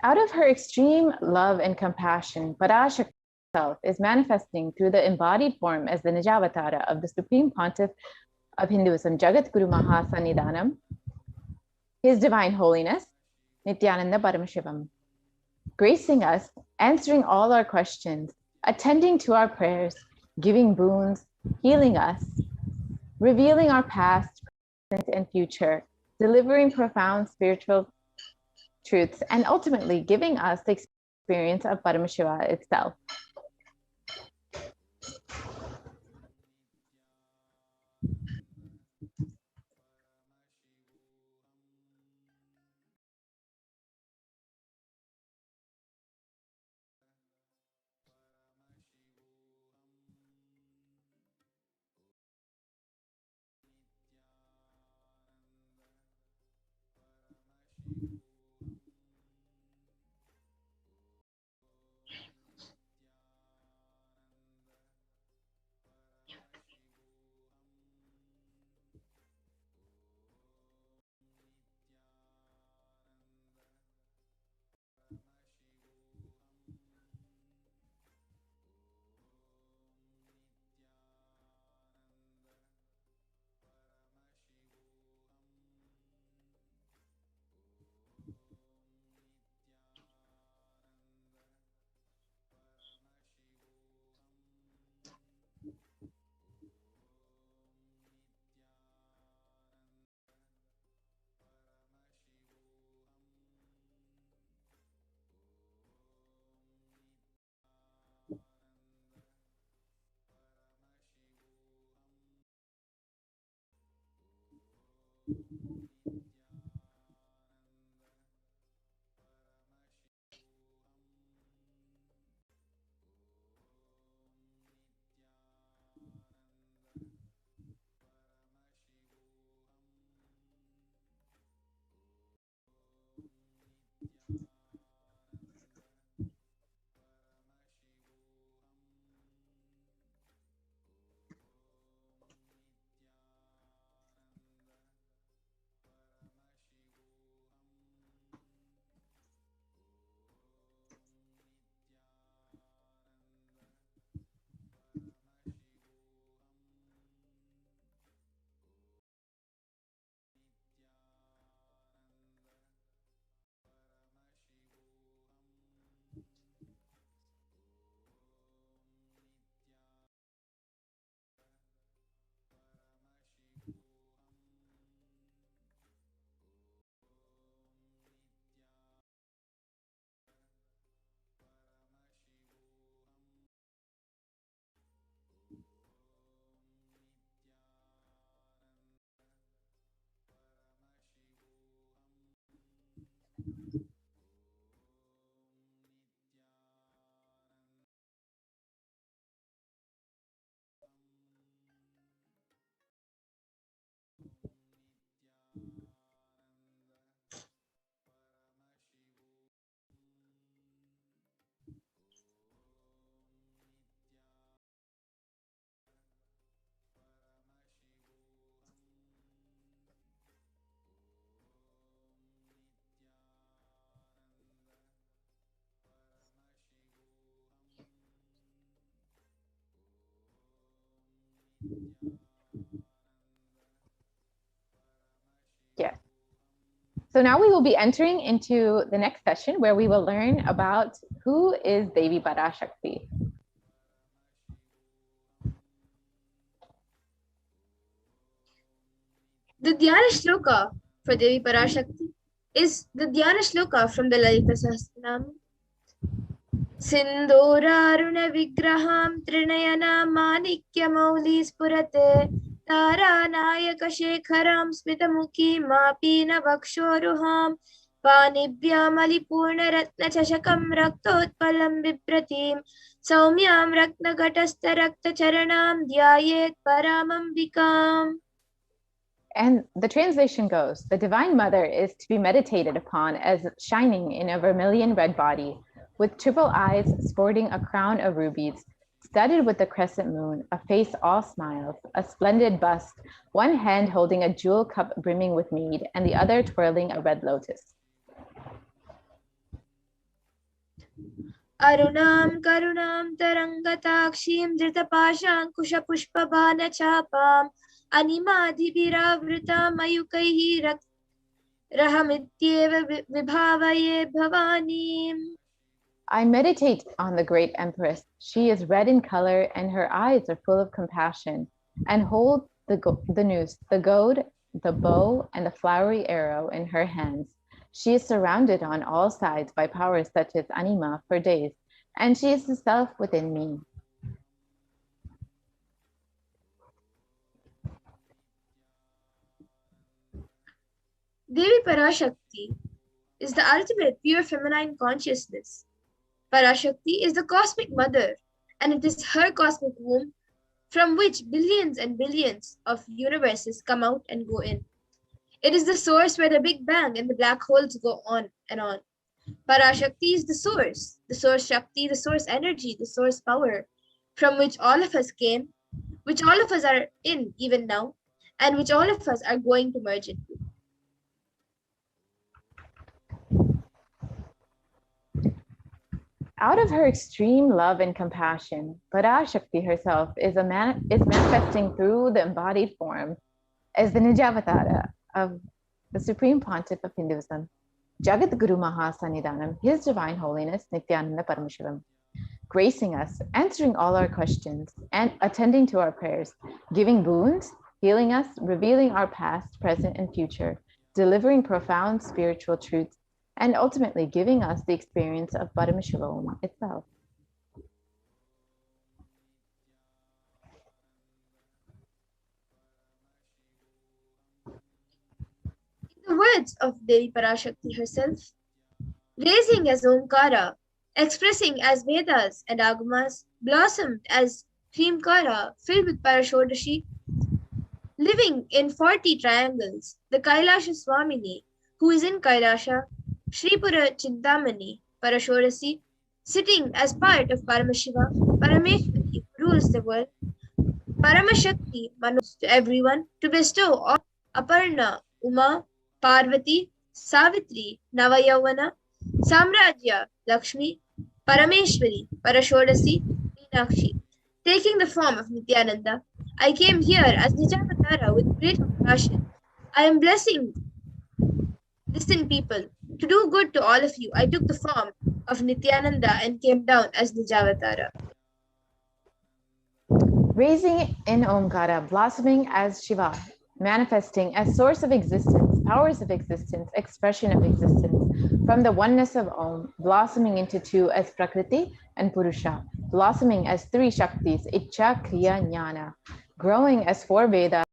Out of her extreme love and compassion, Parashakti herself is manifesting through the embodied form as the Nijavatara of the Supreme Pontiff of Hinduism, Jagat Guru Mahasannidhanam, His Divine Holiness, Nithyananda Paramashivam, gracing us, answering all our questions, attending to our prayers, giving boons, healing us, revealing our past, present, and future, delivering profound spiritual truths, and ultimately giving us the experience of Paramashiva itself. Yes. So now we will be entering into the next session where we will learn about who is Devi Parashakti. The Dhyana Shloka for Devi Parashakti is the Dhyana Shloka from the Lalita Sahasranam. Sindhoraruna Vigraham Trinayana Manikya Mauli Spurate Taranayaka Shekharam Smitamuki Mapina Vakshoruham Panibhyam Alipurna Ratna Chashakam Raktotpalam Vipratim Saumyam Ratnagatasta Rakta Charanam Dhyayet Paramambikam. And the translation goes, the Divine Mother is to be meditated upon as shining in a vermilion red body, with triple eyes sporting a crown of rubies, studded with the crescent moon, a face all smiles, a splendid bust, one hand holding a jewel cup brimming with mead, and the other twirling a red lotus. Arunam karunam tarangatakshim dhritapashankushapushpabhanachapam animadhibhiravritam ayukaihi rahamityeva vibhavaye bhavanim. I meditate on the great empress. She is red in color and her eyes are full of compassion, and hold the noose, the goad, the bow, and the flowery arrow in her hands. She is surrounded on all sides by powers such as anima for days, and she is the self within me. Devi Parashakti is the ultimate pure feminine consciousness. Parashakti is the cosmic mother, and it is her cosmic womb from which billions and billions of universes come out and go in. It is the source where the Big Bang and the black holes go on and on. Parashakti is the source Shakti, the source energy, the source power, from which all of us came, which all of us are in even now, and which all of us are going to merge into. Out of her extreme love and compassion, Parashakti herself is manifesting through the embodied form as the Nijavatara of the Supreme Pontiff of Hinduism, Jagat Guru Mahasannidhanam, His Divine Holiness Nithyananda Paramashivam, gracing us, answering all our questions, and attending to our prayers, giving boons, healing us, revealing our past, present, and future, delivering profound spiritual truths, and ultimately giving us the experience of Paramashivam itself. In the words of Devi Parashakti herself, raising as Omkara, expressing as Vedas and Agamas, blossomed as Hrimkara, filled with Parashodashi, living in 40 triangles, the Kailasa Swamini, who is in Kailasa, Sripura Chintamani, Parashodasi, sitting as part of Paramashiva, Parameshwari, who rules the world, Paramashakti, Manus to everyone, to bestow all Aparna, Uma, Parvati, Savitri, Navayavana, Samrajya, Lakshmi, Parameshwari, Parashodasi, Meenakshi. Taking the form of Nithyananda, I came here as Nijavatara with great compassion. I am blessing. Listen, people, to do good to all of you, I took the form of Nithyananda and came down as Nijavatara. Raising in Omkara, blossoming as Shiva, manifesting as source of existence, powers of existence, expression of existence, from the oneness of Om, blossoming into two as Prakriti and Purusha, blossoming as three Shaktis, Icha, Kriya, Jnana, growing as four Vedas,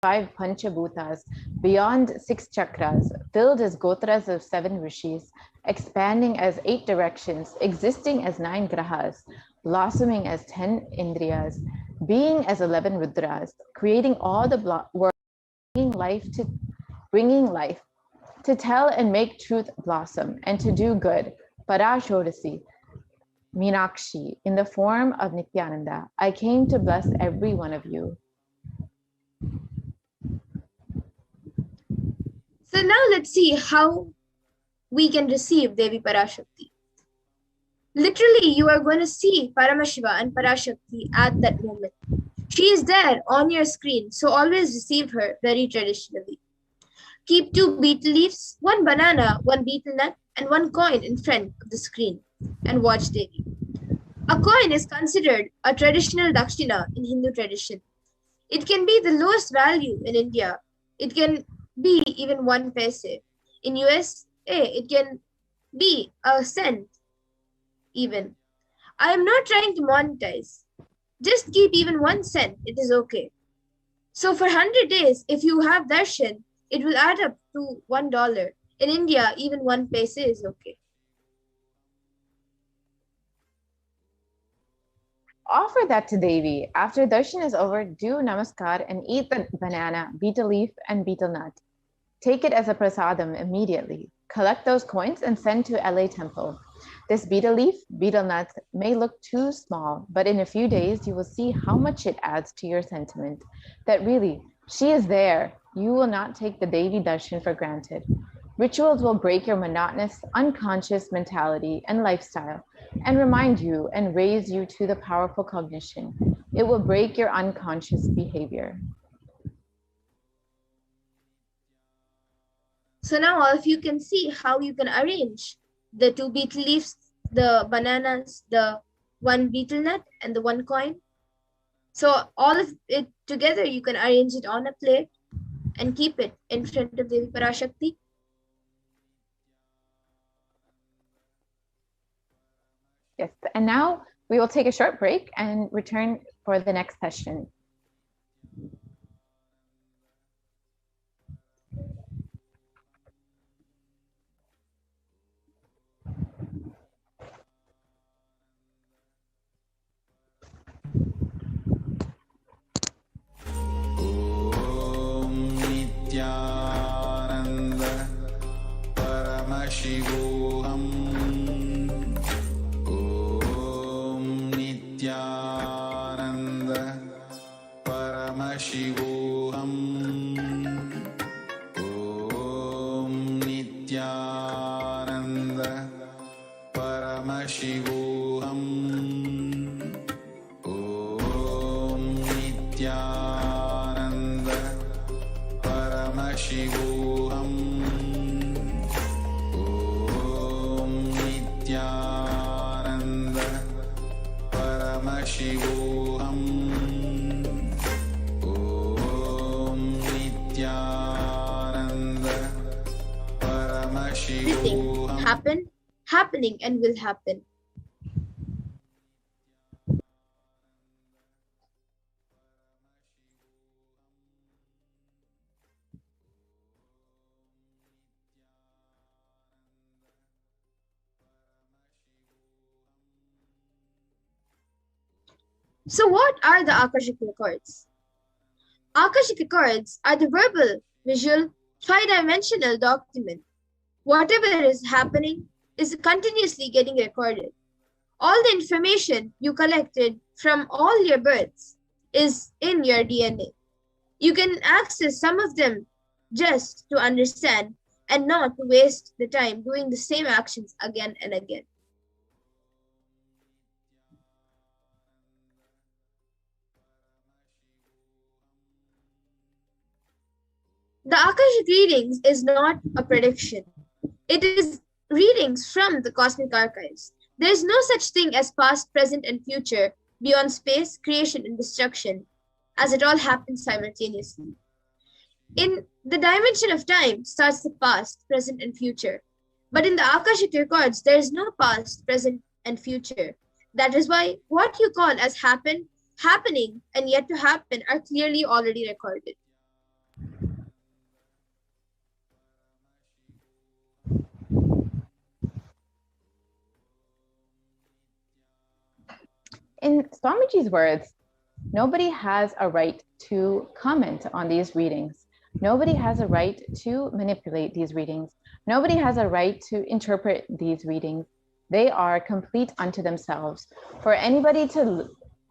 5 Panchabhutas, beyond 6 chakras, filled as Gotras of 7 rishis, expanding as 8 directions, existing as 9 grahas, blossoming as 10 indriyas, being as 11 rudras, creating all the world, bringing life, to tell and make truth blossom, and to do good, Parashodasi, Meenakshi, in the form of Nithyananda. I came to bless every one of you. So now let's see how we can receive Devi Parashakti. Literally, you are going to see Paramashiva and Parashakti at that moment. She is there on your screen, so always receive her very traditionally. Keep 2 betel leaves, 1 banana, 1 betel nut, and 1 coin in front of the screen and watch Devi. A coin is considered a traditional dakshina in Hindu tradition. It can be the lowest value in India. It can be even 1 paise. In USA, it can be a cent even. I am not trying to monetize. Just keep even 1 cent, it is okay. So for 100 days, if you have darshan, it will add up to $1. In India, even 1 paise is okay. Offer that to Devi. After darshan is over, do namaskar and eat the banana, betel leaf, and betel nut. Take it as a prasadam immediately. Collect those coins and send to LA Temple. This betel leaf, betel nut may look too small, but in a few days, you will see how much it adds to your sentiment that really, she is there. You will not take the Devi darshan for granted. Rituals will break your monotonous, unconscious mentality and lifestyle and remind you and raise you to the powerful cognition. It will break your unconscious behavior. So now all of you can see how you can arrange the 2 betel leaves, the bananas, the 1 betel nut, and the 1 coin. So all of it together, you can arrange it on a plate and keep it in front of Devi Parashakti. Yes, and now we will take a short break and return for the next session. Nithyananda Paramashivoham Om Nithyananda Paramashivoham Om Nithyananda Paramashivoham Om Nithyananda Paramashivoham Om Nithyananda Paramashivoham Om Nithyananda Everything Paramashivoham. happened, happening, and will happen. So what are the Akashic records? Akashic records are the verbal, visual, tri-dimensional document. Whatever is happening is continuously getting recorded. All the information you collected from all your births is in your DNA. You can access some of them just to understand and not to waste the time doing the same actions again and again. The Akashic readings is not a prediction. It is readings from the cosmic archives. There is no such thing as past, present, and future beyond space, creation, and destruction, as it all happens simultaneously. In the dimension of time starts the past, present, and future. But in the Akashic records, there is no past, present, and future. That is why what you call as happen, happening, and yet to happen are clearly already recorded. In Swamiji's words, nobody has a right to comment on these readings. Nobody has a right to manipulate these readings. Nobody has a right to interpret these readings. They are complete unto themselves. For anybody to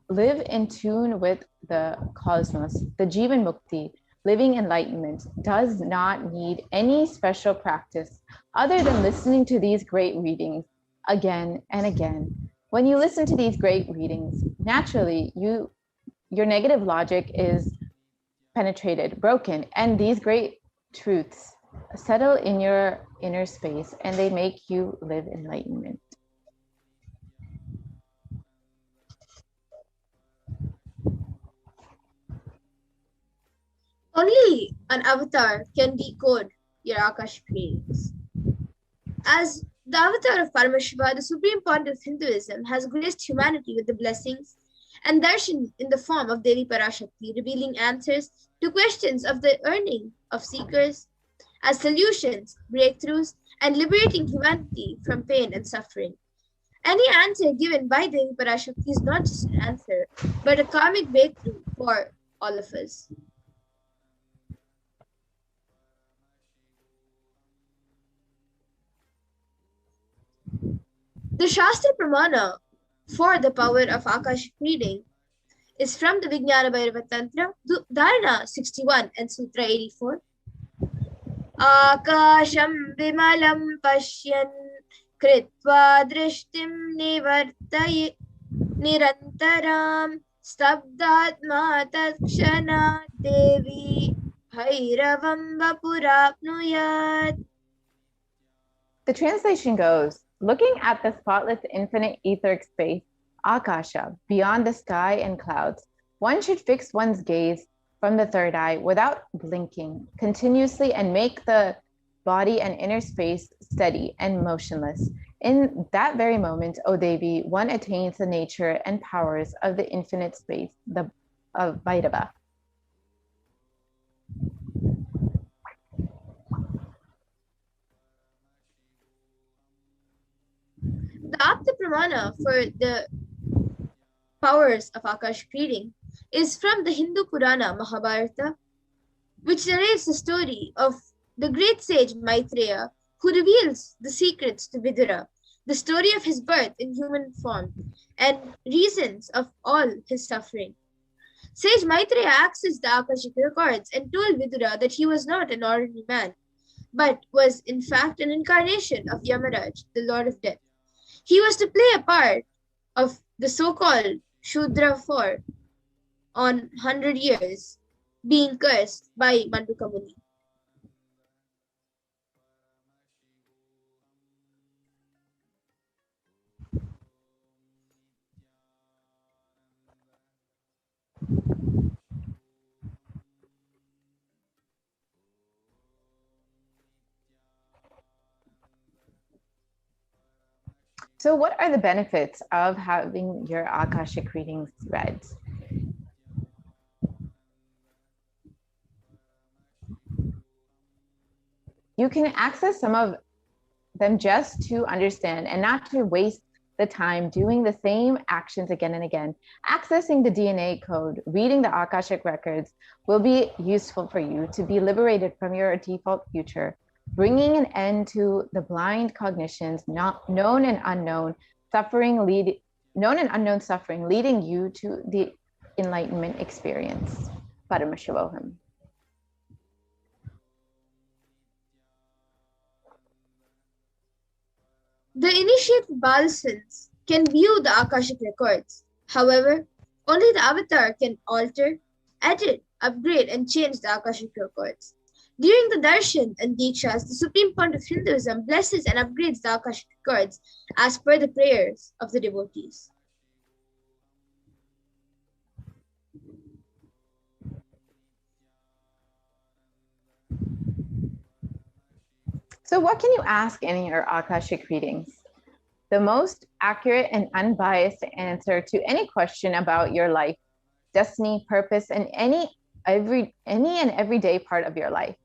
live in tune with the cosmos, the Jivan Mukti, living enlightenment, does not need any special practice other than listening to these great readings again and again. When you listen to these great readings, naturally, your negative logic is penetrated, broken, and these great truths settle in your inner space and they make you live enlightenment. Only an avatar can decode your Akashic readings. As the avatar of Paramashiva, the supreme point of Hinduism, has graced humanity with the blessings and darshan in the form of Devi Parashakti, revealing answers to questions of the earning of seekers as solutions, breakthroughs, and liberating humanity from pain and suffering. Any answer given by Devi Parashakti is not just an answer, but a karmic breakthrough for all of us. The Shastra Pramana for the power of Akashic reading is from the Vijnana Bhairava Tantra, Dharana 61 and Sutra 84. आकाशं विमलं पश्यन् कृत्वा दृष्टिं निरन्तरां स्तब्धात्मा तत्क्षणात् देवी भैरवं वपुराप्नुयात्. The translation goes, looking at the spotless infinite etheric space, Akasha, beyond the sky and clouds, one should fix one's gaze from the third eye without blinking continuously and make the body and inner space steady and motionless. In that very moment, O Devi, one attains the nature and powers of the infinite space, of Vairava. The Apta Pramana for the powers of Akashic reading is from the Hindu Purana Mahabharata, which narrates the story of the great sage Maitreya, who reveals the secrets to Vidura, the story of his birth in human form, and reasons of all his suffering. Sage Maitreya accessed the Akashic records and told Vidura that he was not an ordinary man, but was in fact an incarnation of Yamaraj, the Lord of Death. He was to play a part of the so-called Shudra 4 on 100 years, being cursed by Manduka Muni. So what are the benefits of having your Akashic readings read? You can access some of them just to understand and not to waste the time doing the same actions again and again. Accessing the DNA code, reading the Akashic records will be useful for you to be liberated from your default future, bringing an end to the blind cognitions, known and unknown suffering, leading you to the enlightenment experience. Paramashivoham. The initiated Balsans can view the Akashic records. However, only the avatar can alter, edit, upgrade, and change the Akashic records. During the darshan and dikshas, the Supreme Point of Hinduism blesses and upgrades the Akashic records as per the prayers of the devotees. So what can you ask in your Akashic readings? The most accurate and unbiased answer to any question about your life, destiny, purpose, and any and everyday part of your life.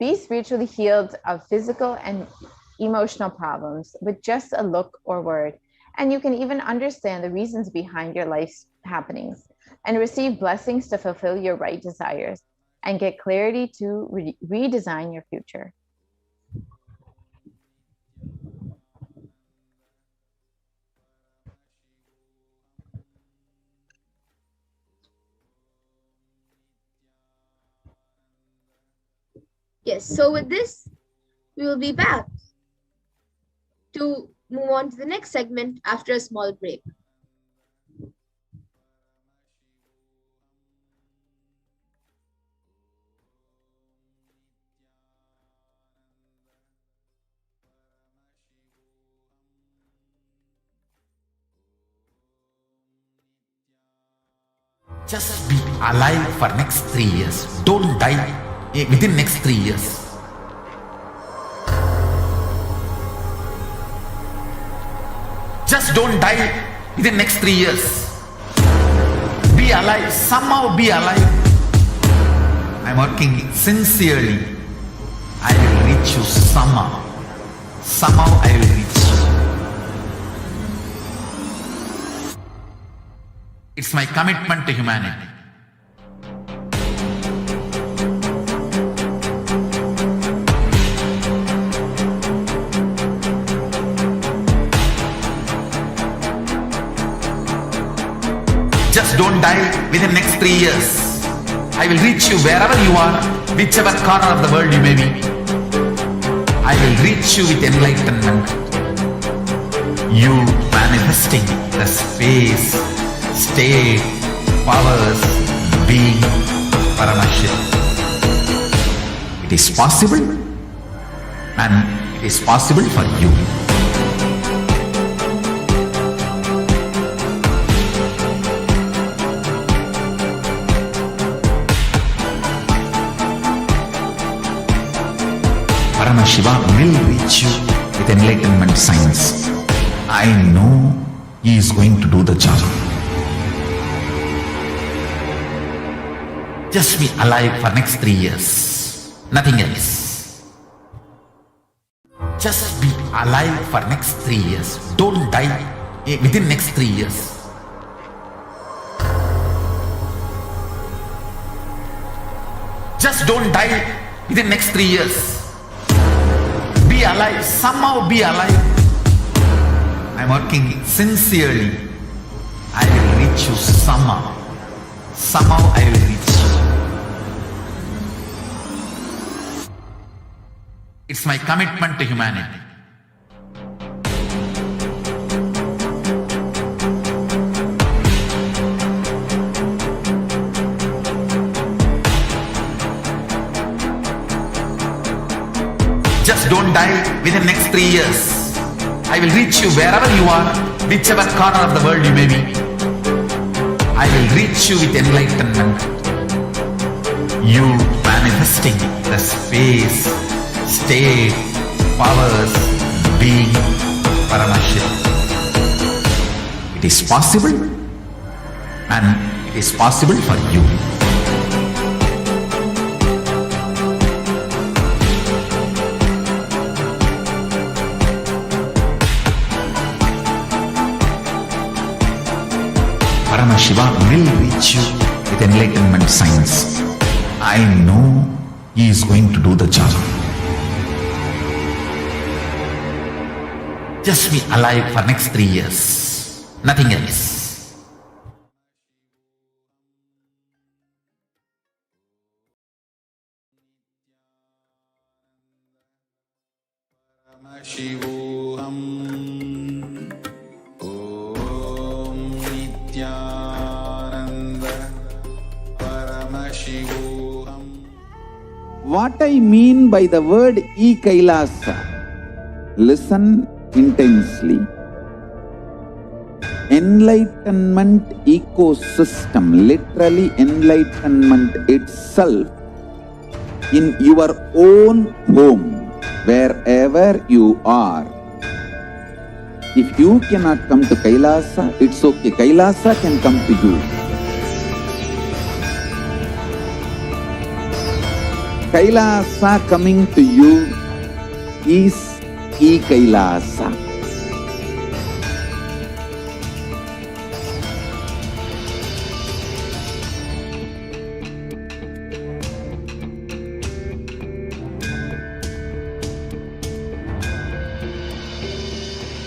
Be spiritually healed of physical and emotional problems with just a look or word, and you can even understand the reasons behind your life's happenings and receive blessings to fulfill your right desires and get clarity to redesign your future. Yes, so with this, we will be back to move on to the next segment after a small break. Just be alive for next 3 years. Don't die within next 3 years. Just don't die within next 3 years. Be alive. Somehow be alive. I'm working sincerely. I will reach you somehow. Somehow I will reach you. It's my commitment to humanity. Just don't die within next 3 years. I will reach you wherever you are, whichever corner of the world you may be. I will reach you with enlightenment. You manifesting the space, state, powers, being, Paramashakti. It is possible, and it is possible for you. Paramashiva will reach you with enlightenment science. I know he is going to do the job. Just be alive for next 3 years. Nothing else. Just be alive for next 3 years. Don't die within next 3 years. Just don't die within next 3 years. Be alive, somehow be alive. I'm working sincerely. I will reach you somehow. Somehow I will reach you. It's my commitment to humanity. Just don't die within next 3 years. I will reach you wherever you are, whichever corner of the world you may be. I will reach you with enlightenment. You manifesting the space, state, powers, being, Paramashakti. It is possible, and it is possible for you. Paramashiva will reach you with enlightenment science. I know he is going to do the job. Just be alive for next 3 years. Nothing else. Shivoham. Om Nithyananda. Paramashivoham. What I mean by the word Kailasa, listen intensely. Enlightenment ecosystem, literally enlightenment itself, in your own home, wherever you are. If you cannot come to Kailasa, it's okay. Kailasa can come to you. Kailasa coming to you is Kailasa.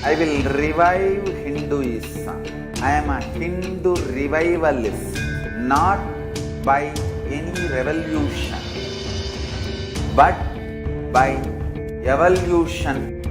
I will revive Hinduism. I am a Hindu revivalist, not by any revolution, but by evolution.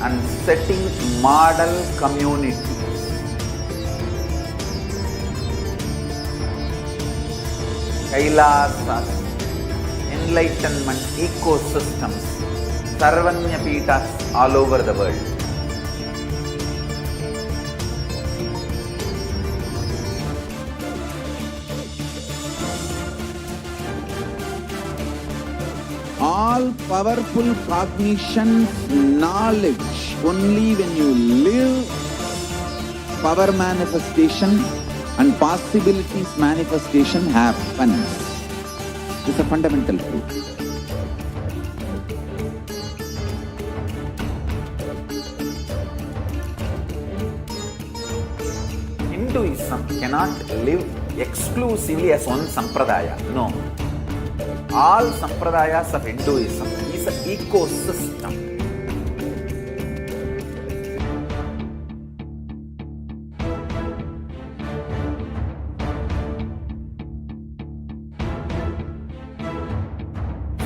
And setting model community. Kailasas, enlightenment ecosystems, Sarvanya Pitas all over the world. All powerful cognition, knowledge, only when you live, power manifestation and possibilities manifestation happens. It's a fundamental truth. Hinduism cannot live exclusively as one sampradaya. No. All sampradayas of Hinduism is an ecosystem.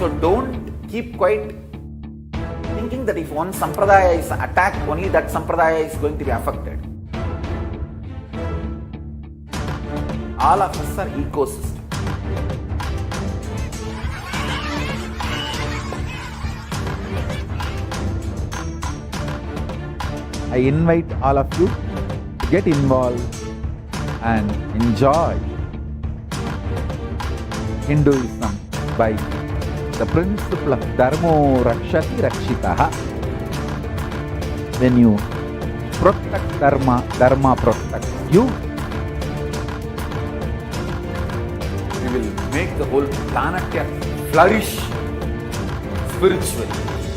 So don't keep quiet thinking that if one sampradaya is attacked, only that sampradaya is going to be affected. All of us are ecosystem. I invite all of you to get involved and enjoy Hinduism by the principle of Dharmo Rakshati Rakshitaha. When you protect Dharma, Dharma protects you. We will make the whole planet flourish spiritually.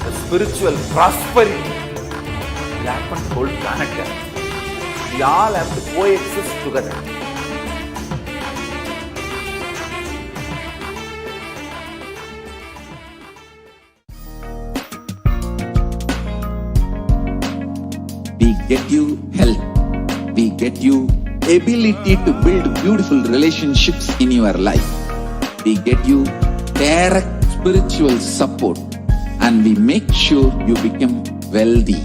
The spiritual prosperity will happen to the whole planet. We all have to coexist together. We get you health. We get you ability to build beautiful relationships in your life. We get you direct spiritual support, and we make sure you become wealthy.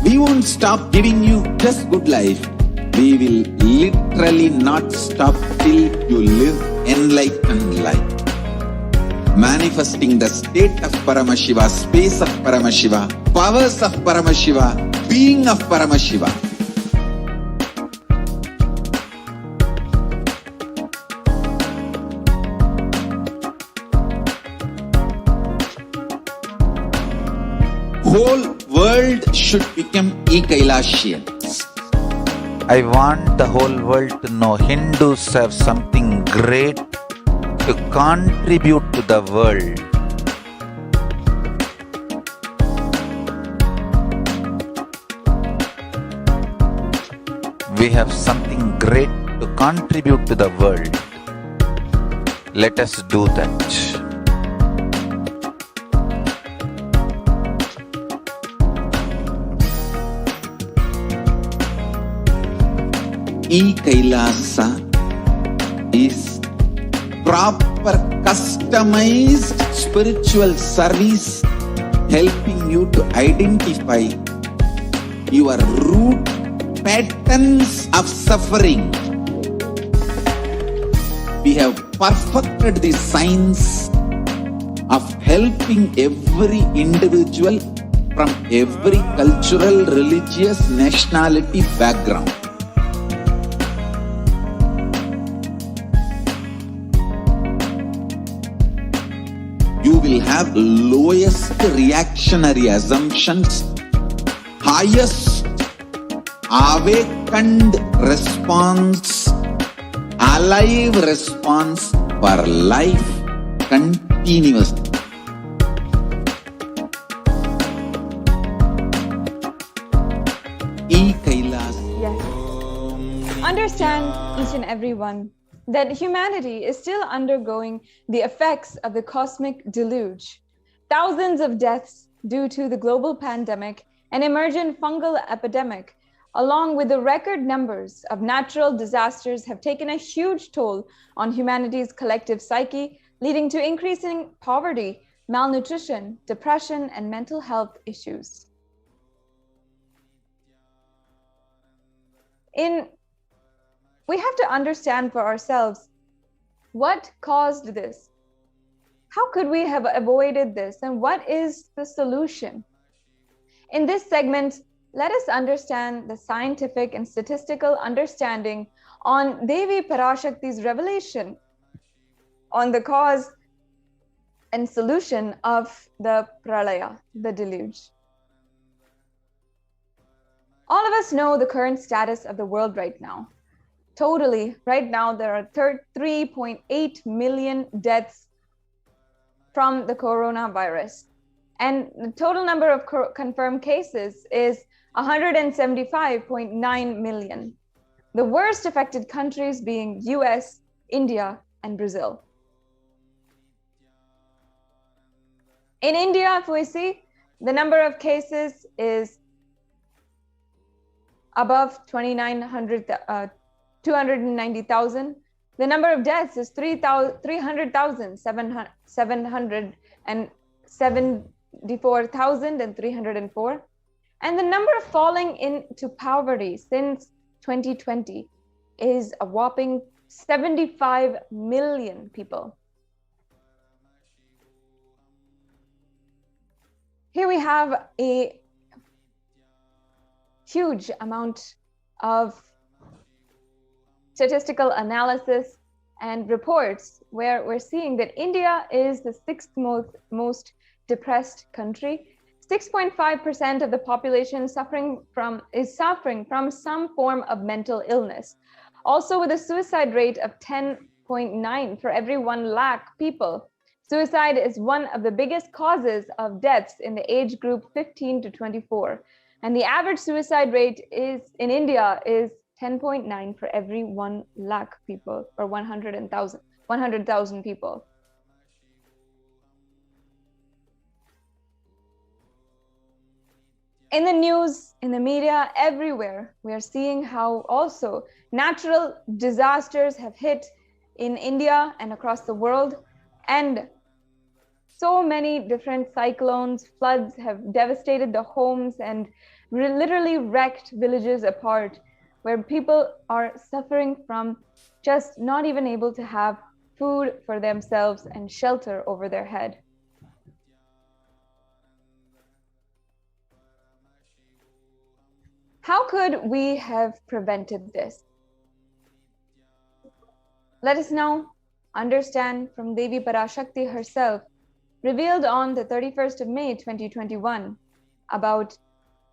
We won't stop giving you just good life. We will literally not stop till you live enlightened life. Manifesting the state of Paramashiva, space of Paramashiva, powers of Paramashiva, being of Paramashiva. Whole world should become Kailasians. I want the whole world to know Hindus have something great to contribute to the world. We have something great to contribute to the world. Let us do that. Kailasa is proper customized spiritual service helping you to identify your root patterns of suffering. We have perfected the science of helping every individual from every cultural, religious, nationality background. You will have lowest reactionary assumptions, highest awakened response, alive response for life continuously. Kailasa. Yes. Understand, each and every one, that humanity is still undergoing the effects of the cosmic deluge. Thousands of deaths due to the global pandemic and emergent fungal epidemic, along with the record numbers of natural disasters, have taken a huge toll on humanity's collective psyche, leading to increasing poverty, malnutrition, depression, and mental health issues. We have to understand for ourselves what caused this. How could we have avoided this, and what is the solution? In this segment, let us understand the scientific and statistical understanding on Devi Parashakti's revelation on the cause and solution of the pralaya, the deluge. All of us know the current status of the world right now. Totally, right now there are 3.8 million deaths from the coronavirus. And the total number of confirmed cases is 175.9 million. The worst affected countries being US, India, and Brazil. In India, if we see, the number of cases is above 290,000. The number of deaths is 374,304. And the number of falling into poverty since 2020 is a whopping 75 million people. Here we have a huge amount of statistical analysis and reports where we're seeing that India is the sixth most depressed country. 6.5% of the population is suffering from some form of mental illness. Also, with a suicide rate of 10.9 for every 1 lakh people. Suicide is one of the biggest causes of deaths in the age group 15 to 24. And the average suicide rate in India is 10.9 for every 1 lakh people, or 100,000 people. In the news, in the media, everywhere, we are seeing how also natural disasters have hit in India and across the world. And so many different cyclones, floods have devastated the homes and literally wrecked villages apart, where people are suffering from just not even able to have food for themselves and shelter over their head. How could we have prevented this? Let us now understand from Devi Parashakti herself, revealed on the 31st of May 2021, about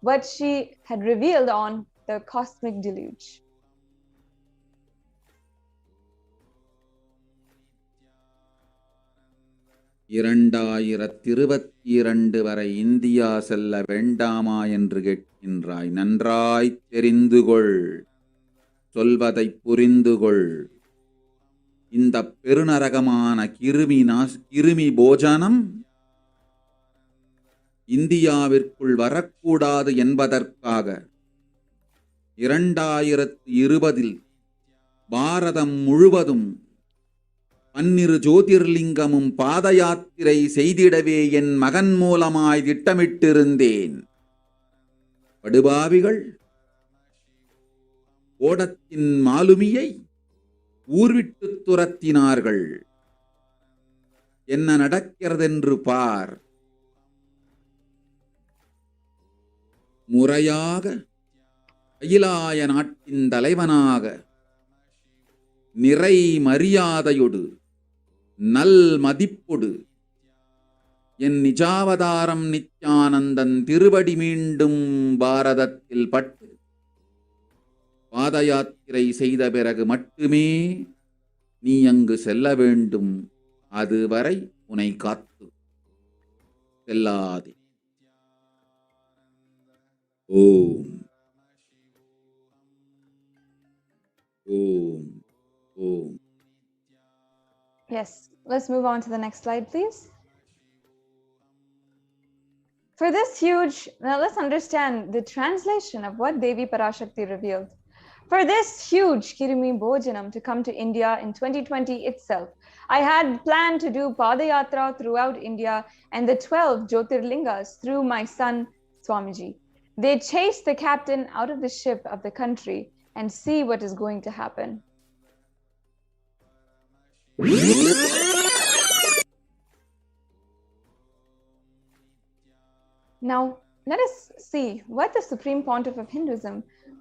what she had revealed on the cosmic deluge. வரை India செல்ல வேண்டாமா என்று கேட்கின்றாய். நன்றாய் தெரிந்துகொள், சொல்வதை புரிந்துகொள். இந்த பெருநரகமான கிருமி போஜனம் இந்தியாவிற்குள் வரக்கூடாது என்பதற்காக 2020 பாரதம் முழுவதும் 12 ஜோதிர்லிங்கமும் பாத யாத்திரை செய்திடவே என் மகன் மூலமாய் திட்டமிட்டிருந்தேன். படுபாவிகள் ஓடத்தின் மாலுமியை ஊர்விட்டு துரத்தினார்கள். என்ன நடக்கிறதென்று பார். முறையாக கைலாய நாட்டின் தலைவனாக நிறை மரியாதையொடு நல் மதிப்பொடு என் நிஜாவதாரம் நித்யானந்தன் திருவடி மீண்டும் பாரதத்தில் பட்டு பாத யாத்திரை செய்த பிறகு மட்டுமே நீ அங்கு செல்ல வேண்டும். அதுவரை உன்னை காத்து செல்லாதே. ஓம் ஓம் ஓம். Yes, let's move on to the next slide, please. For this huge, now let's understand the translation of what Devi Parashakti revealed. For this huge Kirimi Bhojanam to come to India in 2020 itself, I had planned to do Padayatra throughout India and the 12 Jyotirlingas through my son Swamiji. They chase the captain out of the ship of the country and see what is going to happen. Now, let us see what the Supreme Pontiff of Hinduism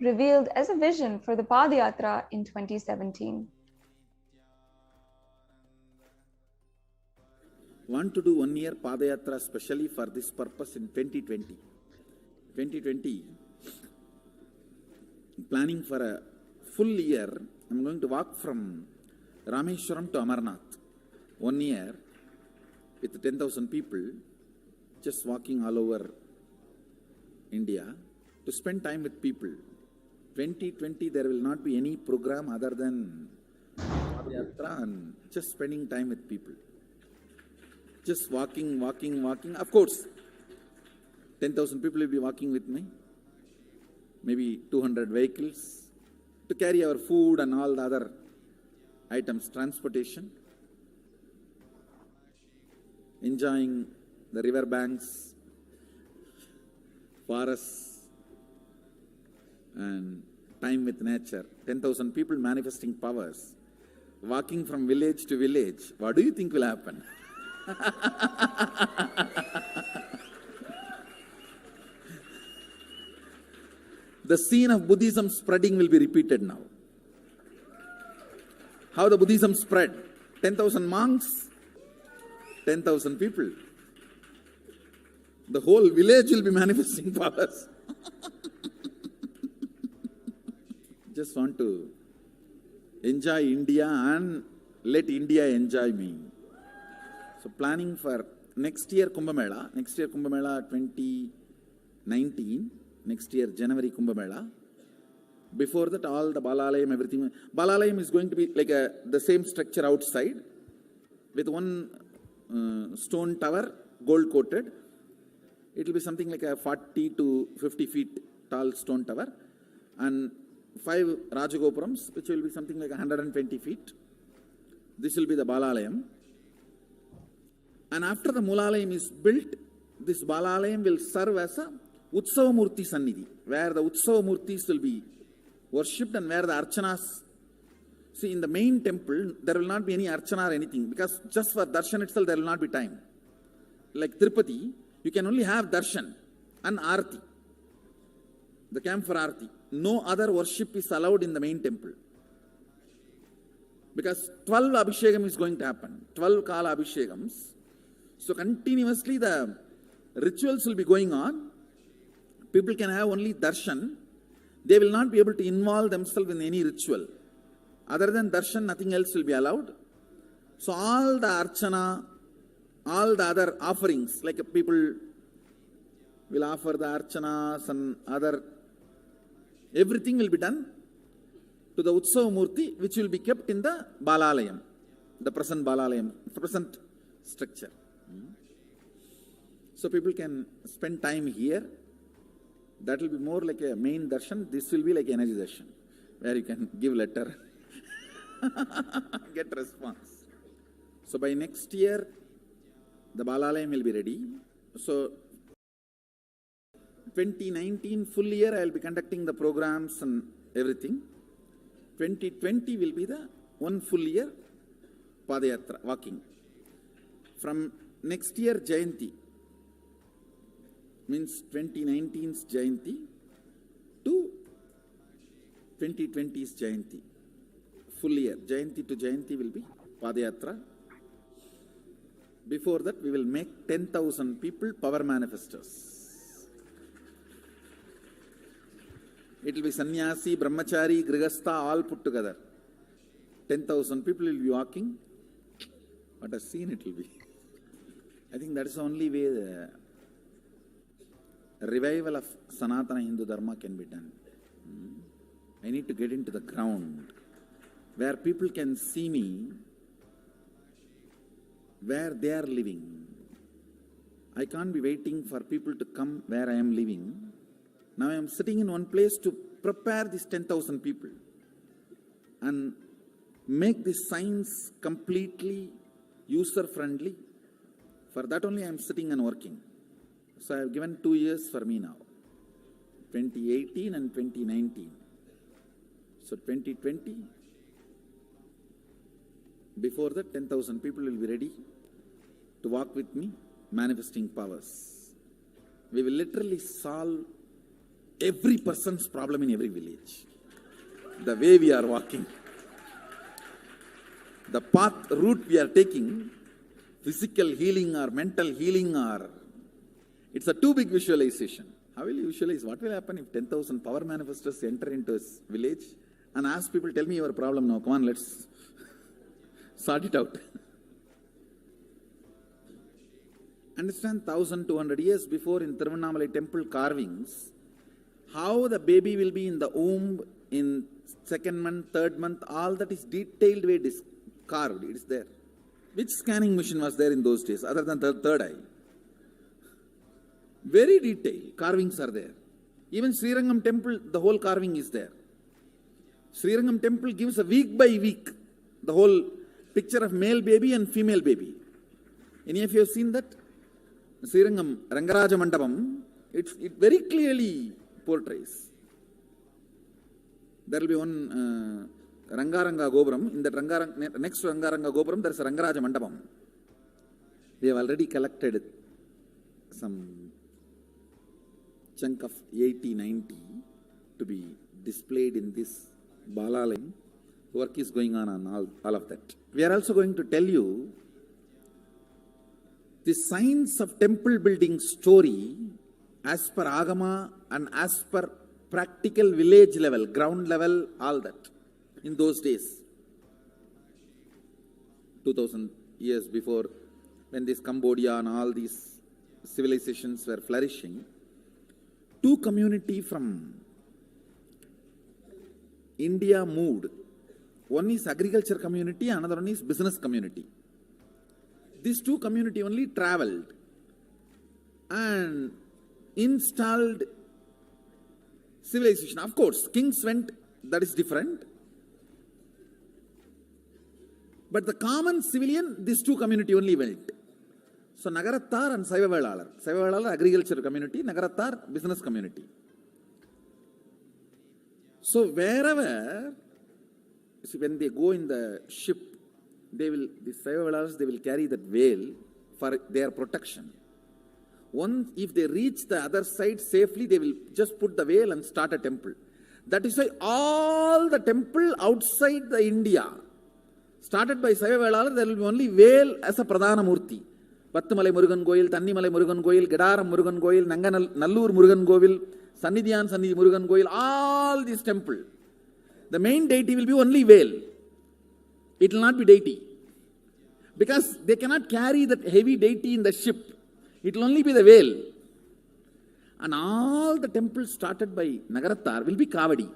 revealed as a vision for the Padayatra in 2017. Want to do 1 year Padayatra specially for this purpose in 2020. 2020, planning for a full year. I'm going to walk from Rameshwaram to Amarnath. 1 year with 10,000 people, just walking all over India to spend time with people. 2020, there will not be any program other than Padayatra and just spending time with people. Just walking. Of course, 10,000 people will be walking with me. Maybe 200 vehicles to carry our food and all the other items, transportation. Enjoying the river banks, forests, and time with nature. 10,000 people manifesting powers, walking from village to village. What do you think will happen? The scene of Buddhism spreading will be repeated now. How the Buddhism spread? 10,000 monks, 10,000 people. The whole village will be manifesting powers. Just want to enjoy India and let India enjoy me. So planning for next year Kumbh Mela 2019, next year January Kumbh Mela. Before that, all the Balalayam, everything. Balalayam is going to be like the same structure outside with one stone tower, gold coated. It will be something like a 40 to 50 feet tall stone tower and 5 Rajagopurams, which will be something like 120 feet. This will be the Balalayam. And after the Mulalayam is built, this Balalayam will serve as a Utsava Murti Sannidhi, where the Utsava Murtis will be worshipped and where the Archanas. See, in the main temple, there will not be any Archana or anything, because just for darshan itself, there will not be time. Like Tirupati, you can only have darshan and Arti, the camp for Arti. No other worship is allowed in the main temple. Because 12 Abhishekam is going to happen, 12 Kala Abhishekams. So continuously the rituals will be going on. People can have only darshan. They will not be able to involve themselves in any ritual. Other than darshan, nothing else will be allowed. So all the archana, all the other offerings, like people will offer the archanas and other, everything will be done to the Utsava Murti, which will be kept in the Balalayam, the present Balalayam, present structure. So people can spend time here. That will be more like a main darshan. This will be like energy darshan, where you can give letter, get response. So by next year, the Balalayam will be ready. So 2019 full year, I will be conducting the programs and everything. 2020 will be the one full year Padayatra, walking. From next year, Jayanti, means 2019's Jayanti to 2020's Jayanti. Full year, Jayanti to Jayanti will be Padayatra. Before that, we will make 10,000 people power manifestors. It will be sannyasi, brahmachari, grihastha, all put together. 10,000 people will be walking. What a scene it will be. I think that is the only way the revival of Sanatana Hindu Dharma can be done. I need to get into the ground where people can see me, where they are living. I can't be waiting for people to come where I am living. Now I am sitting in one place to prepare these 10,000 people and make this science completely user-friendly. For that only I am sitting and working. So I have given 2 years for me now, 2018 and 2019. So 2020, before that 10,000 people will be ready to walk with me, manifesting powers. We will literally solve every person's problem in every village. The way we are walking, the path, route we are taking, physical healing or mental healing, or it's a too big visualization. How will you visualize? What will happen if 10,000 power manifestors enter into a village and ask people, tell me your problem now, come on, let's sort it out. Understand 1200 years before in Tiruvannamalai temple carvings, how the baby will be in the womb in second month, third month, all that is detailed way carved. It is there. Which scanning machine was there in those days other than the third eye? Very detailed carvings are there. Even Srirangam temple, the whole carving is there. Srirangam temple gives a week by week the whole picture of male baby and female baby. Any of you have seen that? Srirangam Rangaraja Mandapam, it very clearly portrays. There will be one Rangaranga Gopuram. In that next to Rangaranga Gopuram, there is a Rangaraja Mandapam. We have already collected some chunk of 80-90 to be displayed in this Balalayam. Work is going on all of that. We are also going to tell you the science of temple building story as per Agama and as per practical village level, ground level, all that. In those days, 2000 years before, when this Cambodia and all these civilizations were flourishing, two community from India moved. One is agriculture community, another one is business community. These two community only traveled and installed civilization. Of course, kings went, that is different. But the common civilian, these two community only went. So Nagarattar and Saivavelalar. Saivavelalar agriculture community, Nagarattar business community. So wherever, when they go in the ship, the Saivavelars, they will carry that veil for their protection. Once, if they reach the other side safely, they will just put the veil and start a temple. That is why all the temple outside the India, started by Saivavelars, there will be only veil as a Pradhana Murti. Pattumalai Murugan Goil, Tannimalai Murugan Goil, Gedaram Murugan Goil, Nallur Murugan Govil, Sannidhiyan Sannidhi Murugan Goil, all these temple. The main deity will be only veil. It will not be deity. Because they cannot carry that heavy deity in the ship. It will only be the veil. And all the temples started by Nagarattar will be Kavadi.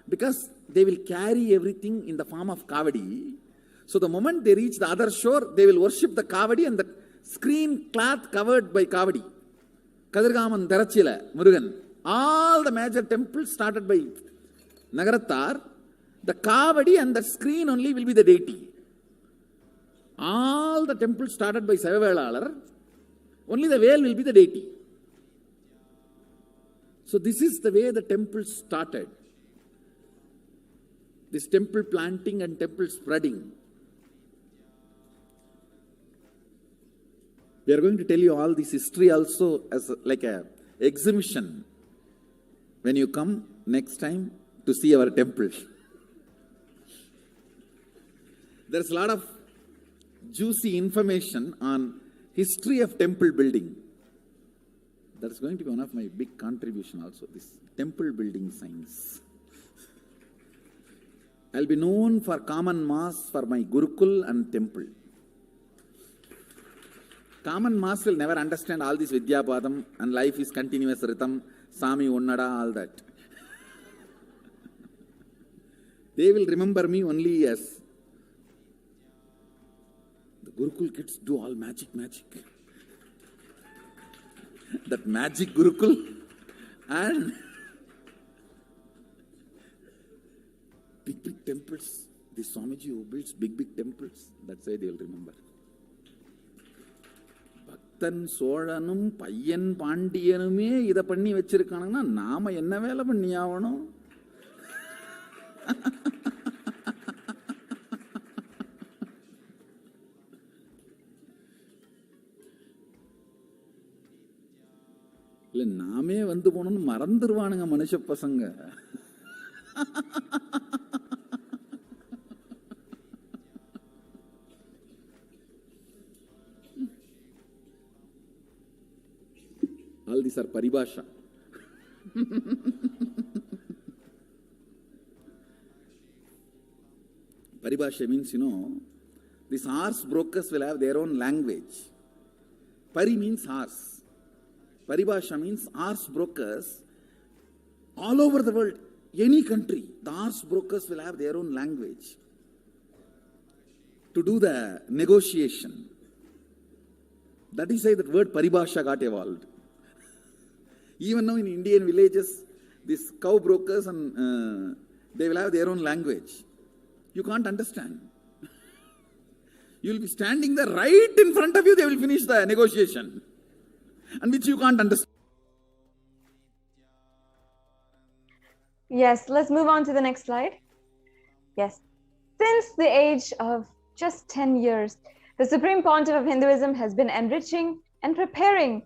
Because they will carry everything in the form of Kavadi. So the moment they reach the other shore, they will worship the Kavadi and the screen cloth covered by Kavadi. Kadirgaman, Darachila, Murugan. All the major temples started by Nagarattar. The Kavadi and the screen only will be the deity. All the temples started by Saivavelalar, only the veil will be the deity. So this is the way the temple started. This temple planting and temple spreading. We are going to tell you all this history also as like a exhibition when you come next time to see our temple. There's a lot of juicy information on history of temple building. That's going to be one of my big contribution also, this temple building science. I'll be known for common mass for my Gurukul and temple. Common mass will never understand all this Vidyapadam and life is continuous rhythm, Sami Unnada, all that. They will remember me only as the Gurukul kids do all magic. That magic Gurukul and big temples. This Swamiji who builds big temples, that's why they will remember. Bhaktan Solanum, Payyan Pandiyanume, Ida Panni Vechirkanana, Nama Enna Vela Panniyavano. நாமே வந்து போனோம்னு மறந்துடுவானுங்க மனுஷ பசங்க. All these are paribhasha. Paribhasha means, these horse brokers will have their own language. Pari means horse. Paribhasha means horse brokers. All over the world, any country, the horse brokers will have their own language to do the negotiation. That is why that word paribhasha got evolved. Even now in Indian villages, these cow brokers and they will have their own language. You can't understand. You will be standing there right in front of you, they will finish the negotiation, and which you can't understand. Yes, let's move on to the next slide. Yes. Since the age of just 10 years, the Supreme Pontiff of Hinduism has been enriching and preparing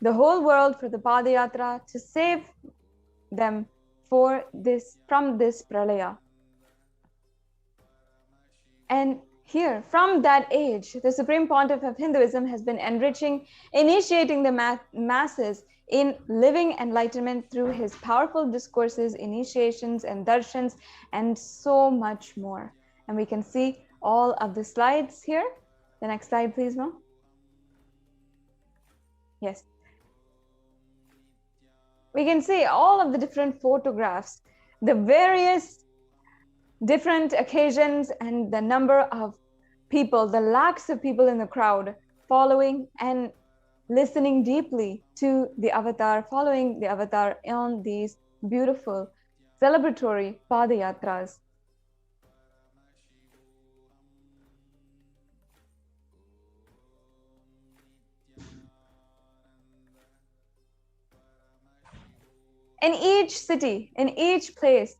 the whole world for the Padayatra to save them from this pralaya. And here, from that age, the Supreme Pontiff of Hinduism has been enriching, initiating the masses in living enlightenment through his powerful discourses, initiations, and darshans, and so much more. And we can see all of the slides here. The next slide, please, Mo. Yes. We can see all of the different photographs, the various different occasions, and the number of people, the lakhs of people in the crowd following and listening deeply to the avatar, following the avatar on these beautiful celebratory Padayatras. In each city, in each place,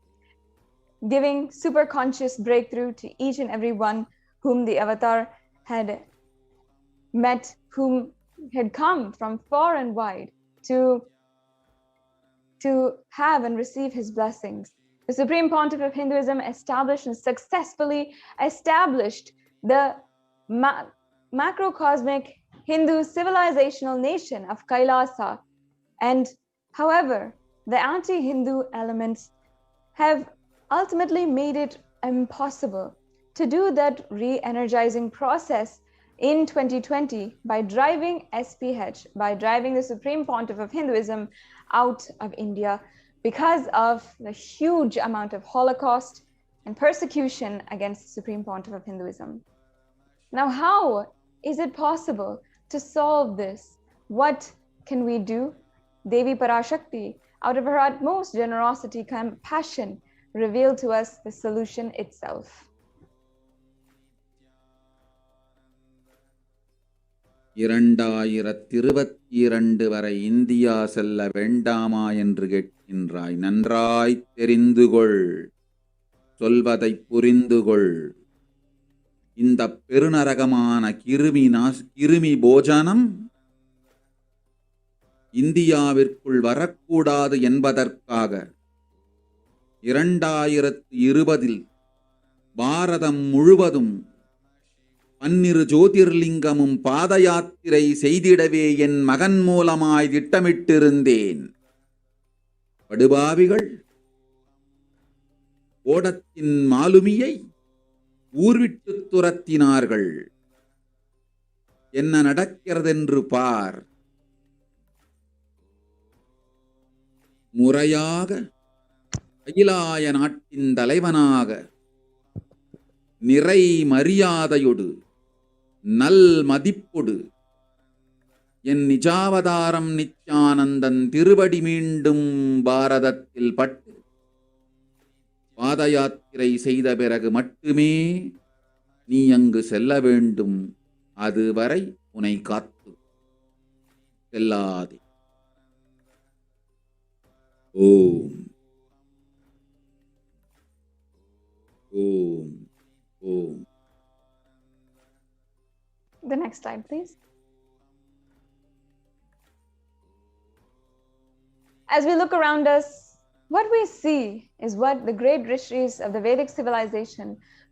giving super conscious breakthrough to each and every one whom the avatar had met, whom had come from far and wide to have and receive his blessings. The Supreme Pontiff of Hinduism established and successfully established the macrocosmic Hindu civilizational nation of Kailasa. And however, the anti-Hindu elements have ultimately made it impossible to do that re-energizing process in 2020 by driving SPH, by driving the Supreme Pontiff of Hinduism out of India because of the huge amount of Holocaust and persecution against the Supreme Pontiff of Hinduism. Now, how is it possible to solve this? What can we do? Devi Parashakti, out of her utmost generosity, compassion, revealed to us the solution itself. வரை India செல்ல வேண்டாமா என்று கேட்கின்றாய். நன்றாய் தெரிந்துகொள், சொல்வதை புரிந்துகொள். இந்த பெருநரகமான கிருமி போஜனம் இந்தியாவிற்குள் வரக்கூடாது என்பதற்காக 2020 பாரதம் முழுவதும் 12 ஜோதிர்லிங்கமும் பாத யாத்திரை செய்திடவே என் மகன் மூலமாய் திட்டமிட்டிருந்தேன். படுபாவிகள் ஓடத்தின் மாலுமியை ஊர்விட்டு துரத்தினார்கள். என்ன நடக்கிறதென்று பார். முறையாக அகிலாய நாட்டின் தலைவனாக நிறை மரியாதையொடு நல் மதிப்பொடு என் நிஜாவதாரம் நித்யானந்தன் திருவடி மீண்டும் பாரதத்தில் பட்டு பாத யாத்திரை செய்த பிறகு மட்டுமே நீ அங்கு செல்ல வேண்டும். அதுவரை உன்னை காத்து செல்லாதே. ஓம் ஓம் ஓம். The next slide, please. As we look around us, what we see is what the great rishis of the Vedic civilization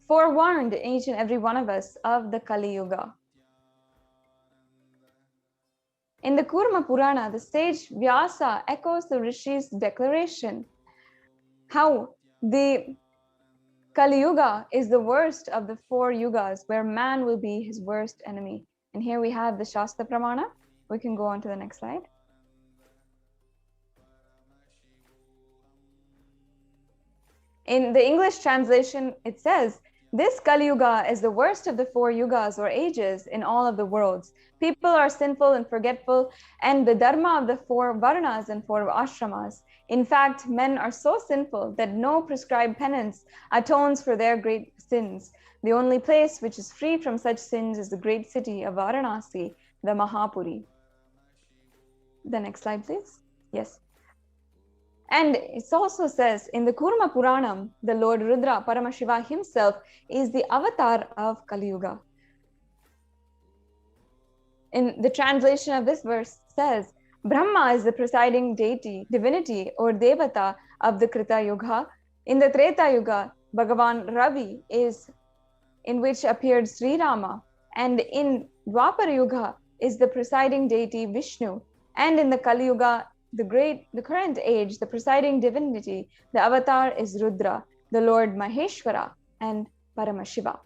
forewarned each and every one of us of the Kali Yuga. In the Kurma Purana, the sage Vyasa echoes the rishis' declaration how the Kali Yuga is the worst of the 4 yugas, where man will be his worst enemy. And here we have the Shastra Pramana. We can go on to the next slide. In the English translation, it says, this Kali Yuga is the worst of the 4 yugas or ages in all of the worlds. People are sinful and forgetful, and the dharma of the 4 varnas and 4 ashramas. In fact, men are so sinful that no prescribed penance atones for their great sins. The only place which is free from such sins is the great city of Varanasi, the Mahapuri. The next slide, please. Yes. And it also says in the Kurma Puranam, the Lord Rudra, Paramashiva himself, is the avatar of Kali Yuga. In the translation of this verse says, Brahma is the presiding deity, divinity or devata of the Krita Yuga. In the Treta Yuga, Bhagavan Ravi is in which appeared Sri Rama, and in Dwapara Yuga is the presiding deity Vishnu, and in the Kali Yuga, the current age, the presiding divinity, the avatar is Rudra, the Lord Maheshwara and Paramashiva.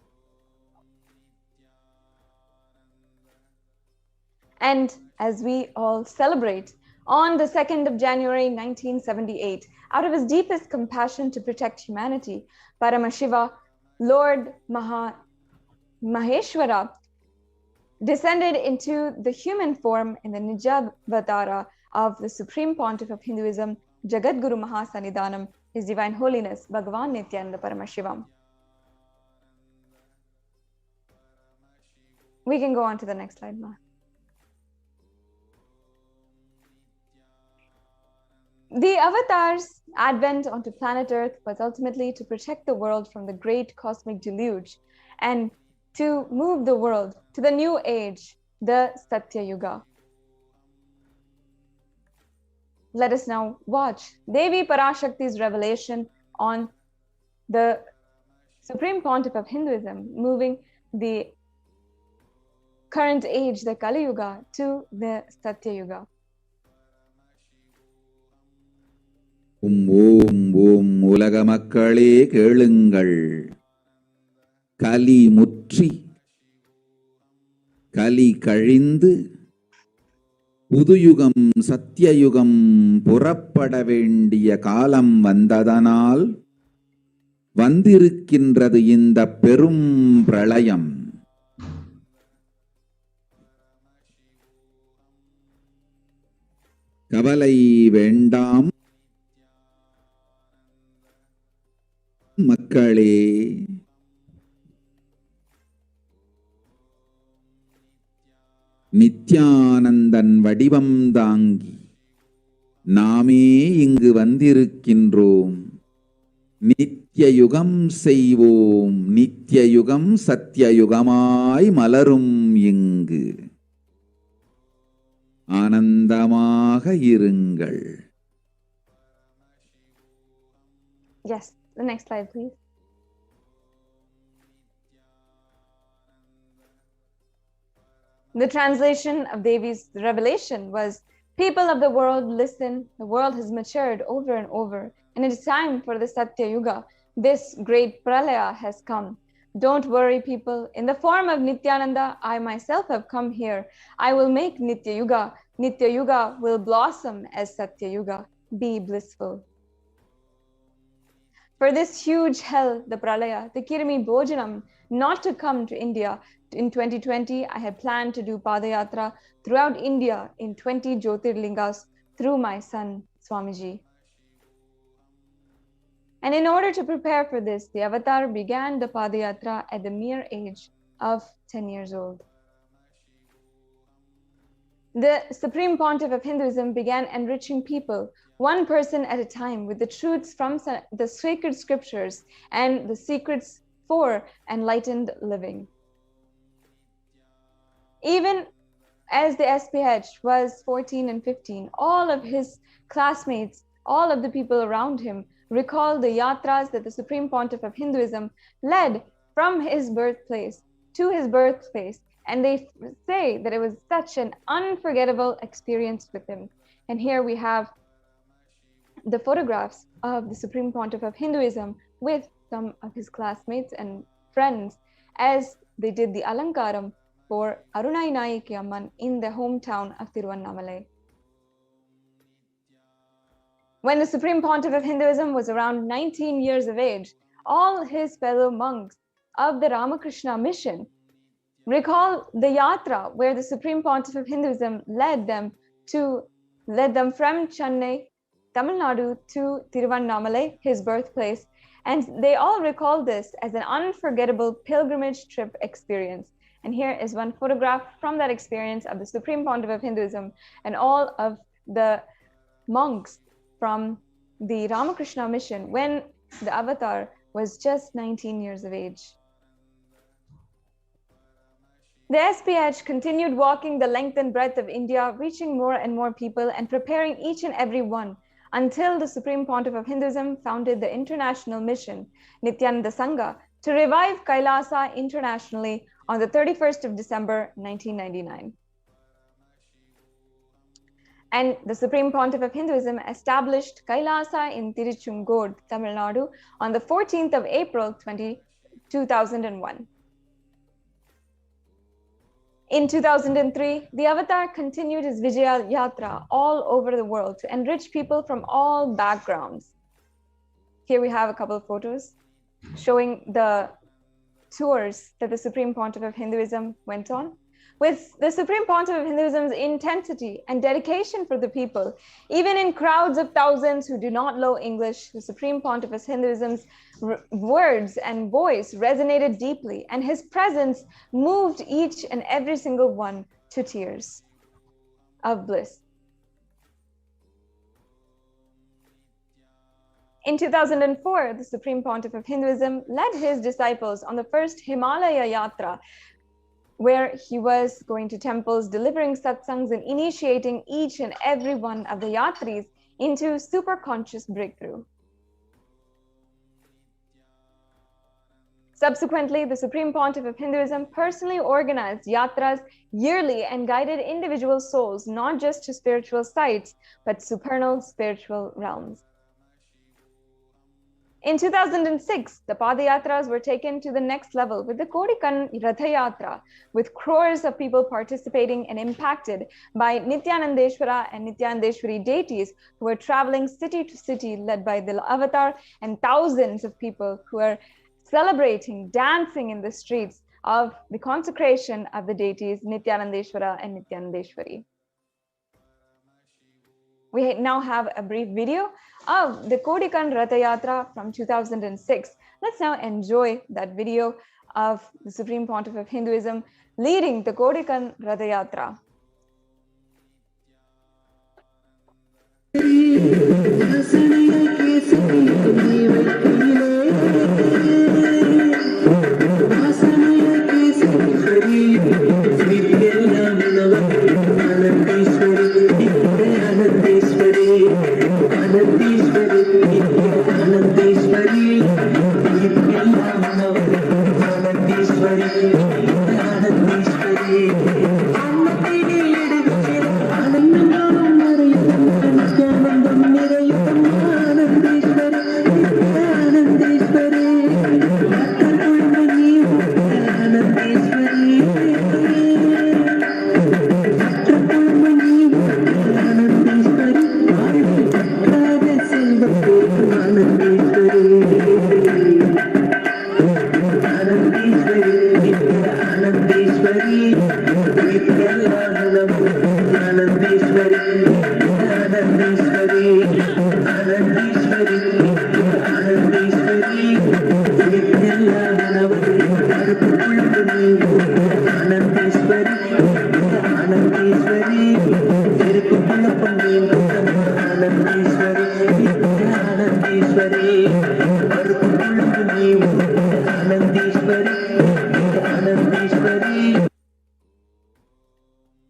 And as we all celebrate on the 2nd of January 1978, out of his deepest compassion to protect humanity, Paramashiva, Lord Maheshwara, descended into the human form in the Nijavatara of the Supreme Pontiff of Hinduism, Jagadguru Mahasannidhanam, His Divine Holiness, Bhagavan Nithyananda Paramashivam. We can go on to the next slide, Ma. The avatar's advent onto planet Earth was ultimately to protect the world from the great cosmic deluge and to move the world to the new age, the Satya Yuga. Let us now watch Devi Parashakti's revelation on the Supreme Pontiff of Hinduism, moving the current age, the Kali Yuga, to the Satya Yuga. ஓம் உலக மக்களே கேளுங்கள், கலி முற்றி கலி கழிந்து புதுயுகம் சத்தியயுகம் புறப்பட வேண்டிய காலம் வந்ததனால் வந்திருக்கின்றது இந்த பெரும் பிரளயம். கவலை வேண்டாம் மக்களே, நித்யானந்தன் வடிவம் தாங்கி நாமே இங்கு வந்திருக்கின்றோம். நித்யயுகம் செய்வோம், நித்யயுகம் சத்யயுகமாய் மலரும் இங்கு. ஆனந்தமாக இருங்கள். Yes, the next slide, please. The translation of Devi's revelation was, people of the world, listen, the world has matured over and over, and it is time for the Satya Yuga. This great pralaya has come. Don't worry, people. In the form of Nithyananda, I myself have come here. I will make Nitya Yuga. Nitya Yuga will blossom as Satya Yuga. Be blissful. For this huge hell, the pralaya, the Kirmi Bhojanam, not to come to India. In 2020, I had planned to do Padayatra throughout India in 20 Jyotirlingas through my son, Swamiji. And in order to prepare for this, the avatar began the Padayatra at the mere age of 10 years old. The Supreme Pontiff of Hinduism began enriching people, one person at a time, with the truths from the sacred scriptures and the secrets for enlightened living. Even as the SPH was 14 and 15, all of his classmates, all of the people around him, recalled the yatras that the Supreme Pontiff of Hinduism led from his birthplace to his birthplace. And they say that it was such an unforgettable experience with him. And here we have the photographs of the Supreme Pontiff of Hinduism with some of his classmates and friends as they did the Alankaram for Arunainayaki Amman in the hometown of Tiruvannamalai. When the Supreme Pontiff of Hinduism was around 19 years of age, all his fellow monks of the Ramakrishna mission recall the yatra where the Supreme Pontiff of Hinduism led them from Chennai, Tamil Nadu to Tiruvannamalai, his birthplace, and they all recall this as an unforgettable pilgrimage trip experience. And here is one photograph from that experience of the Supreme Pontiff of Hinduism and all of the monks from the Ramakrishna mission when the avatar was just 19 years of age. The SPH continued walking the length and breadth of India, reaching more and more people and preparing each and every one until the Supreme Pontiff of Hinduism founded the international mission, Nithyananda Sangha, to revive Kailasa internationally on the 31st of December, 1999. And the Supreme Pontiff of Hinduism established Kailasa in Tiruchungod, Tamil Nadu on the 14th of April, 2001. In 2003, the Avatar continued his Vijaya Yatra all over the world to enrich people from all backgrounds. Here we have a couple of photos showing the tours that the Supreme Pontiff of Hinduism went on. With the Supreme Pontiff of Hinduism's intensity and dedication for the people, even in crowds of thousands who do not know English, the Supreme Pontiff of Hinduism's words and voice resonated deeply, and his presence moved each and every single one to tears of bliss. In 2004, the Supreme Pontiff of Hinduism led his disciples on the first Himalaya Yatra, where he was going to temples, delivering satsangs and initiating each and every one of the yatris into super conscious breakthrough. Subsequently, the Supreme Pontiff of Hinduism personally organized yatras yearly and guided individual souls not just to spiritual sites, but supernal spiritual realms. In 2006, the Padayatras were taken to the next level with the Kodikan Ratha Yatra, with crores of people participating and impacted by Nithyanandeshwara and Nithyanandeshwari deities who were traveling city to city led by the Avatar, and thousands of people who are celebrating, dancing in the streets of the consecration of the deities Nithyanandeshwara and Nithyanandeshwari. We now have a brief video of the Kodikan Ratha Yatra from 2006. Let's now enjoy that video of the Supreme Pontiff of Hinduism leading the Kodikan Ratha Yatra.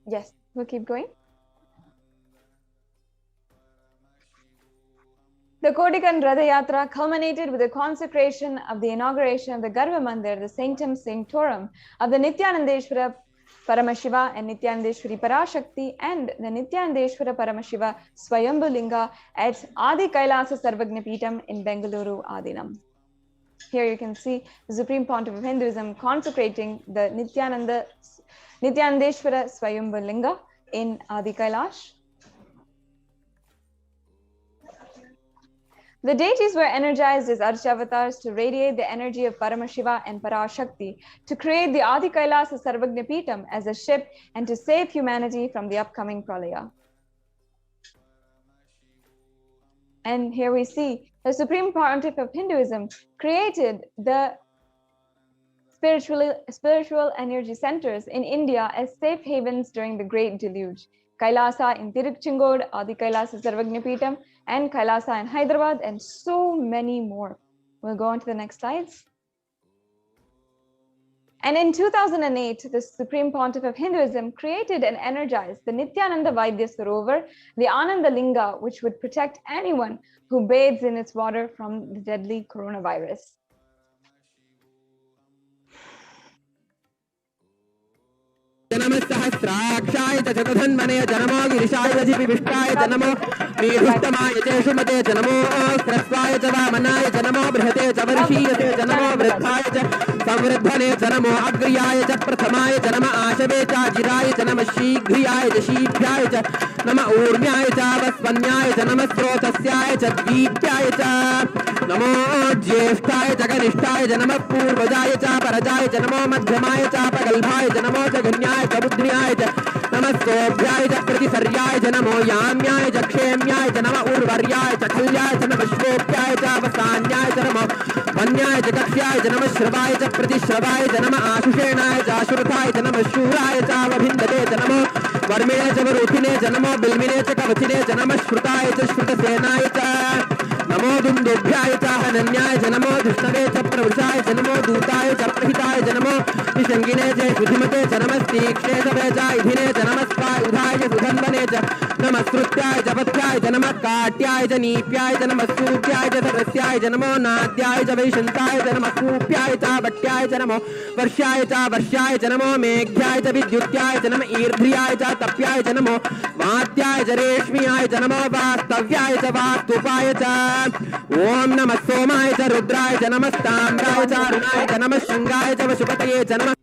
Yes, we'll keep going. The Kodikan Ratha Yatra culminated with the consecration of the inauguration of the Garbha Mandir, the Sanctum Sanctorum of the Nithyanandeshwara Paramashiva and Nithyanandeshwari Parashakti, and the Nithyanandeshwara Paramashiva Swayambhu Linga at Adi Kailasa Sarvagnapitam in Bengaluru Adinam. Here you can see the Supreme Pontiff of Hinduism consecrating the Nithyananda Nithyanandeshwara Swayambhu Linga in Adi Kailash. The deities were energized as Archavatars to radiate the energy of Paramashiva and Parashakti to create the Adi Kailasa Sarvagna Peetham as a ship and to save humanity from the upcoming Pralaya. And here we see the Supreme Pontiff of Hinduism created the spiritual energy centers in India as safe havens during the Great Deluge. Kailasa in Tiruchengod, Adi Kailasa Sarvagna Peetham, and Kailasa in Hyderabad, and so many more. We'll go on to the next slides. And in 2008, the Supreme Pontiff of Hinduism created and energized the Nithyananda Vaidya Sarovar, the Ananda Linga, which would protect anyone who bathes in its water from the deadly coronavirus. जनमस्सहस्राक्षाय च जगधन्मने जनमो गिरिशाय जिपिविष्टाय जनमो मीढुत्तमाय च शुमते जनमो ह्रस्वाय च वामनाय जनमो बृहते च वर्षीयते जनमो वृद्धाय च संवृद्धने जनमो अग्र्याय च प्रथमाय जनम आशवे च जिराय च नमः शीघ्रियाय च शीघ्राय च नमः ऊर्म्याय च वस्वन्याय च नमः स्रोतस्याय च दीप्याय च नमो ज्येष्ठाय च कनिष्ठाय च नमः पूर्वजाय च परजाय च नमो मध्यमाय च प्रगल्भाय च नमो जघन्याय च बुद्ध्याय च नमः सोभ्याय च प्रतिसर्याय च नमो याम्याय च क्षेम्याय च नमः उर्वर्याय च खल्याय च नमः श्वोप्याय च अवसान्याय च नमो वन्याय च कक्ष्याय च नमः श्रवाय च प्रतिश्रवाय च नमः आशुषेणाय च आशुरथाय च नमः शूराय च अवभिन्दते च नमो वर्मिणे च वरुथिने च नमो बिल्मिने च कवचिने च नमः श्रुताय च श्रुतसेनाय च नमो दुन्दुभ्याय च हनन्याय च नमो धृष्णवे च प्रवृषाय च नमो दूताय च प्रहिताय च नमो निषङ्गिने च सुधिमते च नमस्तीक्ष्णे च वेजायुधिने च नमस्कायुधाय च सुधन्वने च नमस्कृत्याय च पथ्याय च नमः काट्याय च नीप्याय च नमः सूप्याय च सरस्याय च नमो नाद्याय च वैशन्ताय च नमः कूप्याय च वट्याय च नमो वर्ष्याय च नमो मेघ्याय च विद्युत्याय च नमः ईर्ध्याय च तप्याय च नमो वात्याय च रेश्म्याय च नमो वास्तव्याय च वास्तुपाय च ओम नमः सोमाय च रुद्राय च नमः ताम्राय च अरुणाय च नमः शृंगाय च वशुपतये च नमः.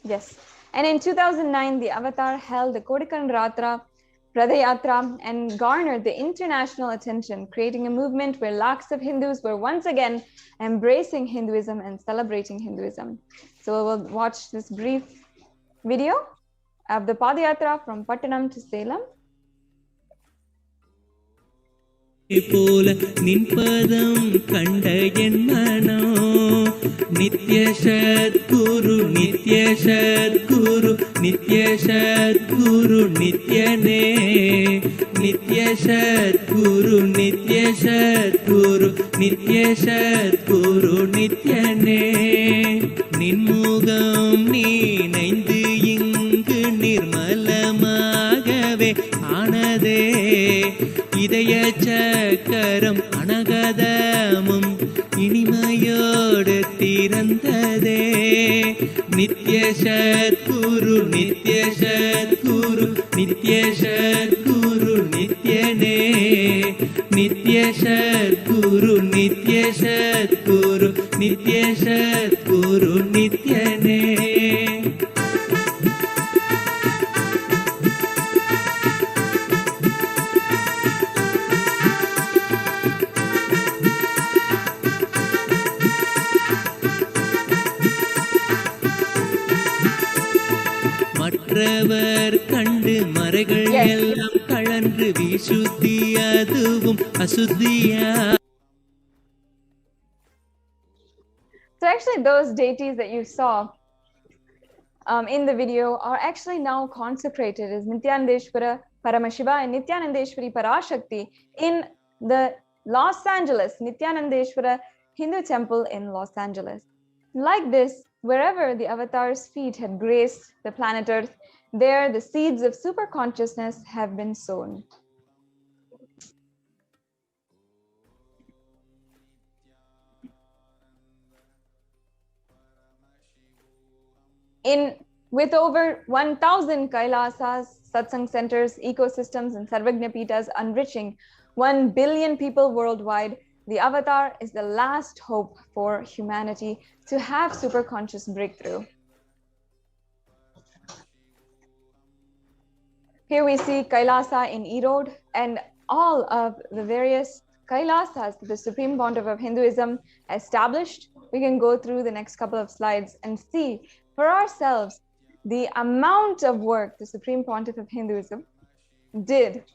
Yes. And in 2009, the Avatar held the Kodikan Ratra Pradayatra and garnered the international attention, creating a movement where lakhs of Hindus were once again embracing Hinduism and celebrating Hinduism. So we'll watch this brief video of the Padayatra from Pattanam to Salem. போல நின்பதம் கண்ட என் மனோ நித்ய சத்குரு நித்ய சத்குரு நித்ய சத்குரு நித்யனே நித்ய சத்குரு நித்ய சத்குரு நித்ய சத்குரு நித்யனே நின்முகம் நீனைந்து இங்கு நிர்மலமாகவே ஆனதே இதய சக்கரம் அனகதமும் இனிமையோடு திறந்ததே நித்ய சத்குரு நித்ய சத்குரு நித்ய சத்குரு நித்யனே நித்ய சத்குரு நித்ய சத்குரு நித்ய சத்குரு நித்யனே. மற்றவர் கண்டு மறைகள் எல்லாம் கழன்று விசுத்தி அதுவும் அசுத்தியா. So actually those deities that you saw in the video are actually now consecrated as Nithyanandeshwara Paramashiva and Nithyanandeshwari Parashakti in the Los Angeles Nithyanandeshwara Hindu temple in Los Angeles. Like this, wherever the avatar's feet had graced the planet Earth, there the seeds of super consciousness have been sown. With over 1,000 Kailasas, satsang centers, ecosystems, and Sarvagna Peethas enriching 1 billion people worldwide, The avatar is the last hope for humanity to have superconscious breakthrough. Here we see Kailasa in Erode and all of the various Kailasas that the Supreme Pontiff of Hinduism established. We can go through the next couple of slides and see for ourselves the amount of work the Supreme Pontiff of Hinduism did.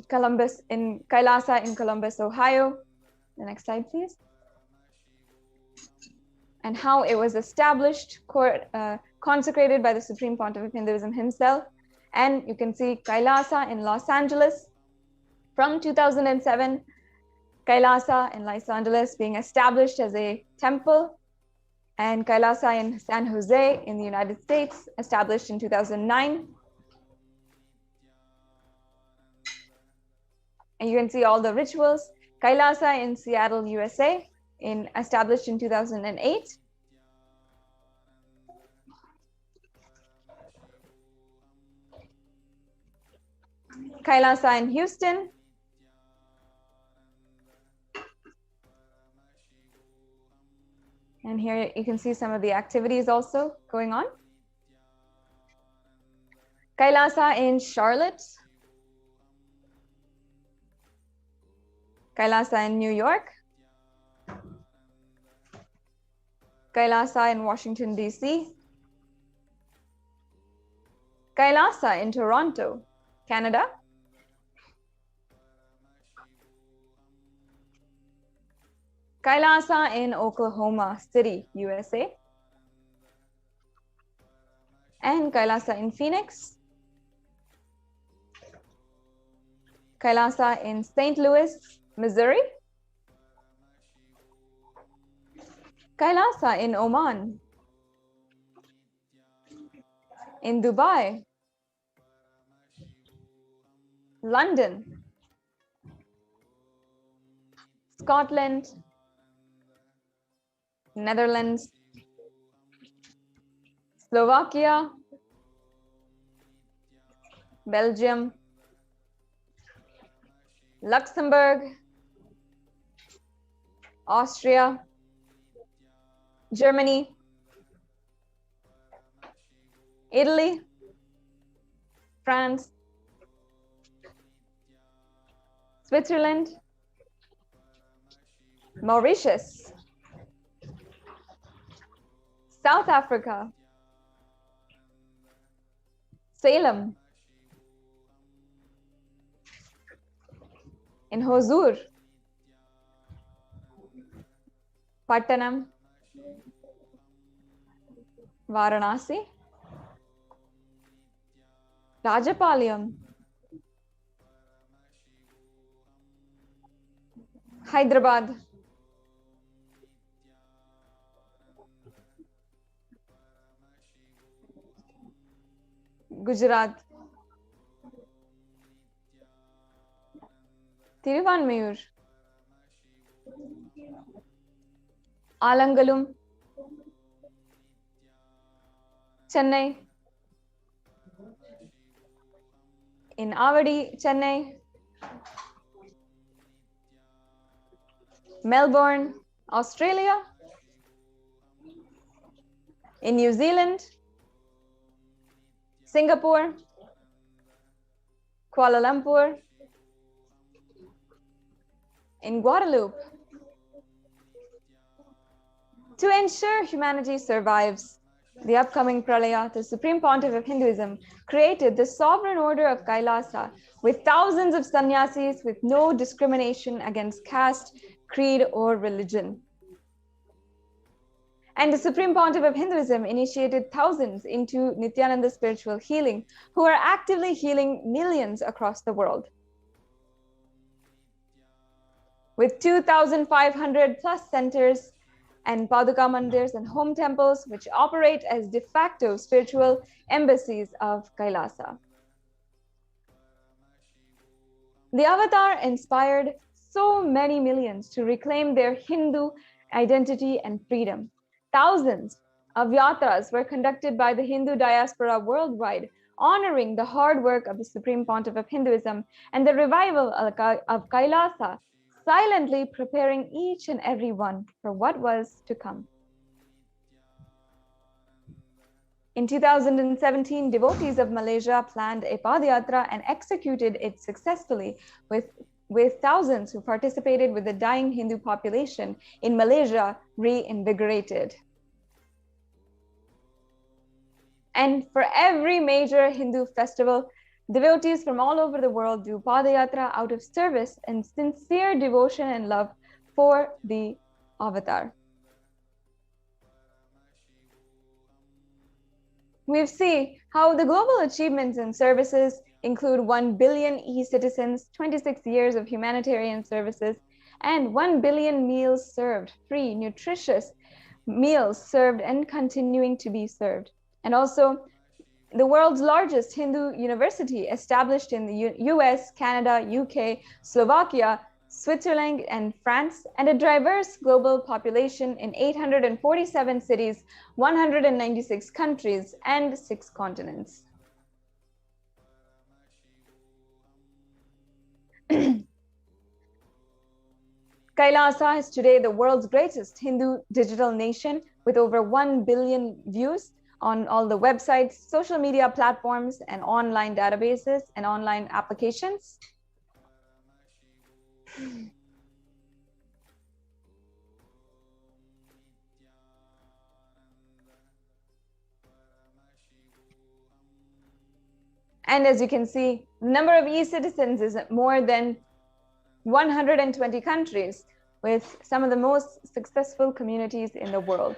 Kailasa in Columbus, Ohio. The next slide, please. And how it was established, consecrated by the Supreme Pontiff of Hinduism himself. And you can see Kailasa in Los Angeles from 2007, Kailasa in Los Angeles being established as a temple, and Kailasa in San Jose in the United States, established in 2009. And you can see all the rituals. Kailasa in Seattle, USA, established in 2008. Kailasa in Houston. And here you can see some of the activities also going on. Kailasa in Charlotte. Kailasa in New York. Kailasa in Washington, D.C. Kailasa in Toronto, Canada. Kailasa in Oklahoma City, USA. And Kailasa in Phoenix. Kailasa in St. Louis, Missouri. Kailasa in Oman. In Dubai. London. Scotland. Netherlands, Slovakia, Belgium, Luxembourg, Austria, Germany, Italy, France, Switzerland, Mauritius, South Africa, Salem, in Hosur, Pattanam, Varanasi, Rajapalayam, Hyderabad, Gujarat, Tiruvanmayur, Alangalum, Chennai, in Avadi, Chennai, Melbourne, Australia, in New Zealand, Singapore, Kuala Lumpur, in Guadeloupe. To ensure humanity survives the upcoming Pralaya, the Supreme Pontiff of Hinduism created the Sovereign Order of Kailasa with thousands of sannyasis with no discrimination against caste, creed, or religion. And the Supreme Pontiff of Hinduism initiated thousands into Nithyananda spiritual healing, who are actively healing millions across the world. With 2,500 plus centers and Paduka mandirs and home temples, which operate as de facto spiritual embassies of Kailasa. The avatar inspired so many millions to reclaim their Hindu identity and freedom. Thousands of yatras were conducted by the Hindu diaspora worldwide, honoring the hard work of the Supreme Pontiff of Hinduism and the revival of Kailasa, silently preparing each and every one for what was to come. In 2017, devotees of Malaysia planned a Padayatra and executed it successfully with thousands who participated with the dying Hindu population in Malaysia reinvigorated. And for every major Hindu festival, devotees from all over the world do Padayatra out of service and sincere devotion and love for the avatar. We see how the global achievements and services include 1 billion e-citizens, 26 years of humanitarian services, and 1 billion meals served, free, nutritious meals served and continuing to be served. And also the world's largest Hindu university established in the US, Canada, UK, Slovakia, Switzerland, and France, and a diverse global population in 847 cities, 196 countries, and 6 continents. Kailasa is today the world's greatest Hindu digital nation with over 1 billion views on all the websites, social media platforms, and online databases and online applications. And as you can see, the number of e-citizens is more than 120 countries, with some of the most successful communities in the world.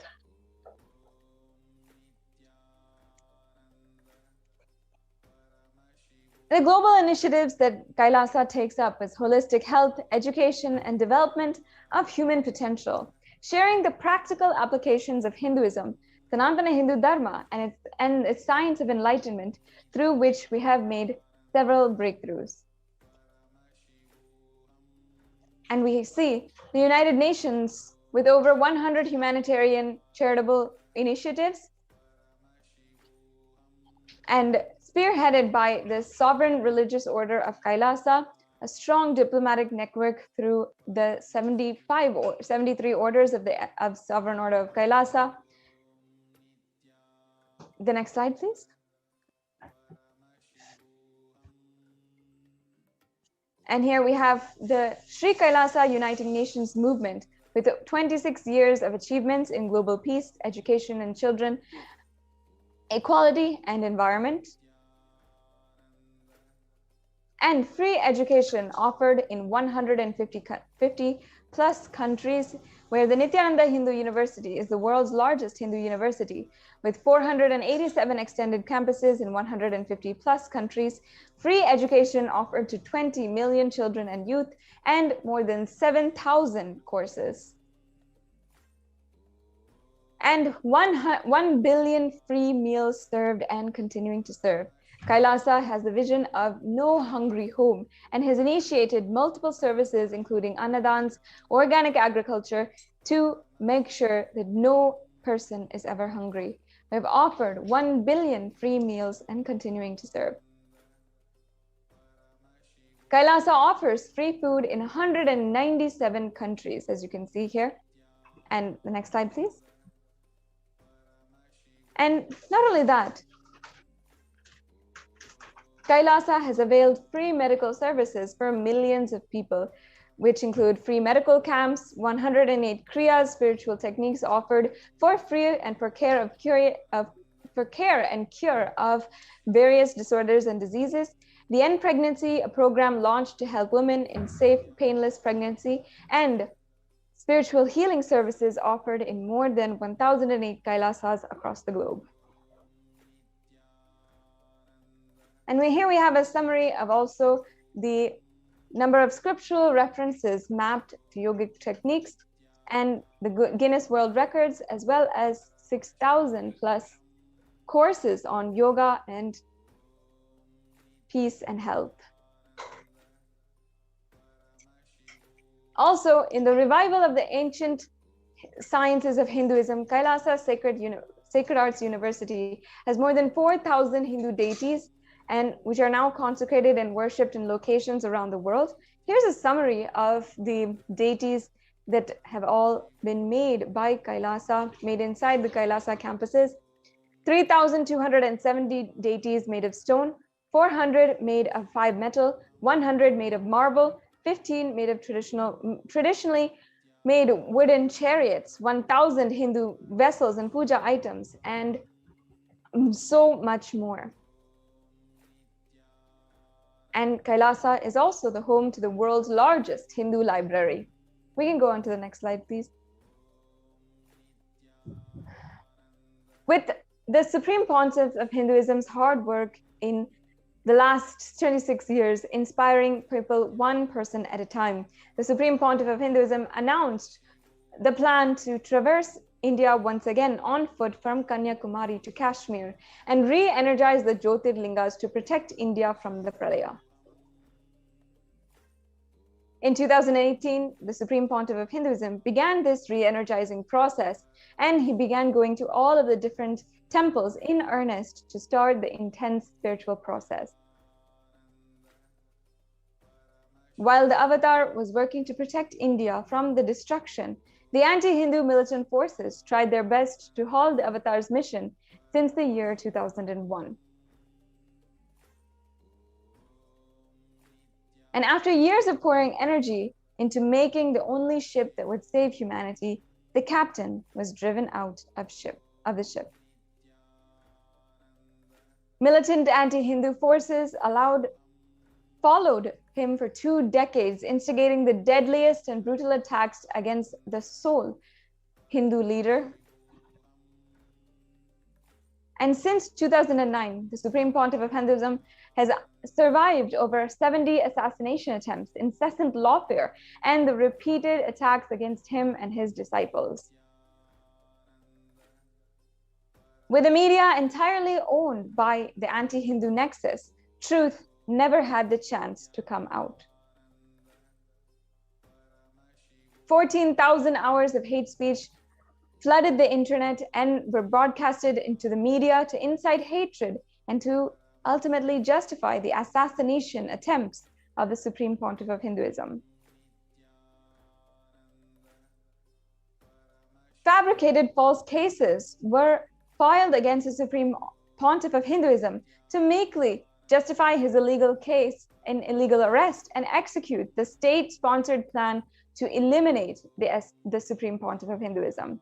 The global initiatives that Kailasa takes up is holistic health, education, and development of human potential, sharing the practical applications of Hinduism, Sanatana Hindu Dharma, and its science of enlightenment, through which we have made several breakthroughs. And we see the United Nations with over 100 humanitarian charitable initiatives, and spearheaded by the Sovereign Religious Order of Kailasa, a strong diplomatic network through the 73 orders of Sovereign Order of Kailasa. The next slide, please. And here we have the Sri Kailasa Uniting Nations movement with 26 years of achievements in global peace, education and children, equality and environment, and free education offered in 150 plus countries, where the Nithyananda Hindu University is the world's largest Hindu university, with 487 extended campuses in 150 plus countries, free education offered to 20 million children and youth, and more than 7,000 courses. And 1 billion free meals served and continuing to serve. Kailasa has the vision of no hungry home and has initiated multiple services, including annadans, organic agriculture, to make sure that no person is ever hungry. We have offered 1 billion free meals and continuing to serve. Kailasa offers free food in 197 countries, as you can see here. And the next slide, please. And not only that, Kailasa has availed free medical services for millions of people, which include free medical camps, 108 kriyas, spiritual techniques offered for free and for care and cure of various disorders and diseases. The End Pregnancy, a program launched to help women in safe, painless pregnancy, and spiritual healing services offered in more than 1,008 Kailasas across the globe. And here we have a summary of also the number of scriptural references mapped to yogic techniques and the Guinness World Records, as well as 6,000 plus courses on yoga and peace and health. Also, in the revival of the ancient sciences of Hinduism, Kailasa Sacred Arts University has more than 4,000 Hindu deities, and which are now consecrated and worshipped in locations around the world. Here's a summary of the deities that have all been made by Kailasa, made inside the Kailasa campuses. 3,270 deities made of stone, 400 made of 5 metal, 100 made of marble, 15 made of traditionally made wooden chariots, 1,000 Hindu vessels and puja items, and so much more. And Kailasa is also the home to the world's largest Hindu library. We can go on to the next slide, please. With the Supreme Pontiff of Hinduism's hard work in the last 26 years, inspiring people one person at a time, the Supreme Pontiff of Hinduism announced the plan to traverse India once again on foot from Kanyakumari to Kashmir and re-energize the Jyotirlingas to protect India from the Pralaya. In 2018, the Supreme Pontiff of Hinduism began this re-energizing process, and he began going to all of the different temples in earnest to start the intense spiritual process. While the avatar was working to protect India from the destruction, the anti-Hindu militant forces tried their best to halt the avatar's mission since the year 2001. And after years of pouring energy into making the only ship that would save humanity, the captain was driven out of the ship. Militant anti-Hindu forces followed him for 2 decades, instigating the deadliest and brutal attacks against the sole Hindu leader. And since 2009, the Supreme Pontiff of Hinduism has survived over 70 assassination attempts, incessant lawfare, and the repeated attacks against him and his disciples. With the media entirely owned by the anti-Hindu nexus, truth never had the chance to come out. 14,000 hours of hate speech flooded the internet and were broadcasted into the media to incite hatred and to ultimately justify the assassination attempts of the Supreme Pontiff of Hinduism. Fabricated false cases were filed against the Supreme Pontiff of Hinduism to meekly justify his illegal case and illegal arrest and execute the state-sponsored plan to eliminate the Supreme Pontiff of Hinduism.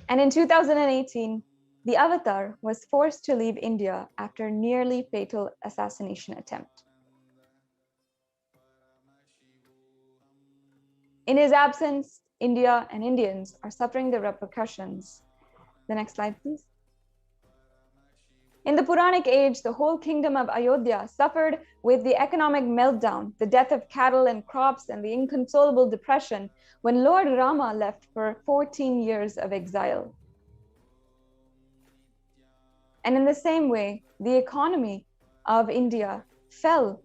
And in 2018, the avatar was forced to leave India after a nearly fatal assassination attempt. In his absence, India and Indians are suffering the repercussions. The next slide, please. In the Puranic age, the whole kingdom of Ayodhya suffered with the economic meltdown, the death of cattle and crops, and the inconsolable depression when Lord Rama left for 14 years of exile. And in the same way, the economy of India fell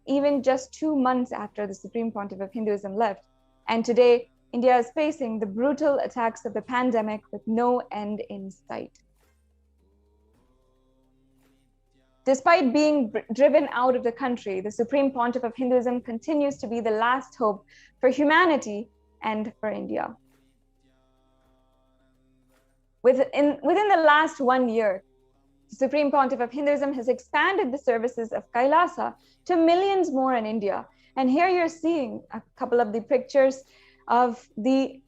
even just 2 months after the Supreme Pontiff of Hinduism left. And today, India is facing the brutal attacks of the pandemic with no end in sight. Despite being driven out of the country, the Supreme Pontiff of Hinduism continues to be the last hope for humanity and for India. Within the last 1 year, the Supreme Pontiff of Hinduism has expanded the services of Kailasa to millions more in India. And here you're seeing a couple of the pictures of the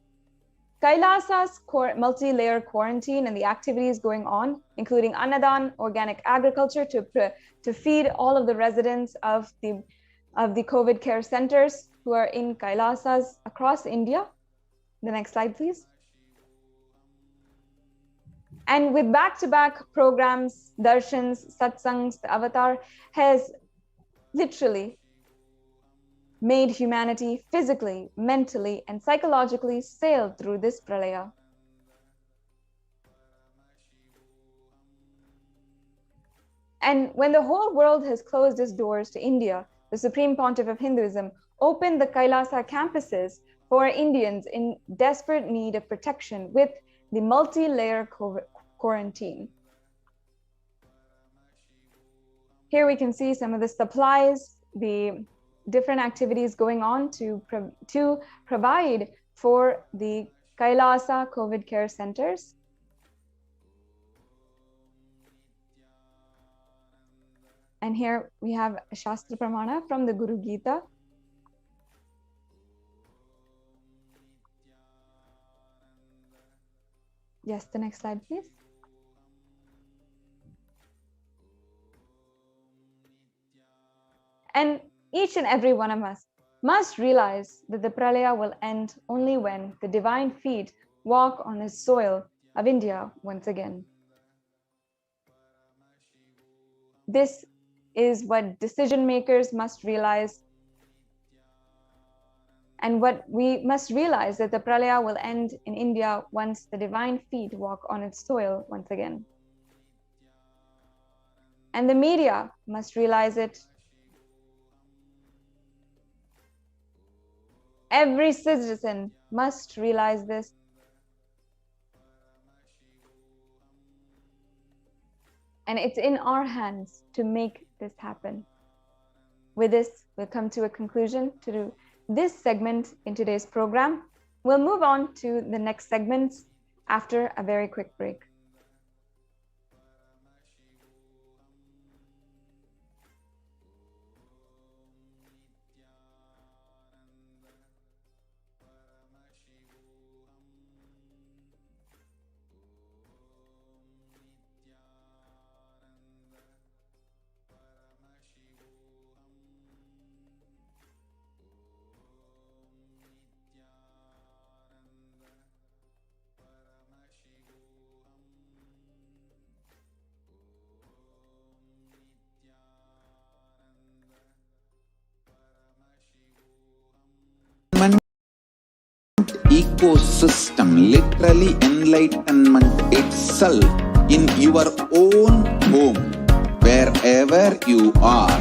Kailasa's multi-layer quarantine and the activities going on, including Annadan, organic agriculture to feed all of the residents of the COVID care centers who are in Kailasas across India. The next slide, please. And with back-to-back programs, darshans, satsangs, the avatar has literally made humanity physically, mentally, and psychologically sail through this pralaya. And when the whole world has closed its doors to India, the Supreme Pontiff of Hinduism opened the Kailasa campuses for Indians in desperate need of protection with the multi-layer quarantine. Here we can see some of the supplies, the different activities going on to provide for the Kailasa COVID care centers. And here we have a Shastra Pramana from the Guru Gita. Yes, the next slide, please. And each and every one of us must realize that the pralaya will end only when the divine feet walk on the soil of India once again. This is what decision makers must realize, and what we must realize, that the pralaya will end in India once the divine feet walk on its soil once again. And the media must realize it. Every citizen must realize this. And it's in our hands to make this happen. With this, we'll come to a conclusion to this segment in today's program. We'll move on to the next segments after a very quick break. Ecosystem, literally enlightenment itself in your own home, wherever you are.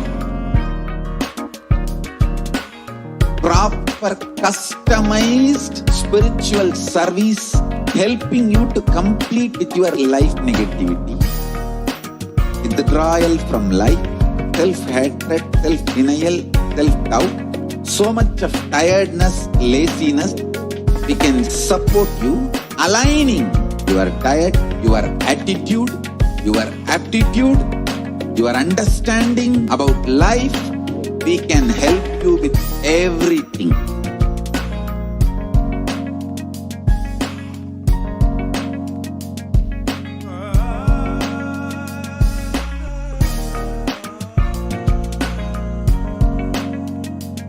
Proper customized spiritual service helping you to complete with your life negativity. Withdrawal from life, self-hatred, self-denial, self-doubt, so much of tiredness, laziness. We can support you, aligning your diet, your attitude, your aptitude, your understanding about life. We can help you with everything.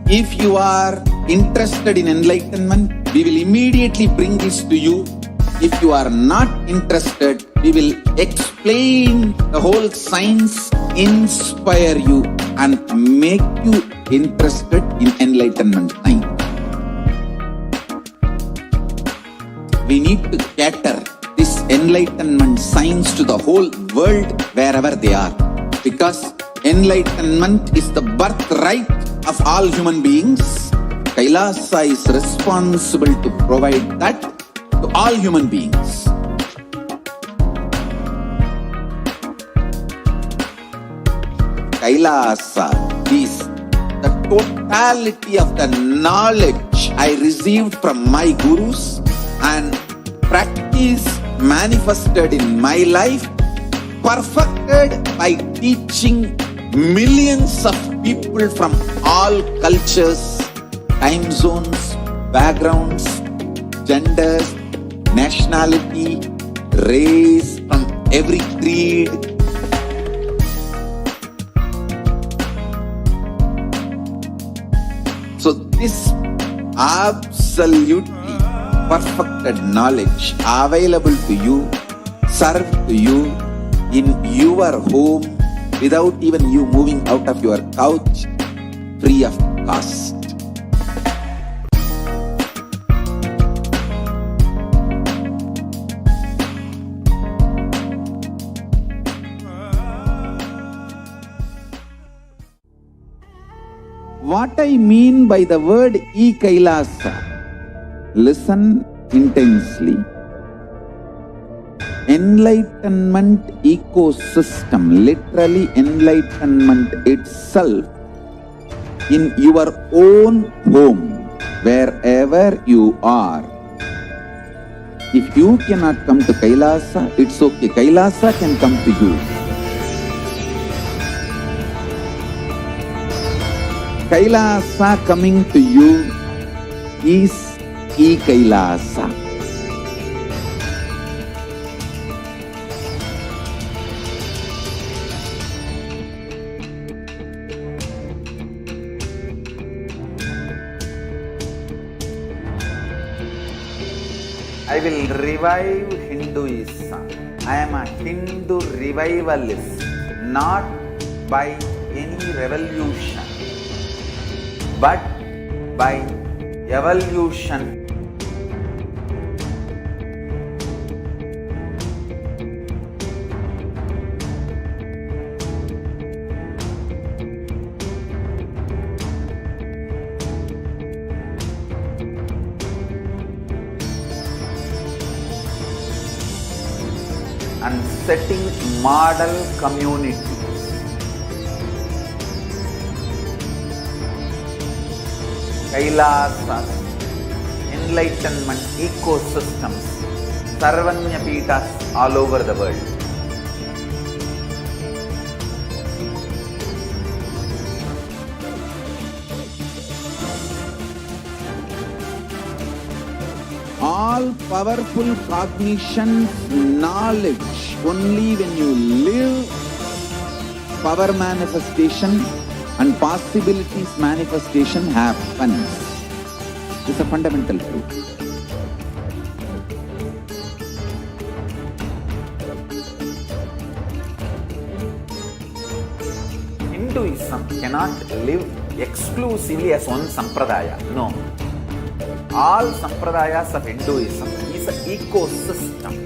If you are interested in enlightenment, we will immediately bring this to you. If you are not interested, we will explain the whole science, inspire you and make you interested in enlightenment science. We need to cater this enlightenment science to the whole world wherever they are, because enlightenment is the birthright of all human beings. Kailasa is responsible to provide that to all human beings. Kailasa is the totality of the knowledge I received from my gurus and practice manifested in my life, perfected by teaching millions of people from all cultures, time zones, backgrounds, genders, nationality, race, from every creed. So this absolutely perfected knowledge available to you, served to you in your home without even you moving out of your couch, free of cost. What I mean by the word E-Kailasa, Listen intensely. Enlightenment ecosystem, literally enlightenment itself, in your own home, wherever you are. If you cannot come to Kailasa, it's okay. Kailasa can come to you. Kailasa coming to you is E-Kailasa. I will revive Hinduism. I am a Hindu revivalist, not by any revolution, but by evolution. And setting model communities. Kailasas, enlightenment ecosystems, Sarvanya Pitas all over the world. All powerful cognition, knowledge, only when you live, power manifestation and possibilities manifestation happens. It's a fundamental truth. Hinduism cannot live exclusively as one sampradaya. No. All sampradayas of Hinduism is an ecosystem.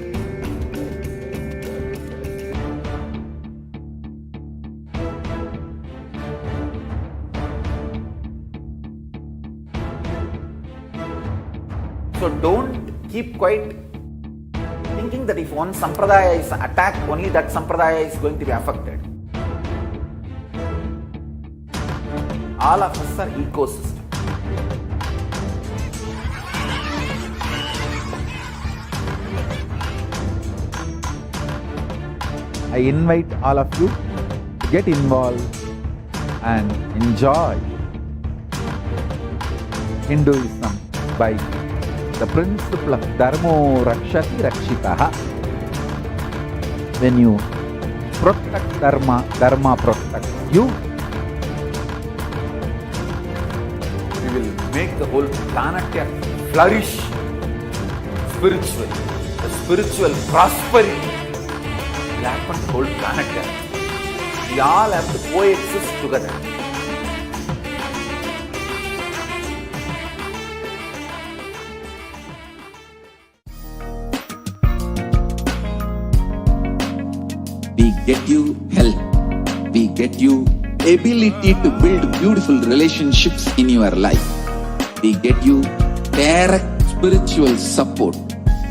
So don't keep quiet thinking that if one sampradaya is attacked, only that sampradaya is going to be affected. All of us are ecosystem. I invite all of you to get involved and enjoy Hinduism by the principle of Dharmo Rakshati Rakshitaha. When you protect Dharma, Dharma protects you. We will make the whole planet flourish spiritually. The spiritual prosperity will happen to the whole planet Earth. We all have to coexist together. We get you health. We get you ability to build beautiful relationships in your life. We get you direct spiritual support,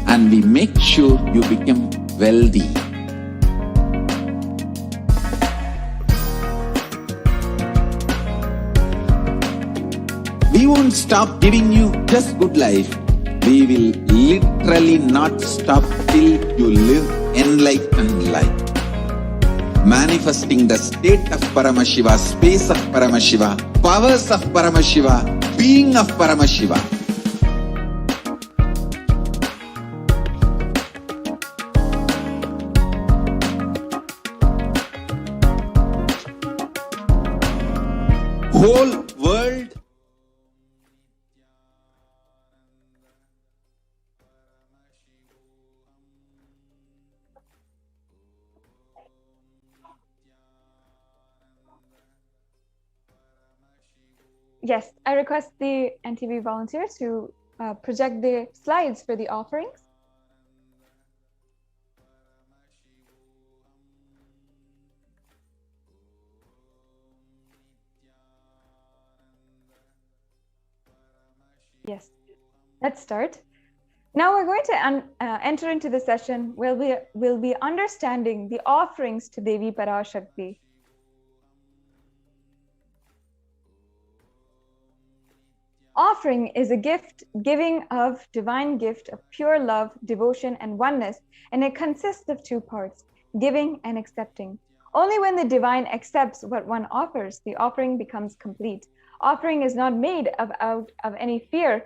and we make sure you become wealthy. We won't stop giving you just good life. We will literally not stop till you live enlightened life. Manifesting the state of Paramashiva, space of Paramashiva, powers of Paramashiva, being of Paramashiva. Whole world Yes, I request the NTV volunteer to project the slides for the offerings. Yes. Let's start. Now we're going to enter into the session where we'll be understanding the offerings to Devi Parashakti. Offering is a gift, giving of divine gift of pure love, devotion, and oneness, and it consists of two parts, giving and accepting. Only when the divine accepts what one offers, the offering becomes complete. Offering is not made out of any fear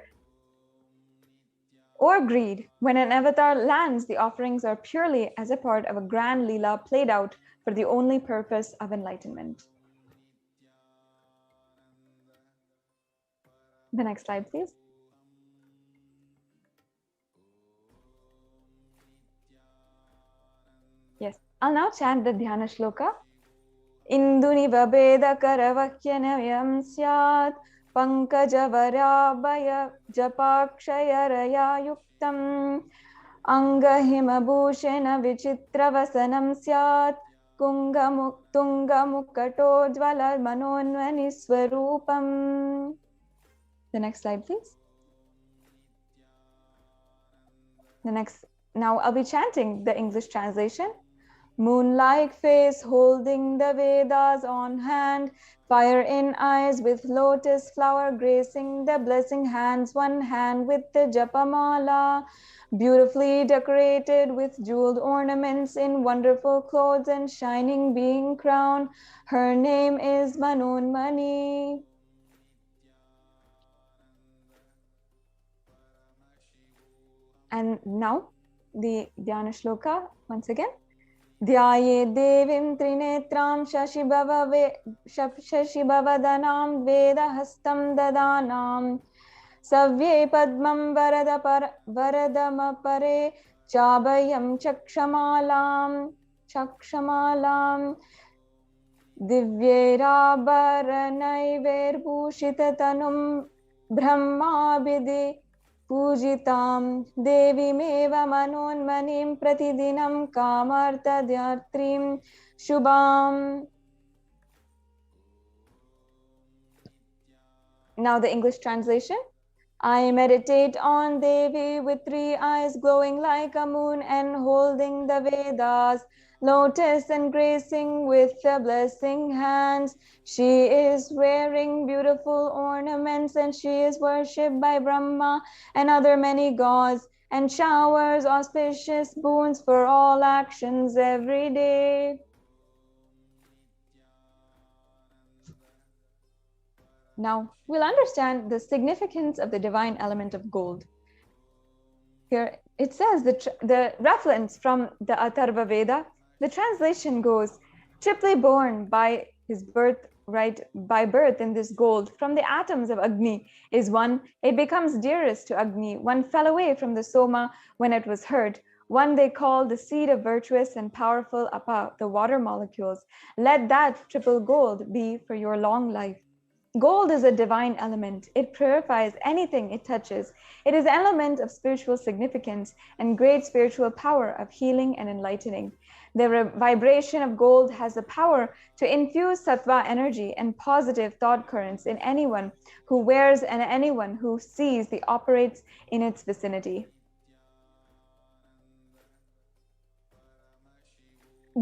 or greed. When an avatar lands, the offerings are purely as a part of a grand lila played out for the only purpose of enlightenment. The next slide, please. Yes, I'll now chant the Dhyana Shloka. Induniva Beda Karavakyanayam Syat Pankajavaraabhaya Japakshayaraya Yuktam Angahimabhushena Vichitravasanam Syat Tungamukato Jvala Manonvani Swarupam. The next slide, please. Now I'll be chanting the English translation. Moon-like face holding the Vedas on hand, fire in eyes with lotus flower gracing the blessing hands, one hand with the Japamala, beautifully decorated with jeweled ornaments in wonderful clothes and shining being crown. Her name is Manonmani. And now the Dhyana Shloka once again. Dhyaye devim trinetram shashibhavadanam vedahastam dadanam savye padmam varadamapare chabayam chakshamalam divyerabaranaiverbhushitatanum brahmabhidi Pujitam Devimeva Manonmanim Pratidinam Kamartadhyartrim Shubham. Now the English translation. I meditate on Devi with three eyes glowing like a moon and holding the Vedas, lotus and gracing with the blessing hands. She is wearing beautiful ornaments and she is worshipped by Brahma and other many gods and showers auspicious boons for all actions every day. Now we'll understand the significance of the divine element of gold. Here it says the reference from the Atharva Veda. The translation goes, triply born by his birth, by birth in this gold, from the atoms of Agni is one, it becomes dearest to Agni. One fell away from the Soma when it was hurt. One they call the seed of virtuous and powerful Apa, the water molecules. Let that triple gold be for your long life. Gold is a divine element. It purifies anything it touches. It is an element of spiritual significance and great spiritual power of healing and enlightening. The vibration of gold has the power to infuse sattva energy and positive thought currents in anyone who wears and anyone who sees the operates in its vicinity.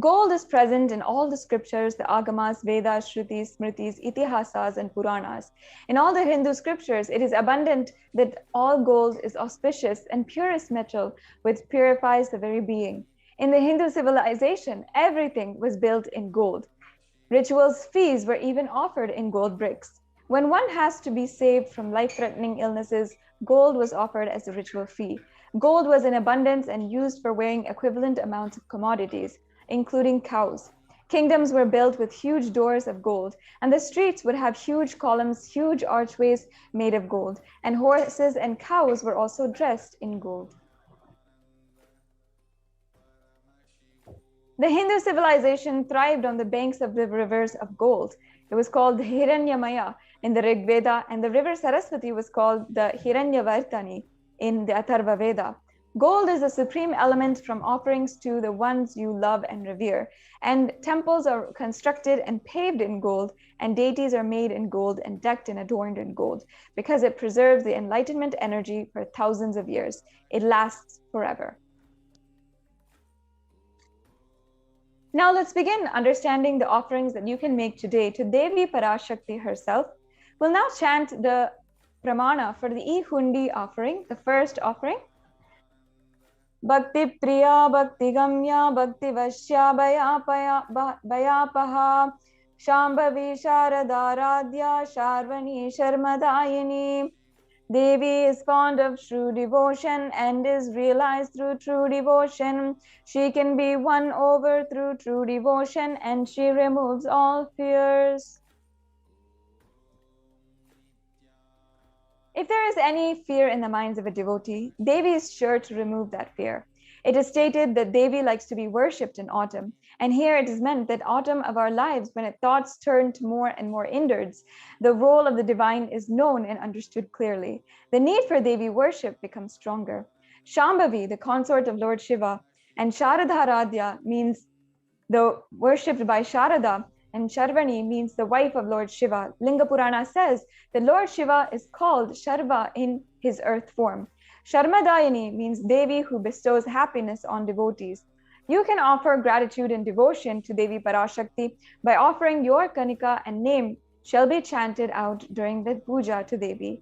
Gold is present in all the scriptures, the Agamas, Vedas, Shrutis, Smritis, Itihasas, and Puranas. In all the Hindu scriptures, it is abundant that all gold is auspicious and purest metal which purifies the very being. In the Hindu civilization, everything was built in gold. Rituals fees were even offered in gold bricks. When one has to be saved from life-threatening illnesses, gold was offered as a ritual fee. Gold was in abundance and used for weighing equivalent amounts of commodities, including cows. Kingdoms were built with huge doors of gold, and the streets would have huge columns, huge archways made of gold, and horses and cows were also dressed in gold. The Hindu civilization thrived on the banks of the rivers of gold. It was called the Hiranyamaya in the Rig Veda, and the river Saraswati was called the Hiranyavartani in the Atharva Veda. Gold is the supreme element from offerings to the ones you love and revere. And temples are constructed and paved in gold, and deities are made in gold and decked and adorned in gold, because it preserves the enlightenment energy for thousands of years. It lasts forever. Now let's begin understanding the offerings that you can make today to Devi Parashakti herself. We'll now chant the pramana for the E-Hundi offering, the first offering. Bhakti Priya, Bhakti Gamya, Bhakti Vashya, Bhayapaha, Shambhavi Sharadaradhya, Sharvani Sharmadayini. Devi is fond of true devotion and is realized through true devotion. She can be won over through true devotion, and she removes all fears. If there is any fear in the minds of a devotee, Devi is sure to remove that fear. It is stated that Devi likes to be worshipped in autumn, and here it is meant that autumn of our lives, when thoughts turn to more and more inwards, the role of the divine is known and understood clearly. The need for Devi worship becomes stronger. Shambhavi, the consort of Lord Shiva, and Sharadharadhya means the worshipped by Sharada, and Sharvani means the wife of Lord Shiva. Linga Purana says that Lord Shiva is called Sharva in his earth form. Sharmadayini means Devi who bestows happiness on devotees. You can offer gratitude and devotion to Devi Parashakti by offering your Kanika, and name shall be chanted out during the puja to Devi.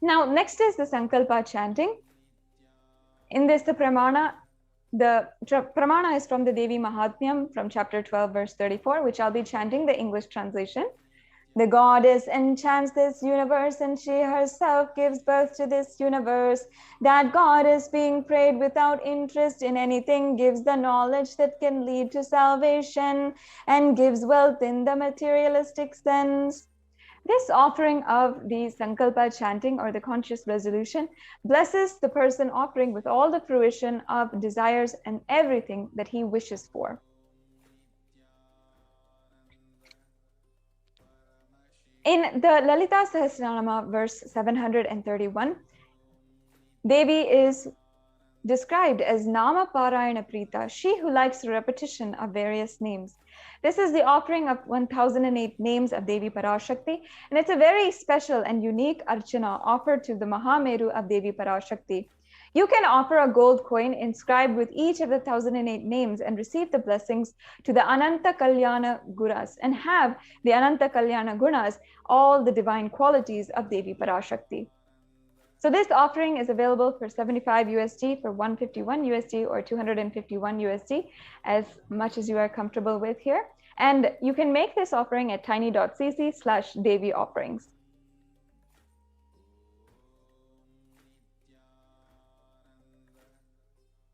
Now, next is the Sankalpa chanting. In this, the pramana is from the Devi Mahatmyam from chapter 12, verse 34, which I'll be chanting the English translation. The goddess enchants this universe, and she herself gives birth to this universe. That goddess, being prayed without interest in anything, gives the knowledge that can lead to salvation and gives wealth in the materialistic sense. This offering of the Sankalpa chanting, or the conscious resolution, blesses the person offering with all the fruition of desires and everything that he wishes for. In the Lalita Sahasranama, verse 731, Devi is described as Nama Parayana Prita, she who likes the repetition of various names. This is the offering of 1008 names of Devi Parashakti, and it's a very special and unique archana offered to the Mahameru of Devi Parashakti. You can offer a gold coin inscribed with each of the 1008 names and receive the blessings to the Ananta Kalyana Gunas, and have the Ananta Kalyana Gunas, all the divine qualities of Devi Parashakti. So this offering is available for 75 USD, for 151 USD, or 251 USD, as much as you are comfortable with here. And you can make this offering at tiny.cc/Devi offerings.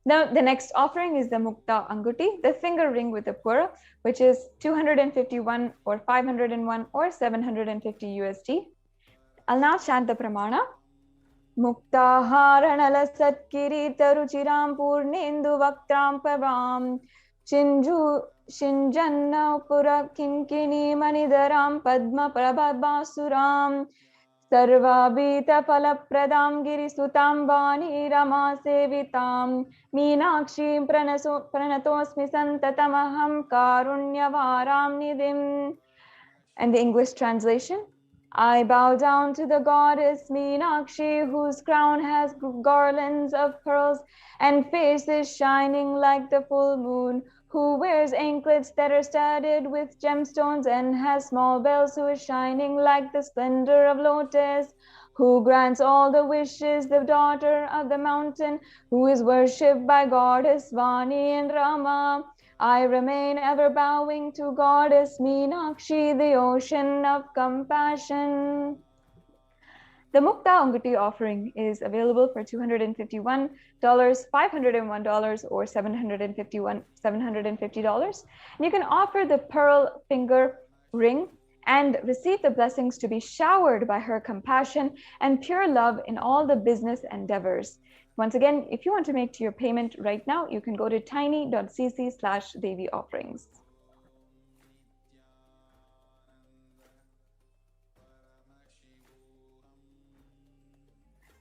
Now, the next offering is the Mukta Anguti, the finger ring with the pura, which is 251 or 501 or 750 USD. I'll now chant the pramana. Muktaharanala satkirita ruchiram purnendu vaktram pavam chinju shinjanna pura kinkini manidaram padma prabhasuram sarvabhita palapradam girisutam vani rama sevitam meenakshim pranatosmi santatamaham karunyavaram nidhim. And the English translation. I bow down to the goddess Meenakshi, whose crown has garlands of pearls and face is shining like the full moon, who wears anklets that are studded with gemstones and has small bells, who is shining like the splendor of lotus, who grants all the wishes, the daughter of the mountain, who is worshipped by goddess Vani and Rama. I remain ever bowing to goddess Meenakshi, the ocean of compassion. The Mukta Anguti offering is available for $251, $501, or $750. And you can offer the pearl finger ring and receive the blessings to be showered by her compassion and pure love in all the business endeavors. Once again, if you want to make your payment right now, you can go to tiny.cc/Devi offerings.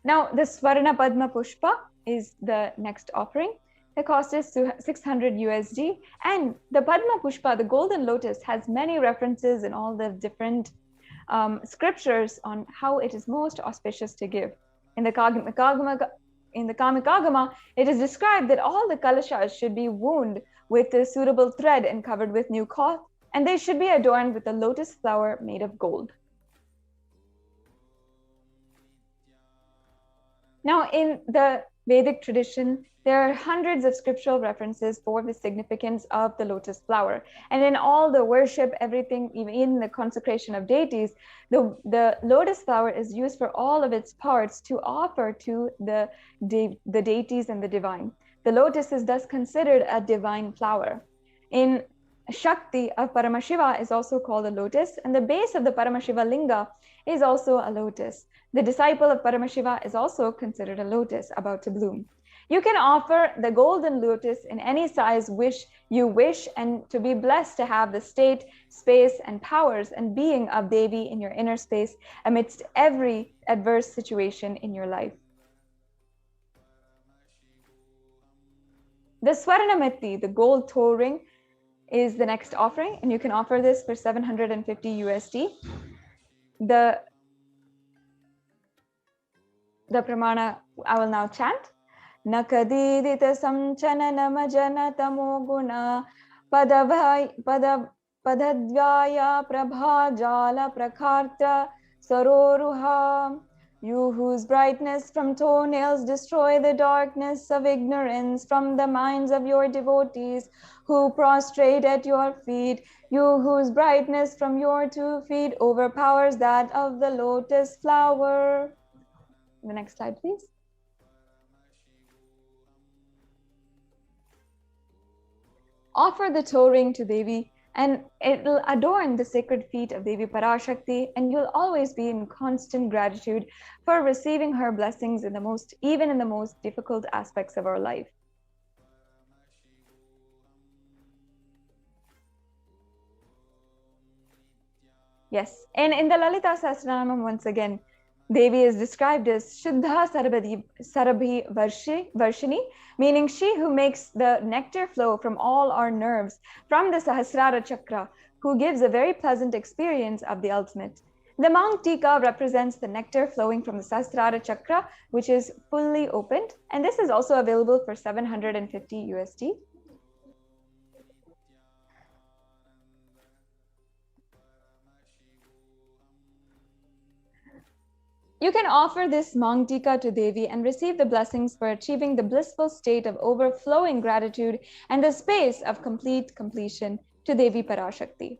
Now, the Swarna Padma Pushpa is the next offering. The cost is 600 USD. And the Padma Pushpa, the golden lotus, has many references in all the different scriptures on how it is most auspicious to give. In the Kamikagama, it is described that all the kalashas should be wound with a suitable thread and covered with new cloth, and they should be adorned with a lotus flower made of gold. Now, in the Vedic tradition, there are hundreds of scriptural references for the significance of the lotus flower. And in all the worship, everything, even in the consecration of deities, the lotus flower is used for all of its parts to offer to the deities and the divine. The lotus is thus considered a divine flower. In Shakti of Paramashiva is also called a lotus, and the base of the Paramashiva linga is also a lotus. The disciple of Paramashiva is also considered a lotus about to bloom. You can offer the golden lotus in any size you wish, and to be blessed to have the state, space, and powers and being of Devi in your inner space amidst every adverse situation in your life. The Swarnamati, the gold toe ring, is the next offering, and you can offer this for 750 USD. The pramana I will now chant. Nakadidita samchana namajana tamo guna padadvyaya prabha jala prakarta saroruha. You whose brightness from toenails destroy the darkness of ignorance from the minds of your devotees who prostrate at your feet. You whose brightness from your 2 feet overpowers that of the lotus flower. The next slide, please. Offer the toe ring to Devi, and it will adorn the sacred feet of Devi Parashakti, and you'll always be in constant gratitude for receiving her blessings even in the most difficult aspects of our life. Yes, and in the Lalita Sahasranamam, once again, Devi is described as Shuddha Sarabhi Varshini, meaning she who makes the nectar flow from all our nerves, from the Sahasrara Chakra, who gives a very pleasant experience of the ultimate. The Mang Tika represents the nectar flowing from the Sahasrara Chakra, which is fully opened, and this is also available for 750 USD. You can offer this Mang Tika to Devi and receive the blessings for achieving the blissful state of overflowing gratitude and the space of complete completion to Devi Parashakti.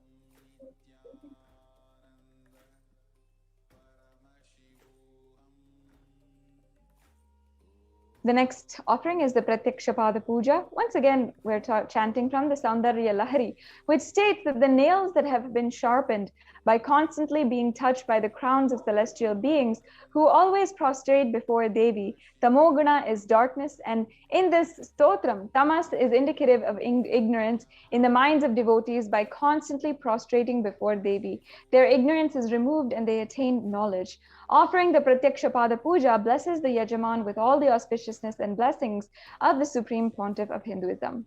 The next offering is the Pratyakshapada Puja. Once again, we're chanting from the Saundarya Lahari, which states that the nails that have been sharpened by constantly being touched by the crowns of celestial beings who always prostrate before Devi. Tamoguna is darkness, and in this stotram, tamas is indicative of ignorance in the minds of devotees by constantly prostrating before Devi. Their ignorance is removed and they attain knowledge. Offering the Pratyakshapada Puja blesses the Yajaman with all the auspiciousness and blessings of the Supreme Pontiff of Hinduism.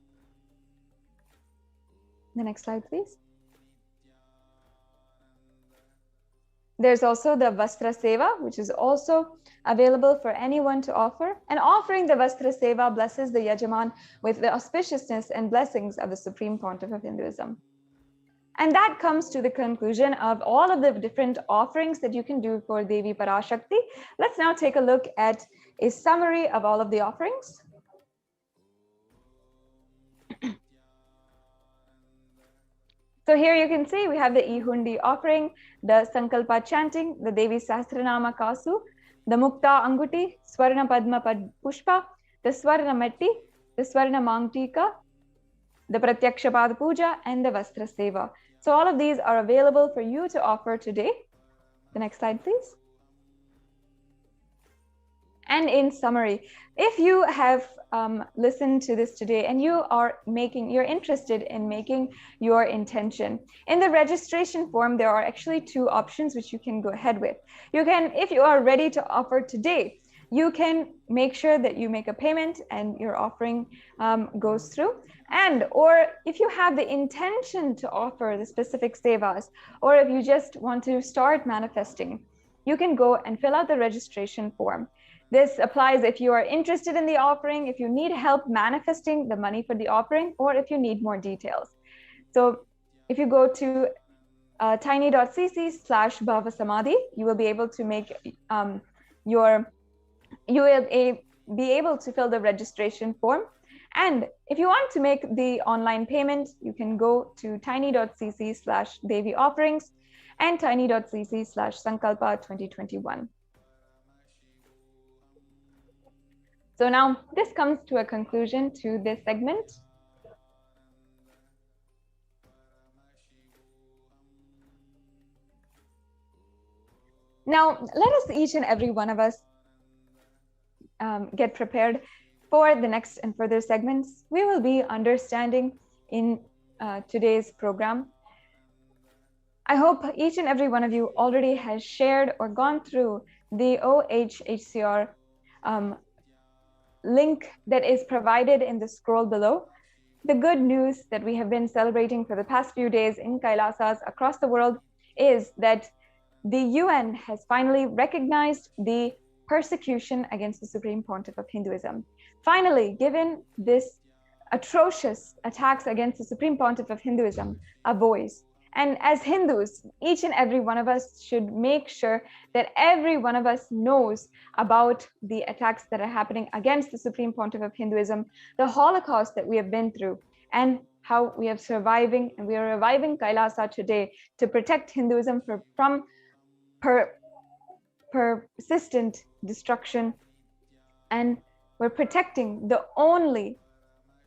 The next slide, please. There's also the Vastra Seva, which is also available for anyone to offer. And offering the Vastra Seva blesses the Yajaman with the auspiciousness and blessings of the Supreme Pontiff of Hinduism. And that comes to the conclusion of all of the different offerings that you can do for Devi Parashakti. Let's now take a look at a summary of all of the offerings. So here you can see we have the Ihundi offering, the Sankalpa chanting, the Devi Sahasranama Kasu, the Mukta Anguti, Swarna Padma Pushpa, the Swarna Matti, the Swarna Mangtika, the Pratyakshapad Puja, and the Vastra Seva. So all of these are available for you to offer today. The next slide, please. And in summary, if you have listened to this today and you're interested in making your intention, in the registration form, there are actually two options which you can go ahead with. You can, if you are ready to offer today, you can make sure that you make a payment and your offering goes through. And or if you have the intention to offer the specific sevas, or if you just want to start manifesting, you can go and fill out the registration form. This applies if you are interested in the offering, if you need help manifesting the money for the offering, or if you need more details. So if you go to tiny.cc/bhavasamadhi, you will be able to make you will be able to fill the registration form. And if you want to make the online payment, you can go to tiny.cc/Devi offerings and tiny.cc/Sankalpa 2021. So now this comes to a conclusion to this segment. Now, let us each and every one of us get prepared for the next and further segments. We will be understanding in today's program. I hope each and every one of you already has shared or gone through the OHHCR link that is provided in the scroll below. The good news that we have been celebrating for the past few days in Kailasas across the world is that the UN has finally recognized the persecution against the Supreme Pontiff of Hinduism. Finally, given this atrocious attacks against the Supreme Pontiff of Hinduism a voice. And as Hindus, each and every one of us should make sure that every one of us knows about the attacks that are happening against the Supreme Pontiff of Hinduism, the Holocaust that we have been through, and how we are surviving, and we are reviving Kailasa today to protect Hinduism from persistent destruction. And we're protecting the only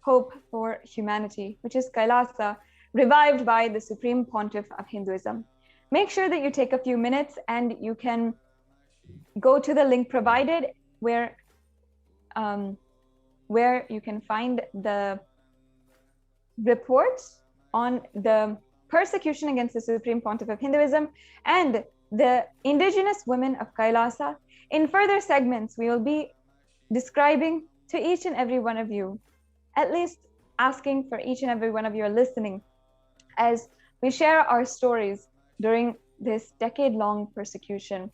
hope for humanity, which is Kailasa, revived by the Supreme Pontiff of Hinduism. Make sure that you take a few minutes and you can go to the link provided where you can find the report on the persecution against the Supreme Pontiff of Hinduism and the indigenous women of Kailasa. In further segments, we will be describing to each and every one of you, at least asking for each and every one of you listening, as we share our stories during this decade-long persecution.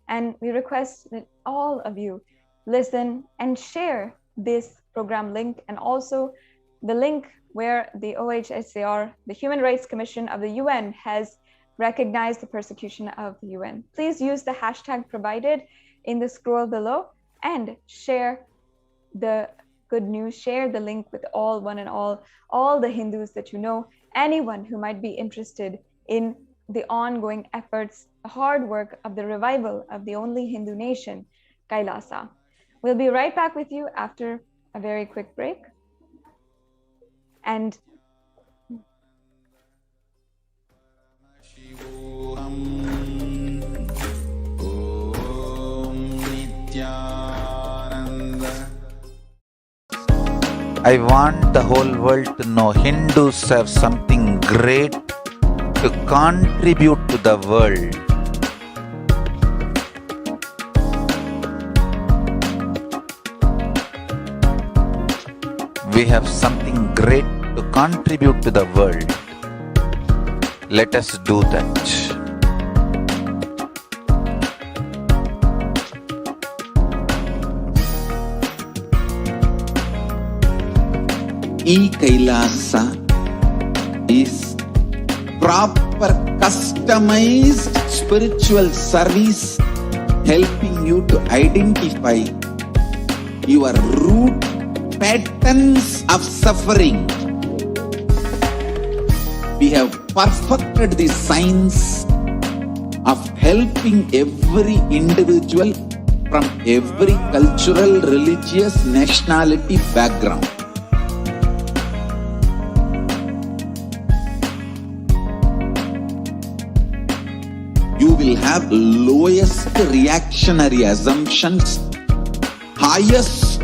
And we request that all of you listen and share this program link, and also the link where the OHHCR, the Human Rights Commission of the UN, has recognized the persecution of the UN. Please use the hashtag provided in the scroll below and share the good news, share the link with all the Hindus that you know, anyone who might be interested in the ongoing efforts, the hard work of the revival of the only Hindu nation, Kailasa. We'll be right back with you after a very quick break. And I want the whole world to know Hindus have something great to contribute to the world. We have something great to contribute to the world. Let us do that. Kailasa is proper customized spiritual service helping you to identify your root patterns of suffering. We have perfected the science of helping every individual from every cultural, religious, nationality background. You will have lowest reactionary assumptions, highest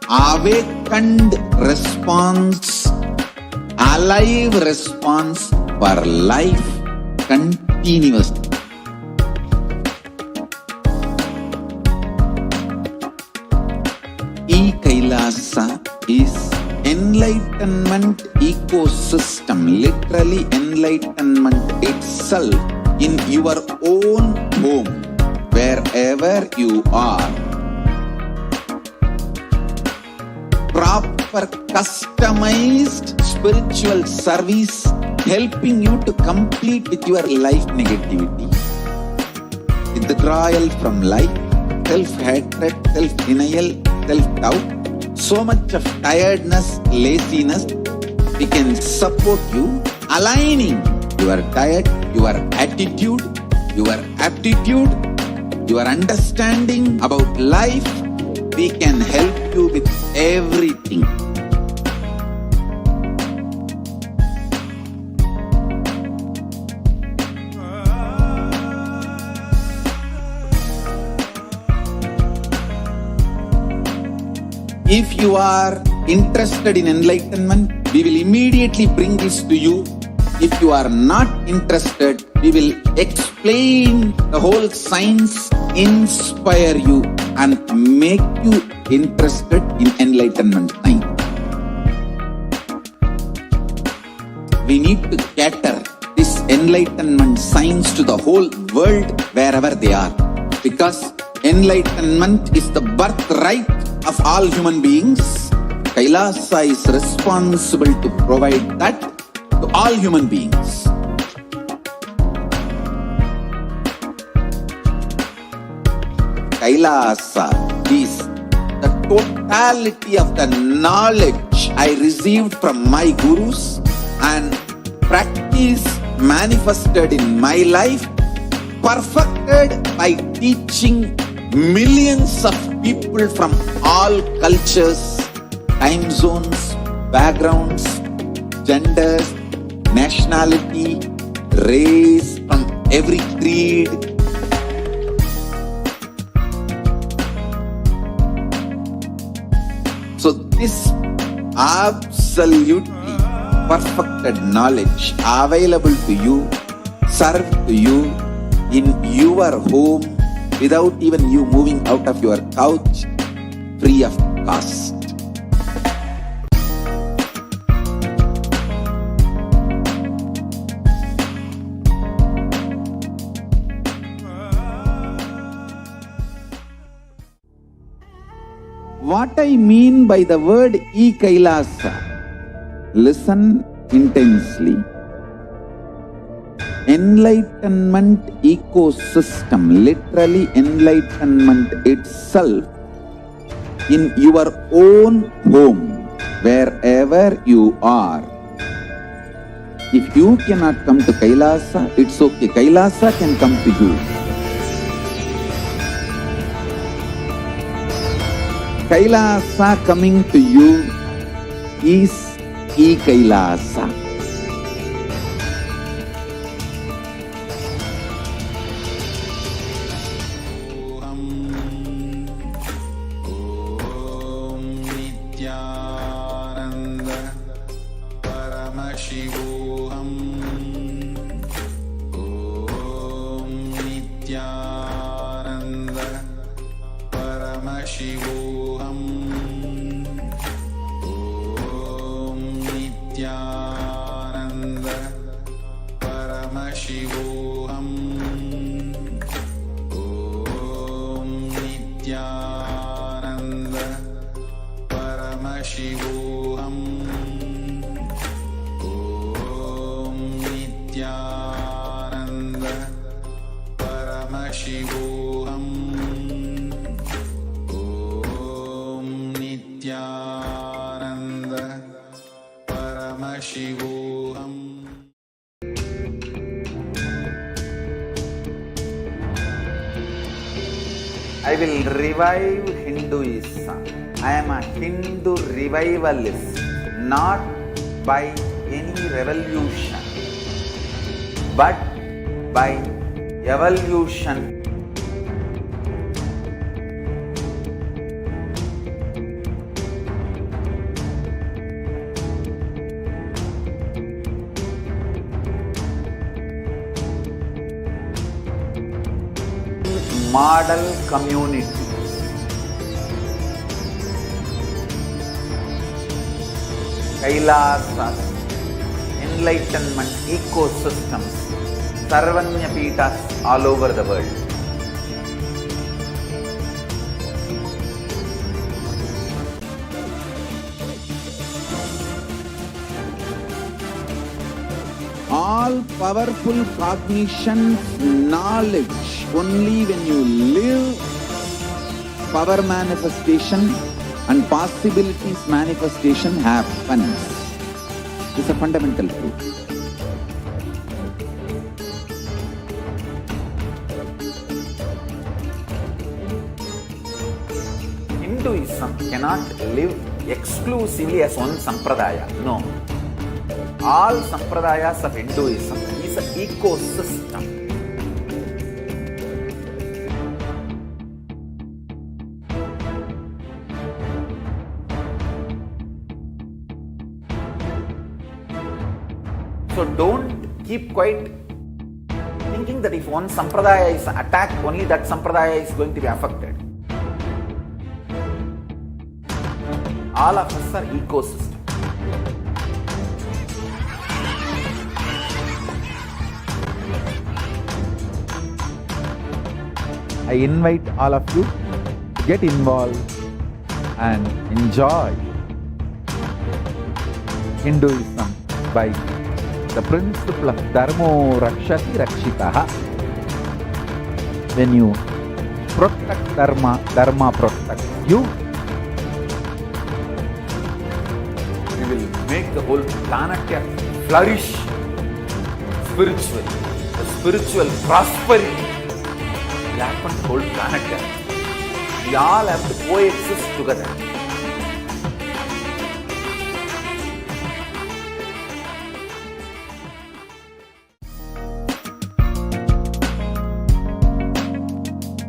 awakened response, alive response for life continuously. enlightenment ecosystem, literally enlightenment itself, in your own home, wherever you are. Proper customized spiritual service helping you to complete with your life negativity, withdrawal from life, self-hatred, self-denial, self-doubt, so much of tiredness, laziness. We can support you, aligning your diet, your attitude, your aptitude, your understanding about life. We can help you with everything. If you are interested in enlightenment, we will immediately bring this to you. If you are not interested, we will explain the whole science, inspire you and make you interested in enlightenment time. We need to cater this enlightenment science to the whole world wherever they are, because enlightenment is the birthright of all human beings. Kailasa is responsible to provide that to all human beings. Kailasa is the totality of the knowledge I received from my gurus and practice manifested in my life, perfected by teaching millions of people from all cultures, time zones, backgrounds, genders, nationality, race, from every creed. So this absolutely perfected knowledge available to you, served to you in your home, without even you moving out of your couch, free of cost. What I mean by the word Kailasa, listen intensely. Enlightenment ecosystem, literally enlightenment itself, in your own home, wherever you are. If you cannot come to Kailasa, it's okay. Kailasa can come to you. Kailasa coming to you is Kailasa. Nithyananda Paramashivoham. Om Nithyananda Paramashivoham. Om Nithyananda Paramashivoham. Om Nithyananda Paramashivoham. Om Nithyananda Paramashivoham. Om Nithyananda Paramashivoham. I will revive Hinduism. I am a Hindu revivalist, not by any revolution, but by evolution. Model community. Kailasas, enlightenment ecosystems, Sarvanya Peethas all over the world. All powerful cognition, knowledge, only when you live, power manifestation and possibilities manifestation happens. It's a fundamental truth. Hinduism cannot live exclusively as one sampradaya. No. All sampradayas of Hinduism is an ecosystem. So don't keep quiet thinking that if one sampradaya is attacked, only that sampradaya is going to be affected. All of us are ecosystem. I invite all of you to get involved and enjoy Hinduism by the principle of Dharmo Rakshati Rakshitaha. When you protect Dharma, Dharma protects you. We will make the whole planet flourish spiritually. The spiritual prosperity will happen to the whole planet. We all have to coexist together.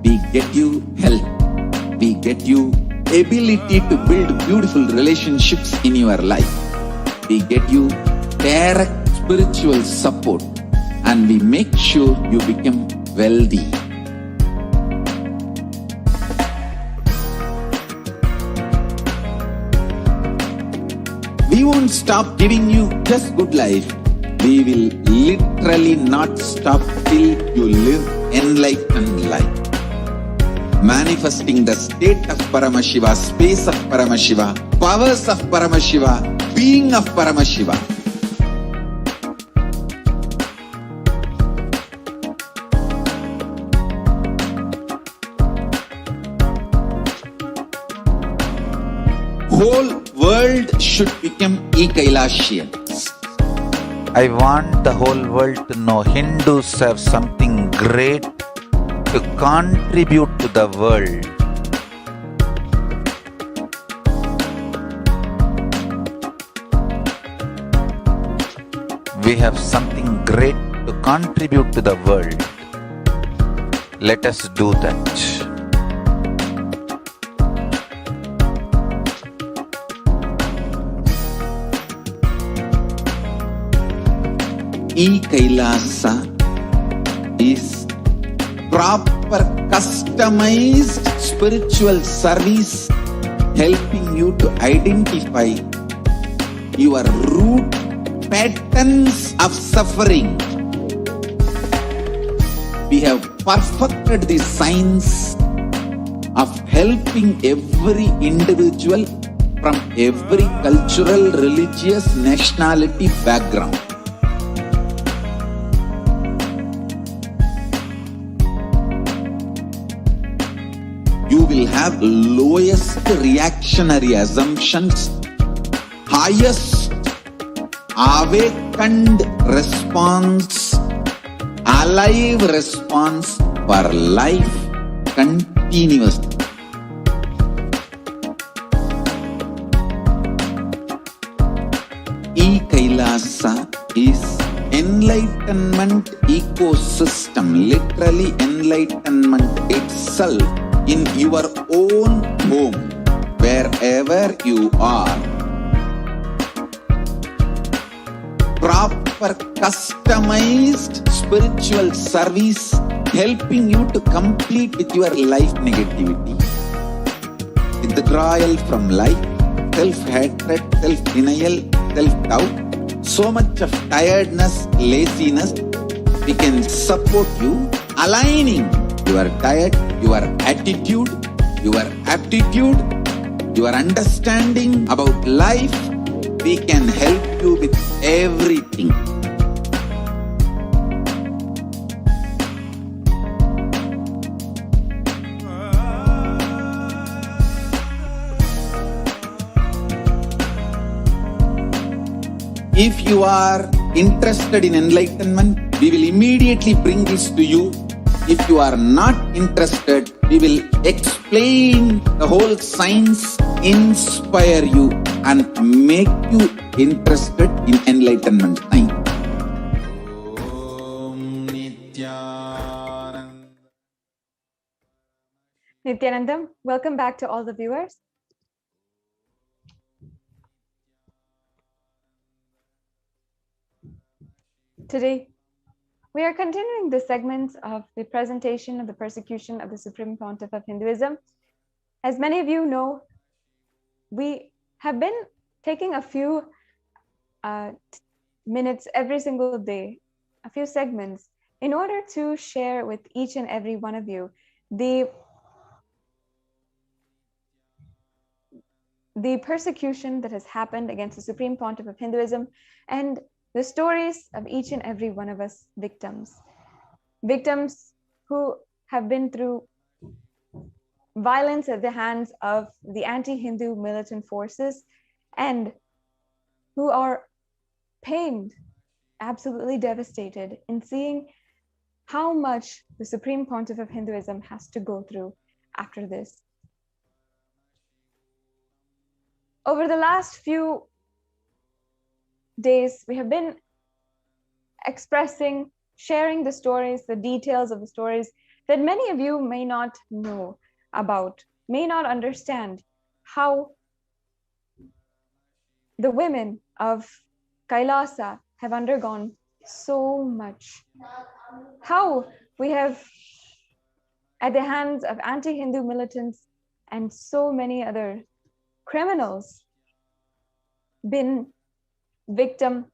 We get you health. We get you ability to build beautiful relationships in your life. We get you direct spiritual support, and we make sure you become wealthy. We won't stop giving you just good life. We will literally not stop till you live enlightened life. Manifesting the state of Paramashiva, space of Paramashiva, powers of Paramashiva, being of Paramashiva. Whole world should become Kailasians. I want the whole world to know Hindus have something great to contribute to the world. We have something great to contribute to the world. Let us do that. Kailasa is proper customized spiritual service helping you to identify your root patterns of suffering. We have perfected the science of helping every individual from every cultural, religious, nationality background. You will have lowest reactionary assumptions, highest awakened response, alive response for life continuously. Kailasa is enlightenment ecosystem, literally enlightenment itself in your own home, wherever you are. Proper customized spiritual service helping you to complete with your life negativity. Withdrawal from life, self-hatred, self-denial, self-doubt, so much of tiredness, laziness. We can support you aligning your diet, your attitude, your aptitude, your understanding about life. We can help you with everything. If you are interested in enlightenment, we will immediately bring this to you. If you are not interested, we will explain the whole science, inspire you and make you interested in enlightenment time. Om Nithyananda. Nithyananda, welcome back to all the viewers. Today, we are continuing the segments of the presentation of the persecution of the Supreme Pontiff of Hinduism. As many of you know, we have been taking a few minutes every single day, a few segments, in order to share with each and every one of you the persecution that has happened against the Supreme Pontiff of Hinduism and the stories of each and every one of us victims who have been through violence at the hands of the anti-Hindu militant forces and who are pained, absolutely devastated in seeing how much the Supreme Pontiff of Hinduism has to go through after this. Over the last few days, we have been expressing, sharing the stories, the details of the stories that many of you may not know about, may not understand how the women of Kailasa have undergone so much. How we have, at the hands of anti-Hindu militants and so many other criminals, been victim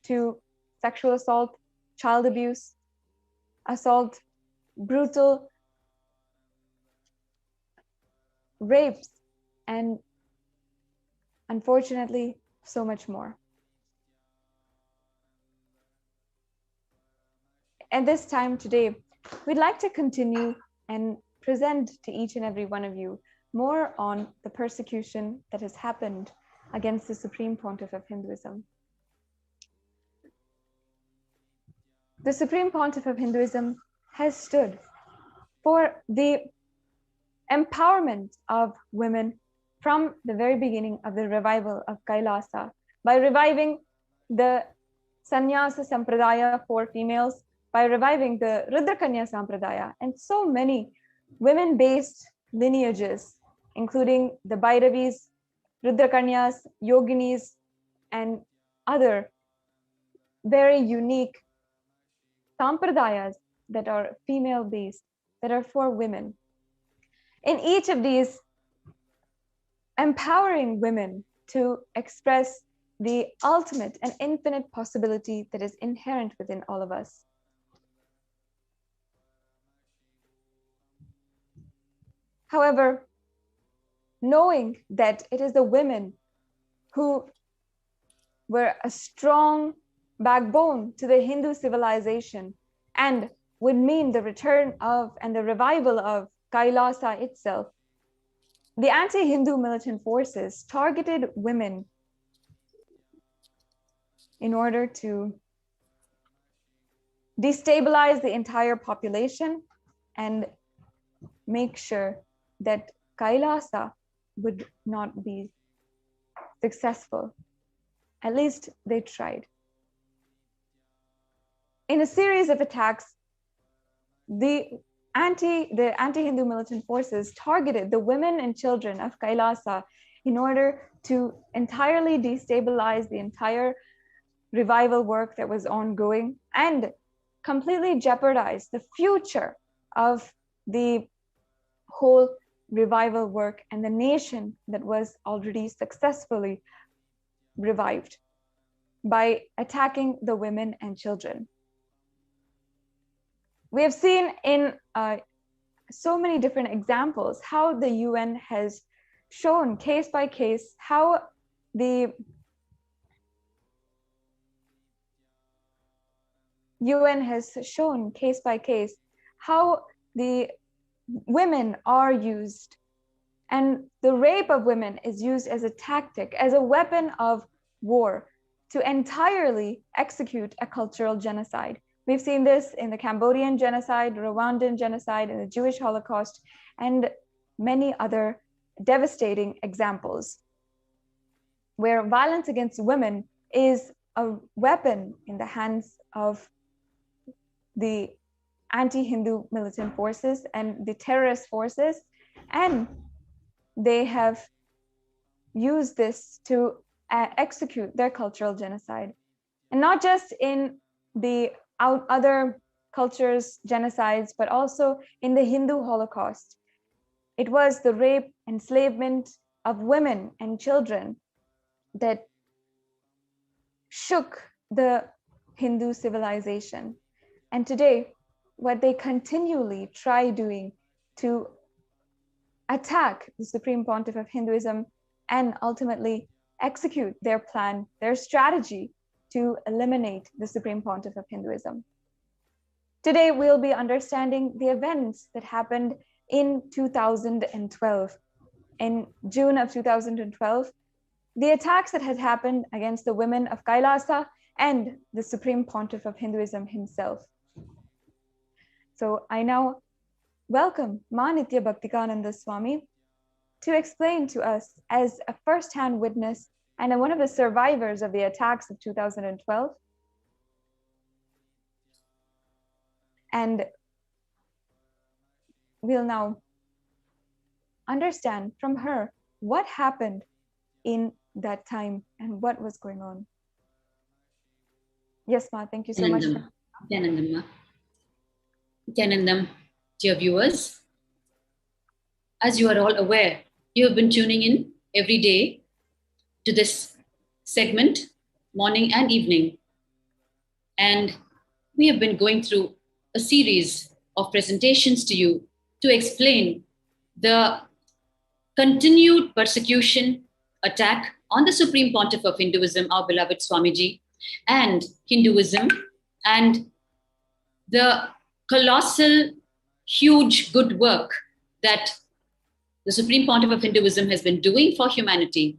to sexual assault, child abuse, assault, brutal rapes, and unfortunately, so much more. At this time today, we'd like to continue and present to each and every one of you more on the persecution that has happened against the Supreme Pontiff of Hinduism. The Supreme Pontiff of Hinduism has stood for the empowerment of women from the very beginning of the revival of Kailasa by reviving the Sannyasa Sampradaya for females, by reviving the Rudrakanya Sampradaya, and so many women-based lineages, including the Bhairavis, Rudrakanyas, Yoginis, and other very unique Sampradayas that are female-based, that are for women. In each of these, empowering women to express the ultimate and infinite possibility that is inherent within all of us. However, knowing that it is the women who were a strong backbone to the Hindu civilization and would mean the return of and the revival of Kailasa itself, the anti-Hindu militant forces targeted women in order to destabilize the entire population and make sure that Kailasa would not be successful. At least they tried. In a series of attacks, the anti-Hindu militant forces targeted the women and children of Kailasa in order to entirely destabilize the entire revival work that was ongoing and completely jeopardize the future of the whole revival work and the nation that was already successfully revived. by attacking the women and children. We have seen in so many different examples how the UN has shown case by case how the UN has shown case by case how the women are used, and the rape of women is used as a tactic, as a weapon of war to entirely execute a cultural genocide. We've seen this in the Cambodian genocide, Rwandan genocide, and the Jewish Holocaust, and many other devastating examples where violence against women is a weapon in the hands of the anti-Hindu militant forces and the terrorist forces, and they have used this to execute their cultural genocide. And not just in the other cultures' genocides, but also in the Hindu Holocaust. It was the rape, enslavement of women and children that shook the Hindu civilization. And today, what they continually try doing to attack the Supreme Pontiff of Hinduism and ultimately execute their plan, their strategy to eliminate the Supreme Pontiff of Hinduism. Today, we'll be understanding the events that happened in 2012. In June of 2012, the attacks that had happened against the women of Kailasa and the Supreme Pontiff of Hinduism himself. So I now welcome Ma Nitya Bhaktikananda Swami to explain to us, as a first-hand witness and one of the survivors of the attacks of 2012, and we'll now understand from her what happened in that time and what was going on. Yes, Ma, thank you so much. Nithyanandam, Nithyanandam, dear viewers, as you are all aware, you have been tuning in every day to this segment, morning and evening. And we have been going through a series of presentations to you to explain the continued persecution, attack on the Supreme Pontiff of Hinduism, our beloved Swamiji, and Hinduism, and the colossal, huge good work that the Supreme Pontiff of Hinduism has been doing for humanity.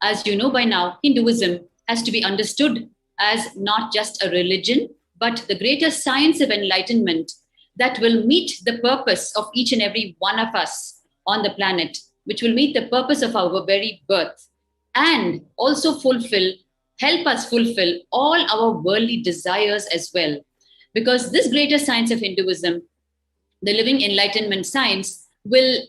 As you know by now, Hinduism has to be understood as not just a religion, but the greater science of enlightenment that will meet the purpose of each and every one of us on the planet, which will meet the purpose of our very birth, and also help us fulfill all our worldly desires as well. Because this greater science of Hinduism, the living enlightenment science, will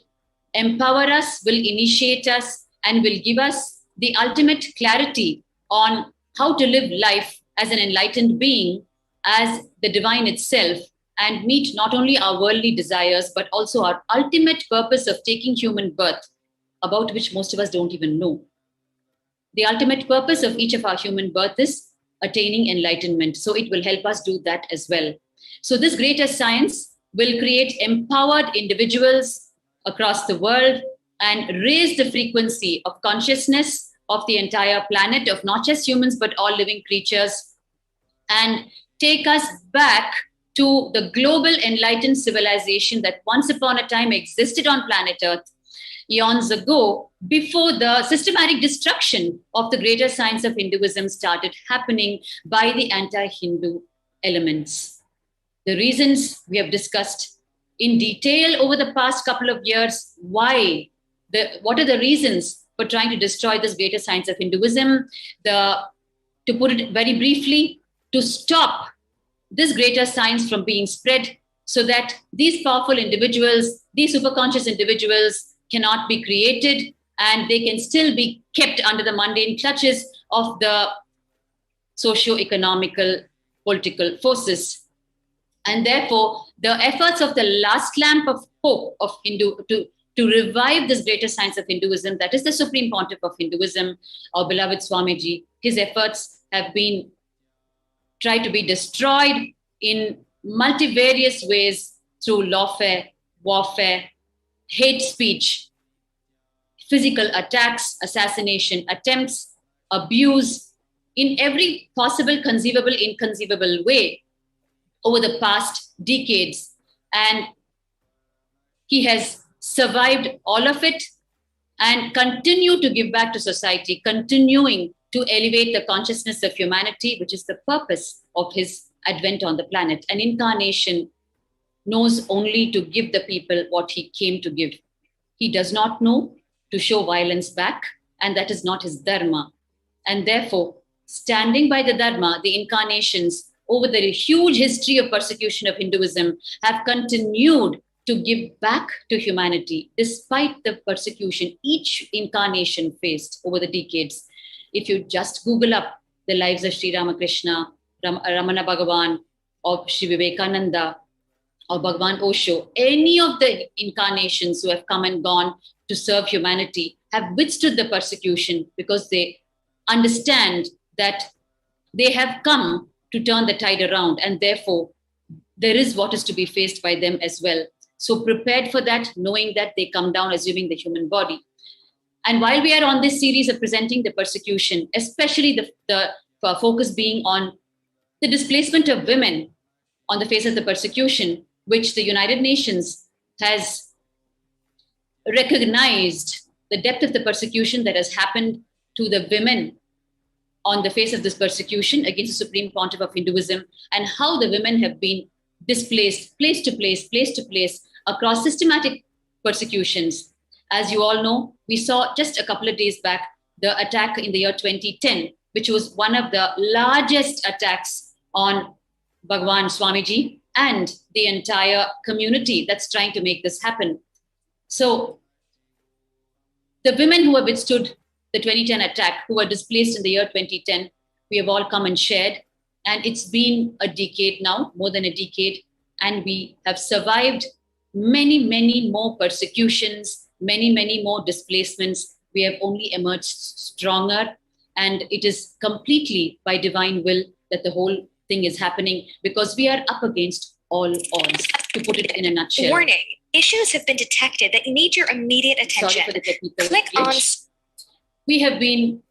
empower us, will initiate us, and will give us the ultimate clarity on how to live life as an enlightened being, as the divine itself, and meet not only our worldly desires, but also our ultimate purpose of taking human birth, about which most of us don't even know. The ultimate purpose of each of our human birth is attaining enlightenment. So it will help us do that as well. So this greater science will create empowered individuals across the world and raise the frequency of consciousness of the entire planet, of not just humans, but all living creatures, and take us back to the global enlightened civilization that once upon a time existed on planet Earth eons ago, before the systematic destruction of the greater science of Hinduism started happening by the anti-Hindu elements. The reasons we have discussed in detail over the past couple of years, what are the reasons for trying to destroy this greater science of Hinduism? To put it very briefly, to stop this greater science from being spread so that these powerful individuals, these superconscious individuals, cannot be created and they can still be kept under the mundane clutches of the socio-economical, political forces. And therefore, the efforts of the last lamp of hope of Hindu to revive this greater science of Hinduism, that is the Supreme Pontiff of Hinduism, our beloved Swamiji, his efforts have been tried to be destroyed in multivarious ways through lawfare, warfare, hate speech, physical attacks, assassination attempts, abuse, in every possible, conceivable, inconceivable way over the past decades. And he has survived all of it and continue to give back to society, continuing to elevate the consciousness of humanity, which is the purpose of his advent on the planet. An incarnation knows only to give the people what he came to give. He does not know to show violence back, and that is not his dharma. And therefore, standing by the dharma, the incarnations over the huge history of persecution of Hinduism have continued to give back to humanity despite the persecution each incarnation faced over the decades. If you just Google up the lives of Sri Ramakrishna, Ramana Bhagavan, or Sri Vivekananda, or Bhagavan Osho, any of the incarnations who have come and gone to serve humanity have withstood the persecution because they understand that they have come to turn the tide around, and therefore there is what is to be faced by them as well. So prepared for that, knowing that they come down assuming the human body. And while we are on this series of presenting the persecution, especially the focus being on the displacement of women on the face of the persecution, which the United Nations has recognized the depth of the persecution that has happened to the women on the face of this persecution against the Supreme Pontiff of Hinduism, and how the women have been displaced place to place across systematic persecutions. As you all know, we saw just a couple of days back the attack in the year 2010, which was one of the largest attacks on Bhagwan Swamiji and the entire community that's trying to make this happen. So the women who have withstood the 2010 attack, who were displaced in the year 2010, we have all come and shared. And it's been a decade now, more than a decade. And we have survived many, many more persecutions, many, many more displacements. We have only emerged stronger. And it is completely by divine will that the whole thing is happening, because we are up against all odds, to put it in a nutshell. Warning, issues have been detected that need your immediate attention. Sorry for the technical Click on... glitch. We have been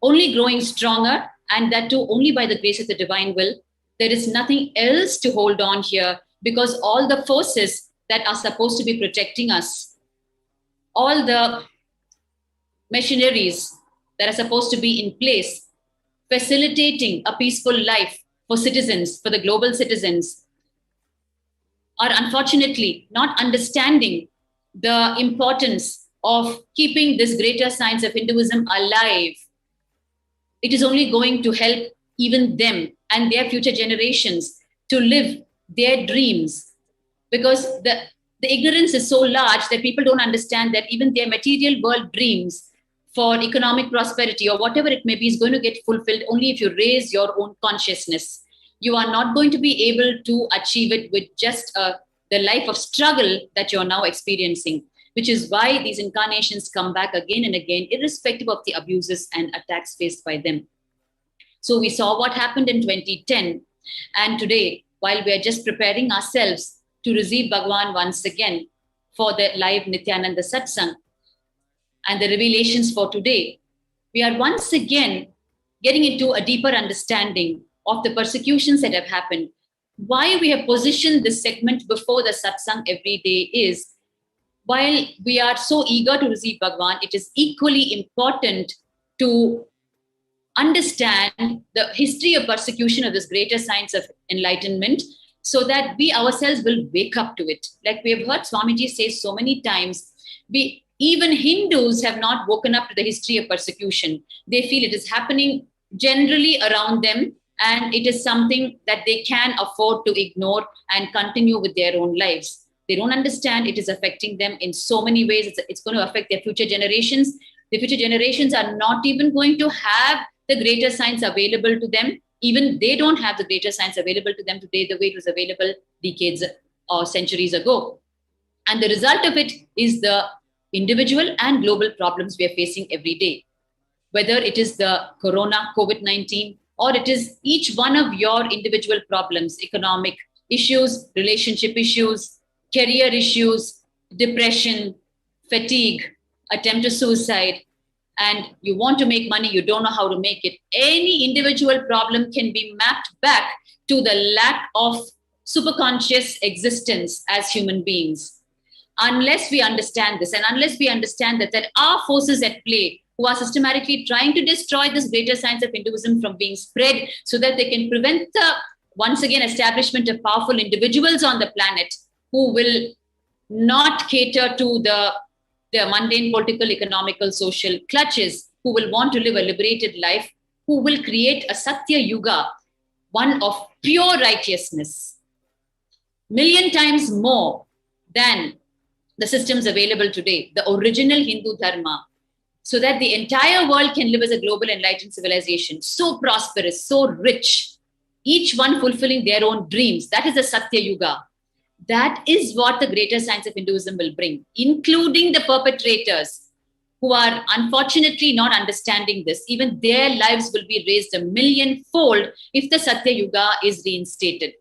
only growing stronger, and that too only by the grace of the divine will. There is nothing else to hold on here, because all the forces that are supposed to be protecting us, all the machineries that are supposed to be in place, facilitating a peaceful life for citizens, for the global citizens, are unfortunately not understanding the importance of keeping this greater science of Hinduism alive. It is only going to help even them and their future generations to live their dreams, because the ignorance is so large that people don't understand that even their material world dreams for economic prosperity or whatever it may be is going to get fulfilled only if you raise your own consciousness. You are not going to be able to achieve it with just the life of struggle that you're now experiencing, which is why these incarnations come back again and again, irrespective of the abuses and attacks faced by them. So we saw what happened in 2010. And today, while we are just preparing ourselves to receive Bhagwan once again for the live Nithyananda Satsang and the revelations for today, we are once again getting into a deeper understanding of the persecutions that have happened. Why we have positioned this segment before the Satsang every day is, while we are so eager to receive Bhagwan, it is equally important to understand the history of persecution of this greater science of enlightenment, so that we ourselves will wake up to it. Like we have heard Swamiji say so many times, even Hindus have not woken up to the history of persecution. They feel it is happening generally around them, and it is something that they can afford to ignore and continue with their own lives. They don't understand it is affecting them in so many ways. It's going to affect their future generations. The future generations are not even going to have the greater science available to them. Even they don't have the greater science available to them today the way it was available decades or centuries ago. And the result of it is the individual and global problems we are facing every day. whether it is the corona, COVID-19, or it is each one of your individual problems, economic issues, relationship issues, career issues, depression, fatigue, attempt to suicide, and you want to make money, you don't know how to make it. Any individual problem can be mapped back to the lack of superconscious existence as human beings. Unless we understand this, and unless we understand that there are forces at play who are systematically trying to destroy this greater science of Hinduism from being spread so that they can prevent the, once again, establishment of powerful individuals on the planet who will not cater to the mundane political, economical, social clutches, who will want to live a liberated life, who will create a Satya Yuga, one of pure righteousness, million times more than the systems available today, the original Hindu Dharma, so that the entire world can live as a global enlightened civilization, so prosperous, so rich, each one fulfilling their own dreams. That is the Satya Yuga. That is what the greater science of Hinduism will bring, including the perpetrators who are unfortunately not understanding this. Even their lives will be raised a millionfold if the Satya Yuga is reinstated.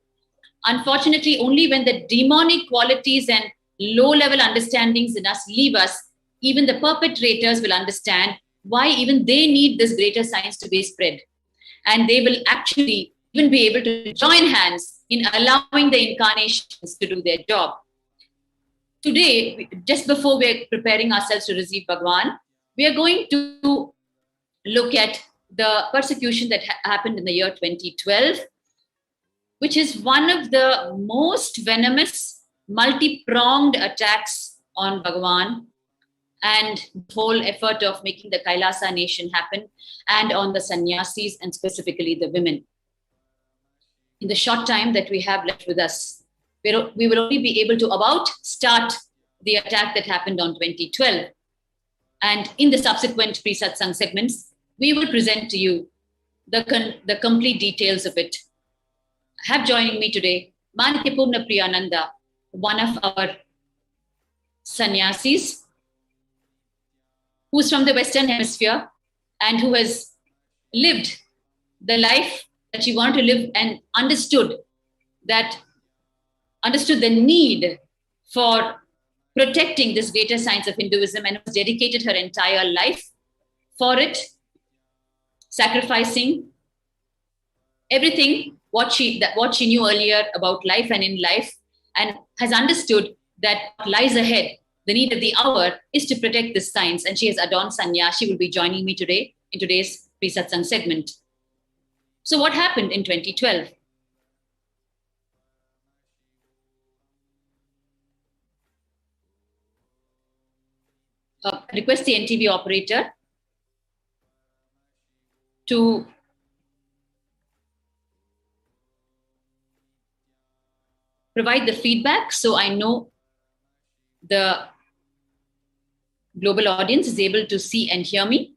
Unfortunately, only when the demonic qualities and low-level understandings in us leave us, even the perpetrators will understand why even they need this greater science to be spread. And they will actually even be able to join hands in allowing the incarnations to do their job. Today, just before we're preparing ourselves to receive Bhagwan, we are going to look at the persecution that happened in the year 2012, which is one of the most venomous, multi-pronged attacks on Bhagwan and the whole effort of making the Kailasa nation happen, and on the sannyasis and specifically the women. In the short time that we have left with us, we will only be able to about start the attack that happened on 2012. And in the subsequent pre-satsang segments, we will present to you the complete details of it. I have joining me today, Manityapurna Priyananda, one of our sannyasis, who's from the Western Hemisphere and who has lived the life that she wanted to live and understood the need for protecting this greater science of Hinduism, and has dedicated her entire life for it, sacrificing everything, what she knew earlier about life and in life, and has understood that what lies ahead, the need of the hour, is to protect this science. And she has adorned sannyas. She will be joining me today in today's pre-satsang segment. So what happened in 2012? Request the NTV operator to provide the feedback so I know the global audience is able to see and hear me.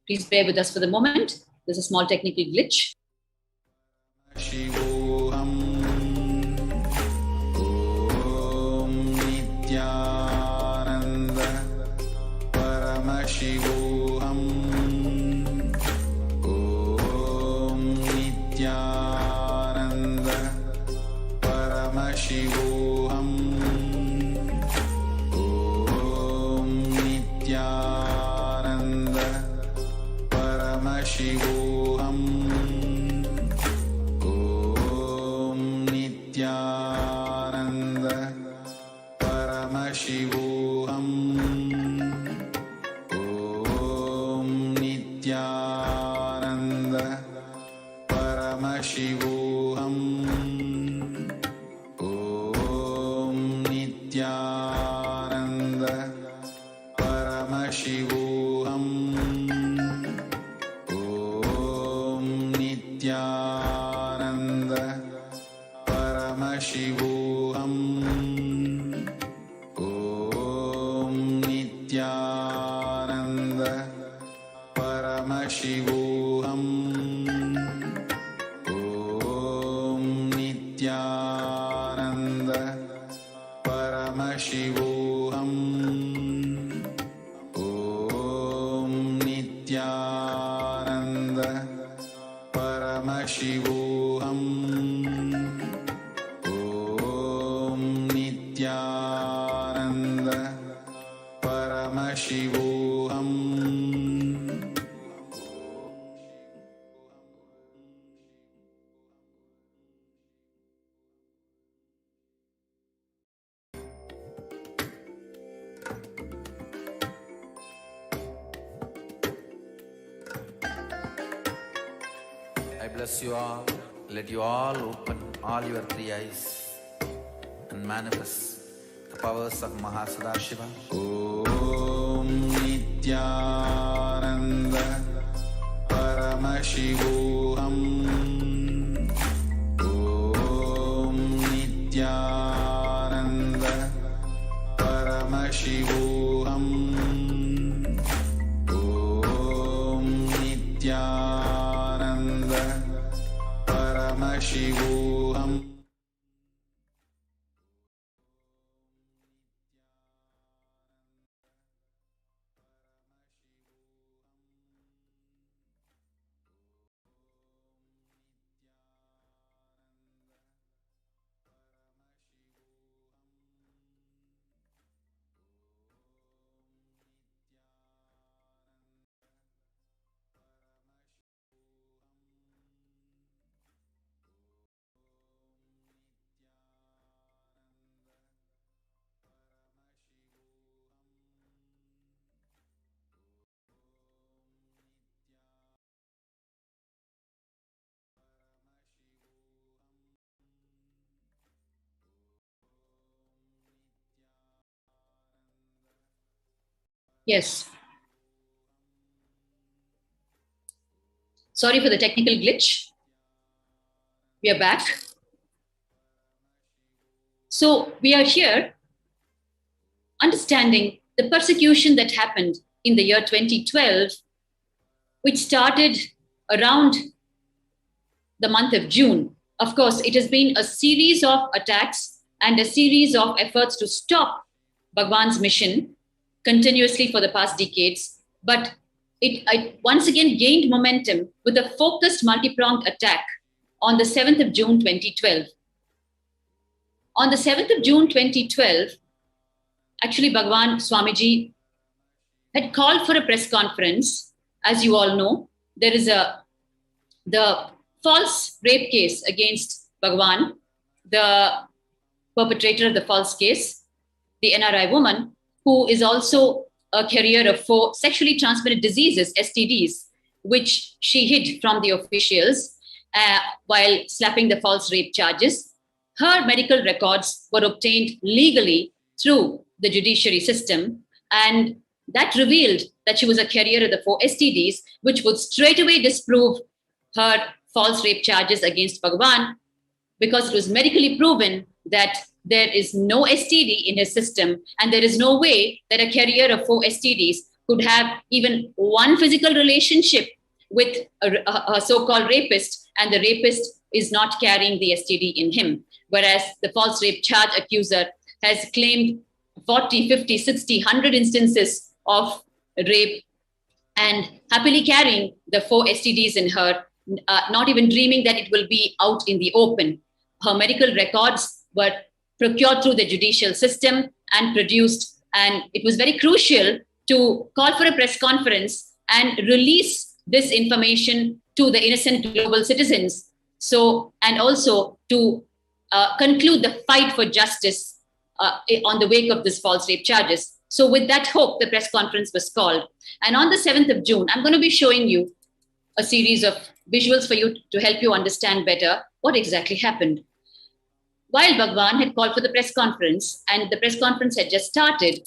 Please bear with us for the moment. There's a small technical glitch. Paramashivoham. Om Nithyananda Paramashivoham. Om Nithyananda Paramashivoham. Om Nithyananda Paramashivoham. I bless you all. Let you all open all your three eyes and manifest the powers of Mahasadashiva. Om Nithyananda Paramashivoham. Om Nithyananda Paramashivoham. Om Nithyananda Paramashivoham. Yes. Sorry for the technical glitch. We are back. So we are here understanding the persecution that happened in the year 2012, which started around the month of June. Of course, it has been a series of attacks and a series of efforts to stop Bhagwan's mission continuously for the past decades. But it once again gained momentum with a focused multi-pronged attack on the 7th of June 2012. On the 7th of June 2012, actually Bhagwan Swamiji had called for a press conference. As you all know, there is the false rape case against Bhagwan, the perpetrator of the false case, the NRI woman, who is also a carrier of 4 sexually transmitted diseases, STDs, which she hid from the officials while slapping the false rape charges. Her medical records were obtained legally through the judiciary system, and that revealed that she was a carrier of the 4 STDs, which would straightaway disprove her false rape charges against Bhagwan, because it was medically proven that there is no STD in his system, and there is no way that a carrier of 4 STDs could have even one physical relationship with a so-called rapist, and the rapist is not carrying the STD in him. Whereas the false rape charge accuser has claimed 40, 50, 60, 100 instances of rape and happily carrying the 4 STDs in her, not even dreaming that it will be out in the open. Her medical records were procured through the judicial system and produced, and it was very crucial to call for a press conference and release this information to the innocent global citizens. So, and also to conclude the fight for justice on the wake of this false rape charges. So with that hope, the press conference was called. And on the 7th of June, I'm going to be showing you a series of visuals for you to help you understand better what exactly happened. While Bhagwan had called for the press conference and the press conference had just started,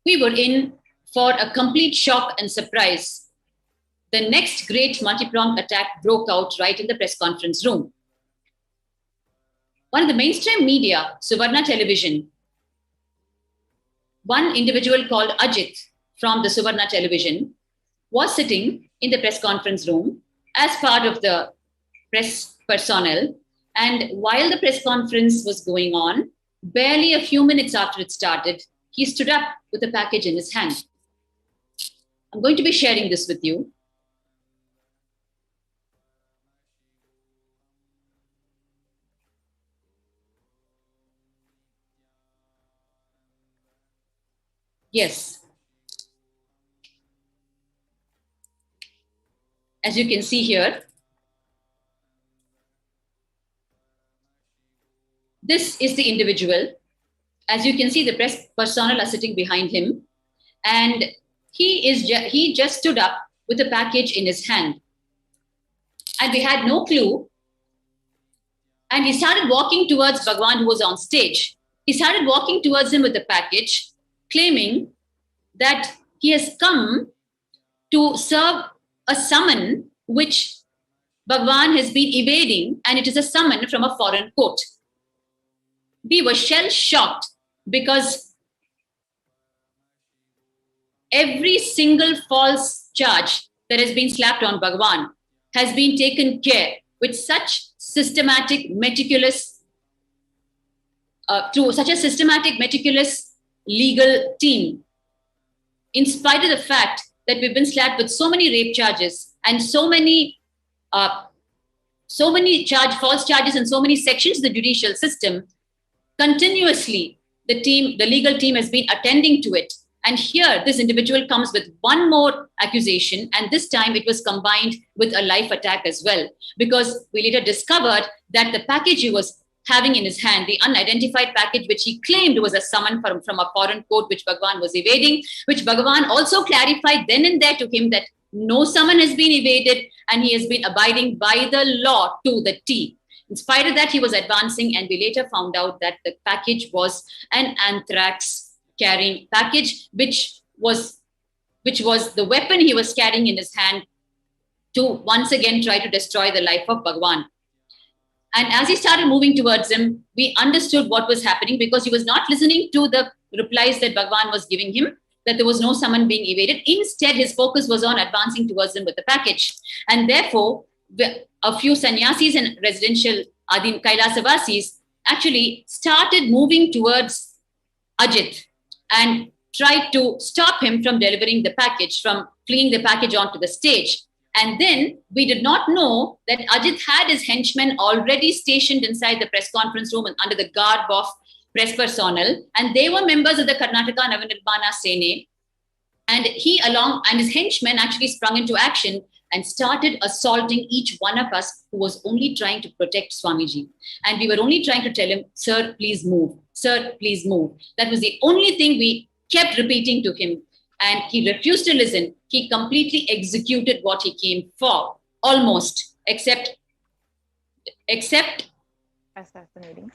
we were in for a complete shock and surprise. The next great multi-pronged attack broke out right in the press conference room. One of the mainstream media, Suvarna Television, one individual called Ajit from the Suvarna Television was sitting in the press conference room as part of the press personnel. And while the press conference was going on, barely a few minutes after it started, he stood up with a package in his hand. I'm going to be sharing this with you. Yes. As you can see here, this is the individual. As you can see, the press personnel are sitting behind him, and he just stood up with a package in his hand. And we had no clue. And he started walking towards Bhagwan, who was on stage. He started walking towards him with the package, claiming that he has come to serve a summon which Bhagwan has been evading, and it is a summon from a foreign court. We were shell-shocked because every single false charge that has been slapped on Bhagwan has been taken care with such systematic, meticulous, through such a systematic, meticulous legal team. In spite of the fact that we've been slapped with so many rape charges and so many false charges and so many sections of the judicial system, continuously the legal team has been attending to it. And here, this individual comes with one more accusation, and this time it was combined with a life attack as well, because we later discovered that the package he was having in his hand, the unidentified package, which he claimed was a summon from a foreign court, which Bhagwan was evading, which Bhagwan also clarified then and there to him that no summon has been evaded, and he has been abiding by the law to the T. In spite of that, he was advancing, and we later found out that the package was an anthrax carrying package, which was the weapon he was carrying in his hand to once again try to destroy the life of Bhagwan. And as he started moving towards him, we understood what was happening, because he was not listening to the replies that Bhagwan was giving him, that there was no summon being evaded. Instead, his focus was on advancing towards him with the package. And therefore, a few sannyasis and residential Adim Kailasa Vasis actually started moving towards Ajit and tried to stop him from delivering the package, from flinging the package onto the stage. And then we did not know that Ajit had his henchmen already stationed inside the press conference room and under the garb of press personnel. And they were members of the Karnataka Navanirmana Sene. And he and his henchmen actually sprung into action and started assaulting each one of us who was only trying to protect Swamiji. And we were only trying to tell him, sir, please move. Sir, please move. That was the only thing we kept repeating to him. And he refused to listen. He completely executed what he came for, almost, except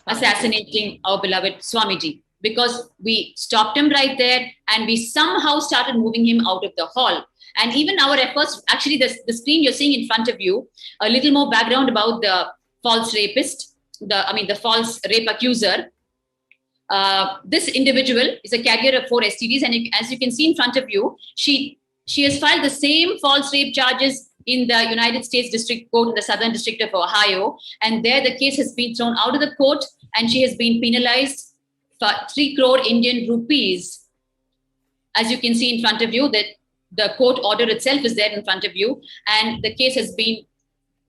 assassinating our beloved Swamiji. Because we stopped him right there, and we somehow started moving him out of the hall. And even our efforts, actually the screen you're seeing in front of you, a little more background about the false rapist, the false rape accuser. This individual is a carrier of 4 STDs, and as you can see in front of you, she has filed the same false rape charges in the United States District Court in the Southern District of Ohio, and there the case has been thrown out of the court, and she has been penalized for 3 crore Indian rupees. As you can see in front of you, that the court order itself is there in front of you, and the case has been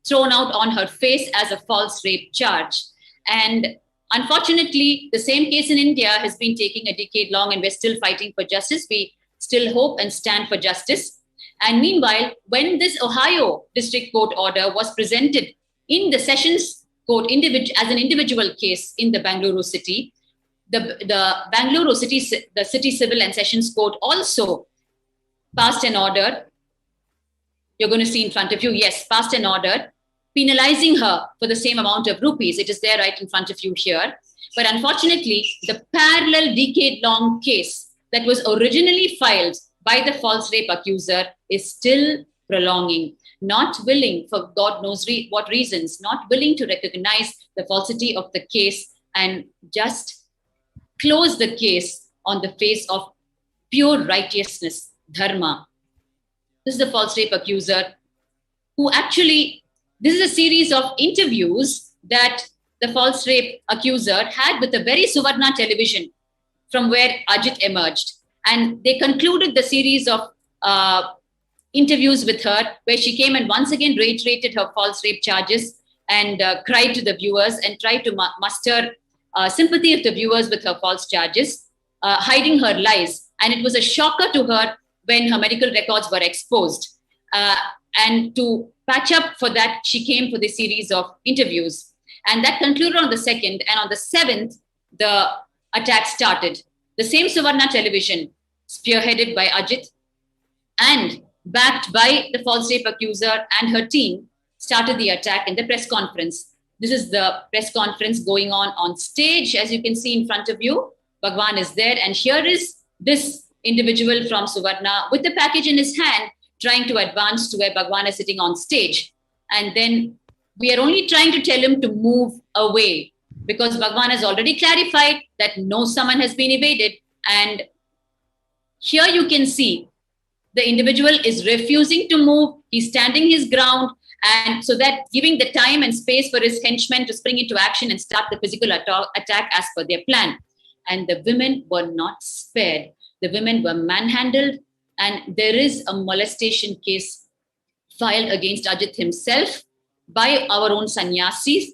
thrown out on her face as a false rape charge. And unfortunately, the same case in India has been taking a decade long, and we're still fighting for justice. We still hope and stand for justice. And meanwhile, when this Ohio District Court order was presented in the Sessions Court as an individual case in the Bangalore city, the Bangalore city, the City Civil and Sessions Court also passed an order. You're going to see in front of you, yes, passed an order penalizing her for the same amount of rupees. It is there right in front of you here. But unfortunately, the parallel decade-long case that was originally filed by the false rape accuser is still prolonging, not willing, for God knows what reasons, not willing to recognize the falsity of the case and just close the case on the face of pure righteousness, dharma. This is the false rape accuser who actually, this is a series of interviews that the false rape accuser had with the very Suvarna television from where Ajit emerged. And they concluded the series of interviews with her, where she came and once again reiterated her false rape charges and cried to the viewers and tried to muster sympathy of the viewers with her false charges, hiding her lies. And it was a shocker to her when her medical records were exposed. And to patch up for that, she came for the series of interviews. And that concluded on the 2nd. And on the 7th, the attack started. The same Suvarna television, spearheaded by Ajit and backed by the false rape accuser and her team, started the attack in the press conference. This is the press conference going on stage. As you can see in front of you, Bhagwan is there. And here is this individual from Suvarna with the package in his hand, trying to advance to where Bhagwan is sitting on stage. And then we are only trying to tell him to move away because Bhagwan has already clarified that no summon has been evaded. And here you can see the individual is refusing to move. He's standing his ground. And so that giving the time and space for his henchmen to spring into action and start the physical attack as per their plan. And the women were not spared. The women were manhandled. And there is a molestation case filed against Ajit himself by our own sannyasis,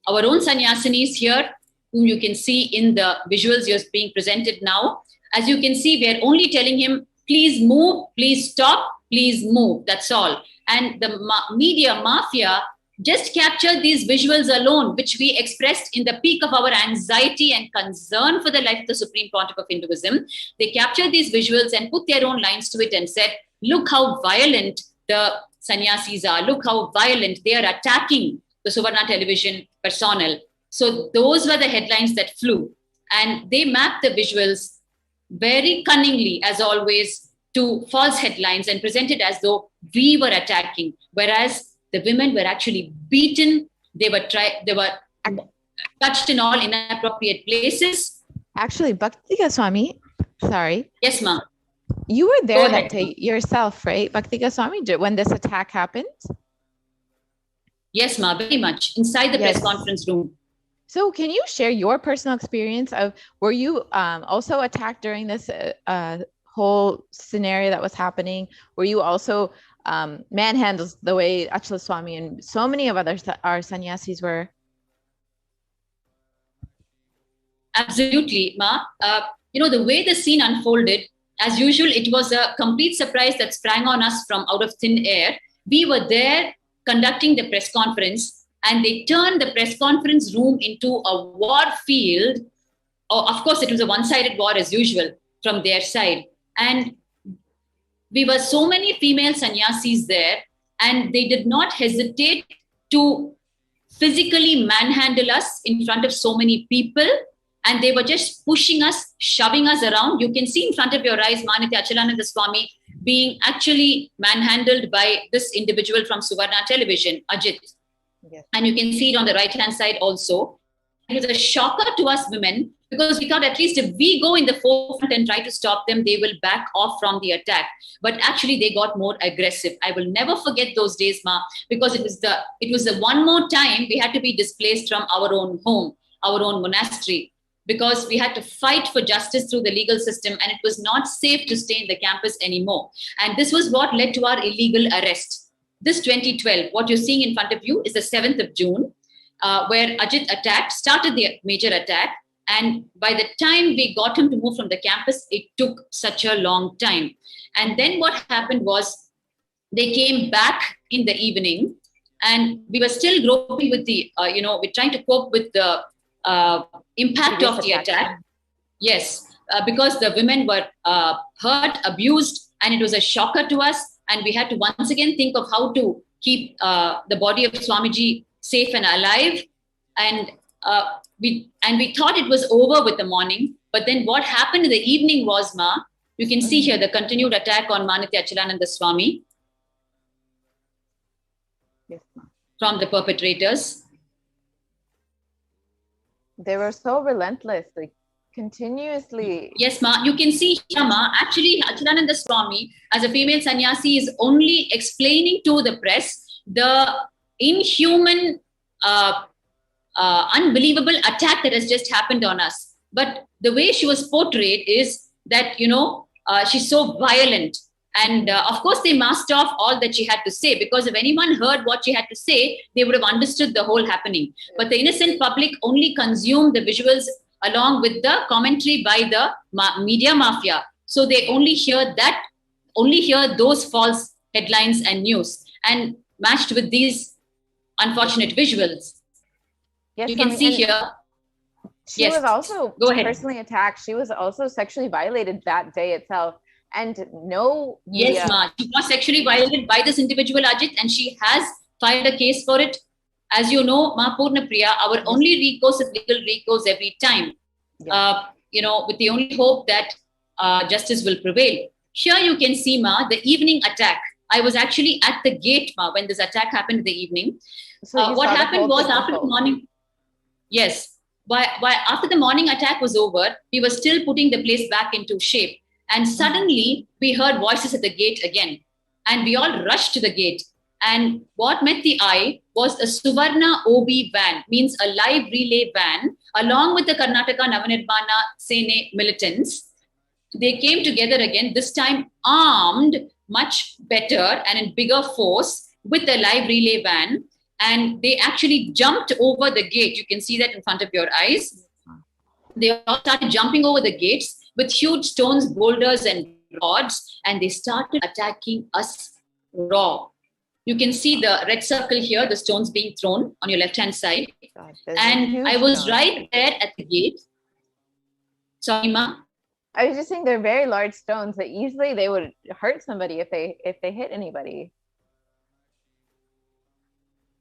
our own sannyasinis here, whom you can see in the visuals you're being presented now. As you can see, we are only telling him, please move, please stop, please move. That's all. And the media mafia just captured these visuals alone, which we expressed in the peak of our anxiety and concern for the life of the Supreme Pontiff of Hinduism. They captured these visuals and put their own lines to it and said, look how violent the sannyasis are. Look how violent they are attacking the Suvarna television personnel. So those were the headlines that flew. And they mapped the visuals very cunningly, as always, to false headlines and presented as though we were attacking, whereas the women were actually beaten. They were touched in all inappropriate places. Actually, Bhakti Goswami, sorry. Yes, ma'am. You were there that day yourself, right? Bhakti Goswami, when this attack happened? Yes, ma'am, very much. Inside the press conference room. So can you share your personal experience of, were you also attacked during this whole scenario that was happening? Were you also manhandled the way Achala Swami and so many of our sannyasis were? Absolutely, Ma. The way the scene unfolded, as usual, it was a complete surprise that sprang on us from out of thin air. We were there conducting the press conference, and they turned the press conference room into a war field. Oh, of course, it was a one-sided war as usual from their side. And we were so many female sannyasis there, and they did not hesitate to physically manhandle us in front of so many people. And they were just pushing us, shoving us around. You can see in front of your eyes, Nithyananda Swami being actually manhandled by this individual from Suvarna television, Ajit. Yes. And you can see it on the right-hand side also. It was a shocker to us women, because we thought at least if we go in the forefront and try to stop them, they will back off from the attack. But actually they got more aggressive. I will never forget those days, Ma, because it was the one more time we had to be displaced from our own home, our own monastery, because we had to fight for justice through the legal system, and it was not safe to stay in the campus anymore. And this was what led to our illegal arrest. This 2012, what you're seeing in front of you is the 7th of June, where Ajit started the major attack. And by the time we got him to move from the campus, it took such a long time. And then what happened was they came back in the evening, and we were still groping with the, we're trying to cope with the impact of the attack. Yes, because the women were hurt, abused, and it was a shocker to us. And we had to once again think of how to keep the body of Swamiji safe and alive. And we thought it was over with the morning. But then what happened in the evening was, Ma, you can see here the continued attack on Nithyananda Swami from the perpetrators. They were so relentless. Like, Continuously. Yes, ma. You can see here, ma. Actually, Nithyananda Swami, as a female sannyasi, is only explaining to the press the inhuman, unbelievable attack that has just happened on us. But the way she was portrayed is that, she's so violent. And of course, they masked off all that she had to say, because if anyone heard what she had to say, they would have understood the whole happening. But the innocent public only consumed the visuals along with the commentary by the media mafia. So they only hear those false headlines and news, and matched with these unfortunate visuals. Yes, you can see here. She was also personally attacked. She was also sexually violated that day itself. And no media. Yes, ma. She was sexually violated by this individual, Ajit, and she has filed a case for it. As you know, Ma Purna Priya, our only recourse is legal recourse every time. With the only hope that justice will prevail. Here you can see, ma, the evening attack. I was actually at the gate, ma, when this attack happened in the evening. So what happened was after the morning. Yes. After the morning attack was over, we were still putting the place back into shape. And suddenly we heard voices at the gate again. And we all rushed to the gate. And what met the eye was a Suvarna OB van, means a live relay van, along with the Karnataka Navanirmana Sene militants. They came together again, this time armed much better and in bigger force with the live relay van. And they actually jumped over the gate. You can see that in front of your eyes. They all started jumping over the gates with huge stones, boulders, and rods, and they started attacking us raw. You can see the red circle here, the stones being thrown on your left-hand side. And I was right there at the gate. Sorry, ma. I was just saying they're very large stones that usually they would hurt somebody if they hit anybody.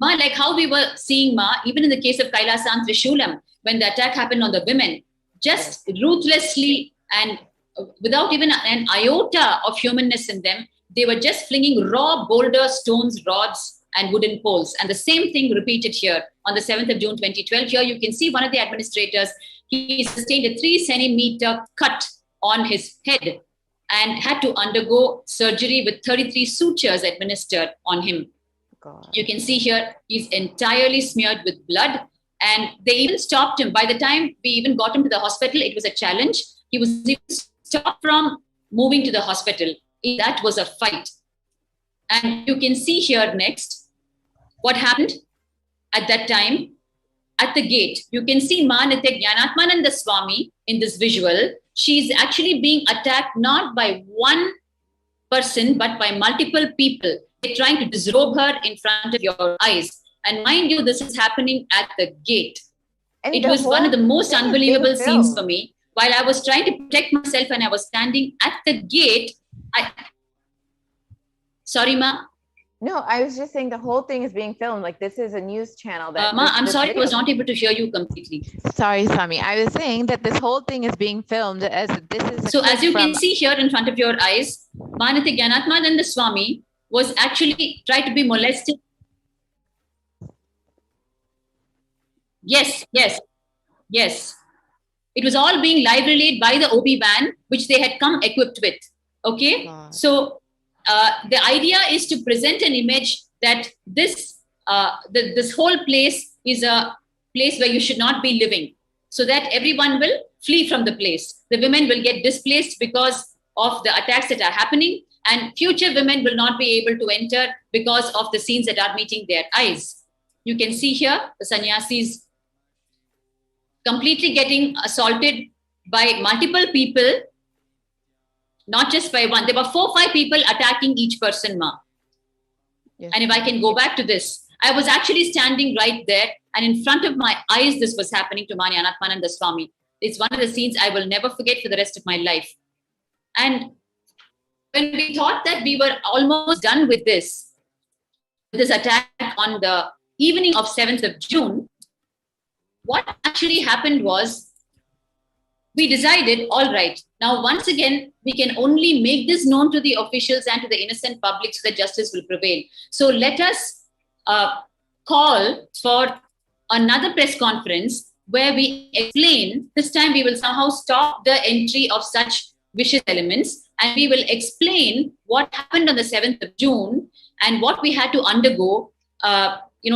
Ma, like how we were seeing, ma, even in the case of Kailasa and Trishulam, when the attack happened on the women, just ruthlessly and without even an iota of humanness in them, they were just flinging raw boulders, stones, rods, and wooden poles. And the same thing repeated here on the 7th of June, 2012. Here you can see one of the administrators, he sustained a 3-centimeter cut on his head and had to undergo surgery with 33 sutures administered on him. God. You can see here, he's entirely smeared with blood. And they even stopped him. By the time we even got him to the hospital, it was a challenge. He was even stopped from moving to the hospital. That was a fight. And you can see here next what happened at that time at the gate. You can see Ma Nithyananda Swami in this visual. She's actually being attacked not by one person, but by multiple people. They're trying to disrobe her in front of your eyes. And mind you, this is happening at the gate. And it was one of the most unbelievable scenes for me. While I was trying to protect myself and I was standing at the gate, Sorry, ma? No, I was just saying the whole thing is being filmed. Like, this is a news channel. That ma, I'm sorry, I was not able to hear you completely. Sorry, Swami. I was saying that this whole thing is being filmed as this is. So as you can see here in front of your eyes, Ma Nithyananda Swami was actually tried to be molested. Yes. It was all being live relayed by the OB van, which they had come equipped with. Okay. So the idea is to present an image that this whole place is a place where you should not be living, so that everyone will flee from the place. The women will get displaced because of the attacks that are happening, and future women will not be able to enter because of the scenes that are meeting their eyes. You can see here the sannyasis completely getting assaulted by multiple people, not just by one. There were 4 or 5 people attacking each person, ma. Yes. And if I can go back to this, I was actually standing right there, and in front of my eyes, this was happening to Mani Anatmananda Swami. It's one of the scenes I will never forget for the rest of my life. And when we thought that we were almost done with this attack on the evening of 7th of June, what actually happened was we decided, all right, now once again, we can only make this known to the officials and to the innocent public so that justice will prevail. So let us call for another press conference where we explain, this time we will somehow stop the entry of such vicious elements, and we will explain what happened on the 7th of June and what we had to undergo,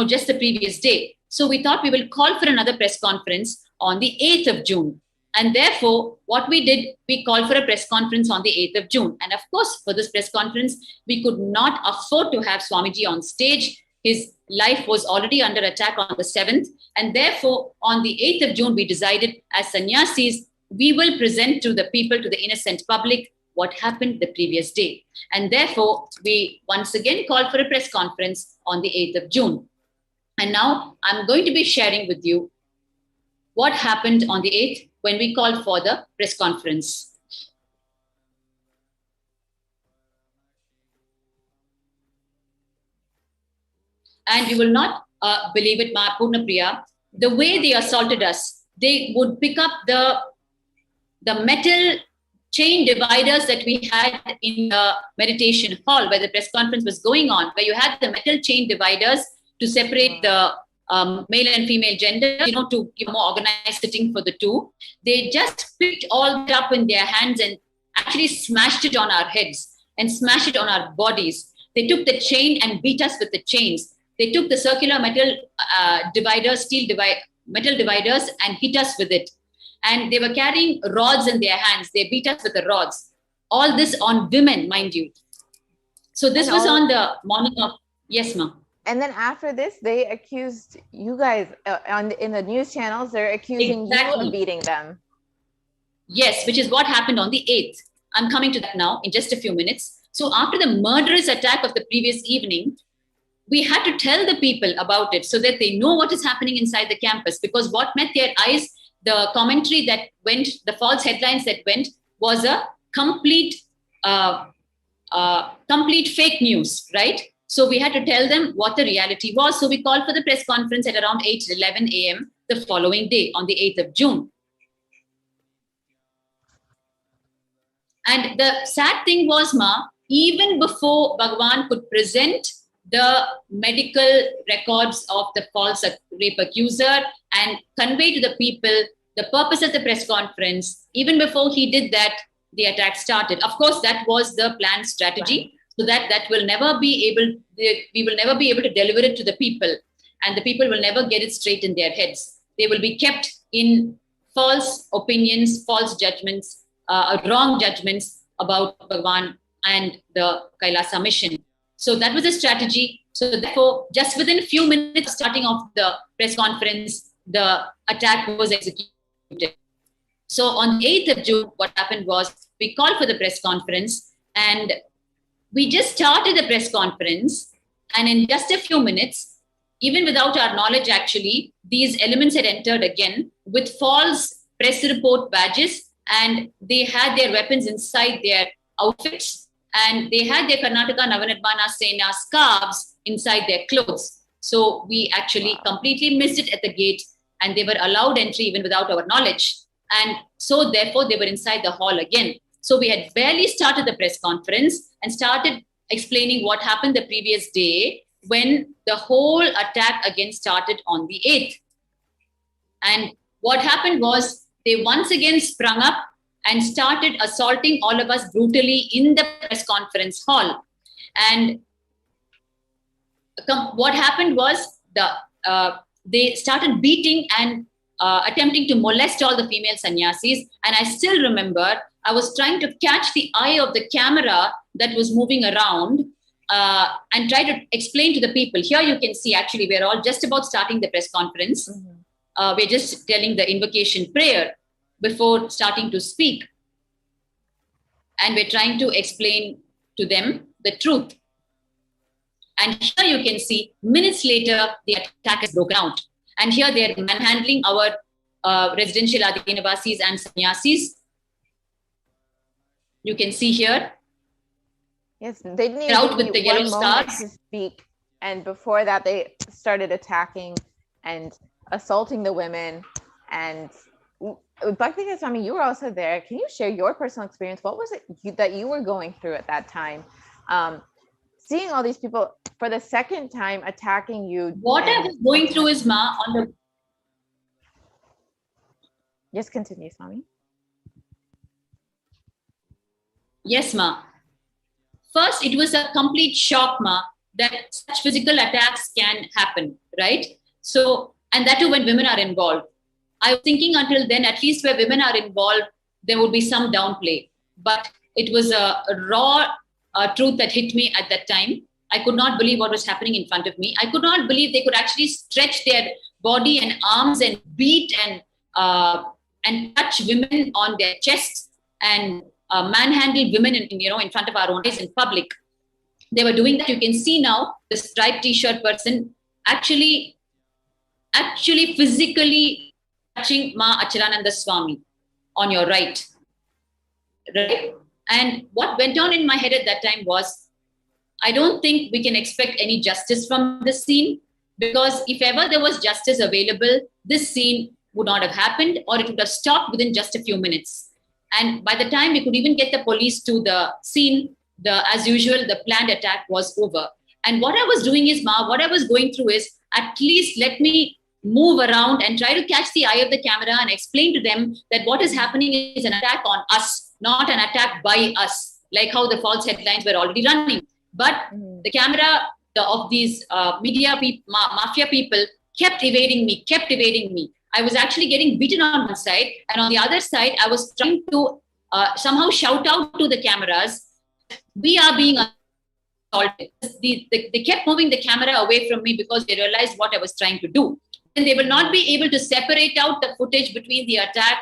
just the previous day. So we thought we will call for another press conference on the 8th of June. And therefore, what we did, we called for a press conference on the 8th of June. And of course, for this press conference, we could not afford to have Swamiji on stage. His life was already under attack on the 7th. And therefore, on the 8th of June, we decided as sannyasis, we will present to the people, to the innocent public, what happened the previous day. And therefore, we once again called for a press conference on the 8th of June. And now I'm going to be sharing with you what happened on the 8th when we called for the press conference. And you will not believe it, Ma Purna Priya, the way they assaulted us. They would pick up the metal chain dividers that we had in the meditation hall where the press conference was going on, where you had the metal chain dividers to separate the male and female gender, to give more organized sitting for the two. They just picked all that up in their hands and actually smashed it on our heads and smashed it on our bodies. They took the chain and beat us with the chains. They took the circular metal dividers, metal dividers, and hit us with it. And they were carrying rods in their hands. They beat us with the rods. All this on women, mind you. So this was on the morning of, yes, ma'am. And then after this, they accused you guys in the news channels. They're accusing you of beating them. Yes, which is what happened on the 8th. I'm coming to that now in just a few minutes. So after the murderous attack of the previous evening, we had to tell the people about it so that they know what is happening inside the campus. Because what met their eyes, the commentary that went, the false headlines that went, was a complete fake news, right? So we had to tell them what the reality was. So we called for the press conference at around 8:11 a.m. the following day on the 8th of June. And the sad thing was, even before Bhagavan could present the medical records of the false rape accuser and convey to the people the purpose of the press conference, even before he did that, the attack started. Of course, that was the planned strategy. So that will never be able, we will never be able to deliver it to the people, and the people will never get it straight in their heads. They will be kept in false opinions, false judgments, wrong judgments about Bhagavan and the Kailasa mission. So that was a strategy. So therefore, just within a few minutes of starting off the press conference, the attack was executed. So on the 8th of June, what happened was we called for the press conference, and we just started the press conference, and in just a few minutes, even without our knowledge actually, these elements had entered again with false press report badges, and they had their weapons inside their outfits, and they had their Karnataka Navanirmana Sena scarves inside their clothes. So we actually completely missed it at the gate, and they were allowed entry even without our knowledge. And so therefore, they were inside the hall again. So we had barely started the press conference and started explaining what happened the previous day when the whole attack again started on the 8th. And what happened was they once again sprung up and started assaulting all of us brutally in the press conference hall. And what happened was they started beating and attempting to molest all the female sannyasis. And I still remember I was trying to catch the eye of the camera that was moving around and try to explain to the people. Here you can see, actually, we're all just about starting the press conference. We're just telling the invocation prayer before starting to speak. And we're trying to explain to them the truth. And here you can see, minutes later, the attack has broken out. And here they're manhandling our residential Adinavasis and sannyasis. You can see here. Yes, they didn't even with the yellow stars to speak. And before that, they started attacking and assaulting the women. And Bhakti Swami, you were also there. Can you share your personal experience? What was it that you were going through at that time? Seeing all these people for the second time attacking you. What I was going through is, Yes, continue, Swami. Yes, ma. First, it was a complete shock, ma, that such physical attacks can happen, right? So, and that too when women are involved. I was thinking until then, at least where women are involved, there would be some downplay. But it was a raw truth that hit me at that time. I could not believe what was happening in front of me. I could not believe they could actually stretch their body and arms and beat and touch women on their chests and manhandle women in front of our own eyes in public. They were doing that. You can see now the striped t-shirt person actually physically touching Ma Achalananda Swami on your right. And what went on in my head at that time was, I don't think we can expect any justice from this scene, because if ever there was justice available, this scene would not have happened, or it would have stopped within just a few minutes. And by the time we could even get the police to the scene, as usual, the planned attack was over. And what I was doing is, what I was going through is, at least let me move around and try to catch the eye of the camera and explain to them that what is happening is an attack on us, not an attack by us, like how the false headlines were already running. But the camera of these mafia people kept evading me. I was actually getting beaten on one side, and on the other side, I was trying to somehow shout out to the cameras, we are being assaulted. They kept moving the camera away from me because they realized what I was trying to do. And they will not be able to separate out the footage between the attack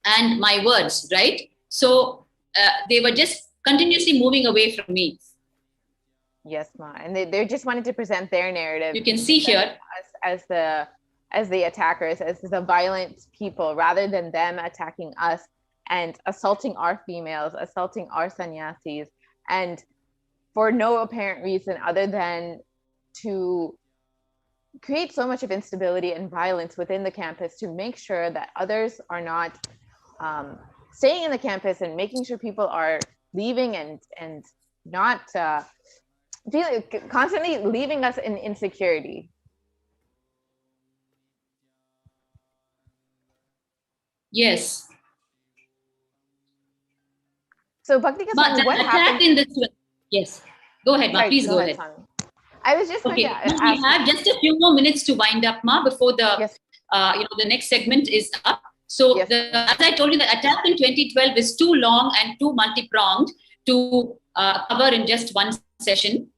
and my words, right? So they were just continuously moving away from me. Yes, Ma. And they just wanted to present their narrative. You can see here as the attackers, as the violent people, rather than them attacking us and assaulting our females, assaulting our sannyasis, and for no apparent reason other than to create so much of instability and violence within the campus to make sure that others are not staying in the campus and making sure people are leaving and not constantly leaving us in insecurity. Yes. So Bhakti Goswami, what happened in this one? Yes. Go ahead, Ma. Please go ahead. I was just okay. We have just a few more minutes to wind up, Ma, before the the next segment is up. So as I told you, the attack in 2012 is too long and too multi-pronged to cover in just one session.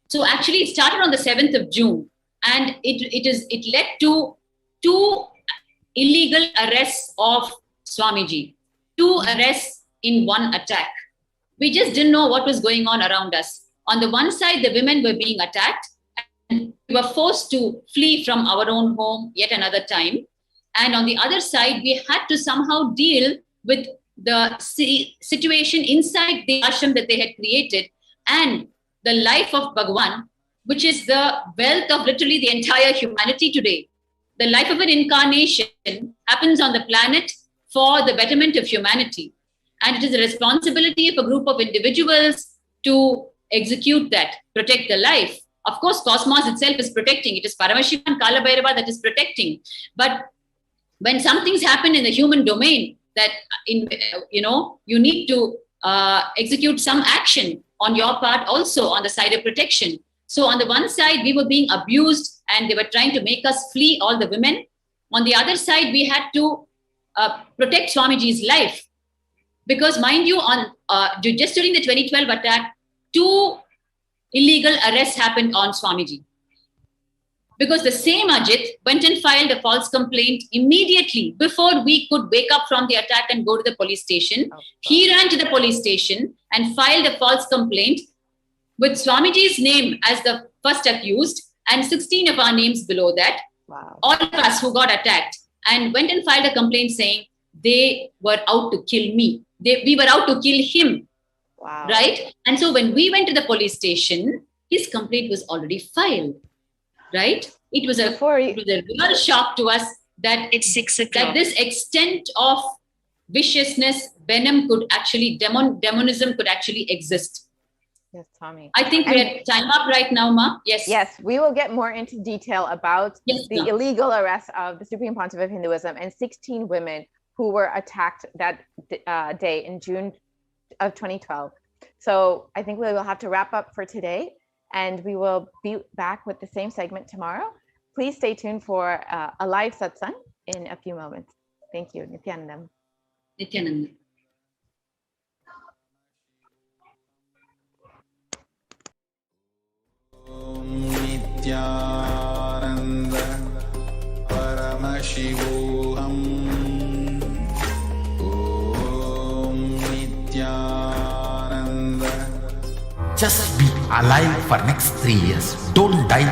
So actually, it started on the 7th of June, and it led to 2 illegal arrests of Swamiji, 2 arrests in one attack. We just didn't know what was going on around us. On the one side, the women were being attacked, and we were forced to flee from our own home yet another time. And on the other side, we had to somehow deal with the situation inside the ashram that they had created and the life of Bhagwan, which is the wealth of literally the entire humanity today. The life of an incarnation happens on the planet for the betterment of humanity. And it is the responsibility of a group of individuals to execute that, protect the life. Of course, cosmos itself is protecting. It is Paramashiva and Kala Bhairava that is protecting. But when something's happened in the human domain, that you need to execute some action on your part also on the side of protection. So on the one side, we were being abused and they were trying to make us flee, all the women. On the other side, we had to protect Swamiji's life. Because mind you, just during the 2012 attack, 2 illegal arrests happened on Swamiji. Because the same Ajit went and filed a false complaint immediately before we could wake up from the attack and go to the police station. He ran to the police station and filed a false complaint with Swamiji's name as the first accused and 16 of our names below that. Wow. All of us who got attacked, and went and filed a complaint saying they were out to kill me. We were out to kill him. Wow. Right? And so when we went to the police station, his complaint was already filed. Right? It was a real shock to us that it's 6 o'clock. That this extent of viciousness, venom could actually, demonism could actually exist. Yes, Tommy. I think we're time up right now, Ma. Yes. Yes, we will get more into detail about the illegal arrest of the Supreme Pontiff of Hinduism and 16 women who were attacked that day in June of 2012. So I think we will have to wrap up for today, and we will be back with the same segment tomorrow. Please stay tuned for a live satsang in a few moments. Thank you, Nithyananda. Nithyananda. Nithyananda Paramashivoham. Om Nithyananda. Just be alive for next 3 years. Don't die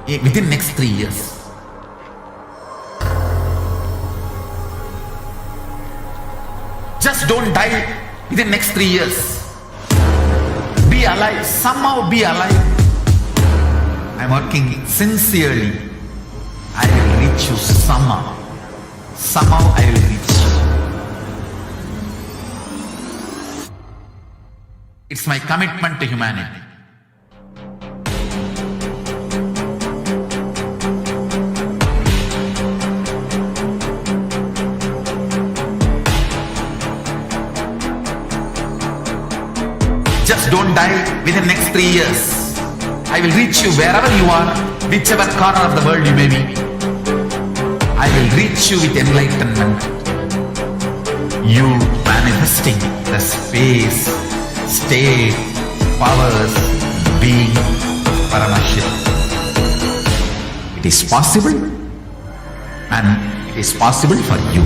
within next 3 years. Just don't die within next 3 years. Be alive. Somehow be alive. I'm working sincerely. I will reach you somehow. Somehow I will reach you. It's my commitment to humanity. Just don't die within next 3 years. I will reach you wherever you are, whichever corner of the world you may be. I will reach you with enlightenment. You manifesting the space, state, powers, being, Paramashakti. It is possible, and it is possible for you.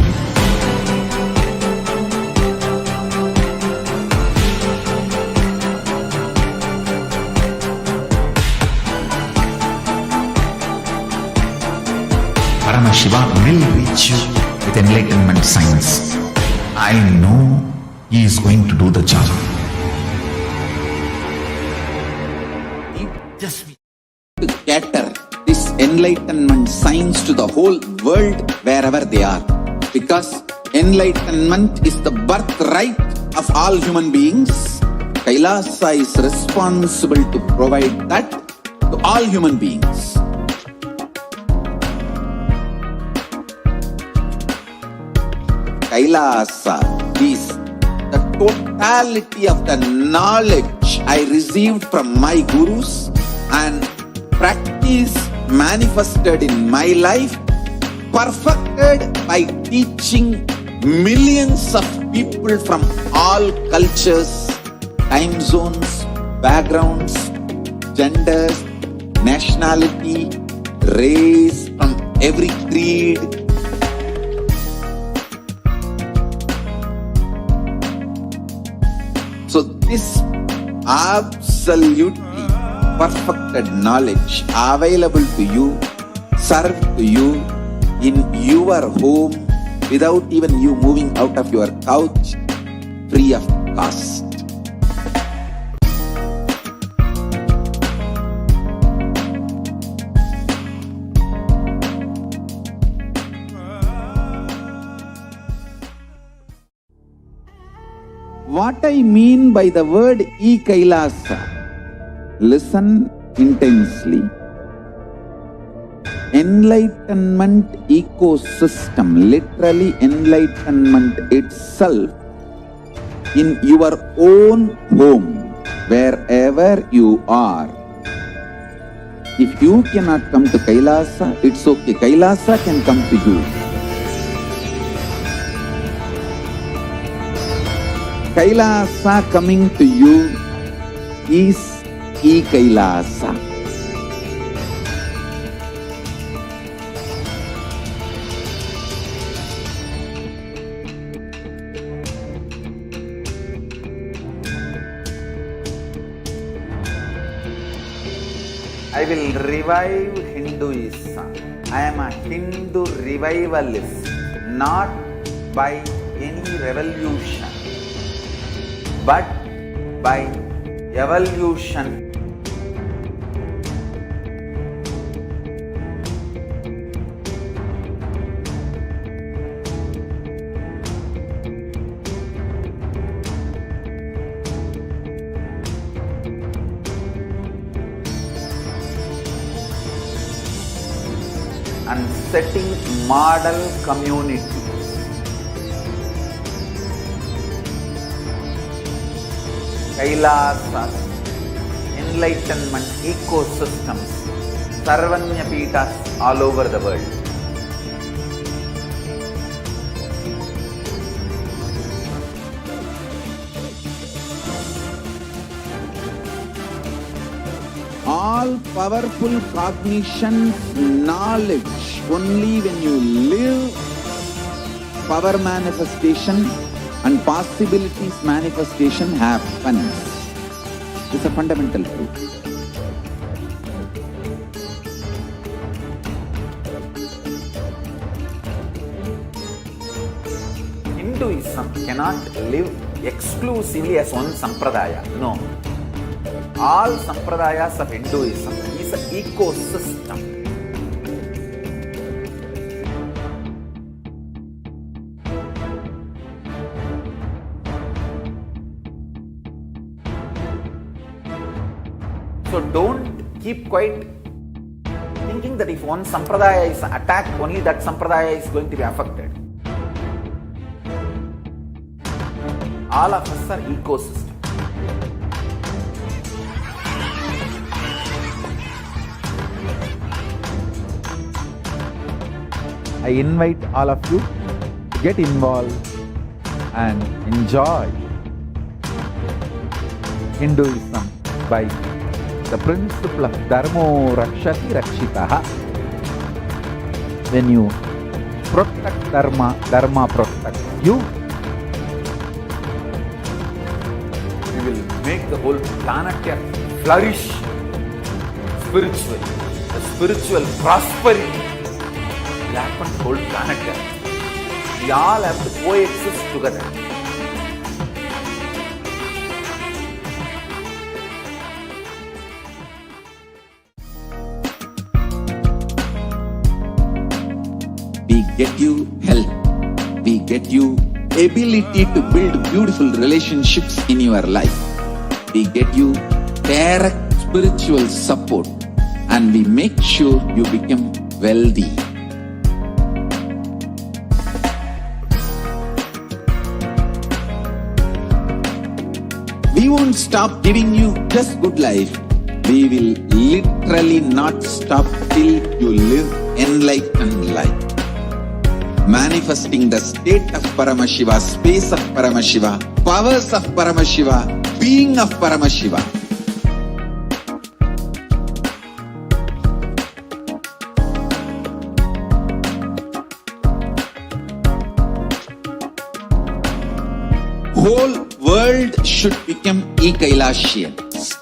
Shiva will reach you with enlightenment science. I know he is going to do the job. Just to cater this enlightenment science to the whole world wherever they are. Because enlightenment is the birthright of all human beings. Kailasa is responsible to provide that to all human beings. Kailasa is the totality of the knowledge I received from my gurus and practice manifested in my life, perfected by teaching millions of people from all cultures, time zones, backgrounds, genders, nationality, race, from every creed. So this absolutely perfected knowledge available to you, served to you in your home without even you moving out of your couch, free of cost. What I mean by the word Kailasa, listen intensely. Enlightenment ecosystem, literally enlightenment itself, in your own home, wherever you are. If you cannot come to Kailasa, it's okay. Kailasa can come to you. Kailasa coming to you is Kailasa. I will revive Hinduism. I am a Hindu revivalist, not by any revolution, but by evolution. and setting model communities. Kailasa, enlightenment ecosystems, Sarvanya Peethas all over the world. All powerful cognition, knowledge, only when you live power manifestation and possibilities manifestation happens. It's a fundamental truth. Hinduism cannot live exclusively as one sampradaya. No. All sampradayas of Hinduism is an ecosystem. So don't keep quiet thinking that if one sampradaya is attacked, only that sampradaya is going to be affected. All of us are ecosystem. I invite all of you to get involved and enjoy Hinduism by the principle of Dharmo Rakshati Rakshitaha. When you protect Dharma, Dharma protects you. We will make the whole planet flourish spiritually. The spiritual prosperity will happen to the whole planet. We all have to coexist together. We get you health. We get you ability to build beautiful relationships in your life. We get you direct spiritual support, and we make sure you become wealthy. We won't stop giving you just good life. We will literally not stop till you live enlightened life. Manifesting the state of Paramashiva, space of Paramashiva, powers of Paramashiva, being of Paramashiva. Whole world should become Kailasians.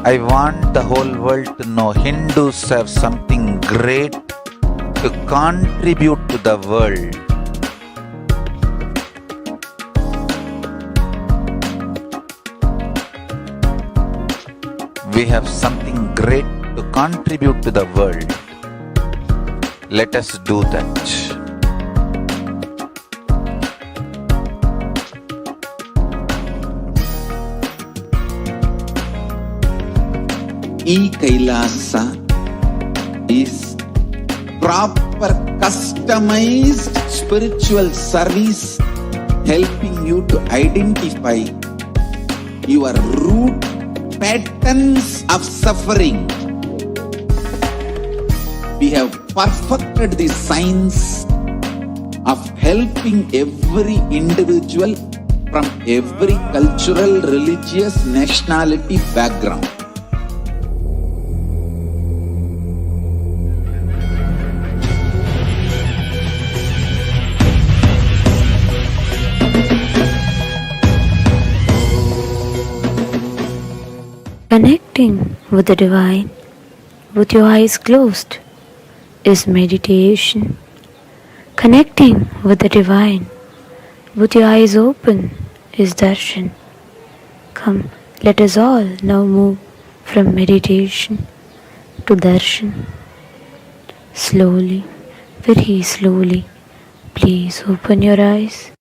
I want the whole world to know Hindus have something great to contribute to the world. We have something great to contribute to the world. Let us do that. Kailasa is proper customized spiritual service helping you to identify your root patterns of suffering. We have perfected the science of helping every individual from every cultural, religious, nationality background. Connecting with the divine with your eyes closed is meditation. Connecting with the divine with your eyes open is darshan. Come, let us all now move from meditation to darshan. Slowly, very slowly, please open your eyes.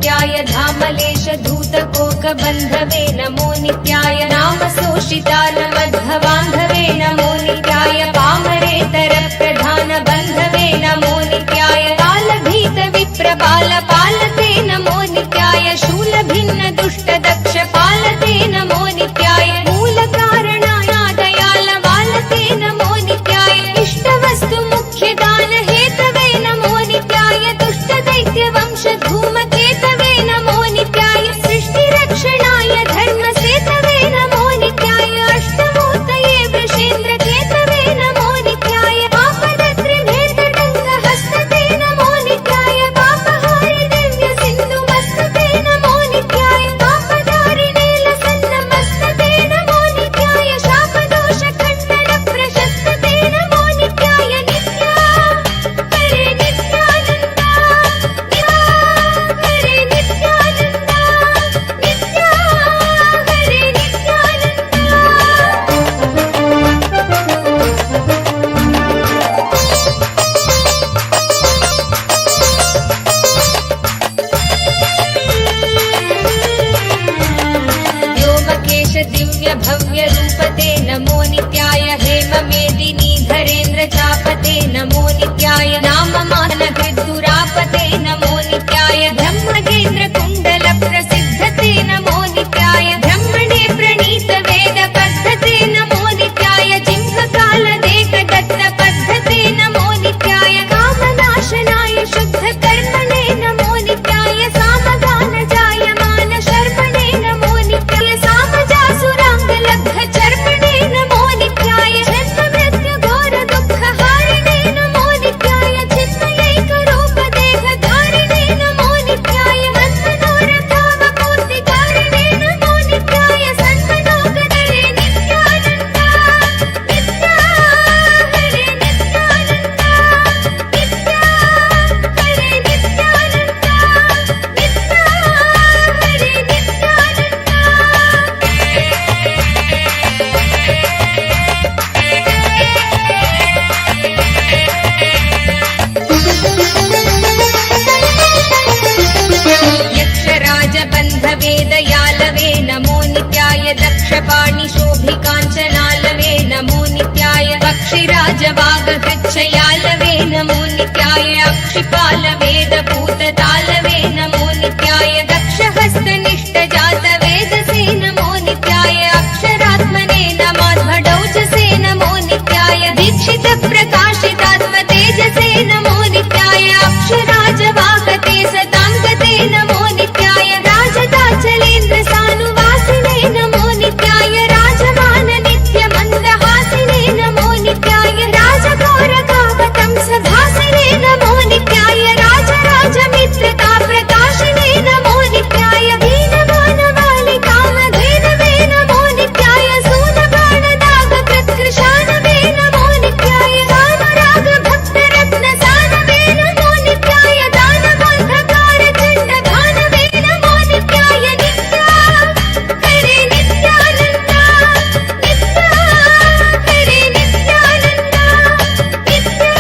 नित्याय धामलेश धूतकोकबन्धवे नमो नित्याय नामशोषितालमध्वबान्धवे नमो नित्याय पामरेतर प्रधान बन्धवे नमो नित्याय कालभीत विप्रबाल पालते नमो नित्याय शूलभिन्न दुष्ट दक्ष पालते नमो नित्याय मूलकारणाय दयाल वालते नमो नित्याय इष्टवस्तु मुख्य दान हेतवे नमो नित्याय दुष्ट दैत्य वंश धूमकेतवे नमो नित्याय सृष्टि रक्षणाय धर्म सेतवे नमो नित्याय अष्टमूर्तये वृषेन्द्र केतवे नमो नित्याय आपदत्रिभेद टङ्क हस्तते नमो नित्याय पापहारि दिव्य सिन्धु मस्तते नमो नित्याय पापधारिणे लसन्न मस्तते नमो नित्याय शापदोष खण्डन प्रशस्तते नमो नित्याय नित्या हरे नित्यानन्द नित्या हरे नित्यानन्द नित्या हरे व्योमकेश दिव्य भव्य रूपते नमो नित्याय हेम मेदिनी धरेन्द्र चापते नमो नित्याय नाममान हृद्दुरापते नमो नित्याय ब्रह्मगेन्द्र कुण्डल प्रसिद्धते नमो नित्याय ब्रह्मणे प्रणीत वेद पद्धते नमो नित्याय जिह्वकाल देह दत्त पद्धते नमो नित्याय कामनाशनाय शुद्ध कर्मणे नमो नित्याय सामगान जायमान शर्मणे नमो नित्याय सामजासुरांग लब्ध चर्मणे नमो नित्याय जन्म मृत्यु घोर दुःख हारिणे नमो नित्याय चिन्मयैक रूप देह धारिणे नमो नित्याय मन्मनोरथावपूर्तिकारिणे नमो नित्याय सन्मनोगतये नित्यानन्द नित्या हरे नित्यानन्द नित्या हरे नित्यानन्द नित्या हरे यक्षराज बन्धवेदयालवे नमो नित्याय दक्षपाणि शोभिकाञ्चनालवे नमो नित्याय पक्षिराज वागहृच्छयालवे नमो नित्याय अक्षिपाल वेदपूततालवे नमो नित्याय दक्षहस्तनिष्ठ जात वेदसे नमो नित्याय अक्षरात्मने नमाध्वडौजसे नमो नित्याय दीक्षित प्रकाशितात्म तेजसे नमो नित्याय अक्षराज वाहते सताङ्गते नमो नित्याय राजदाचलेन्द्र सानुवासिने नमो नित्याय राजमान नित्य मन्दहासिने नमो नित्याय राजघोरकावतं सभासिने नमो नित्याय राजराज मित्रता प्रकाशिने नमो नित्याय दीनमानवालि कामधेनवे नमो नित्याय सूनबाणदाग कृत्कृशानवे नमो नित्याय रामराग भक्तरत्न सानवे नमो नित्याय दानबन्धकार चण्डघानवे नमो नित्याय नित्या हरे नित्यानन्द नित्या हरे नित्यानन्द नित्या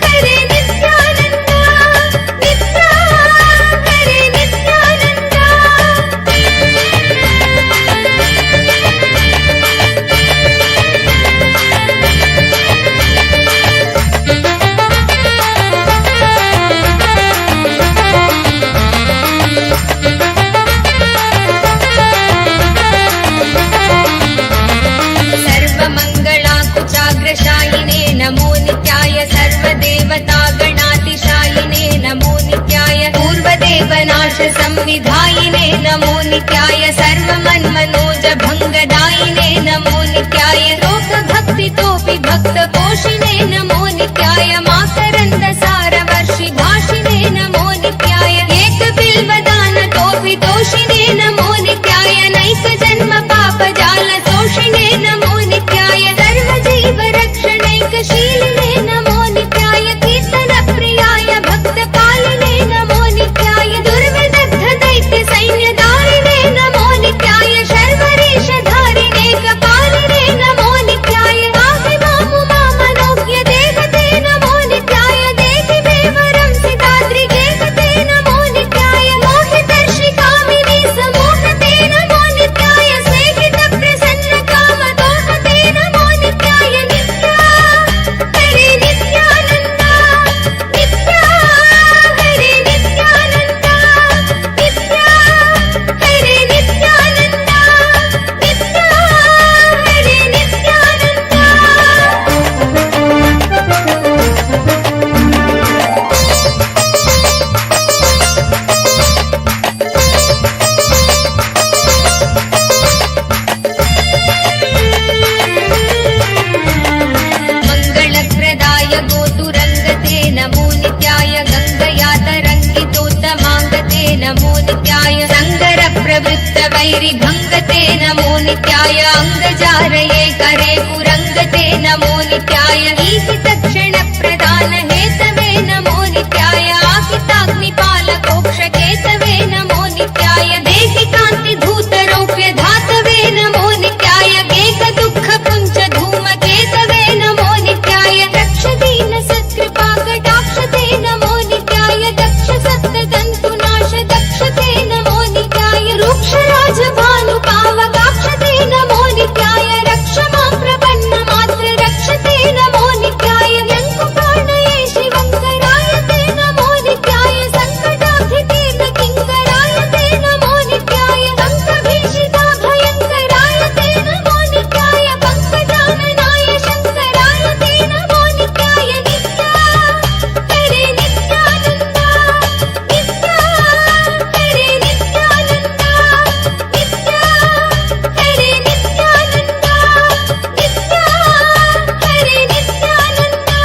हरे नित्यानन्द नित्या हरे सर्वमङ्गलाकुचाग्रशायिने नमो नित्याय सर्वदेवतागणातिशायिने नमो नित्याय पूर्वदेवनाश संविधायिने नमो नित्याय सर्वमन्मनोज भङ्गदायिने नमो नित्याय लोकभक्तितोऽपि भक्तपोषिणे नमो नित्याय माकरन्द सारवर्षि भाषिणे नमो नित्याय एकबिल्वदानतोऽपि तोषिणे नमो नित्याय नैक जन्म पापजाल तोषिणे नमो नित्याय सर्वजीव रक्षणैकशीलिने नमो नित्याय कीर्तनप्रियाय भक्तपालिने नमो नित्याय दुर्विदग्ध दैत्य सैन्यधारिणे नमो नित्याय शर्वरीशधारिणे कपालिने नमो नित्याय पाहि मामु मामनोज्ञ देहते नमो नित्याय देहि मे वरं सिताद्रिगेहते नमो नित्याय मोहि गिरिभङ्गते नमो नित्याय अङ्गजारये करे पुरङ्गते नमो नित्याय ईशितक्षणप्रदान हेतवे नमो नित्याय आहिताग्निपालकोक्षकेतवे नमो नित्याय देहि कान्तिधूतरौप्य धातवे नमो नित्याय गेकदुःखपुञ्ज धूमकेतवे नमो नित्याय रक्षदीन सत्कृपा कटाक्षते नमो नित्याय दक्ष सप्ततन्तुनाश दक्षते नमो नित्याय रूक्षराजभानुपावकाक्षते नमो नित्याय रक्ष मां प्रपन्नमात्र रक्षते नमो नित्याय व्यङ्कुपाणये शिवङ्कराय ते नमो नित्याय सङ्कटाभितीर्न किङ्कराय ते नमो नित्याय अङ्कभीषिता भयङ्कराय ते नमो नित्याय पङ्कजाननाय शङ्कराय ते नमो नित्याय नित्या हरे नित्यानन्दा नित्या हरे नित्यानन्दा नित्या हरे नित्यानन्दा नित्या हरे नित्यानन्दा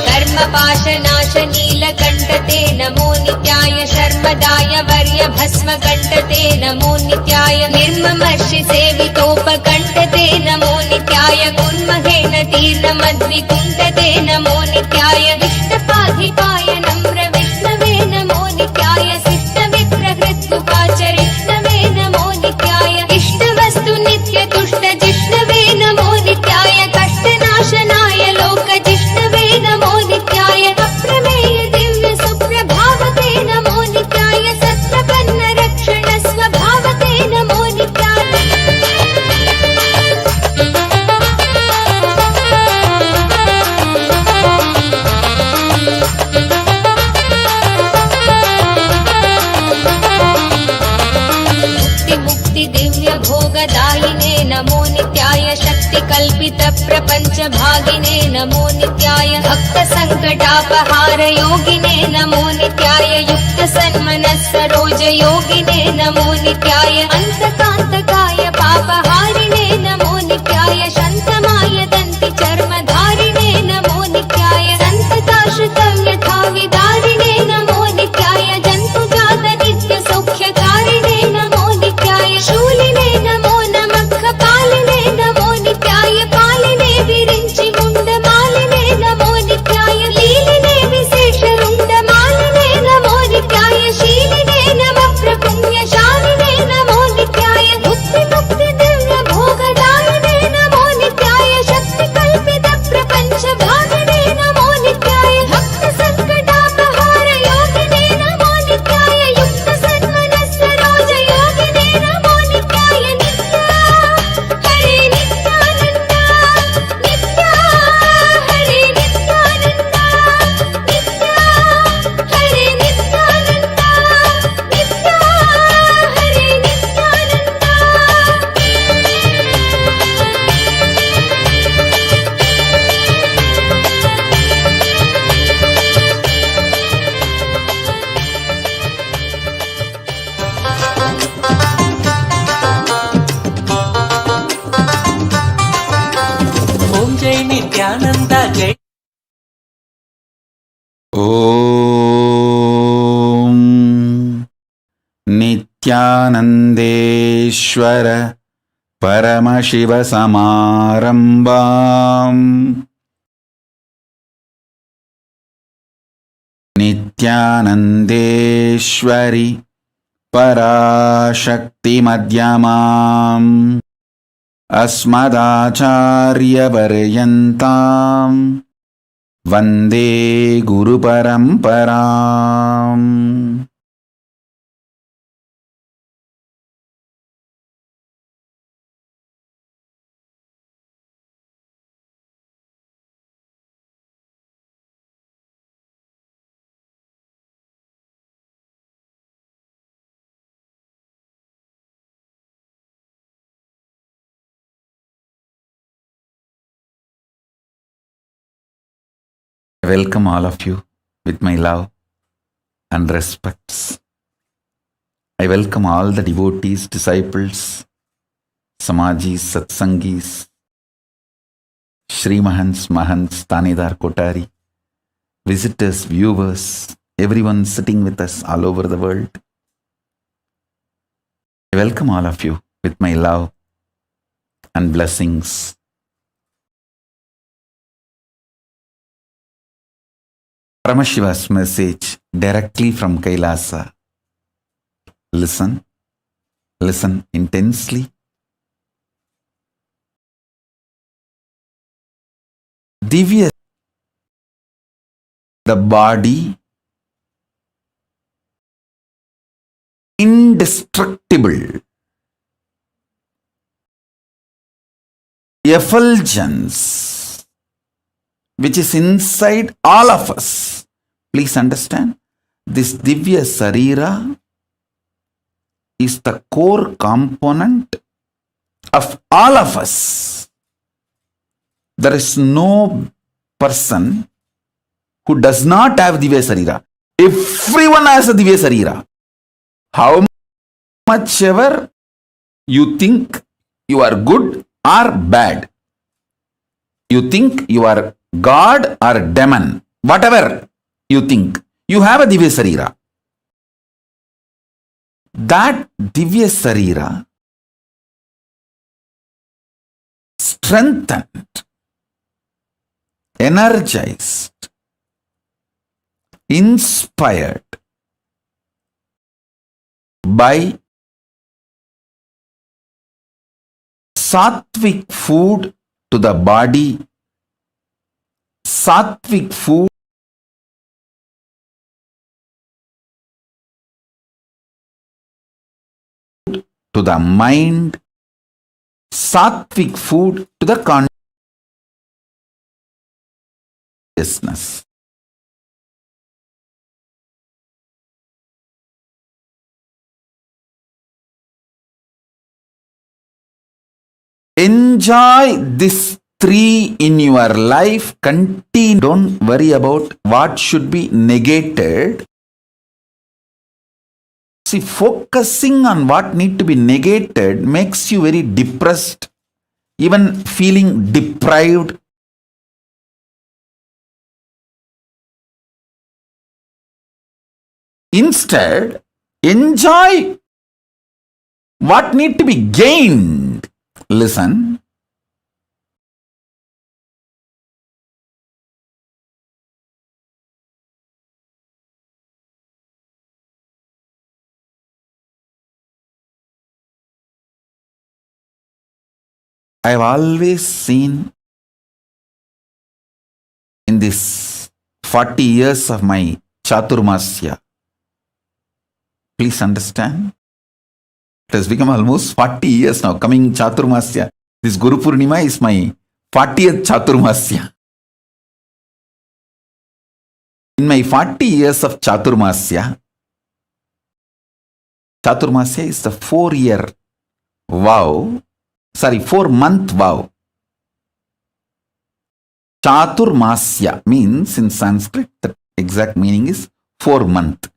कर्मपाशनाश नीलकण्ठते नमो नित्याय शर्मदाय वर्य भस्मकण्ठते नमो नित्याय निर्ममर्षि सेवितोपकण्ठते नमो नित्याय कुर्महेन तीर्णमद्विकुण्ठते नमो नित्याय विष्णपाधिपाय नम्र विष्णवे नमो नित्याय शिष्टविप्रहृत्कुपाचरिष्णवे नमो नित्याय इष्टवस्तु नित्यतुष्ट जिष्णवे नमो नित्याय कष्टनाशनाय लोकजिष्णवे नमो नित्याय अप्रमेय दिव्य सुप्रभावते नमो नित्याय सत्प्रपन्न रक्षण स्वभावते नमो नित्याय मुक्ति दिव्य भोगदायिने नमो नित्याय शक्ति कल्पित प्रपंच भागिने नमो नित्याय भक्त संकटापहार योगिने नमो नित्याय युक्त सन्मनः सरोज योगिने नमो नित्याय अंतकांतकाय पापहारिणे नमो नित्याय शन्तमाय दन्ति चर्मधारिणे नमो नित्याय संतताश्रितं यथा विदारिणे नमो नित्याय जन्तुजात नित्य सौख्यकारिणे नमो नित्याय शूलिने नमो नमः कपालिने नमो नित्याय पालिने विरिञ्चि मुण्डमालिने नमो नित्याय लीलिने विशेष रुण्डमालिने नमो नित्याय शीलिने नमः प्रपुण्यशालिने नमो नित्याय मुक्ति मुक्ति दिव्य भोगदायिने नमो नित्याय शक्ति कल्पित प्रपंच भागिने नमो नित्याय भक्त संकटापहार योगिने नमो नित्याय युक्त सन्मनः सरोज योगिने नमो नित्याय नित्या हरे नित्यानन्दा नित्या हरे नित्यानन्दा नित्या हरे नित्यानन्दा नित्या हरे नित्यानन्दा ओम जय नित्यानंद जय ॐ नित्यानन्देश्वर परमशिवसमारम्भाम् नित्यानन्देश्वरि पराशक्तिमध्यमाम् अस्मदाचार्यपर्यन्ताम् वन्दे गुरुपरम्पराम् I welcome all of you with my love and respects. I welcome all the devotees, disciples, Samajis, Satsangis, Shri Mahants, Mahants, Tanidar Kotari, visitors, viewers, everyone sitting with us all over the world. I welcome all of you with my love and blessings. Paramashiva's message directly from Kailasa. Listen, listen intensely. Divya, the body, indestructible, effulgence, which is inside all of us. Please understand, this Divya Sarira is the core component of all of us. There is no person who does not have Divya Sarira. Everyone has a Divya Sarira. How much ever you think you are good or bad, you think you are God or demon, whatever you think, you have a Divya Sarira. That Divya Sarira strengthened, energized, inspired by sattvic food to the body, sattvic food to the mind, sattvic food to the consciousness. Enjoy this three in your life. Continue. Don't worry about what should be negated. See, focusing on what need to be negated makes you very depressed, even feeling deprived. Instead, enjoy what need to be gained. Listen. I have always seen in this 40 years of my Chaturmasya, please understand, it has become almost 40 years now, coming Chaturmasya. This Guru Purnima is my 40th Chaturmasya. In my 40 years of Chaturmasya, Chaturmasya is the 4-year vow, 4-month vow. Chaturmasya means in Sanskrit, the exact meaning is 4-month.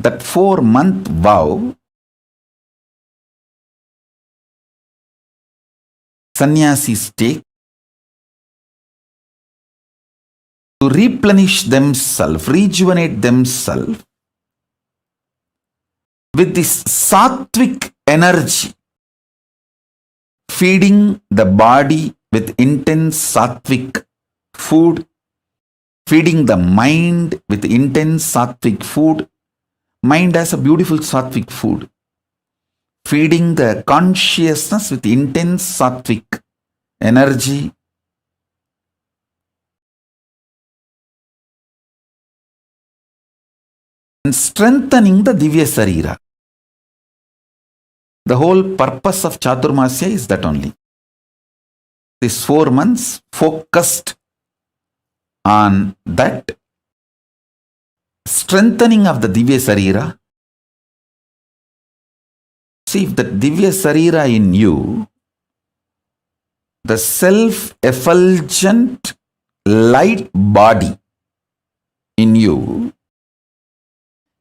That 4-month vow, sannyasis take to replenish themselves, rejuvenate themselves with this sattvic energy, feeding the body with intense sattvic food, feeding the mind with intense sattvic food. Mind has a beautiful sattvic food. Feeding the consciousness with intense sattvic energy. And strengthening the Divya Sarira. The whole purpose of Chaturmasya is that only. These 4 months focused on that strengthening of the Divya Sarira. See, if the Divya Sarira in you, the self-effulgent light body in you,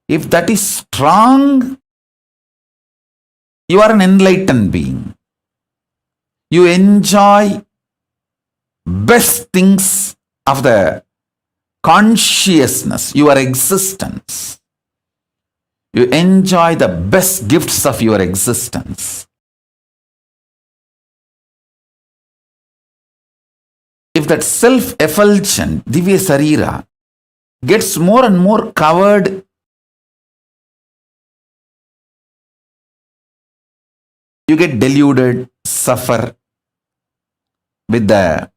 if that is strong, you are an enlightened being. You enjoy best things of the consciousness, your existence. You enjoy the best gifts of your existence. If that self-effulgent Divya Sarira gets more and more covered, you get deluded, suffer with the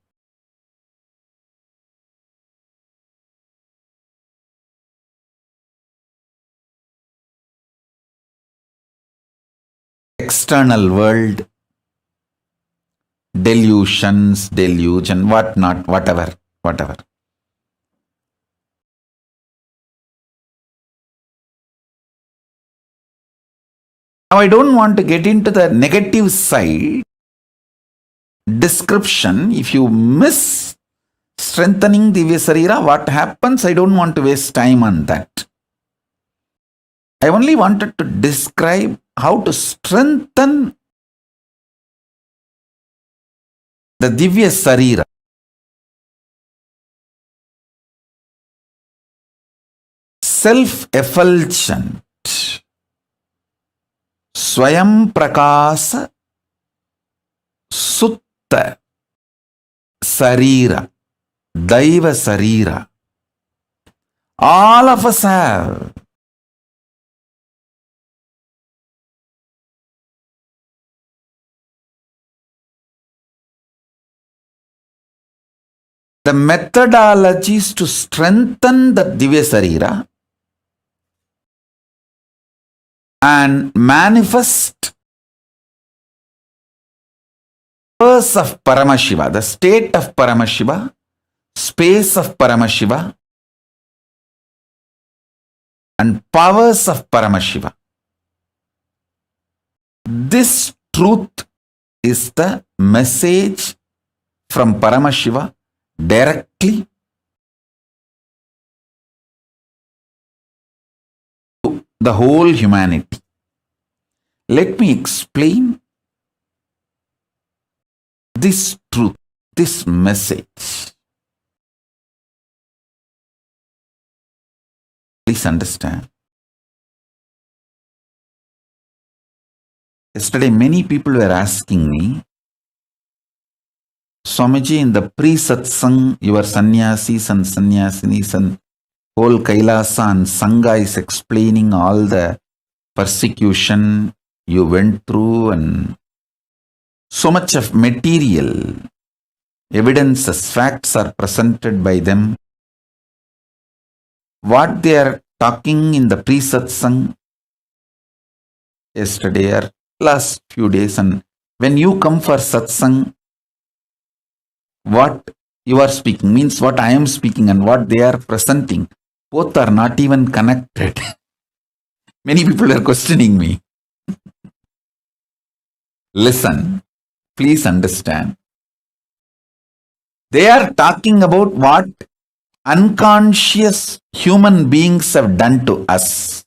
external world, delusions, delusion, whatnot, whatever. Now I don't want to get into the negative side description. If you miss strengthening Divya Sarira, what happens? I don't want to waste time on that. I only wanted to describe how to strengthen the Divya Sarira. Self-effulgent, Swayam Prakasa, Sutta Sarira, Daiva Sarira. All of us have. The methodologies to strengthen the Divya Sarira and manifest powers of Paramashiva, the state of Paramashiva, space of Paramashiva, and powers of Paramashiva. This truth is the message from Paramashiva directly to the whole humanity. Let me explain this truth, this message. Please understand. Yesterday, many people were asking me, Swamiji, in the pre-satsang, your sannyasis and sannyasinis and whole Kailasa and Sangha is explaining all the persecution you went through and so much of material evidences, facts are presented by them. What they are talking in the pre-satsang yesterday or last few days, and when you come for satsang, what you are speaking means what I am speaking and what they are presenting, both are not even connected. Many people are questioning me. Listen, please understand. They are talking about what unconscious human beings have done to us.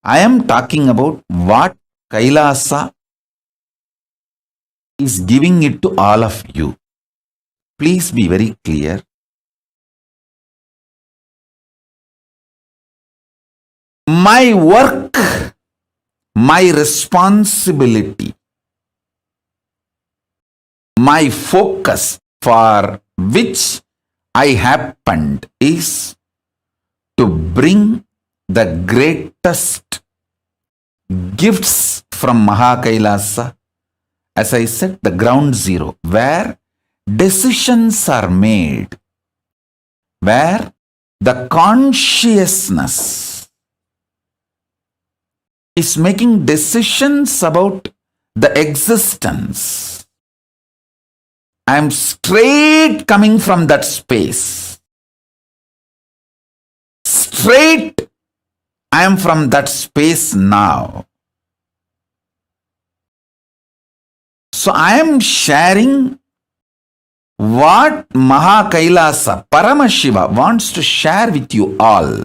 I am talking about what Kailasa is giving it to all of you. Please be very clear. My work, my responsibility, my focus for which I happened is to bring the greatest gifts from Mahakailasa, as I said, the ground zero, where decisions are made, where the consciousness is making decisions about the existence. I am straight coming from that space. Straight, I am from that space now. So I am sharing what Mahakailasa, Paramashiva wants to share with you all.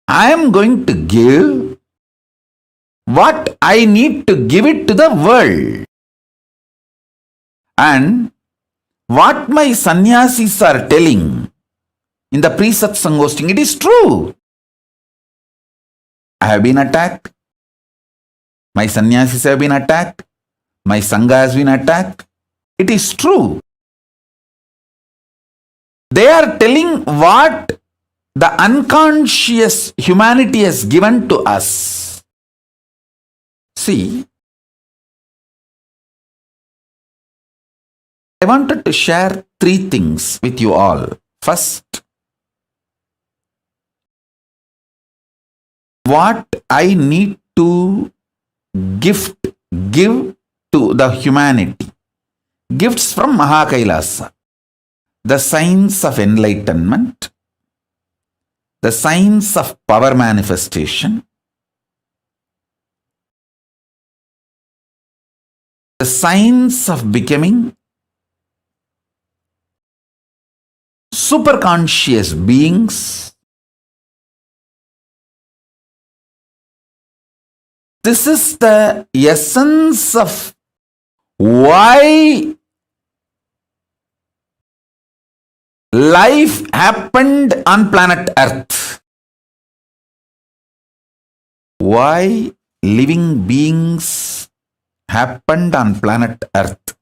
I am going to give what I need to give it to the world. And what my sannyasis are telling in the pre-satsang hosting, it is true. I have been attacked. My sannyasis have been attacked. My sangha has been attacked. It is true. They are telling what the unconscious humanity has given to us. See, I wanted to share 3 things with you all. First, what I need to give to the humanity. Gifts from Kailasa. The signs of enlightenment, the signs of power manifestation, the signs of becoming superconscious beings. This is the essence of why life happened on planet Earth. Why living beings happened on planet Earth.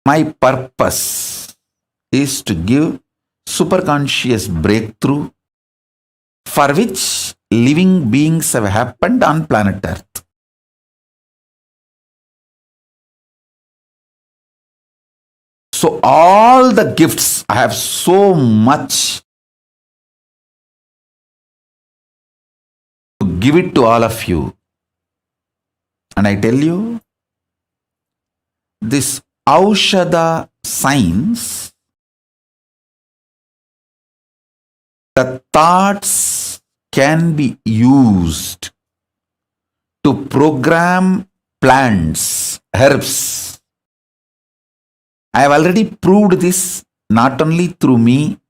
My purpose is to give superconscious breakthrough for which living beings have happened on planet Earth. So all the gifts, I have so much to give it to all of you. And I tell you, this Aushadha science, the thoughts can be used to program plants, herbs. I have already proved this not only through me,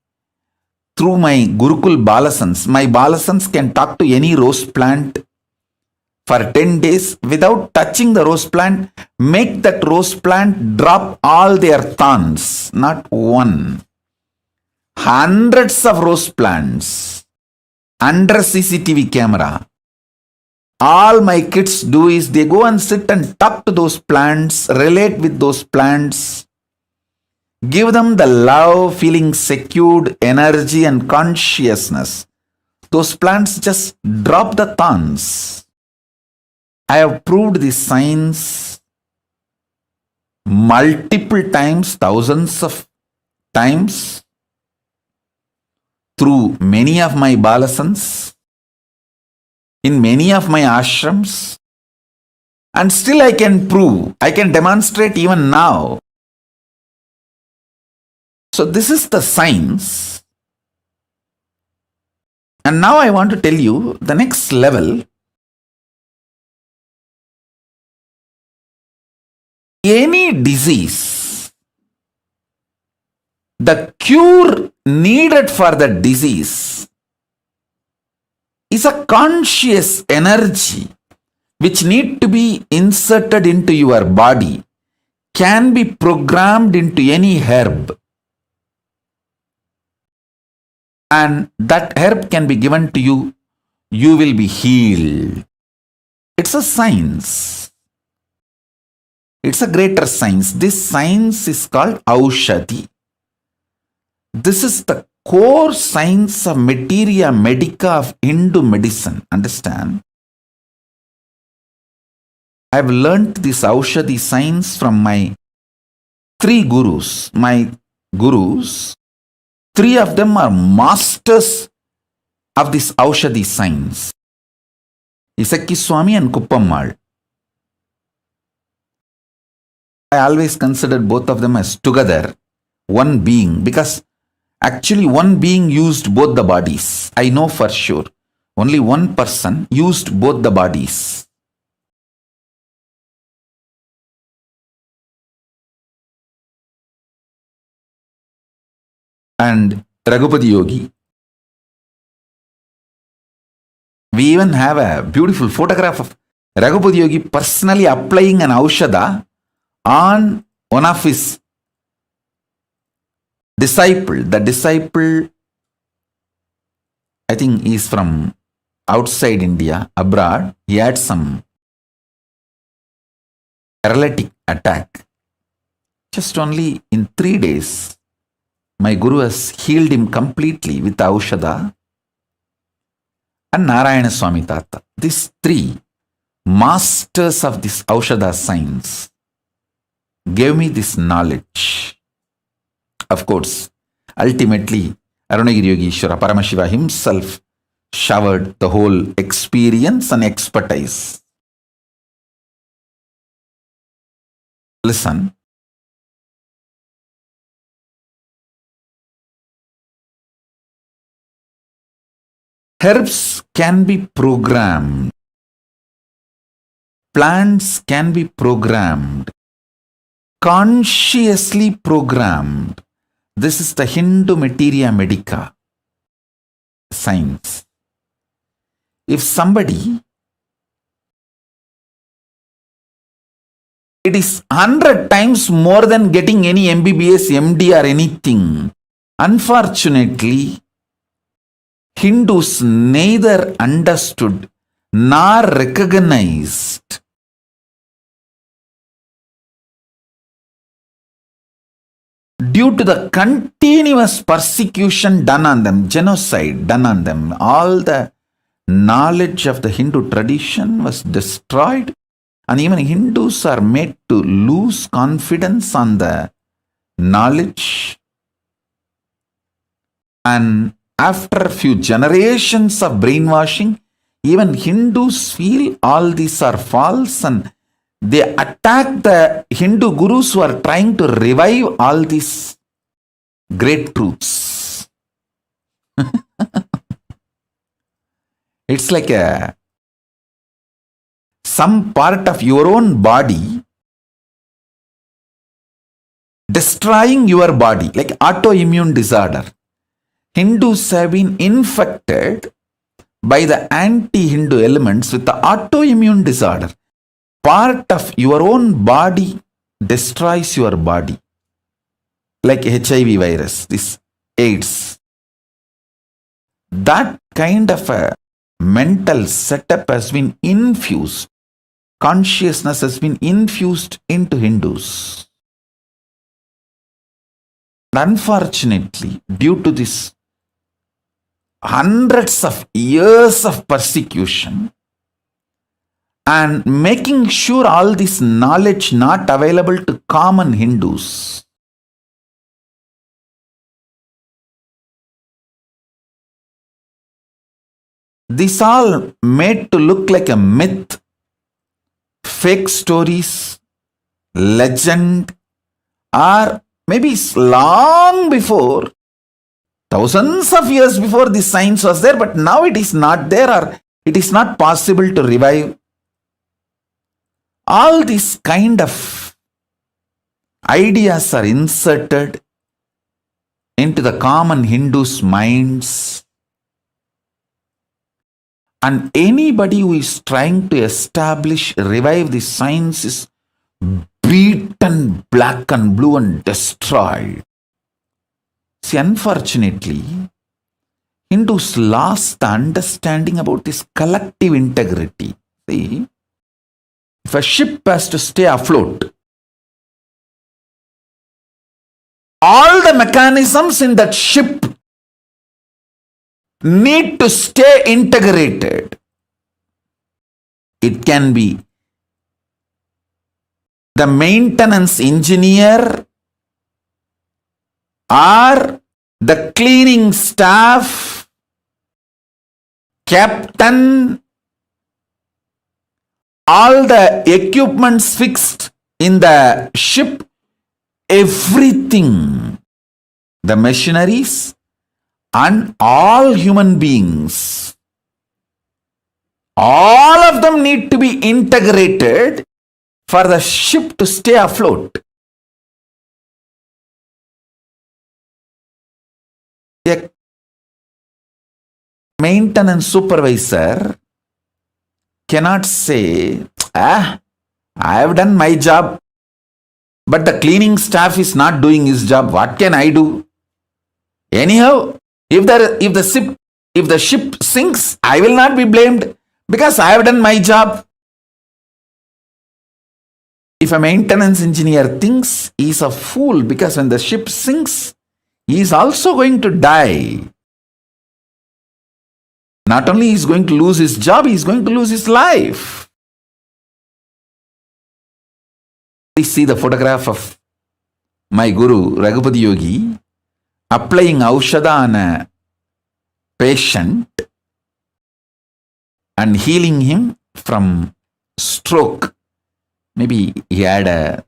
through my Gurukul Balasans. My Balasans can talk to any rose plant for 10 days without touching the rose plant, make that rose plant drop all their thorns, not one. Hundreds of rose plants under CCTV camera. All my kids do is they go and sit and talk to those plants, relate with those plants, give them the love, feeling secured, energy and consciousness. Those plants just drop the thorns. I have proved this science multiple times, thousands of times, through many of my balasans, in many of my ashrams, and still I can prove, I can demonstrate even now. So this is the science. And now I want to tell you the next level. Any disease, the cure needed for the disease is a conscious energy which need to be inserted into your body, can be programmed into any herb, and that herb can be given to you, you will be healed. It's a science. It's a greater science. This science is called Aushadhi. This is the core science of materia medica of Hindu medicine. Understand? I have learnt this Aushadhi science from my 3 gurus. My gurus, 3 of them are masters of this Aushadhi science. Isakki Swami and Kuppammal. I always considered both of them as together, one being, because actually one being used both the bodies. I know for sure. Only one person used both the bodies. And Raghupati Yogi, We even have a beautiful photograph of Raghupati Yogi personally applying an Aushadha on one of his disciple. The disciple, I think, is from outside India, abroad. He had some paralytic attack. Just only in 3 days, my Guru has healed him completely with Aushadha and Narayana Swami Tata. These three masters of this Aushadha science gave me this knowledge. Of course, ultimately, Arunagiri Yogeshwara Paramashiva himself showered the whole experience and expertise. Listen. Herbs can be programmed. Plants can be programmed. Consciously programmed. This is the Hindu materia medica science. If somebody, it is 100 times more than getting any MBBS, MD or anything. Unfortunately, Hindus neither understood nor recognized due to the continuous persecution done on them, genocide done on them. All the knowledge of the Hindu tradition was destroyed, and even Hindus are made to lose confidence on the knowledge. And after a few generations of brainwashing, even Hindus feel all these are false, and they attack the Hindu gurus who are trying to revive all these great truths. It's like some part of your own body destroying your body, like autoimmune disorder. Hindus have been infected by the anti-Hindu elements with the autoimmune disorder. Part of your own body destroys your body. Like HIV virus, this AIDS. That kind of a mental setup has been infused. Consciousness has been infused into Hindus. Unfortunately, due to this hundreds of years of persecution and making sure all this knowledge not available to common Hindus, this all made to look like a myth, fake stories, legend, or maybe long before, thousands of years before this science was there, but now it is not there, or it is not possible to revive. All these kind of ideas are inserted into the common Hindus' minds, and anybody who is trying to establish, revive this science is beaten black and blue and destroyed. See, unfortunately, Hindus lost the understanding about this collective integrity. See, if a ship has to stay afloat, all the mechanisms in that ship need to stay integrated. It can be the maintenance engineer or the cleaning staff, captain, all the equipments fixed in the ship, everything, the machineries and all human beings, all of them need to be integrated for the ship to stay afloat. A maintenance supervisor cannot say, I have done my job, but the cleaning staff is not doing his job. What can I do? Anyhow, if the ship sinks, I will not be blamed because I have done my job. If a maintenance engineer thinks he is a fool because when the ship sinks, he is also going to die. Not only is he going to lose his job, he is going to lose his life. Please see the photograph of my Guru, Raghupati Yogi, applying Aushadha on a patient and healing him from stroke. Maybe he had a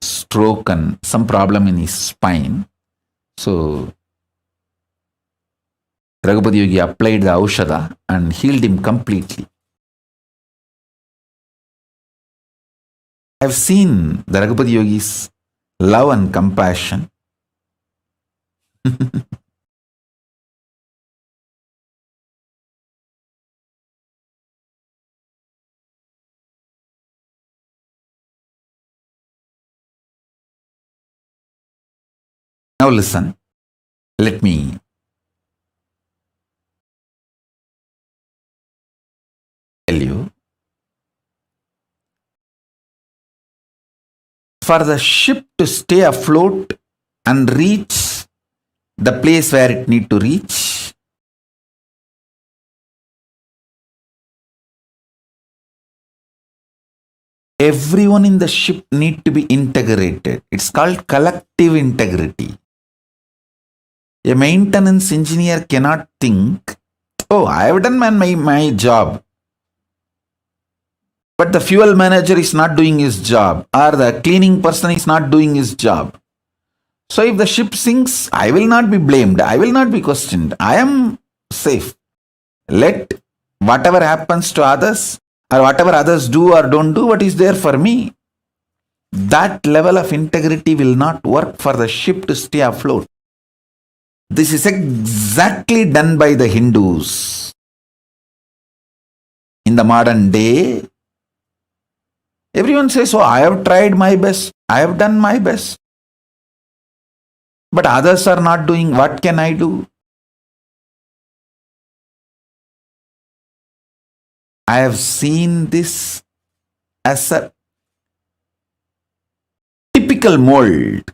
stroke and some problem in his spine. So, Raghupati Yogi applied the Aushadha and healed him completely. I have seen the Raghupati Yogi's love and compassion. Now listen, let me tell you. For the ship to stay afloat and reach the place where it need to reach, everyone in the ship need to be integrated. It's called collective integrity. A maintenance engineer cannot think, oh, I have done my job, but the fuel manager is not doing his job, or the cleaning person is not doing his job. So if the ship sinks, I will not be blamed. I will not be questioned. I am safe. Let whatever happens to others, or whatever others do or don't do, what is there for me. That level of integrity will not work for the ship to stay afloat. This is exactly done by the Hindus. In the modern day, everyone says, oh, I have tried my best. I have done my best. But others are not doing. What can I do? I have seen this as a typical mold.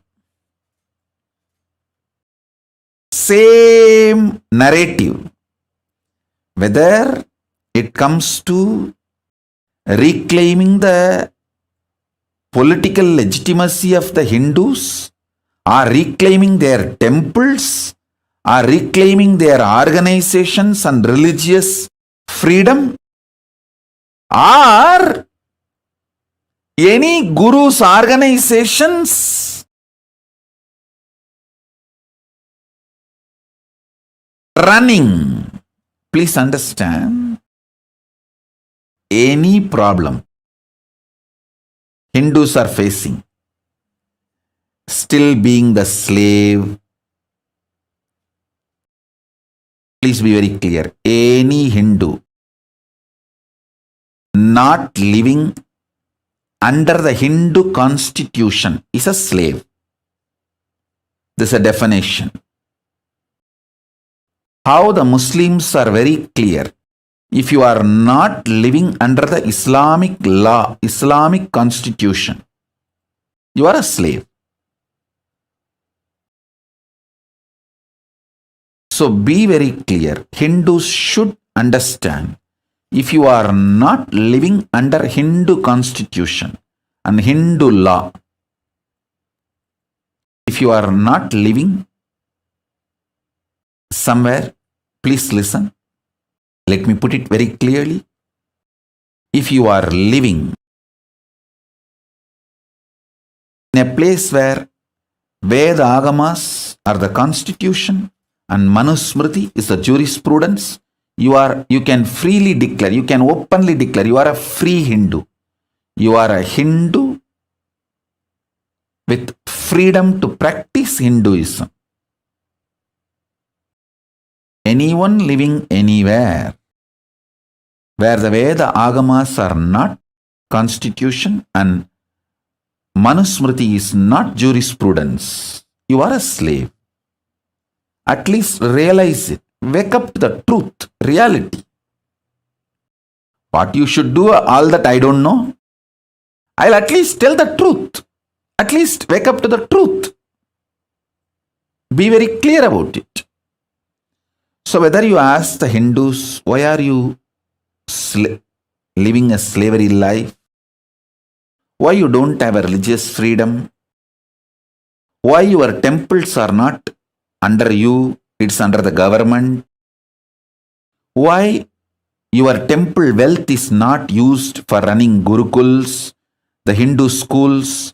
Same narrative. Whether it comes to reclaiming the political legitimacy of the Hindus, or reclaiming their temples, or reclaiming their organizations and religious freedom, or any guru's organizations running. Please understand, any problem Hindus are facing, still being the slave. Please be very clear. Any Hindu not living under the Hindu constitution is a slave. This is a definition. How the Muslims are very clear. If you are not living under the Islamic law, Islamic constitution, you are a slave. So be very clear. Hindus should understand, if you are not living under Hindu constitution and Hindu law, if you are not living somewhere, please listen. Let me put it very clearly. If you are living in a place where Veda Agamas are the constitution and Manusmriti is the jurisprudence, you can freely declare, you can openly declare, you are a free Hindu. You are a Hindu with freedom to practice Hinduism. Anyone living anywhere where the Veda Agamas are not constitution and Manusmriti is not jurisprudence, you are a slave. At least realize it. Wake up to the truth, reality. What you should do, all that I don't know. I'll at least tell the truth. At least wake up to the truth. Be very clear about it. So whether you ask the Hindus, why are you living a slavery life? Why you don't have a religious freedom? Why your temples are not under you, it's under the government? Why your temple wealth is not used for running gurukuls, the Hindu schools?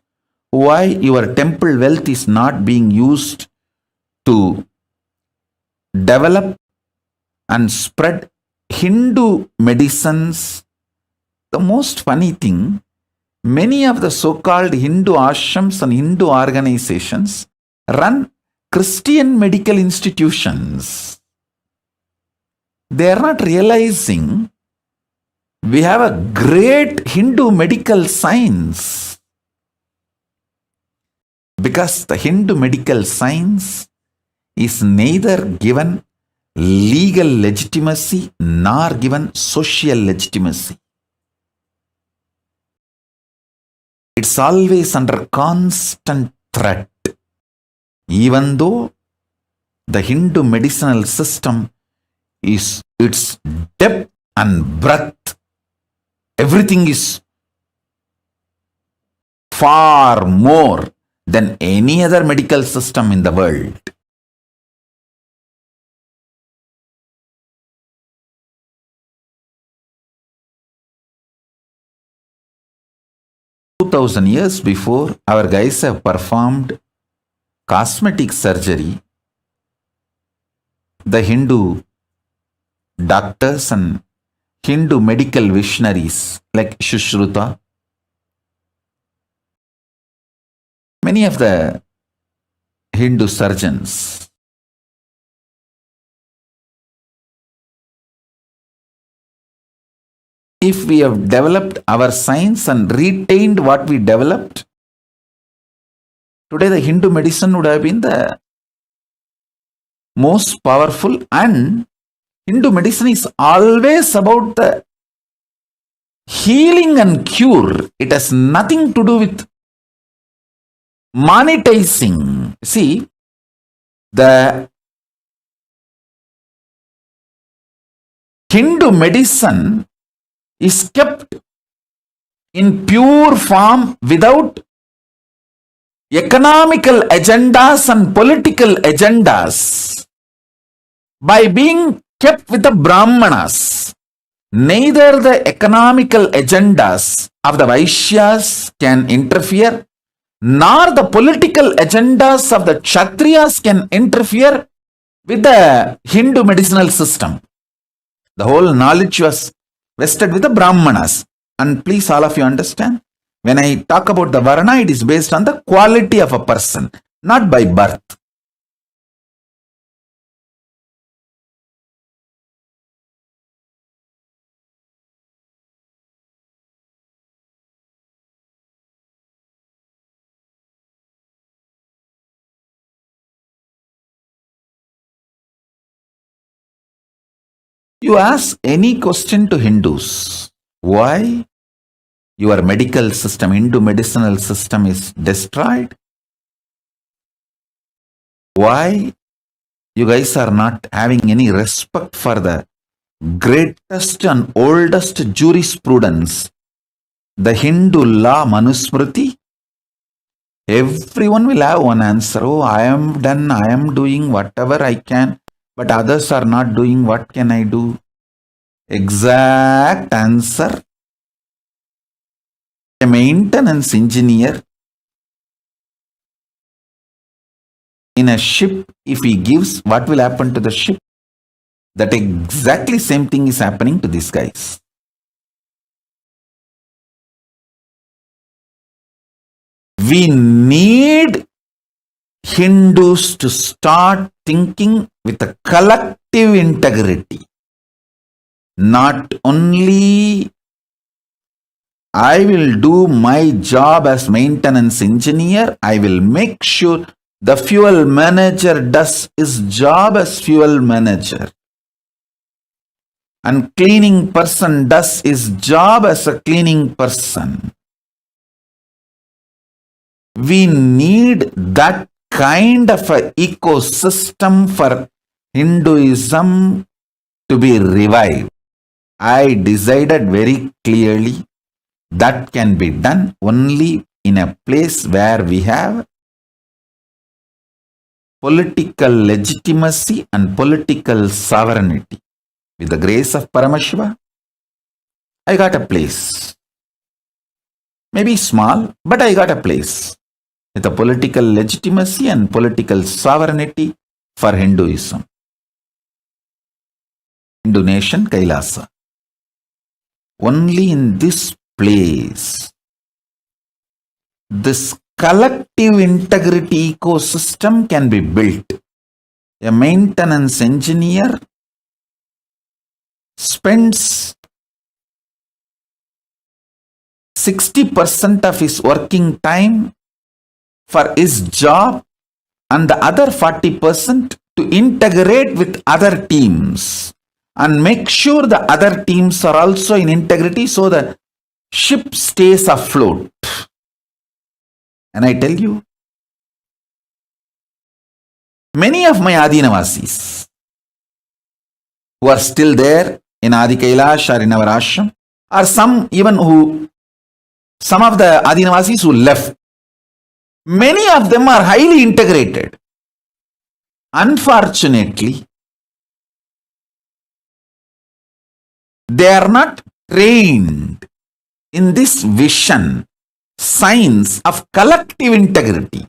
Why your temple wealth is not being used to develop and spread Hindu medicines? The most funny thing, many of the so-called Hindu ashrams and Hindu organizations run Christian medical institutions. They are not realizing we have a great Hindu medical science. Because the Hindu medical science is neither given legal legitimacy nor given social legitimacy. It's always under constant threat. Even though the Hindu medicinal system is its depth and breadth, everything is far more than any other medical system in the world. Years before, our guys have performed cosmetic surgery. The Hindu doctors and Hindu medical visionaries like Shushruta, many of the Hindu surgeons, if we have developed our science and retained what we developed, today the Hindu medicine would have been the most powerful, and Hindu medicine is always about the healing and cure. It has nothing to do with monetizing. See, the Hindu medicine is kept in pure form without economical agendas and political agendas. By being kept with the Brahmanas, neither the economical agendas of the Vaishyas can interfere, nor the political agendas of the Kshatriyas can interfere with the Hindu medicinal system. The whole knowledge was vested with the Brahmanas. And please, all of you understand, when I talk about the Varna, it is based on the quality of a person, not by birth. You ask any question to Hindus, why your medical system, Hindu medicinal system is destroyed? Why you guys are not having any respect for the greatest and oldest jurisprudence, the Hindu law Manusmriti? Everyone will have one answer. Oh, I am done, I am doing whatever I can, but others are not doing. What can I do? Exact answer. A maintenance engineer in a ship, if he gives, what will happen to the ship? That exactly same thing is happening to these guys. We need Hindus to start thinking with a collective integrity. not only I will do my job as maintenance engineer, I will make sure the fuel manager does his job as fuel manager. And cleaning person does his job as a cleaning person. We need that kind of an ecosystem for Hinduism to be revived. I decided very clearly that can be done only in a place where we have political legitimacy and political sovereignty. With the grace of Paramashiva, I got a place. Maybe small, but I got a place with a political legitimacy and political sovereignty for Hinduism. Hindu nation, Kailasa. Only in this place, this collective integrity ecosystem can be built. A maintenance engineer spends 60% of his working time for his job and the other 40% to integrate with other teams and make sure the other teams are also in integrity so the ship stays afloat. And I tell you, many of my Adinavasis who are still there in Adi Kailash or in our ashram, or some of the Adinavasis who left, many of them are highly integrated. Unfortunately, they are not trained in this vision, science of collective integrity.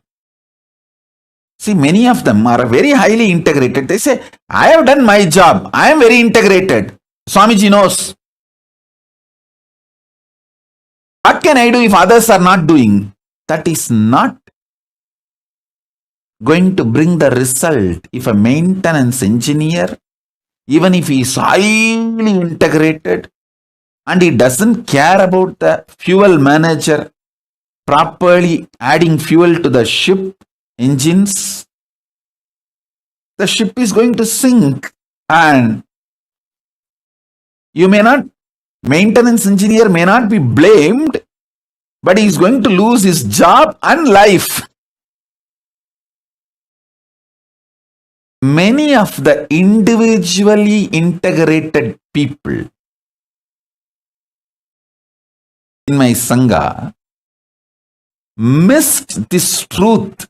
See, many of them are very highly integrated. They say, I have done my job. I am very integrated. Swamiji knows. What can I do if others are not doing? That is not going to bring the result. If a maintenance engineer, even if he is highly integrated and he doesn't care about the fuel manager properly adding fuel to the ship engines, the ship is going to sink. And maintenance engineer may not be blamed, but he is going to lose his job and life. Many of the individually integrated people in my Sangha missed this truth.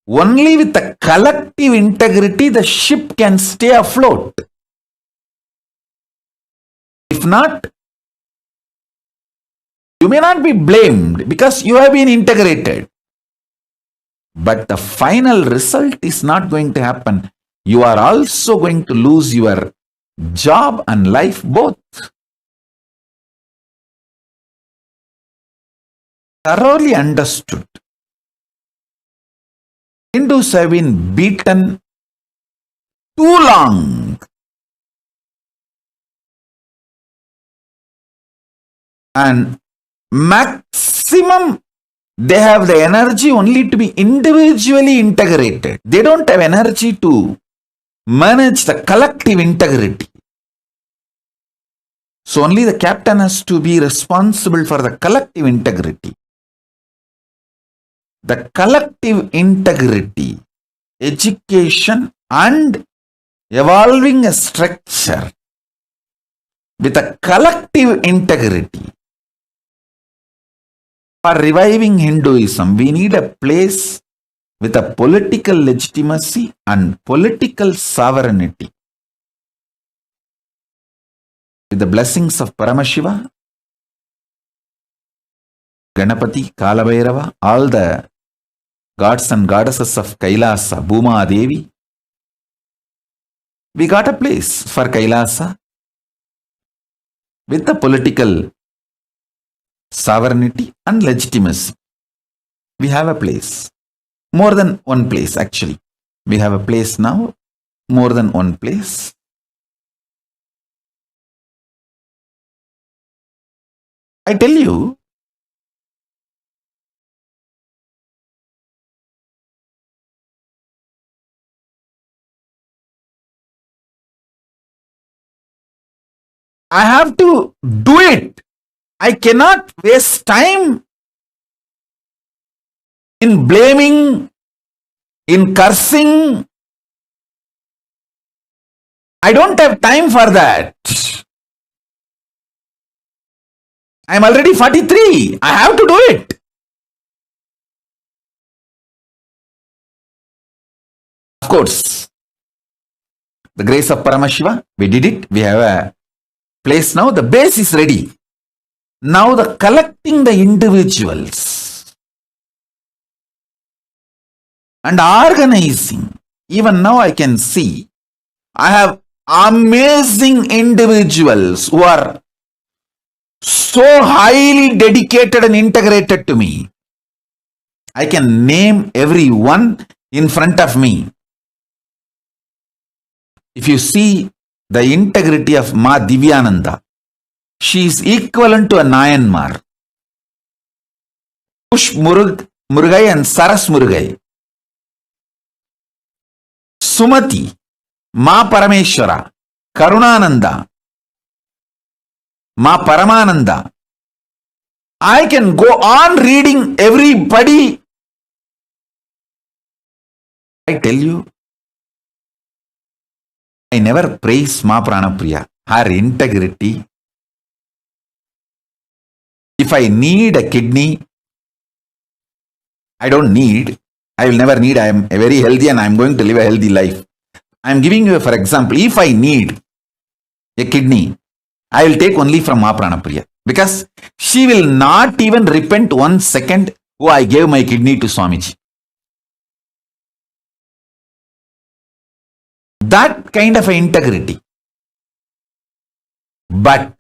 Only with the collective integrity the ship can stay afloat. If not, you may not be blamed because you have been integrated. But the final result is not going to happen. You are also going to lose your job and life both. Thoroughly understood. Hindus have been beaten too long. And maximum they have the energy only to be individually integrated. They don't have energy to manage the collective integrity. So only the captain has to be responsible for the collective integrity. The collective integrity, education and evolving a structure with a collective integrity. For reviving Hinduism, we need a place with a political legitimacy and political sovereignty. With the blessings of Paramashiva, Ganapati, Kalabhairava, all the gods and goddesses of Kailasa, Bhuma Devi, we got a place for Kailasa with the political sovereignty and legitimacy. We have a place. More than one place, actually. We have a place now, more than one place. I tell you, I have to do it. I cannot waste time in blaming, in cursing. I don't have time for that. I'm already 43. I have to do it. Of course, the grace of Paramashiva, we did it. We have a place now. The base is ready. Now the collecting the individuals and organizing. Even now I can see I have amazing individuals who are so highly dedicated and integrated to me. I can name every one in front of me. If you see the integrity of Ma Divyananda, she is equivalent to a Nayanmar. Push Murugai and Saras Murugai. Sumati, Ma Parameshwara, Karunananda, Ma Paramananda. I can go on reading everybody. I tell you, I never praise Ma Pranapriya, her integrity. If I need a kidney, I don't need, I will never need, I am very healthy and I am going to live a healthy life. I am giving you, for example, if I need a kidney, I will take only from Ma Pranapriya. Because she will not even repent 1 second, oh, I gave my kidney to Swamiji. That kind of integrity. But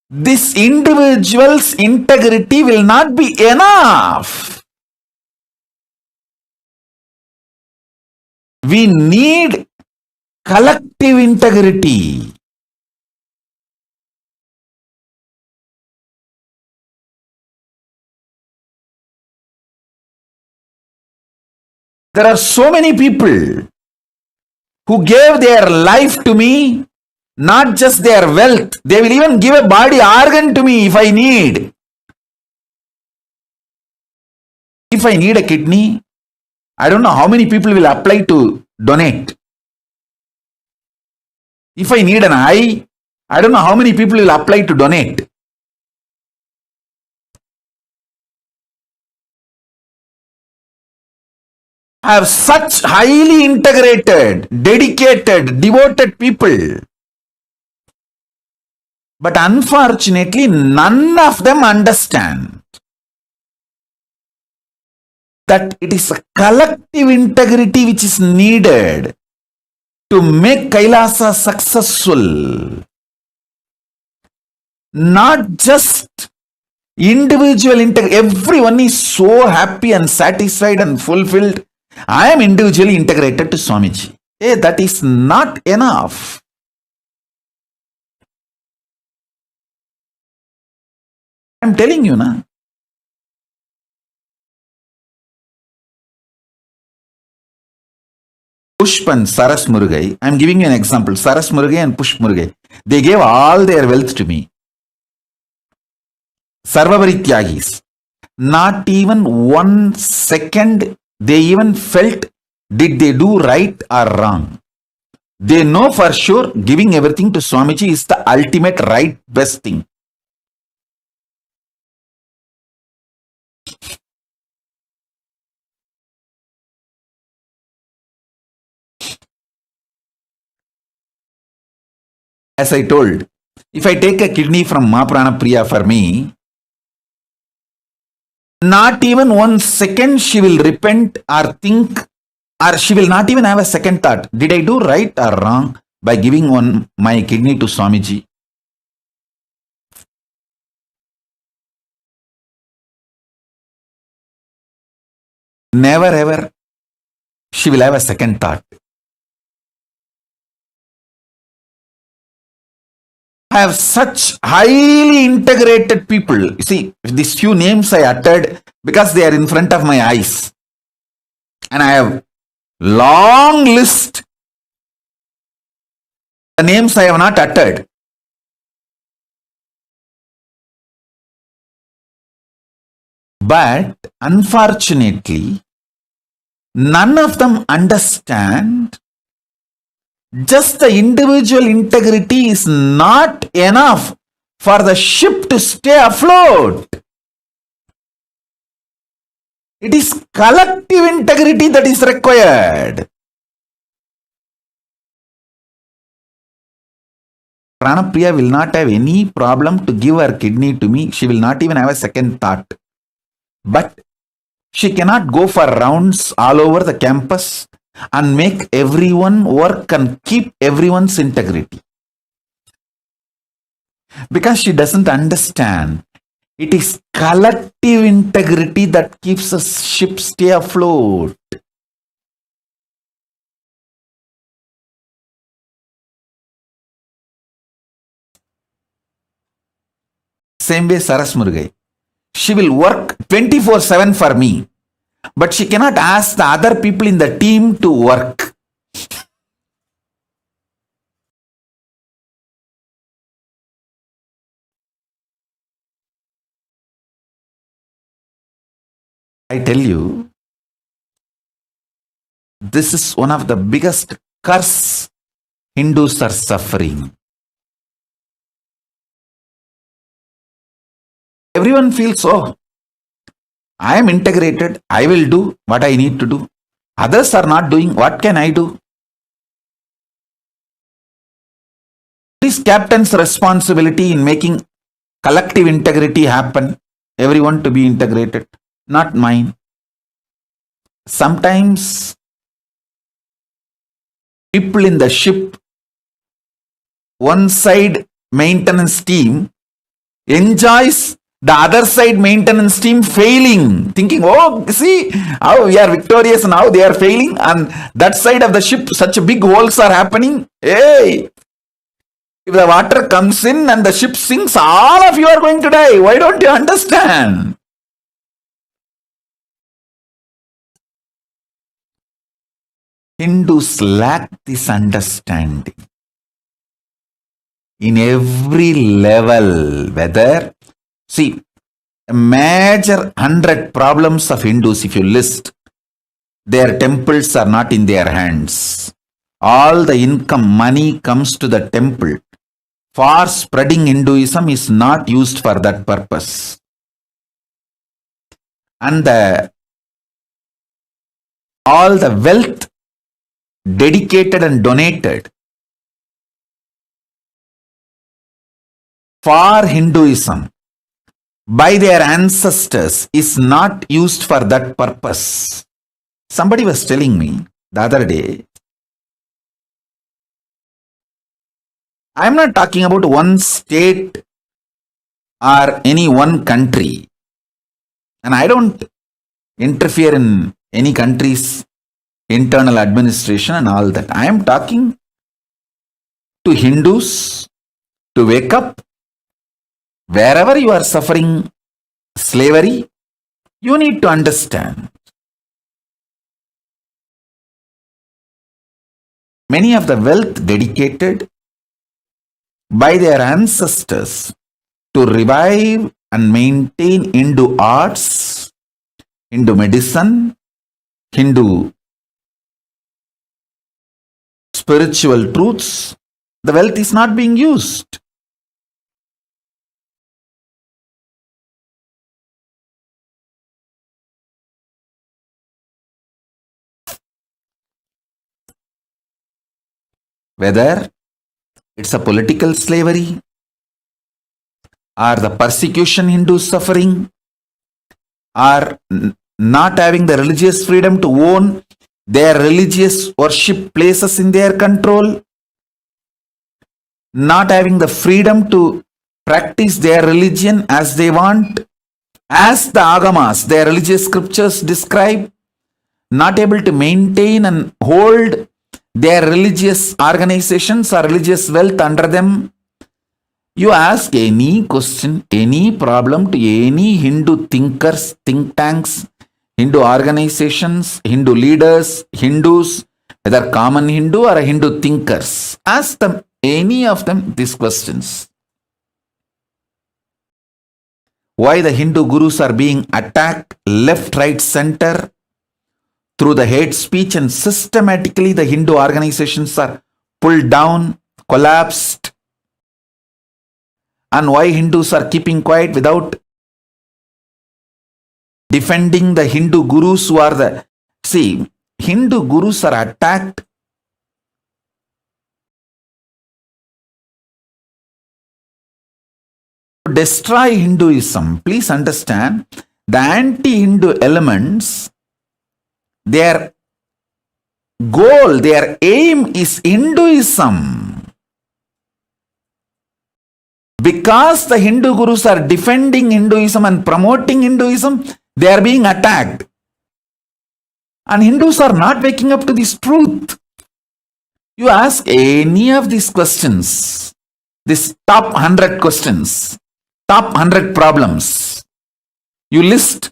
this individual's integrity will not be enough. We need collective integrity. There are so many people who gave their life to me, not just their wealth. They will even give a body organ to me if I need. If I need a kidney, I don't know how many people will apply to donate. If I need an eye, I don't know how many people will apply to donate. I have such highly integrated, dedicated, devoted people. But unfortunately, none of them understand that it is a collective integrity which is needed to make Kailasa successful. Not just individual integrity. Everyone is so happy and satisfied and fulfilled. I am individually integrated to Swamiji. Hey, that is not enough. I am telling you, na. Pushp and Saras Murugai, I am giving you an example. Saras Murugai and Pushp Murugai. They gave all their wealth to me. Sarvavari Tyagis. Not even 1 second they even felt did they do right or wrong. They know for sure giving everything to Swamiji is the ultimate right best thing. As I told, if I take a kidney from Ma Pranapriya for me, not even 1 second she will repent or think, or she will not even have a second thought. Did I do right or wrong by giving my kidney to Swamiji? Never ever she will have a second thought. I have such highly integrated people. You see, these few names I uttered because they are in front of my eyes. And I have long list the names I have not uttered. But unfortunately, none of them understand just the individual integrity is not enough for the ship to stay afloat. It is collective integrity that is required. Pranapriya will not have any problem to give her kidney to me. She will not even have a second thought. But she cannot go for rounds all over the campus and make everyone work and keep everyone's integrity. Because she doesn't understand. It is collective integrity that keeps the ship stay afloat. Same way Saras Murugai. She will work 24/7 for me. But she cannot ask the other people in the team to work. I tell you, this is one of the biggest curse Hindus are suffering. Everyone feels, oh, I am integrated, I will do what I need to do. Others are not doing, what can I do? It is captain's responsibility in making collective integrity happen, everyone to be integrated, not mine. Sometimes people in the ship, one side maintenance team enjoys the other side maintenance team failing, thinking, oh, see how we are victorious now, they are failing, and that side of the ship, such big holes are happening. Hey, if the water comes in and the ship sinks, all of you are going to die. Why don't you understand? Hindus lack this understanding. In every level, whether, see, a major 100 problems of Hindus, if you list, their temples are not in their hands. All the income, money comes to the temple. For spreading Hinduism is not used for that purpose. And all the wealth dedicated and donated for Hinduism by their ancestors is not used for that purpose. Somebody was telling me the other day, I am not talking about one state or any one country, and I don't interfere in any country's internal administration and all that. I am talking to Hindus to wake up. Wherever you are suffering slavery, you need to understand. Many of the wealth dedicated by their ancestors to revive and maintain Hindu arts, Hindu medicine, Hindu spiritual truths, the wealth is not being used. Whether it's a political slavery or the persecution Hindus suffering or not having the religious freedom to own their religious worship places in their control, not having the freedom to practice their religion as they want, as the agamas, their religious scriptures describe, not able to maintain and hold their religious organizations or religious wealth under them, You ask any question, any problem to any Hindu thinkers, think tanks, Hindu organizations, Hindu leaders, Hindus, whether common Hindu or Hindu thinkers. Ask them, any of them, these questions. Why the Hindu gurus are being attacked left, right, center through the hate speech, and systematically the Hindu organizations are pulled down, collapsed. And why Hindus are keeping quiet without defending the Hindu gurus who are the... See, Hindu gurus are attacked to destroy Hinduism. Please understand, the anti-Hindu elements, their goal, their aim is Hinduism. Because the Hindu gurus are defending Hinduism and promoting Hinduism, they are being attacked. And Hindus are not waking up to this truth. You ask any of these questions, this top 100 questions, top 100 problems. You list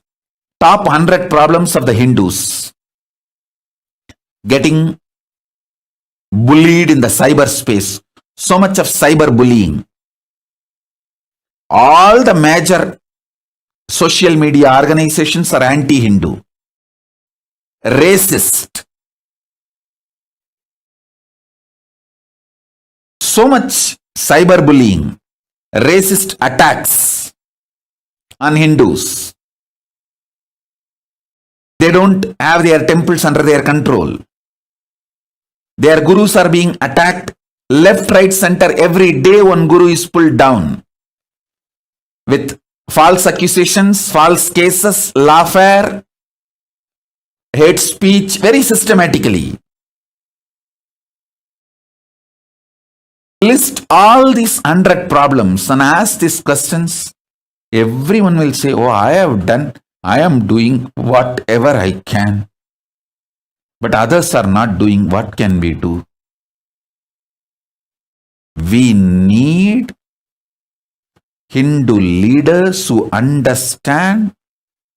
top 100 problems of the Hindus. Getting bullied in the cyberspace. So much of cyberbullying. All the major social media organizations are anti-Hindu, racist. So much cyberbullying, racist attacks on Hindus. They don't have their temples under their control. Their gurus are being attacked left, right, center. Every day one guru is pulled down with false accusations, false cases, lawfare, hate speech, very systematically. List all these 100 problems and ask these questions. Everyone will say, oh, I am doing whatever I can. But others are not doing. What can we do? We need Hindu leaders who understand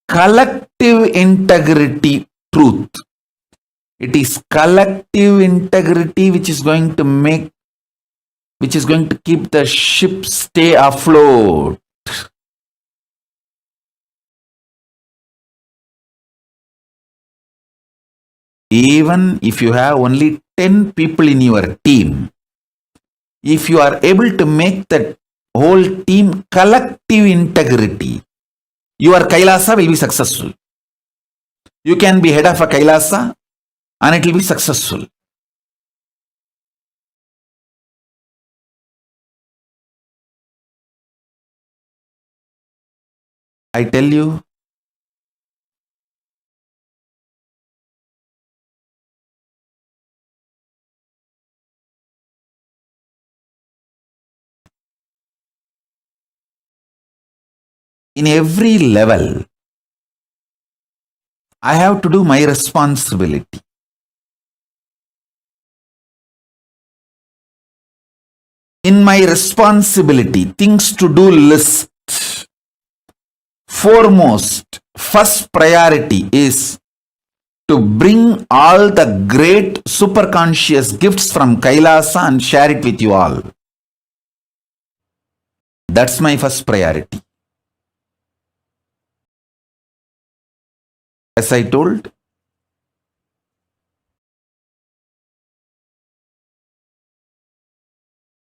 collective integrity truth. It is collective integrity which is going to keep the ship stay afloat. Even if you have only 10 people in your team, if you are able to make that whole team collective integrity, your Kailasa will be successful. You can be head of a Kailasa and it will be successful. I tell you, in every level, I have to do my responsibility. In my responsibility, things to do list, foremost, first priority is to bring all the great superconscious gifts from Kailasa and share it with you all. That's my first priority. As I told,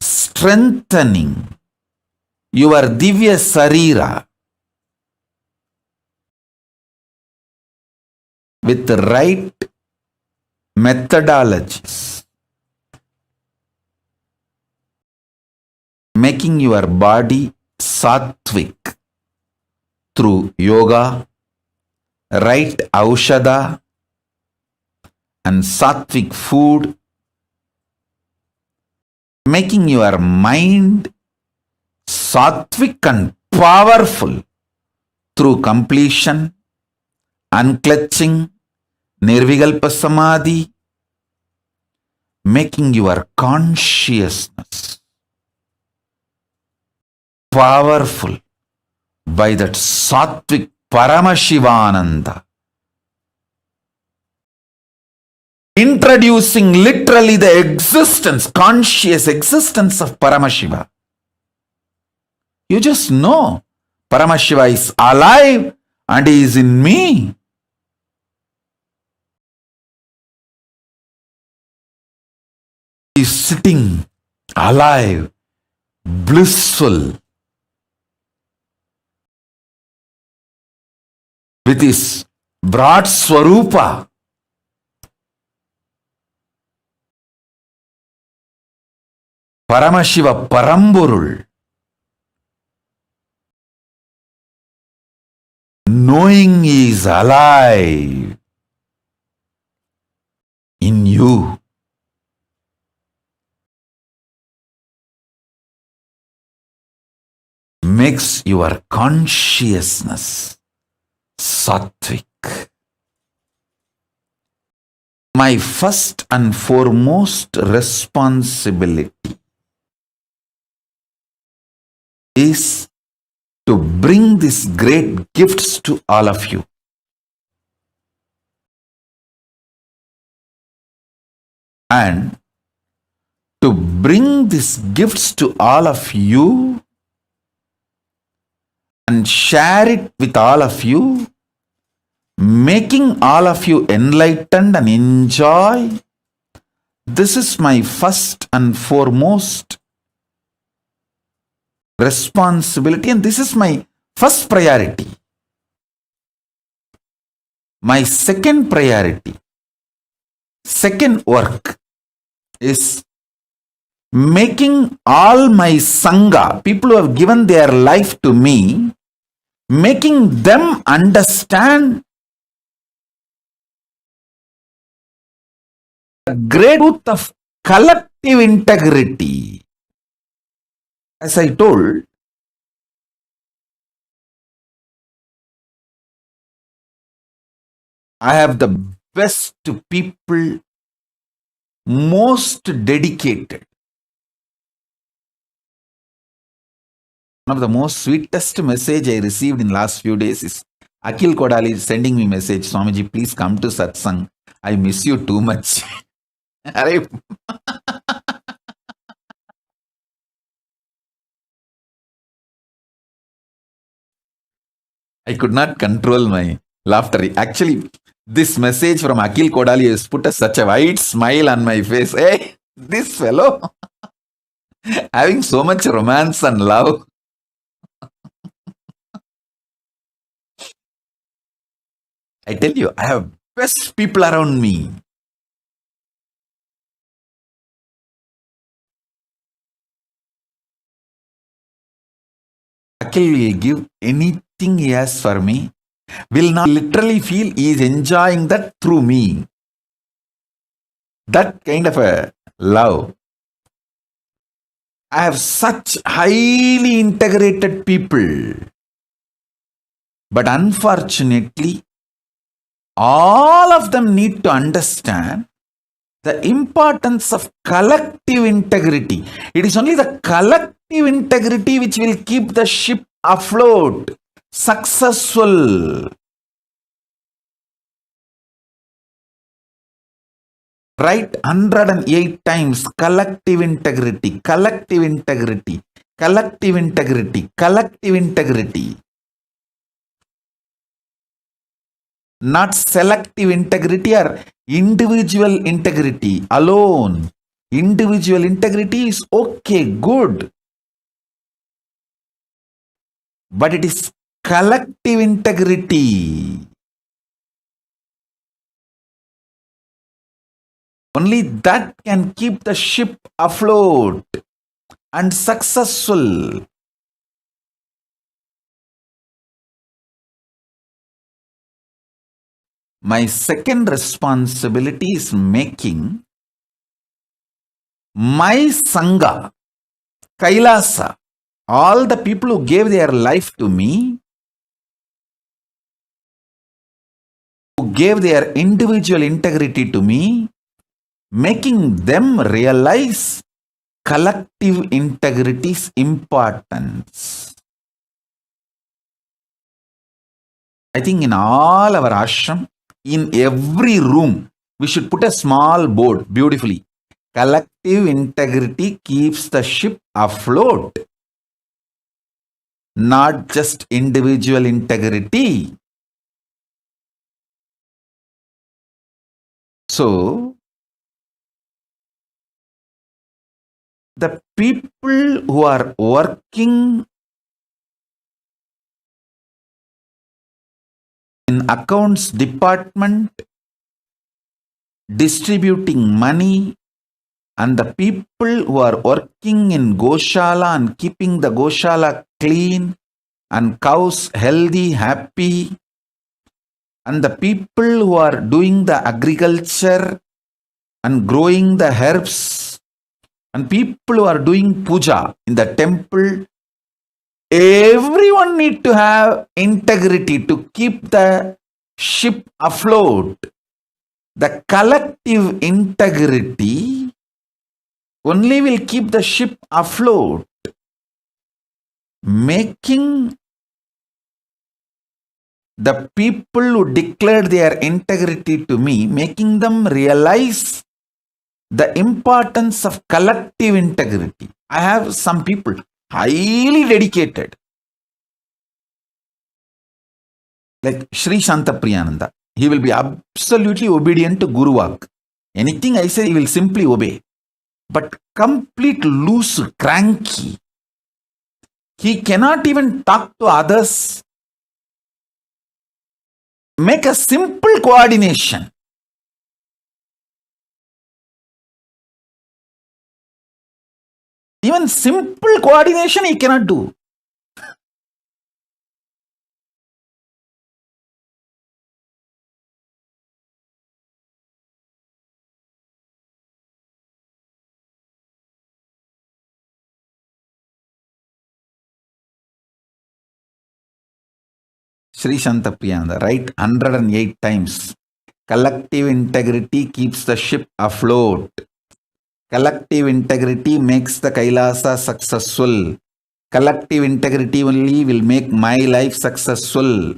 strengthening your Divya Sarira with the right methodologies, making your body sattvic through yoga, right aushadha and sattvic food, making your mind sattvic and powerful through completion, unclutching, nirvikalpa samadhi, making your consciousness powerful by that Sattvic Paramashivananda. Introducing literally the existence, conscious existence of Paramashiva. You just know Paramashiva is alive and he is in me. He is sitting alive, blissful, with his broad Swarupa. Paramashiva Paramburul. Knowing he is alive in you. Makes your consciousness sattvic. My first and foremost responsibility is to bring these great gifts to all of you. And to bring these gifts to all of you and share it with all of you, making all of you enlightened and enjoy. This is my first and foremost responsibility, and this is my first priority. My second priority, second work is making all my Sangha, people who have given their life to me, making them understand the great truth of collective integrity. As I told, I have the best people, most dedicated. One of the most sweetest message I received in last few days is Akil Kodali sending me message, Swamiji, please come to Satsang. I miss you too much. I could not control my laughter. Actually, this message from Akil Kodali has put such a wide smile on my face. Hey, this fellow having so much romance and love. I tell you, I have best people around me. Akil will give anything he has for me, will not literally feel he is enjoying that through me. That kind of a love. I have such highly integrated people. But unfortunately, all of them need to understand the importance of collective integrity. It is only the collective integrity which will keep the ship afloat, successful. Write 108 times collective integrity, collective integrity, collective integrity, collective integrity. Not selective integrity or individual integrity alone. Individual integrity is okay, good. But it is collective integrity. Only that can keep the ship afloat and successful. My second responsibility is making my Sangha, Kailasa, all the people who gave their life to me, who gave their individual integrity to me, making them realize collective integrity's importance. I think in all our ashram, in every room, we should put a small board beautifully. Collective integrity keeps the ship afloat, not just individual integrity. So, the people who are working in accounts department, distributing money, and the people who are working in Goshala and keeping the Goshala clean and cows healthy, happy, and the people who are doing the agriculture and growing the herbs, and people who are doing puja in the temple, everyone need to have integrity to keep the ship afloat. The collective integrity only will keep the ship afloat, making the people who declared their integrity to me, making them realize the importance of collective integrity. I have some people highly dedicated, like Sri Shantapriyananda. He will be absolutely obedient to Guru Vak. Anything I say, he will simply obey. But complete loose, cranky. He cannot even talk to others. Make a simple coordination. Even simple coordination he cannot do. Sri Shantapriyananda, write 108 times. Collective integrity keeps the ship afloat. Collective integrity makes the Kailasa successful. Collective integrity only will make my life successful.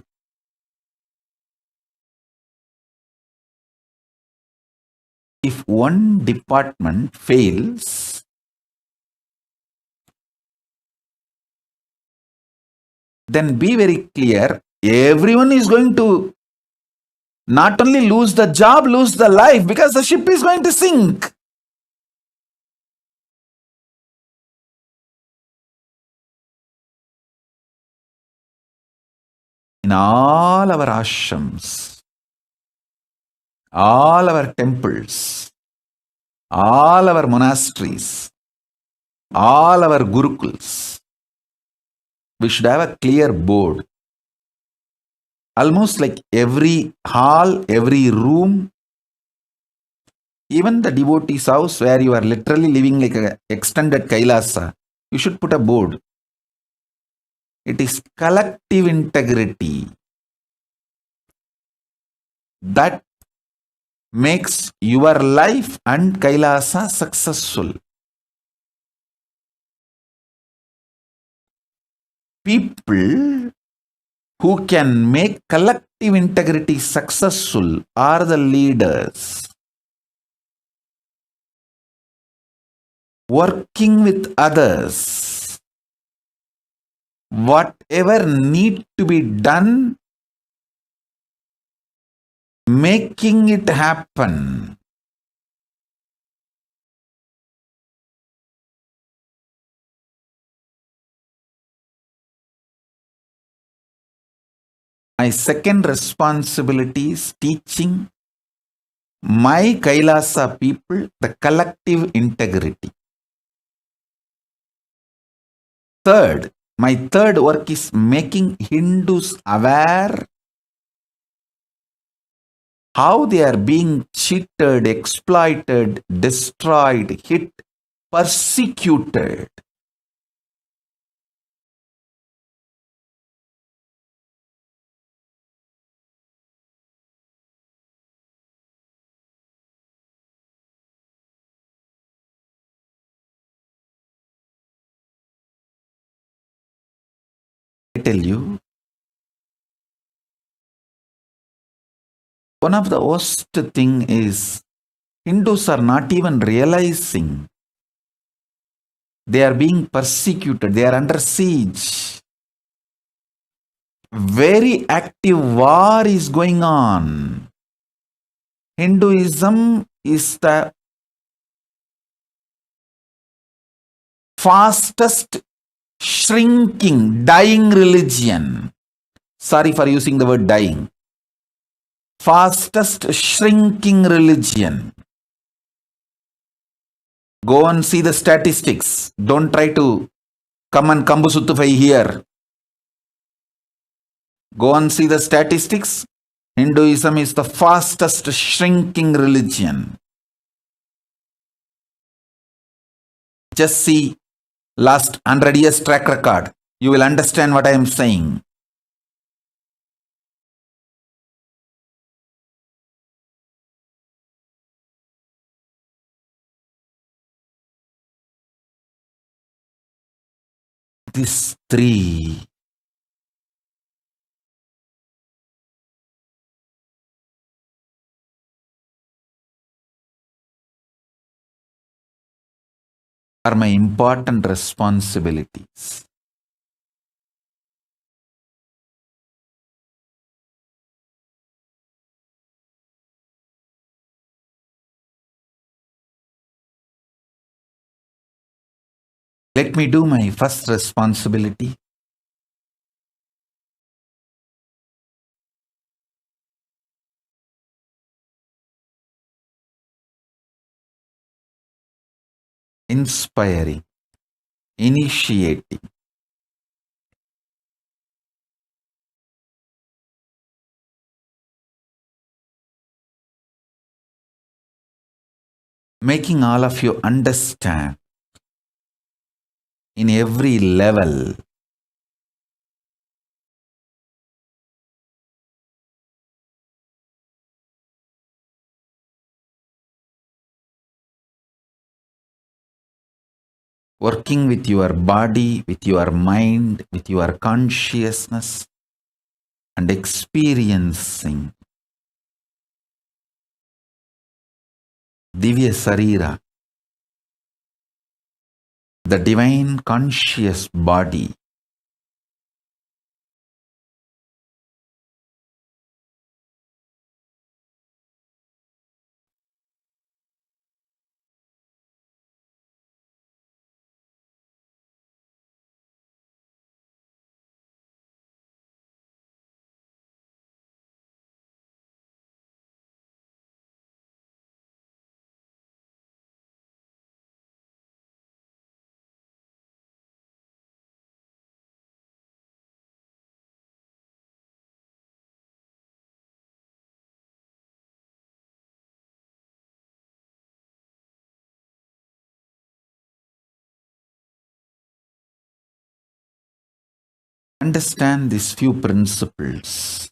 If one department fails, then be very clear, everyone is going to not only lose the job, lose the life, because the ship is going to sink. In all our ashrams, all our temples, all our monasteries, all our gurukuls, we should have a clear board. Almost like every hall, every room, even the devotee's house where you are literally living like an extended Kailasa, you should put a board. It is collective integrity that makes your life and Kailasa successful. People who can make collective integrity successful are the leaders. Working with others, whatever need to be done, making it happen. My second responsibility is teaching my Kailasa people the collective integrity. Third, my third work is making Hindus aware how they are being cheated, exploited, destroyed, hit, persecuted. tell you, one of the worst thing is Hindus are not even realizing they are being persecuted, they are under siege. Very active war is going on. Hinduism is the fastest shrinking, dying religion. Sorry for using the word dying. Fastest shrinking religion. Go and see the statistics. Don't try to come and kambusutufai here. Go and see the statistics. Hinduism is the fastest shrinking religion. Just see last 100 years track record. You will understand what I am saying. These three are my important responsibilities. Let me do my first responsibility. Inspiring, initiating, making all of you understand in every level working with your body, with your mind, with your consciousness, and experiencing Divya Sarira, the divine conscious body. Understand these few principles.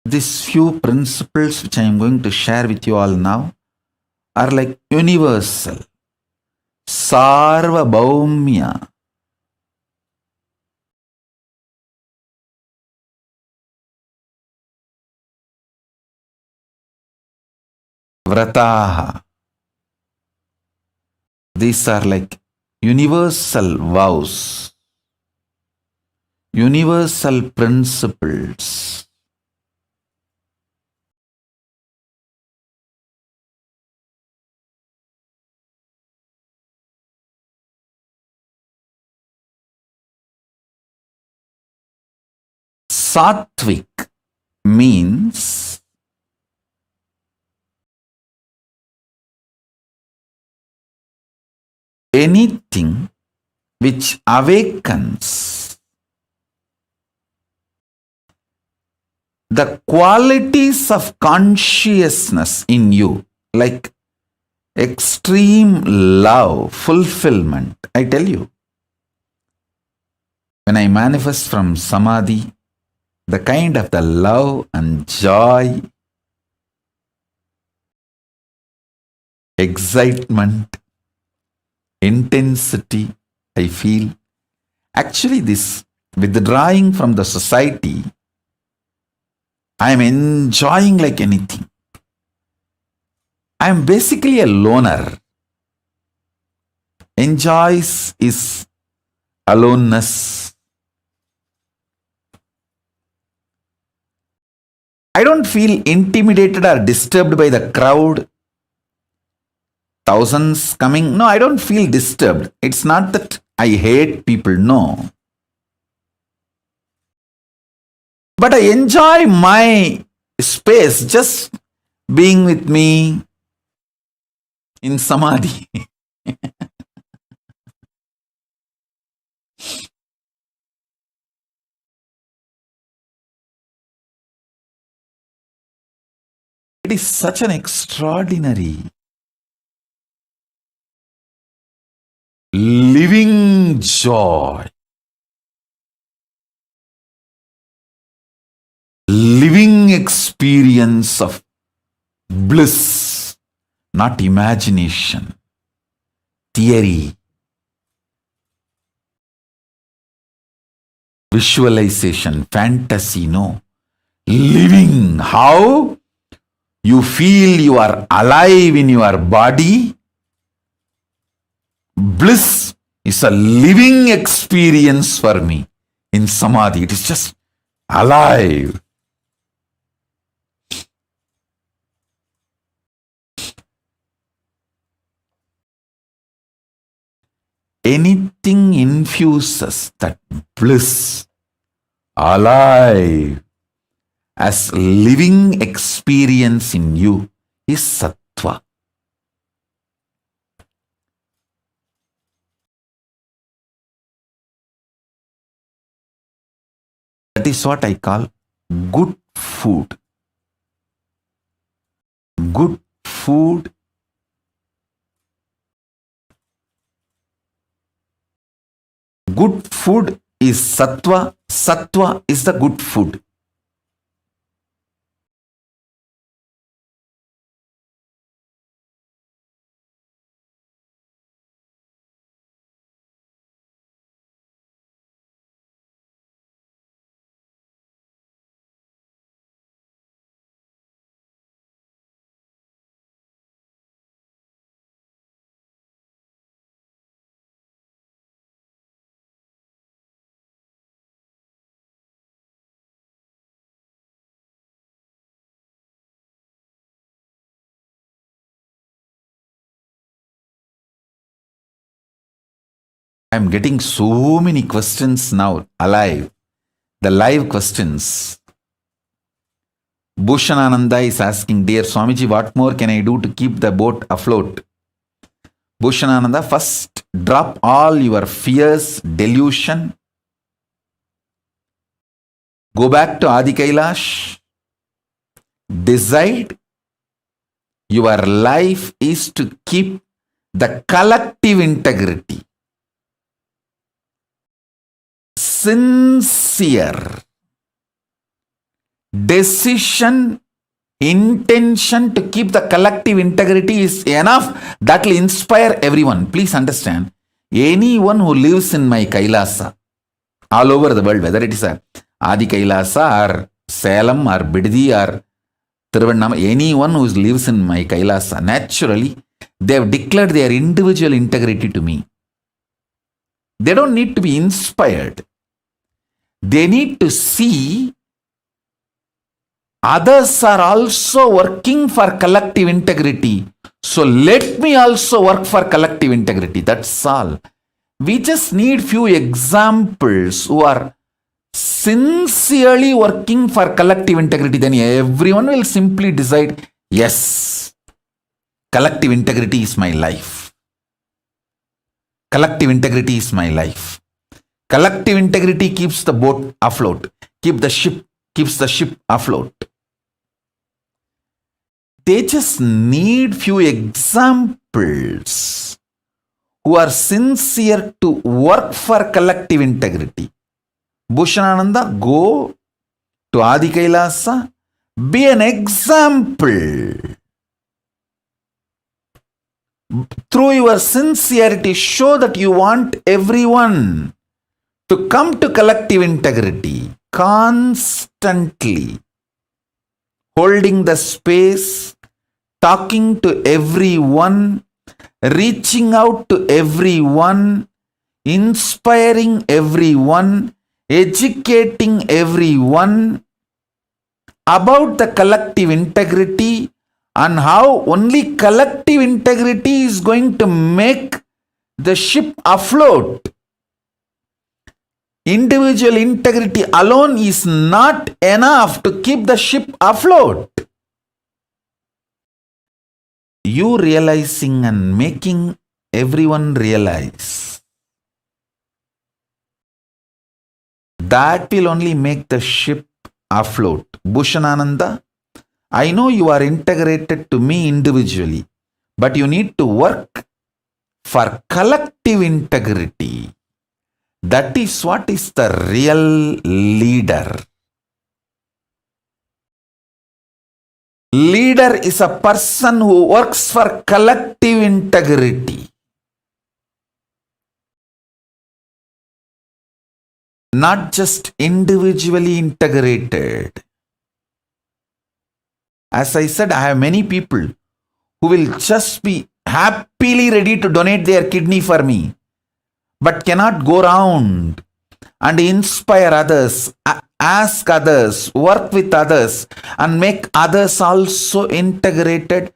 These few principles which I am going to share with you all now are like universal. Sarva Bhaumya. Vrataha. These are like universal vows, universal principles. Sattvic means anything which awakens the qualities of consciousness in you, like extreme love, fulfillment. I tell you, when I manifest from Samadhi, the kind of the love and joy excitement, intensity I feel. Actually, this withdrawing from the society, I am enjoying like anything. I am basically a loner. Enjoys is aloneness. I don't feel intimidated or disturbed by the crowd. Thousands coming. No, I don't feel disturbed. It's not that I hate people, no. But I enjoy my space, just being with me in samadhi. It is such an extraordinary living joy, living experience of bliss, not imagination, theory, visualization, fantasy, no. Living, how? You feel you are alive in your body. Bliss is a living experience for me in samadhi. It is just alive. Anything infuses that bliss, alive, as living experience in you is sattva. That is what I call good food. Good food is sattva. Sattva is the good food. I am getting so many questions now, alive. The live questions. Bhushanananda is asking, Dear Swamiji, what more can I do to keep the boat afloat? Bhushanananda, first drop all your fears, delusion. Go back to Adi Kailash. Decide your life is to keep the collective integrity. Sincere decision, intention to keep the collective integrity is enough. That will inspire everyone. Please understand, anyone who lives in my Kailasa, all over the world, whether it is a Adi Kailasa or Salem or Biddi or Tiruvannama, anyone who lives in my Kailasa, naturally, they have declared their individual integrity to me. They don't need to be inspired. They need to see others are also working for collective integrity. So let me also work for collective integrity. That's all. We just need few examples who are sincerely working for collective integrity. Then everyone will simply decide, yes, collective integrity is my life. Collective integrity is my life. Collective integrity keeps the boat afloat. Keeps the ship afloat. They just need few examples who are sincere to work for collective integrity. Bhushanananda, go to Adi Kailasa, be an example. through your sincerity, show that you want everyone to come to collective integrity, constantly holding the space, talking to everyone, reaching out to everyone, inspiring everyone, educating everyone about the collective integrity and how only collective integrity is going to make the ship afloat. Individual integrity alone is not enough to keep the ship afloat. You realizing and making everyone realize, that will only make the ship afloat. Bhushanananda, I know you are integrated to me individually, but you need to work for collective integrity. That is what is the real leader. Leader is a person who works for collective integrity, not just individually integrated. As I said, I have many people who will just be happily ready to donate their kidney for me, but cannot go around and inspire others, ask others, work with others, and make others also integrated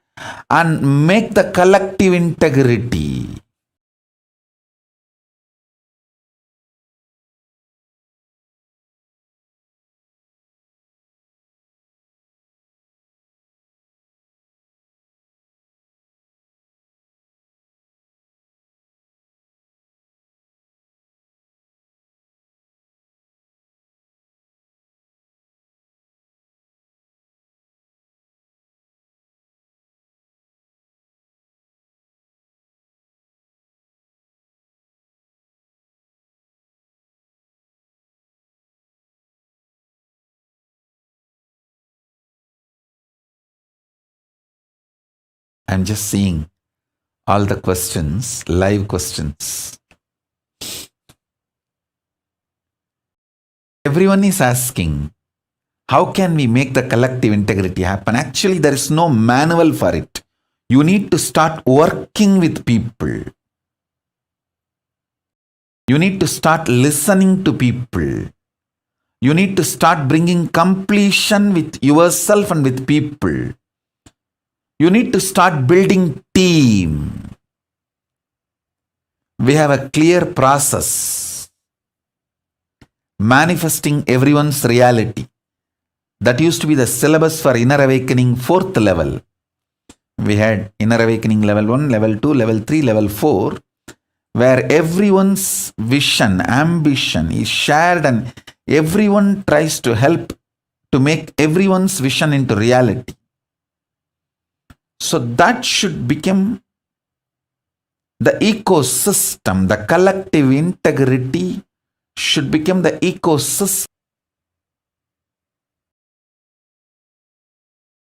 and make the collective integrity. I'm just seeing all the questions, live questions. Everyone is asking, how can we make the collective integrity happen? Actually, there is no manual for it. You need to start working with people. You need to start listening to people. You need to start bringing completion with yourself and with people. You need to start building team. We have a clear process. Manifesting everyone's reality. That used to be the syllabus for Inner Awakening 4th level. We had Inner Awakening level 1, level 2, level 3, level 4, where everyone's vision, ambition is shared and everyone tries to help to make everyone's vision into reality. So that should become the ecosystem, the collective integrity should become the ecosystem.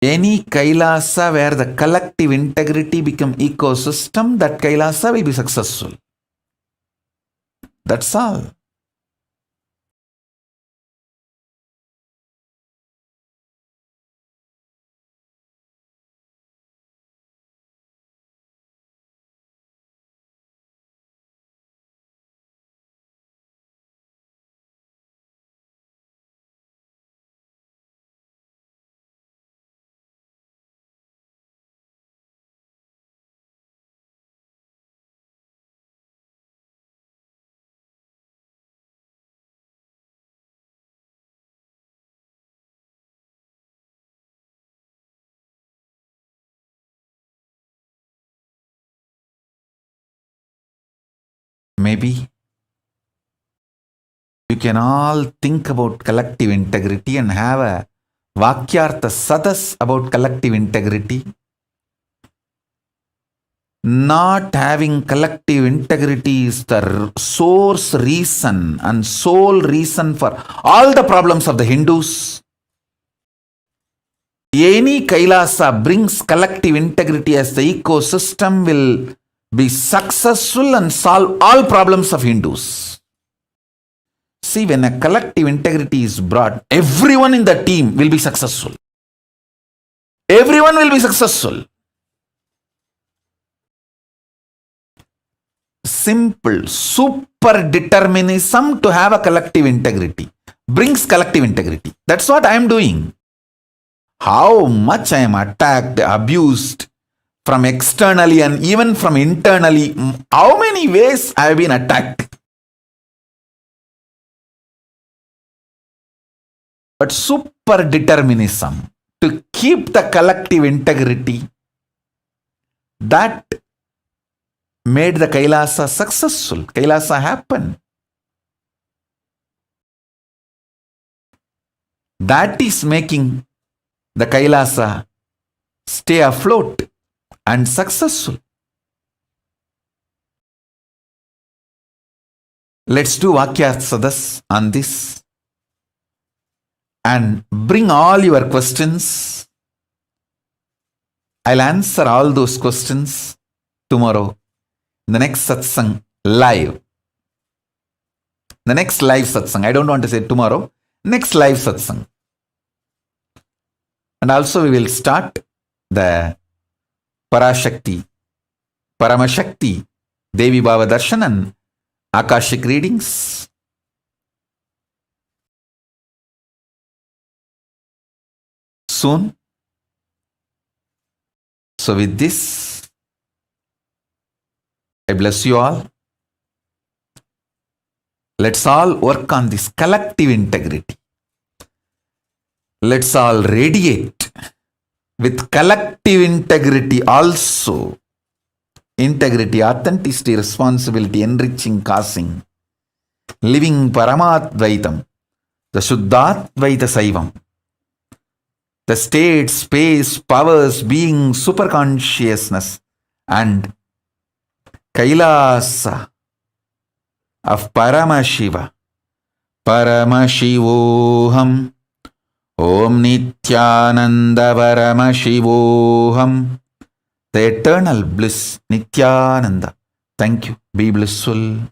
Any Kailasa where the collective integrity become ecosystem, that Kailasa will be successful. That's all. Maybe you can all think about collective integrity and have a Vakyartha Sadas about collective integrity. Not having collective integrity is the source reason and sole reason for all the problems of the Hindus. any Kailasa brings collective integrity as the ecosystem will be successful and solve all problems of Hindus. See, when a collective integrity is brought, everyone in the team will be successful. Everyone will be successful. Simple, super determinism to have a collective integrity brings collective integrity. That's what I am doing. How much I am attacked, abused from externally and even from internally, how many ways I have been attacked. But super determinism to keep the collective integrity, that made the Kailasa successful. Kailasa happened. That is making the Kailasa stay afloat and successful. Let's do Vakyatsadas on this and bring all your questions. I'll answer all those questions tomorrow in the next satsang live. The next live satsang. I don't want to say tomorrow. Next live satsang. And also we will start the Parashakti, Paramashakti, Devi Bhava Darshan and Akashic readings. Soon. So with this, I bless you all. Let's all work on this collective integrity. Let's all radiate with collective integrity also. Integrity, authenticity, responsibility, enriching, causing, living Paramadvaitam, the Shuddhadvaita Saivam, the state, space, powers, being, superconsciousness, and Kailasa of Paramashiva. Paramashivoham. Om Nithyananda Paramashivoham. The eternal bliss, Nithyananda. Thank you. Be blissful.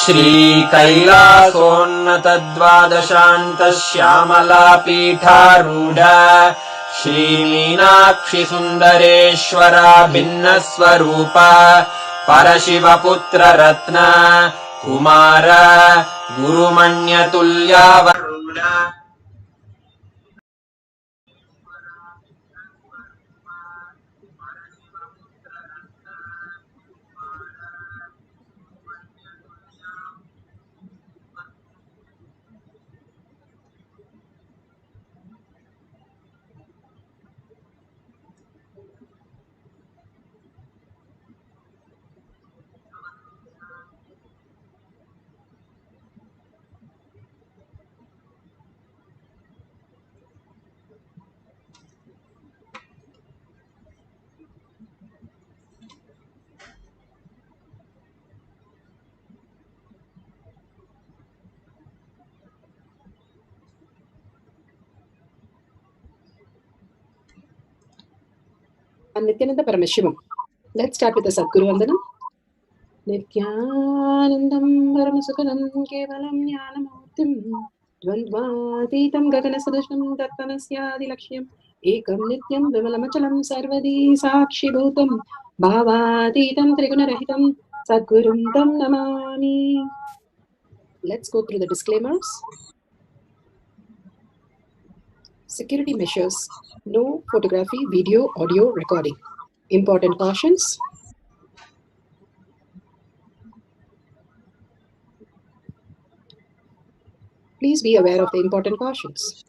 श्रीकैलासोन्नतद्वादशान्तश्यामलापीठारूढ श्रीमीनाक्षिसुन्दरेश्वरा भिन्नस्वरूप परशिवपुत्ररत्न Kumar गुरुमण्यतुल्यावरूढ Nithyananda Paramashivam. Let's start with the Sadguru Vandanam. Nithyanandam Paramasukanam Kevalam Jnanamurtim Dvandvatitam Gaganasadushnam Dattanasyadi Lakshyam Ekam Nityam Vimalamachalam Sarvadi Sakshi Bhutam Bhavatitam Trigunarahitam Sadgurum Tam Namami. Let's go through the disclaimers. Security measures. No photography, video, audio recording. Important cautions. Please be aware of the important cautions.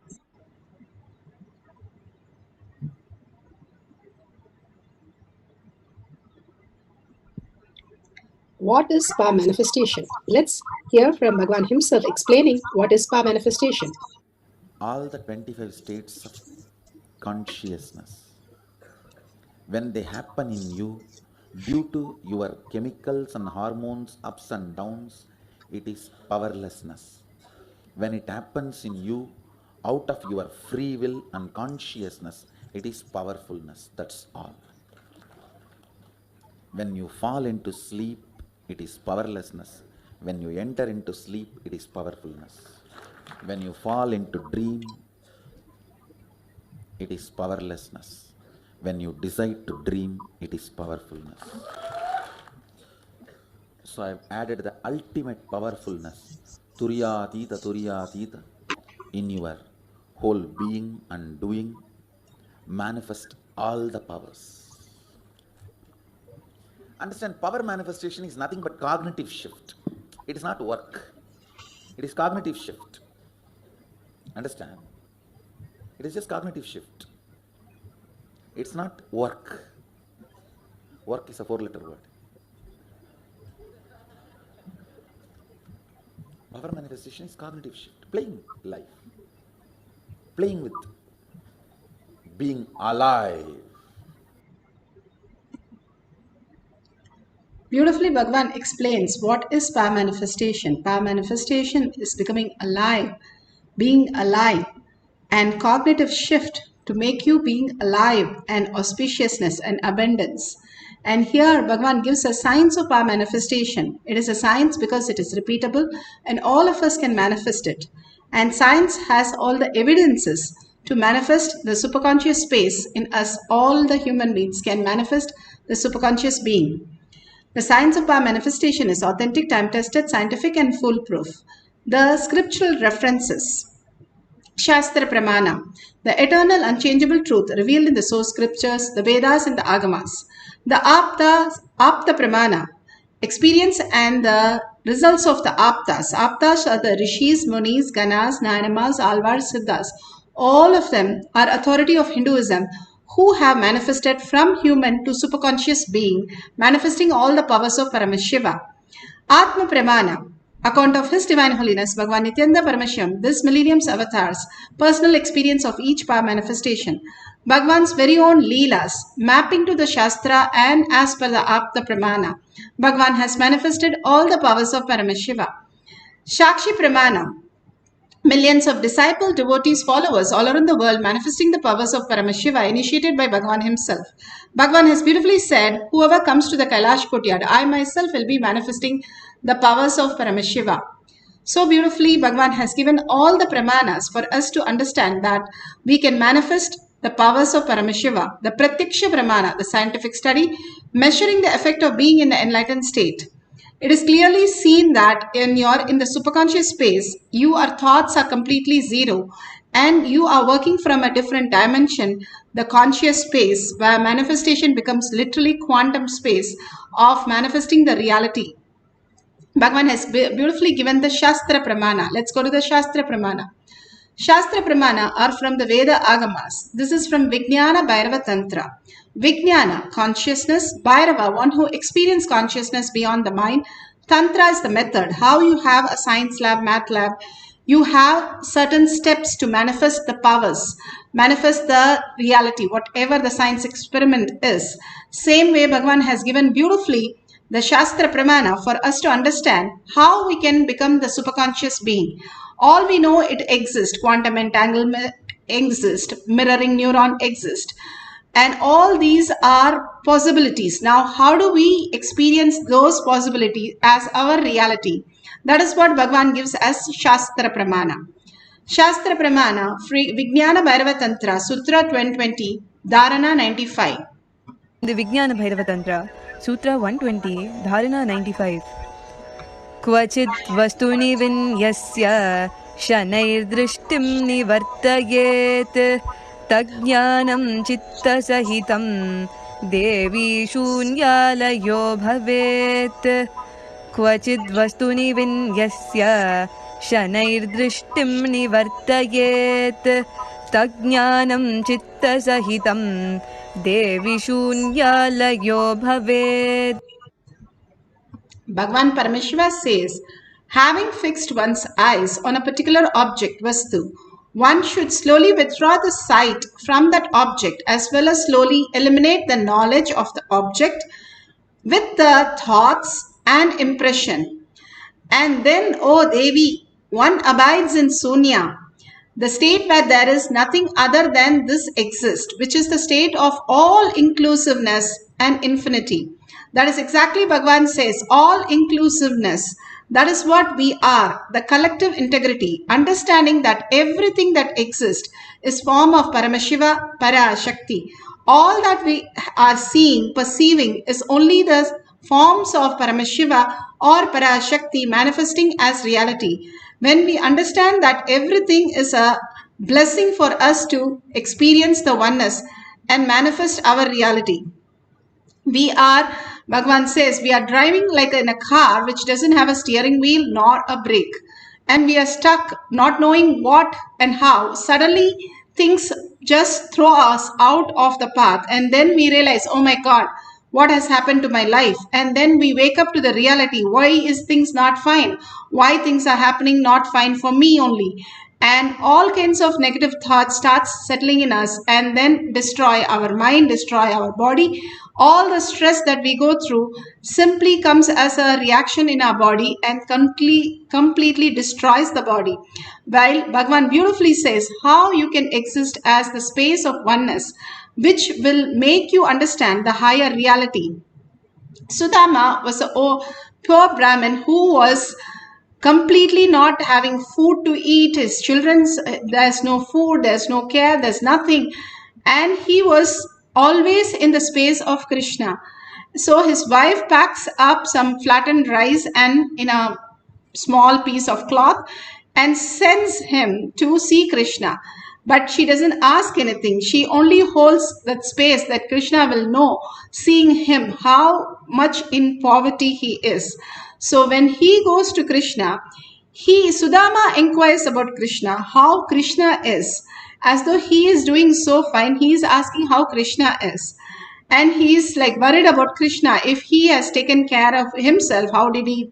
What is spa manifestation? Let's hear from Bhagwan himself explaining what is spa manifestation. All the 25 states of consciousness, when they happen in you, due to your chemicals and hormones ups and downs, it is powerlessness. When it happens in you, out of your free will and consciousness, it is powerfulness. That's all. When you fall into sleep, it is powerlessness. When you enter into sleep, it is powerfulness. When you fall into dream, it is powerlessness. When you decide to dream, it is powerfulness. So I have added the ultimate powerfulness, Turiyatita, in your whole being and doing. Manifest all the powers. Understand, power manifestation is nothing but cognitive shift. It is not work. It is cognitive shift. Understand? It is just cognitive shift. It's not work. Work is a 4-letter word. Power manifestation is cognitive shift. Playing life. Playing with being alive. Beautifully, Bhagwan explains what is power manifestation. Power manifestation is becoming alive, being alive, and cognitive shift to make you being alive and auspiciousness and abundance. And here Bhagwan gives a science of power manifestation. It is a science because it is repeatable and all of us can manifest it. And science has all the evidences to manifest the superconscious space in us. All the human beings can manifest the superconscious being. The science of power manifestation is authentic, time-tested, scientific and foolproof. The scriptural references. Shastra Pramana, the eternal unchangeable truth revealed in the source scriptures, the Vedas and the Agamas. The Apta Pramana, experience and the results of the Aptas. Aptas are the Rishis, Munis, Ganas, Nanamas, Alvars, Siddhas. All of them are authority of Hinduism who have manifested from human to superconscious being, manifesting all the powers of Paramashiva. Atma Pramana, account of His Divine Holiness Bhagavan Nithyananda Paramashivam, this millennium's avatars, personal experience of each power manifestation. Bhagavan's very own Leelas, mapping to the Shastra and as per the Apta Pramana. Bhagavan has manifested all the powers of Paramashiva. Shakshi Pramana, millions of disciple, devotees, followers all around the world manifesting the powers of Paramashiva initiated by Bhagavan himself. Bhagavan has beautifully said, whoever comes to the Kailash courtyard, I myself will be manifesting the powers of Paramashiva. So beautifully, Bhagavan has given all the pramanas for us to understand that we can manifest the powers of Paramashiva. The Pratyaksha Pramana, the scientific study, measuring the effect of being in the enlightened state. It is clearly seen that in the superconscious space, your thoughts are completely zero and you are working from a different dimension, the conscious space, where manifestation becomes literally quantum space of manifesting the reality. Bhagavan has beautifully given the Shastra Pramana. Let's go to the Shastra Pramana. Shastra Pramana are from the Veda Agamas. This is from Vijnana Bhairava Tantra. Vijnana, consciousness. Bhairava, one who experiences consciousness beyond the mind. Tantra is the method. How you have a science lab, math lab. You have certain steps to manifest the powers, manifest the reality, whatever the science experiment is. Same way Bhagavan has given beautifully the Shastra Pramana for us to understand how we can become the superconscious being. All we know it exists, quantum entanglement exists, mirroring neuron exists. And all these are possibilities. Now, how do we experience those possibilities as our reality? That is what Bhagavan gives as Shastra Pramana. Shastra Pramana, Vijnana Bhairava Tantra, Sutra 2020, Dharana 95. The Vijnana Bhairava Tantra, Sutra 120, Dharana 95. Kvachit vastuni vinyasya shanair-drishtim nivartayet tajnanam chitta sahitam devi shunyalayo bhavet. Kvachit vastuni vinyasya shanair-drishtim nivartayet tajnanam chitta sahitam devi shunyalayo bhavet. Bhagavan Parameshwara says, having fixed one's eyes on a particular object, Vastu, one should slowly withdraw the sight from that object as well as slowly eliminate the knowledge of the object with the thoughts and impression. And then, O Devi, one abides in Sunya, the state where there is nothing other than this exist, which is the state of all inclusiveness and infinity. That is exactly Bhagavan says, all inclusiveness. That is what we are, the collective integrity, understanding that everything that exists is form of Paramashiva, Parashakti. All that we are seeing, perceiving is only the forms of Paramashiva or Parashakti manifesting as reality. When we understand that everything is a blessing for us to experience the oneness and manifest our reality. We are, Bhagavan says, we are driving like in a car which doesn't have a steering wheel nor a brake. And we are stuck not knowing what and how. Suddenly things just throw us out of the path. And then we realize, oh my God, what has happened to my life? And then we wake up to the reality. Why is things not fine? Why things are happening not fine for me only? And all kinds of negative thoughts starts settling in us and then destroy our mind, destroy our body. All the stress that we go through simply comes as a reaction in our body and completely destroys the body. While Bhagavan beautifully says how you can exist as the space of oneness, which will make you understand the higher reality. Sudama was a pure Brahmin who was completely not having food to eat. His children's, there's no food, there's no care, there's nothing. And he was always in the space of Krishna. So his wife packs up some flattened rice and in a small piece of cloth and sends him to see Krishna. But she doesn't ask anything. She only holds that space that Krishna will know, seeing him, how much in poverty he is. So when he goes to Krishna, Sudama inquires about Krishna, how Krishna is. As though he is doing so fine, he is asking how Krishna is. And he is like worried about Krishna. If he has taken care of himself, how did he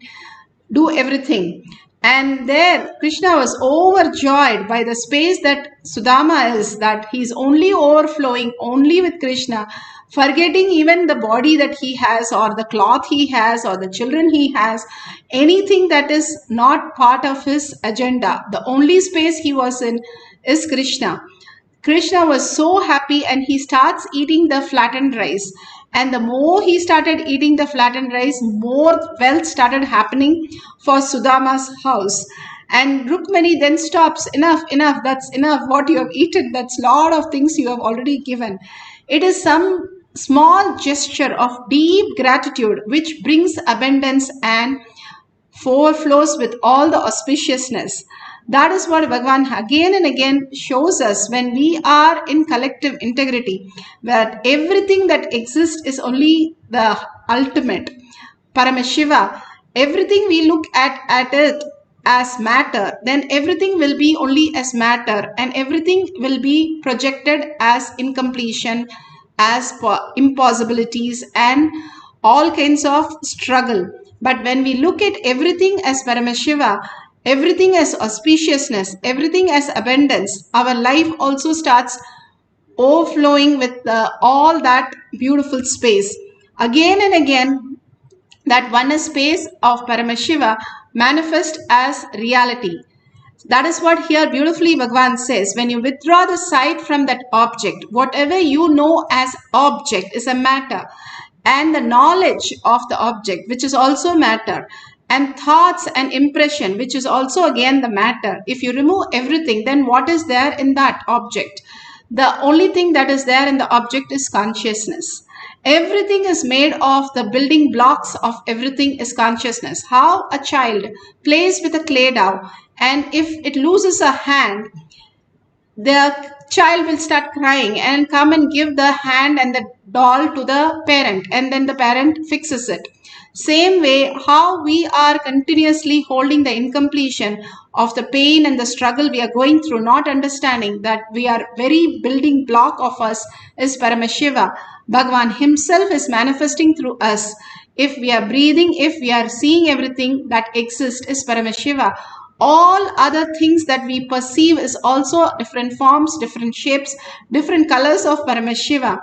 do everything? And there Krishna was overjoyed by the space that Sudama is, that he is only overflowing only with Krishna, forgetting even the body that he has or the cloth he has or the children he has, anything that is not part of his agenda. The only space he was in is Krishna. Krishna was so happy and he starts eating the flattened rice. And the more he started eating the flattened rice, more wealth started happening for Sudama's house. And Rukmani then stops. Enough, that's enough. What you have eaten, that's a lot of things you have already given. It is some small gesture of deep gratitude which brings abundance and overflows with all the auspiciousness. That is what Bhagavan again and again shows us when we are in collective integrity, that everything that exists is only the ultimate. Paramashiva, everything we look at it as matter, then everything will be only as matter and everything will be projected as incompletion, as impossibilities and all kinds of struggle. But when we look at everything as Paramashiva, everything as auspiciousness, everything as abundance, our life also starts overflowing with all that beautiful space. Again and again, that oneness space of Paramashiva manifests as reality. That is what here beautifully Bhagavan says. When you withdraw the sight from that object, whatever you know as object is a matter. And the knowledge of the object, which is also matter. And thoughts and impression, which is also again the matter. If you remove everything, then what is there in that object? The only thing that is there in the object is consciousness. Everything is made of the building blocks of everything is consciousness. How a child plays with a clay doll, and if it loses a hand, the child will start crying and come and give the hand and the doll to the parent, and then the parent fixes it. Same way, how we are continuously holding the incompletion of the pain and the struggle we are going through, not understanding that we are very building block of us is Paramashiva. Bhagavan himself is manifesting through us. If we are breathing, if we are seeing everything that exists is Paramashiva. All other things that we perceive is also different forms, different shapes, different colors of Paramashiva.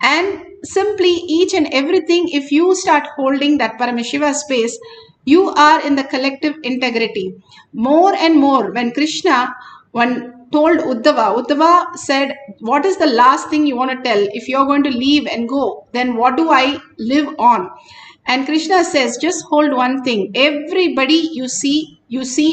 And simply each and everything, if you start holding that Paramashiva space, you are in the collective integrity. More and more, when Krishna told Uddhava said, what is the last thing you want to tell? If you're going to leave and go, then what do I live on? And Krishna says, just hold one thing. Everybody you see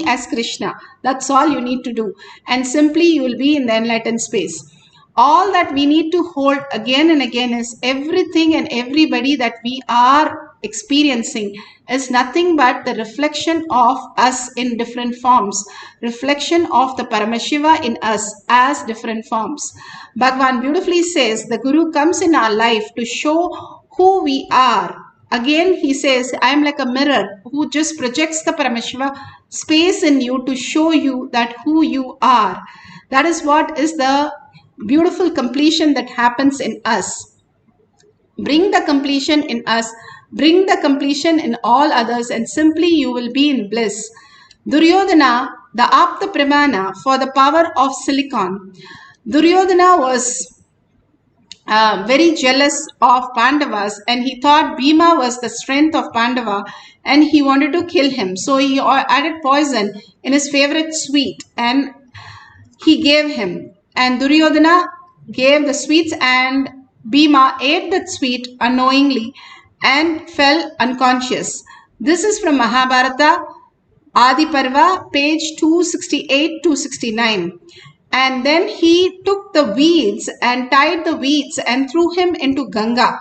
as Krishna. That's all you need to do. And simply you will be in the enlightened space. All that we need to hold again and again is everything and everybody that we are experiencing is nothing but the reflection of us in different forms. Reflection of the Paramashiva in us as different forms. Bhagavan beautifully says the Guru comes in our life to show who we are. Again, he says, I am like a mirror who just projects the Paramashiva space in you to show you that who you are. That is what is the beautiful completion that happens in us. Bring the completion in us, bring the completion in all others, and simply you will be in bliss. Duryodhana, the Apta Pramana for the power of silicon. Duryodhana was very jealous of Pandavas, and he thought Bhima was the strength of Pandava and he wanted to kill him. So he added poison in his favorite sweet and he gave him. And Duryodhana gave the sweets and Bhima ate that sweet unknowingly and fell unconscious. This is from Mahabharata, Adi Parva, page 268-269. And then he took the weeds and tied the weeds and threw him into Ganga.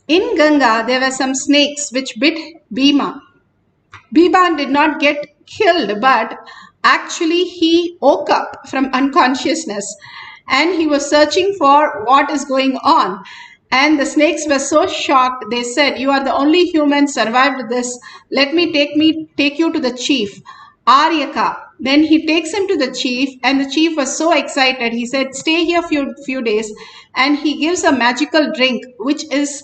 In Ganga, there were some snakes which bit Bhima. Bhima did not get killed, but actually he woke up from unconsciousness and he was searching for what is going on. And the snakes were so shocked, they said, you are the only human survived this. Let me take you to the chief, Aryaka. Then he takes him to the chief and the chief was so excited. He said, stay here few days. And he gives a magical drink, which is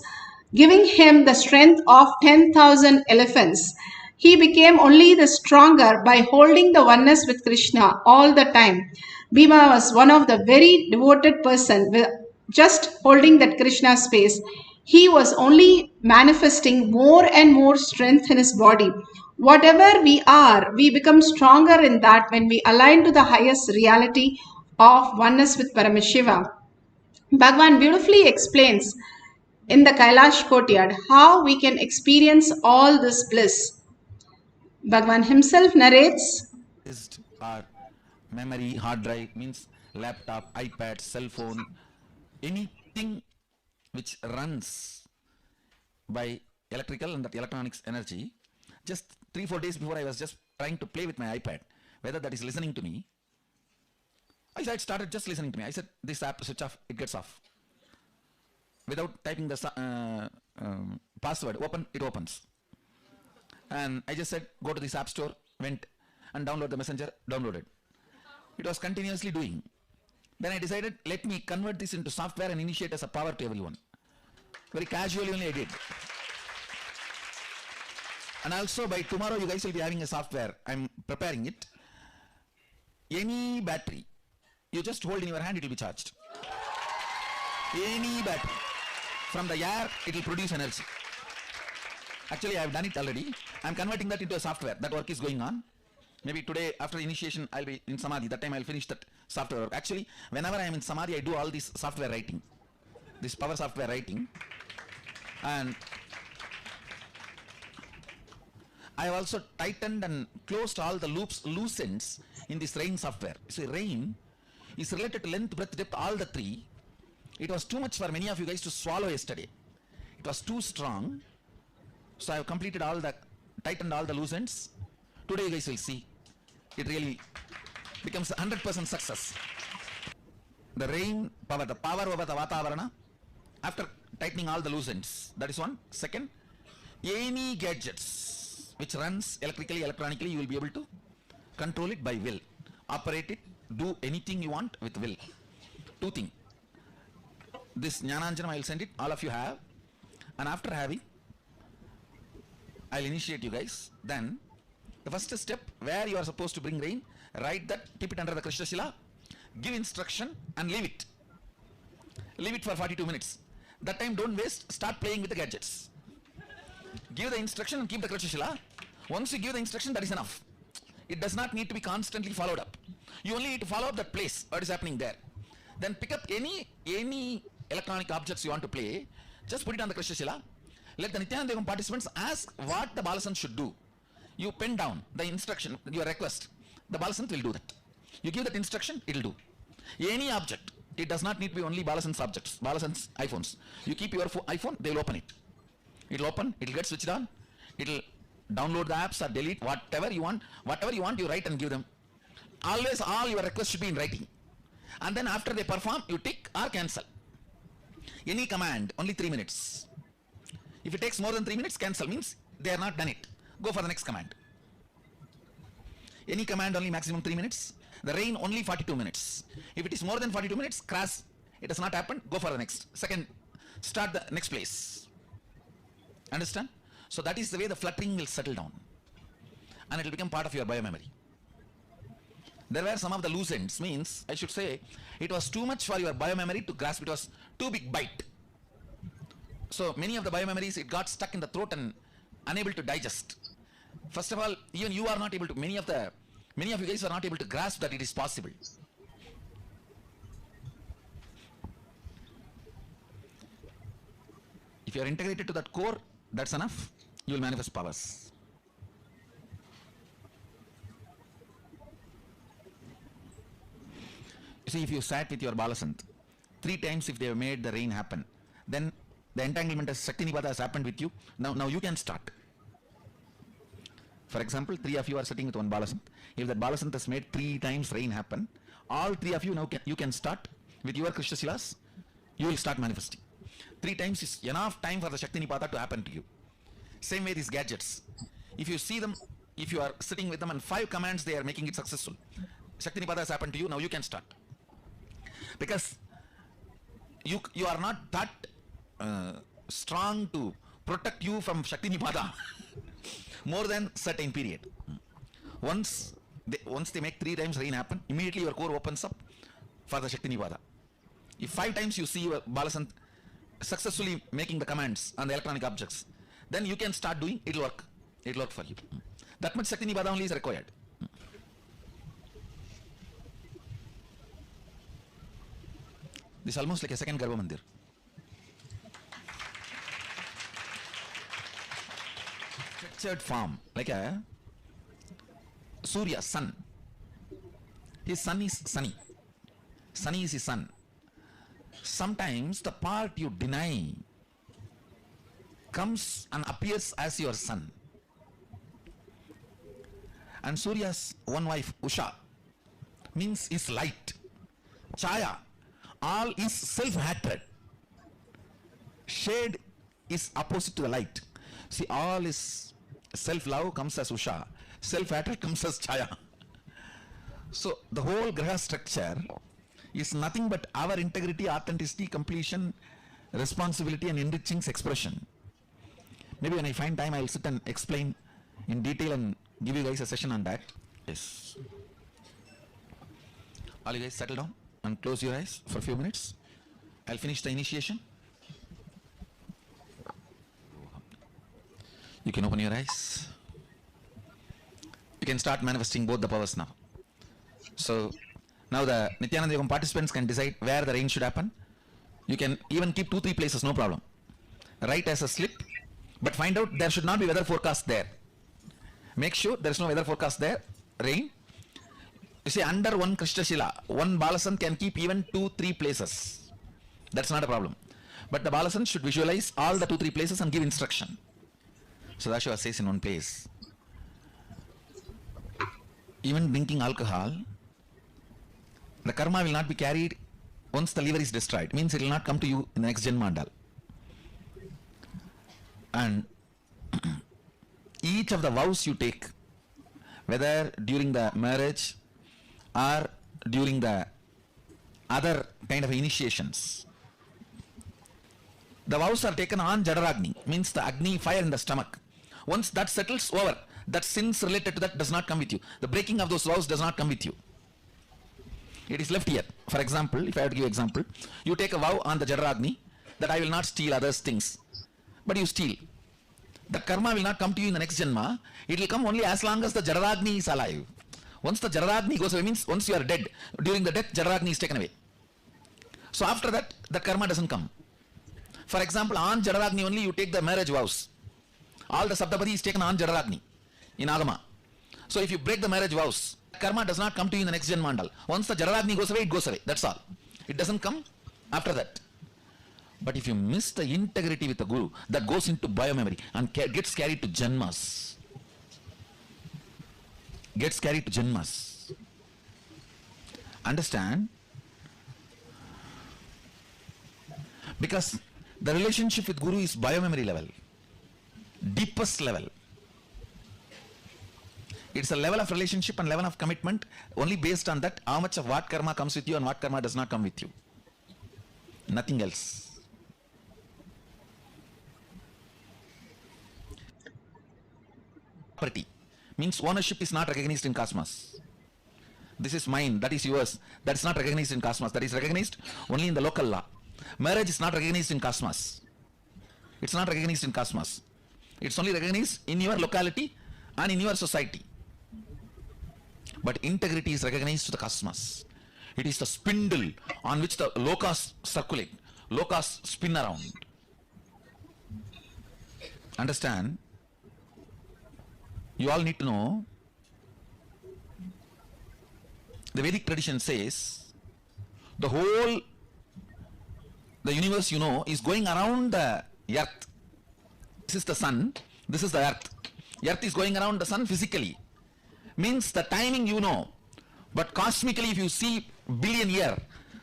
giving him the strength of 10,000 elephants. He became only the stronger by holding the oneness with Krishna all the time. Bhima was one of the very devoted person with just holding that Krishna space. He was only manifesting more and more strength in his body. Whatever we are, we become stronger in that when we align to the highest reality of oneness with Paramashiva. Bhagavan beautifully explains in the Kailash courtyard how we can experience all this bliss. Bhagavan himself narrates, our memory, hard drive, means laptop, iPad, cell phone, anything which runs by electrical and that electronics energy. Just 3-4 days before, I was just trying to play with my iPad, whether that is listening to me. I started just listening to me. I said, this app switch off, it gets off. Without typing the password, open, it opens. And I just said, go to this app store, went and download the messenger, downloaded. It was continuously doing. Then I decided, let me convert this into software and initiate as a power to everyone. Very casually only I did. And also by tomorrow you guys will be having a software. I'm preparing it. Any battery, you just hold in your hand, it will be charged. Any battery. From the air, it will produce energy. Actually, I have done it already. I'm converting that into a software. That work is going on. Maybe today, after initiation, I'll be in Samadhi. That time I'll finish that software work. Actually, whenever I am in Samadhi, I do all this software writing. This power software writing. And I have also tightened and closed all the loops, loose ends in this rain software. So rain is related to length, breadth, depth, all the three. It was too much for many of you guys to swallow yesterday. It was too strong. So I have completed tightened all the loose ends. Today you guys will see. It really becomes a 100% success. The rain power, the power over the Vatavarana, after tightening all the loose ends. That is one. Second, any gadgets which runs electrically, electronically, you will be able to control it by will. Operate it, do anything you want with will. Two things. This Jnananjanam I will send it, all of you have. And after having, I will initiate you guys. Then, the first step, where you are supposed to bring rain, write that, keep it under the Krishna Shila, give instruction and leave it. Leave it for 42 minutes. That time don't waste, start playing with the gadgets. Give the instruction and keep the Krishna Shila. Once you give the instruction, that is enough. It does not need to be constantly followed up. You only need to follow up that place, what is happening there. Then pick up any electronic objects you want to play, just put it on the Krishna Shila. Let the Nithyananda participants ask what the Balasant should do. You pen down the instruction, your request. The Balasant will do that. You give that instruction, it will do. Any object, it does not need to be only Balasant's objects, Balasant's iPhones. You keep your iPhone, they will open it. It will open, it will get switched on, it will download the apps or delete whatever you want, you write and give them. Always all your requests should be in writing. And then after they perform, you tick or cancel. Any command, only 3 minutes. If it takes more than 3 minutes, cancel, means they are not done it. Go for the next command. Any command only maximum 3 minutes. The rain only 42 minutes. If it is more than 42 minutes, crash, it does not happen, go for the next. Second, start the next place. Understand? So that is the way the fluttering will settle down. And it will become part of your biomemory. There were some of the loose ends, means, I should say, it was too much for your biomemory to grasp, it was too big bite. So many of the biomemories, it got stuck in the throat and unable to digest. First of all, even you are not able to, many of you guys are not able to grasp that it is possible. If you are integrated to that core, that's enough, you will manifest powers. You see, if you sat with your Balasant, 3 times if they have made the rain happen, then the entanglement as Shakti Nipada has happened with you, now you can start. For example, 3 of you are sitting with one Balasant. If that Balasant has made 3 times rain happen, all 3 of you now you can start with your Krishna Shilas, you will start manifesting. 3 times is enough time for the Shakti Nipada to happen to you. Same way these gadgets. If you see them, if you are sitting with them and 5 commands they are making it successful, Shakti Nipada has happened to you, now you can start. Because you are not that strong to protect you from Shakti Nipada more than certain period. Once they make 3 times rain happen, immediately your core opens up for the Shakti Nipada. If 5 times you see your Balasant successfully making the commands on the electronic objects, then you can start doing, it will work. It will work for you. That much Shakti Nipada only is required. This is almost like a second Garbha Mandir. Structured form, like a Surya, sun. His sun is sunny. Sunny is his sun. Sometimes the part you deny comes and appears as your sun. And Surya's one wife, Usha, means is light. Chaya, all is self-hatred. Shade is opposite to the light. See, all is self-love comes as Usha, self-hatred comes as Chaya. So the whole Graha structure is nothing but our integrity, authenticity, completion, responsibility and enriching expression. Maybe when I find time I will sit and explain in detail and give you guys a session on that. Yes. All you guys settle down and close your eyes for a few minutes. I'll finish the initiation. You can open your eyes. You can start manifesting both the powers now. So now the Nithyananda Yogam participants can decide where the rain should happen. You can even keep 2-3 places, no problem. Write as a slip, but find out there should not be weather forecast there. Make sure there is no weather forecast there. Rain. You see, under one Krishna Shila, one Balasant can keep even 2-3 places. That's not a problem. But the Balasan should visualize all the 2-3 places and give instruction. Sadashiva says in one place, even drinking alcohol, the karma will not be carried once the liver is destroyed. Means it will not come to you in the next Janmandal. And each of the vows you take, whether during the marriage or during the other kind of initiations, the vows are taken on Jadaragni, means the Agni, fire in the stomach. Once that settles over, that sins related to that does not come with you. The breaking of those vows does not come with you. It is left here. For example, if I have to give example, you take a vow on the Jadaragni that I will not steal others' things, but you steal. That karma will not come to you in the next Janma. It will come only as long as the Jadaragni is alive. Once the Jadaragni goes away, means once you are dead, during the death, Jadaragni is taken away. So after that, the karma doesn't come. For example, on Jadaragni only you take the marriage vows. All the Saptapadi is taken on Jadaragni in Agama. So if you break the marriage vows, karma does not come to you in the next Janmandal. Once the Jadaragni goes away, it goes away. That's all. It doesn't come after that. But if you miss the integrity with the Guru, that goes into biomemory and gets carried to Janmas. Gets carried to Janmas. Understand? Because the relationship with Guru is biomemory level. Deepest level. It's a level of relationship and level of commitment only based on that, how much of what karma comes with you and what karma does not come with you. Nothing else. Property means ownership is not recognized in cosmos. This is mine, that is yours. That is not recognized in cosmos. That is recognized only in the local law. Marriage is not recognized in cosmos. It's not recognized in cosmos. It's only recognized in your locality and in your society. But integrity is recognized to the cosmos. It is the spindle on which the lokas circulate. Lokas spin around. Understand? You all need to know, the Vedic tradition says, the universe, you know, is going around the earth. This is the sun, this is the earth. Earth is going around the sun physically. Means the timing you know. But cosmically, if you see billion year,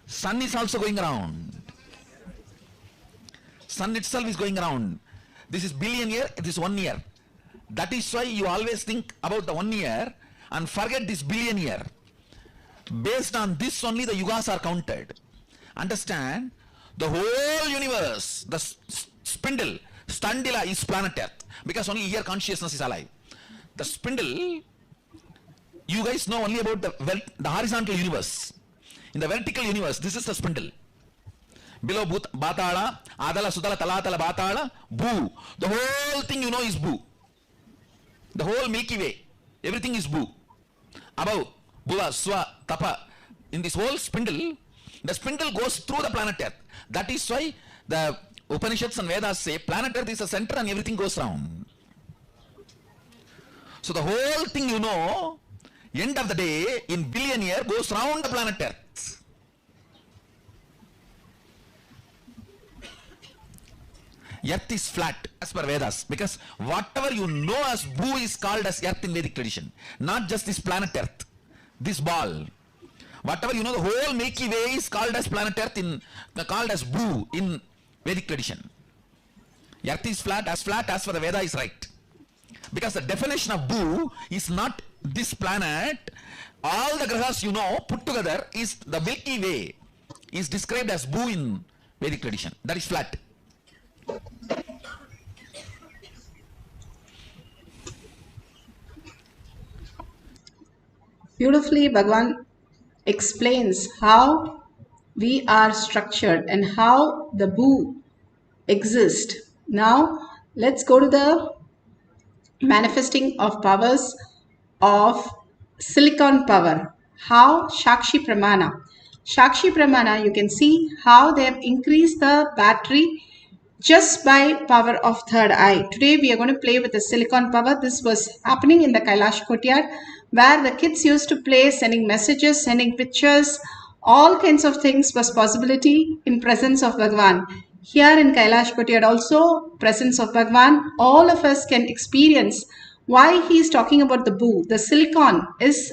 sun is also going around. Sun itself is going around. This is billion year, it is 1 year. That is why you always think about the 1 year and forget this billion year. Based on this only the yugas are counted. Understand? The whole universe, the spindle, Standila is planet Earth, because only here consciousness is alive. The spindle, you guys know only about the horizontal universe. In the vertical universe, this is the spindle. Below Batala, Adala, Sudala, Talatala, Batala, Boo. The whole thing you know is Boo. The whole Milky Way, everything is Boo. Above, Bhuva, Swa, Tapa. In this whole spindle, the spindle goes through the planet Earth. That is why the Upanishads and Vedas say planet Earth is the center and everything goes round. So the whole thing you know, end of the day, in billion year, goes round the planet Earth. Earth is flat as per Vedas, because whatever you know as Bhu is called as Earth in Vedic tradition, not just this planet Earth, this ball. Whatever you know, the whole Milky Way is called as planet Earth, called as Bhu in Vedic tradition. Earth is flat as for the Veda is right. Because the definition of Bhu is not this planet. All the grahas you know put together is the Milky Way is described as Bhu in Vedic tradition. That is flat. Beautifully, Bhagavan explains how we are structured and how the Bhu exists. Now, let's go to the manifesting of powers of silicon power. How Shakshi Pramana. Shakshi Pramana, you can see how they have increased the battery just by power of third eye. Today we are going to play with the silicon power. This was happening in the Kailasa courtyard, where the kids used to play, sending messages, sending pictures, all kinds of things was possibility in presence of Bhagavan. here in Kailash, but yet also presence of Bhagwan, all of us can experience why he is talking about the boo. The silicon is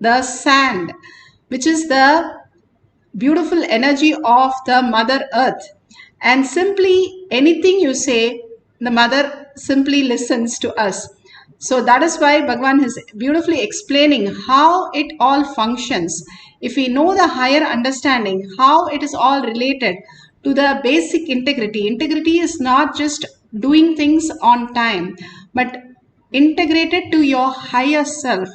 the sand, which is the beautiful energy of the Mother Earth. And simply anything you say, the Mother simply listens to us. So that is why Bhagwan is beautifully explaining how it all functions. If we know the higher understanding, how it is all related to the basic integrity. Integrity is not just doing things on time, but integrated to your higher self.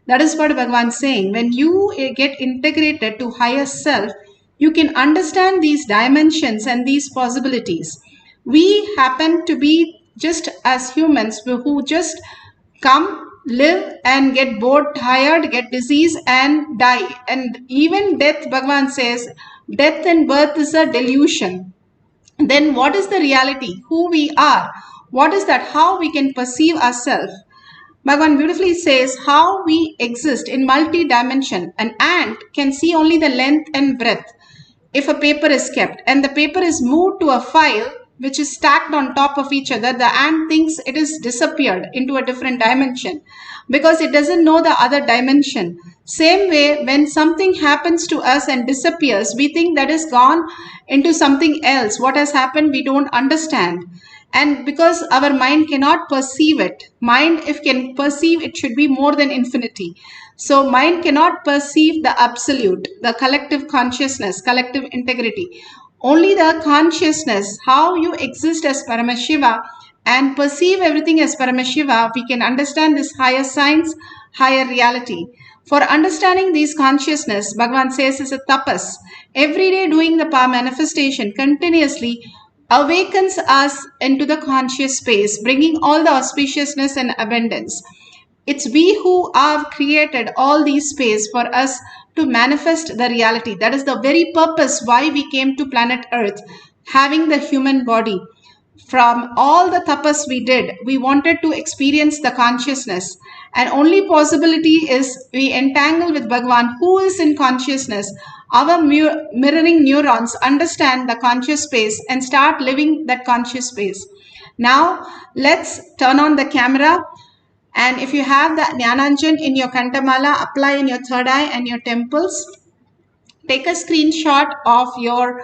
That is what Bhagavan is saying. When you get integrated to higher self, you can understand these dimensions and these possibilities. We happen to be just as humans who just come, live and get bored, tired, get disease and die. And even death, Bhagavan says, death and birth is a delusion. Then what is the reality? Who we are? What is that? How we can perceive ourselves? Bhagavan beautifully says how we exist in multi-dimension. An ant can see only the length and breadth if a paper is kept, and the paper is moved to a file which is stacked on top of each other. The ant thinks it is disappeared into a different dimension because it doesn't know the other dimension. Same way, when something happens to us and disappears, we think that is gone into something else. What has happened, we don't understand. And because our mind cannot perceive it, mind if can perceive, it should be more than infinity. So mind cannot perceive the absolute, the collective consciousness, collective integrity. Only the consciousness, how you exist as Paramashiva and perceive everything as Paramashiva, we can understand this higher science, higher reality. For understanding these consciousness, Bhagavan says is a tapas. Every day doing the power manifestation continuously awakens us into the conscious space, bringing all the auspiciousness and abundance. It's we who have created all these space for us to manifest the reality. That is the very purpose why we came to planet Earth, having the human body. From all the tapas we did, we wanted to experience the consciousness. And only possibility is we entangle with Bhagavan, who is in consciousness. Our mirroring neurons understand the conscious space and start living that conscious space. Now, let's turn on the camera. And if you have the Jnananjan in your Kantamala, apply in your third eye and your temples. Take a screenshot of your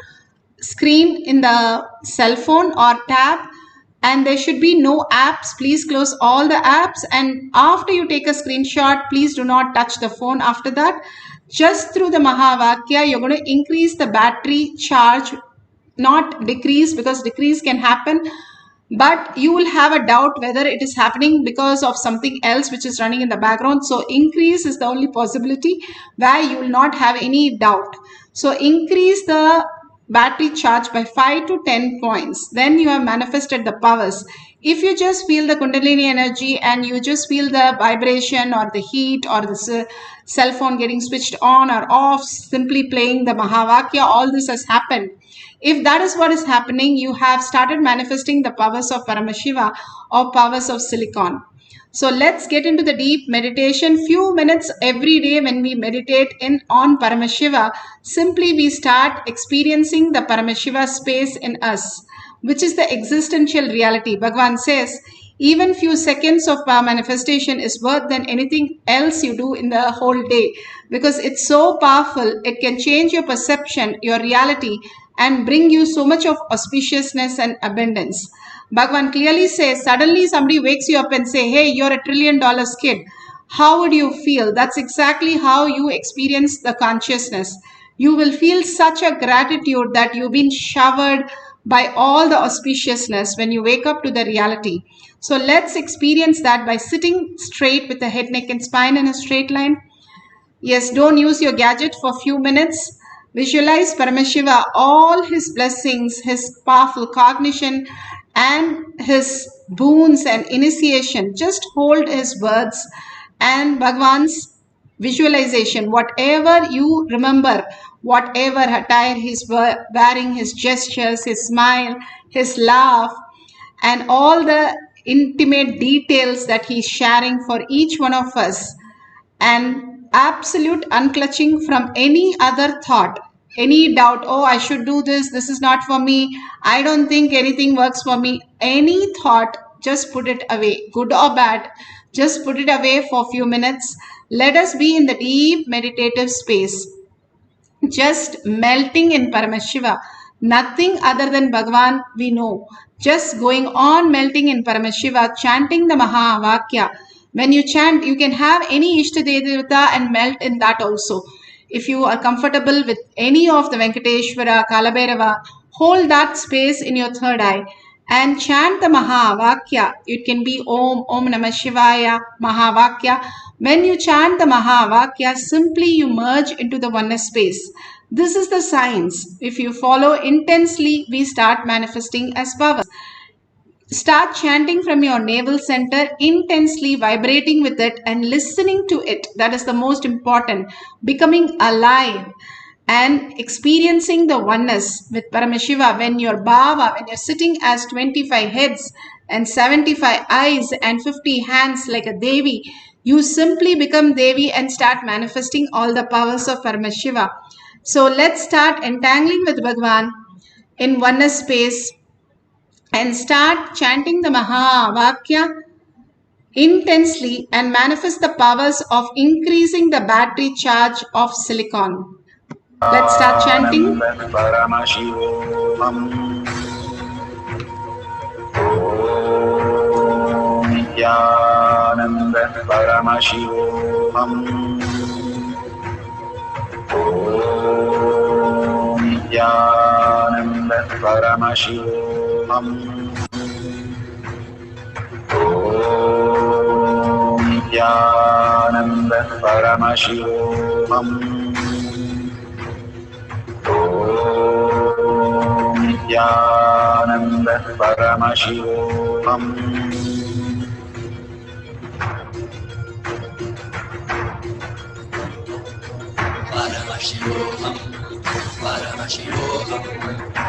screen in the cell phone or tab, and there should be no apps. Please close all the apps, and after you take a screenshot, please do not touch the phone after that. Just through the Mahavakya, you're going to increase the battery charge, not decrease, because decrease can happen. But you will have a doubt whether it is happening because of something else which is running in the background. So increase is the only possibility where you will not have any doubt. So increase the battery charge by 5 to 10 points. Then you have manifested the powers. If you just feel the Kundalini energy and you just feel the vibration or the heat or the cell phone getting switched on or off, simply playing the Mahavakya, all this has happened. If that is what is happening, you have started manifesting the powers of Paramashiva or powers of silicon. So let's get into the deep meditation. Few minutes every day when we meditate on Paramashiva, simply we start experiencing the Paramashiva space in us, which is the existential reality. Bhagavan says, even few seconds of power manifestation is worth than anything else you do in the whole day, because it's so powerful. It can change your perception, your reality, and bring you so much of auspiciousness and abundance. Bhagavan clearly says, suddenly somebody wakes you up and say, hey, you're $1 trillion kid. How would you feel? That's exactly how you experience the consciousness. You will feel such a gratitude that you've been showered by all the auspiciousness when you wake up to the reality. So let's experience that by sitting straight with the head, neck and spine in a straight line. Yes, don't use your gadget for a few minutes. Visualize Paramashiva, all his blessings, his powerful cognition and his boons and initiation. Just hold his words and Bhagavan's visualization. Whatever you remember, whatever attire he's wearing, his gestures, his smile, his laugh, and all the intimate details that he's sharing for each one of us, and absolute unclutching from any other thought. any doubt, oh, I should do this, this is not for me, I don't think anything works for me, any thought, just put it away, good or bad, just put it away for a few minutes. Let us be in the deep meditative space, just melting in Paramashiva. Nothing other than Bhagavan we know. Just going on melting in Paramashiva, chanting the Mahavakya. When you chant, you can have any Ishtadevata and melt in that also. If you are comfortable with any of the Venkateshwara, Kalabhairava, hold that space in your third eye and chant the Mahavakya. It can be Om, Om Namah Shivaya, Mahavakya. When you chant the Mahavakya, simply you merge into the oneness space. This is the science. If you follow intensely, we start manifesting as power. Start chanting from your navel center, intensely vibrating with it and listening to it. That is the most important. Becoming alive and experiencing the oneness with Paramashiva. When you're Bhava, when you're sitting as 25 heads and 75 eyes and 50 hands like a Devi, you simply become Devi and start manifesting all the powers of Paramashiva. So let's start entangling with Bhagavan in oneness space and start chanting the Mahavakya intensely and manifest the powers of increasing the battery charge of silicon. Let's start chanting.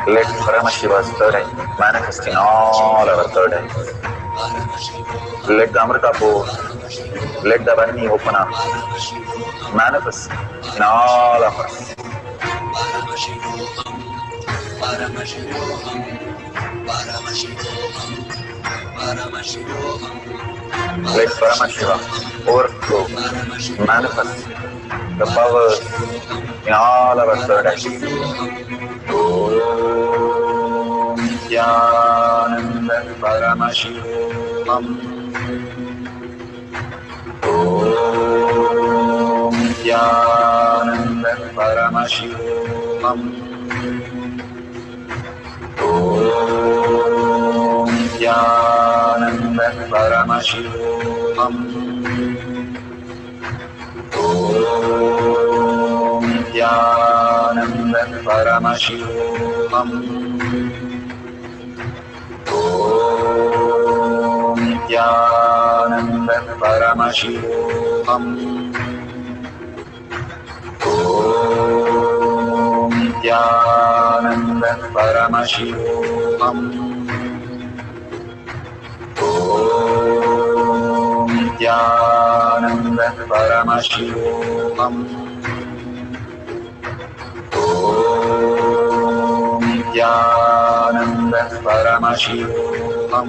Let Paramashiva's third eye manifest in all our third eyes. Let the Amrita pour, let the Varni open up, manifest in all of us. Let Paramashiva overflow, manifest the powers in all our third eyes. Om Nithyananda Paramashivam. Om Nithyananda Paramashivam. Om Nithyananda Paramashivam. Om Nithyananda Paramashivam. Om Nithyananda Paramashivam. Om Nithyananda Paramashivam. Om Nithyananda Paramashivam. Om Nithyananda Paramashivam. Om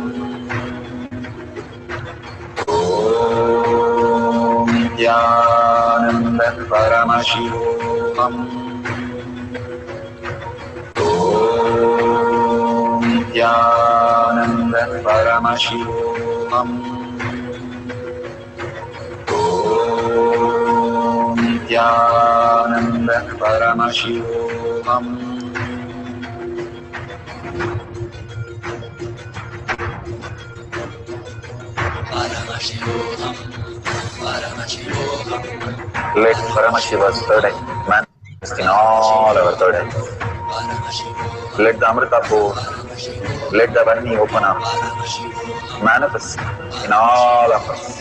Nithyananda Paramashivam. Om Nithyananda Paramashivam. Om Nithyananda Paramashivam. Let Paramashiva's third eye manifest in all our third eyes. Let the Amrita pour, let the Varni open up, manifest in all of us.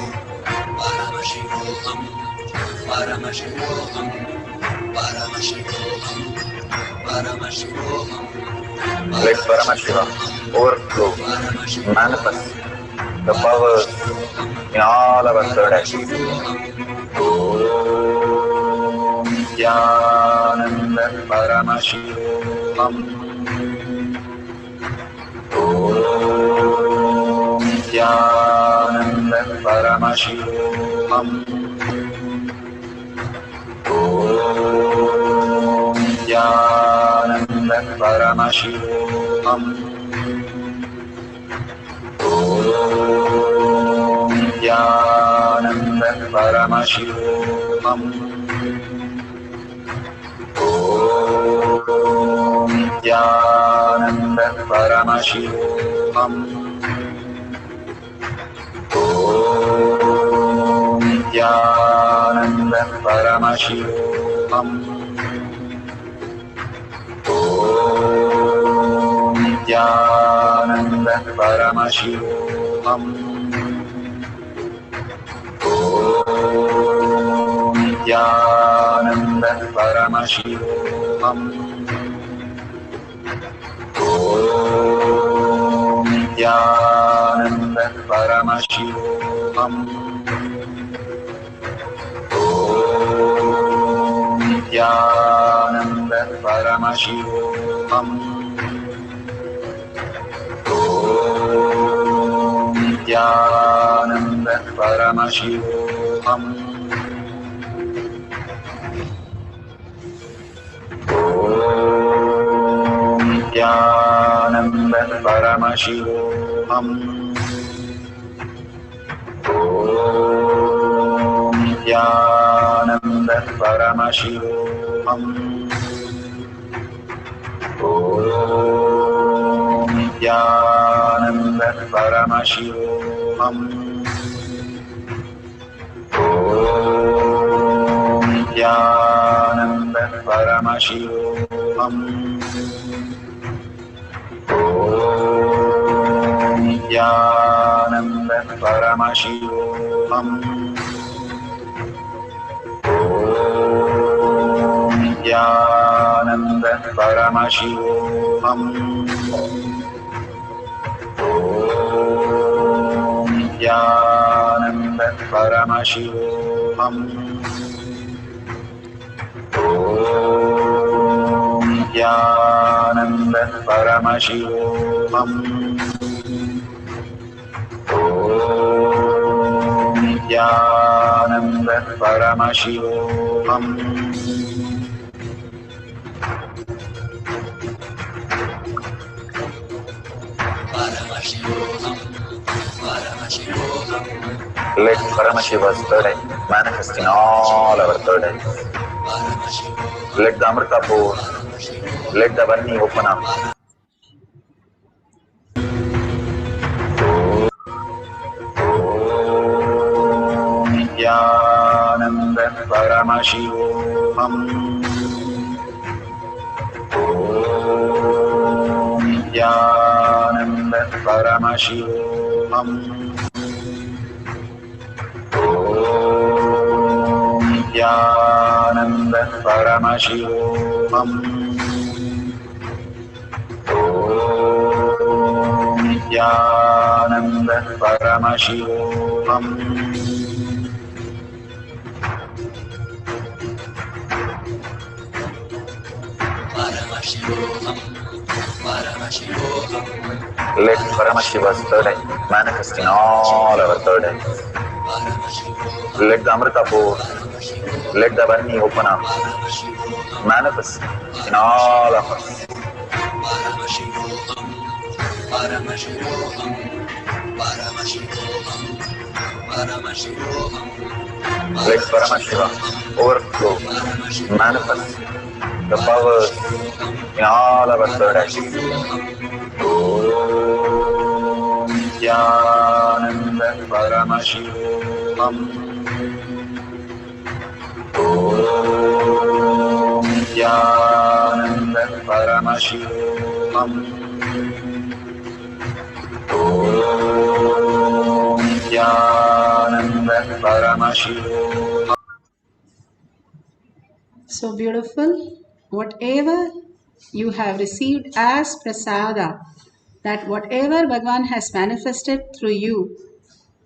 Let Paramashiva overflow, manifest the powers in all our third eyes. Om Nithyananda Paramashivoham. Om Nithyananda Paramashivoham. Om Nithyananda Paramashivoham. Om Nithyananda Paramashivoham. Om Nithyananda Paramashivoham. Om Nithyananda Paramashivoham. Om Nithyananda Paramashivoham. Om Nithyananda Paramashivoham. Om Nithyananda Paramashivoham. Om Nithyananda Paramashivoham. Om Nithyananda Paramashivoham. Om Nithyananda Paramashivoham. Om Nithyananda Paramashivoham. Om Nithyananda Paramashivoham. Om Nithyananda Paramashivoham. Om Nithyananda Paramashivoham. Om Nithyananda Paramashivoham. Om Nithyananda Paramashivoham. Om Nithyananda Paramashivoham. Om Nithyananda Paramashivoham. Let Paramashiva's third eye manifest in all our third eyes. Let the Amrita pour, let the Varni open up. Om Nithyananda Paramashivoham. Om Nithyananda Paramashivoham. Om Nithyananda Paramashivoham. Om Nithyananda Paramashivoham. Let Paramashiva's third eye manifest in all our third eyes. Let the Amrita pour, let the Varni open up, manifest in all of us. Let Paramashiva overflow, manifest the powers in all our third eyes. Om Nithyananda Paramashivoham. Om Nithyananda Paramashivoham. Om Nithyananda Paramashivoham. So beautiful. Whatever you have received as prasada, that whatever Bhagavan has manifested through you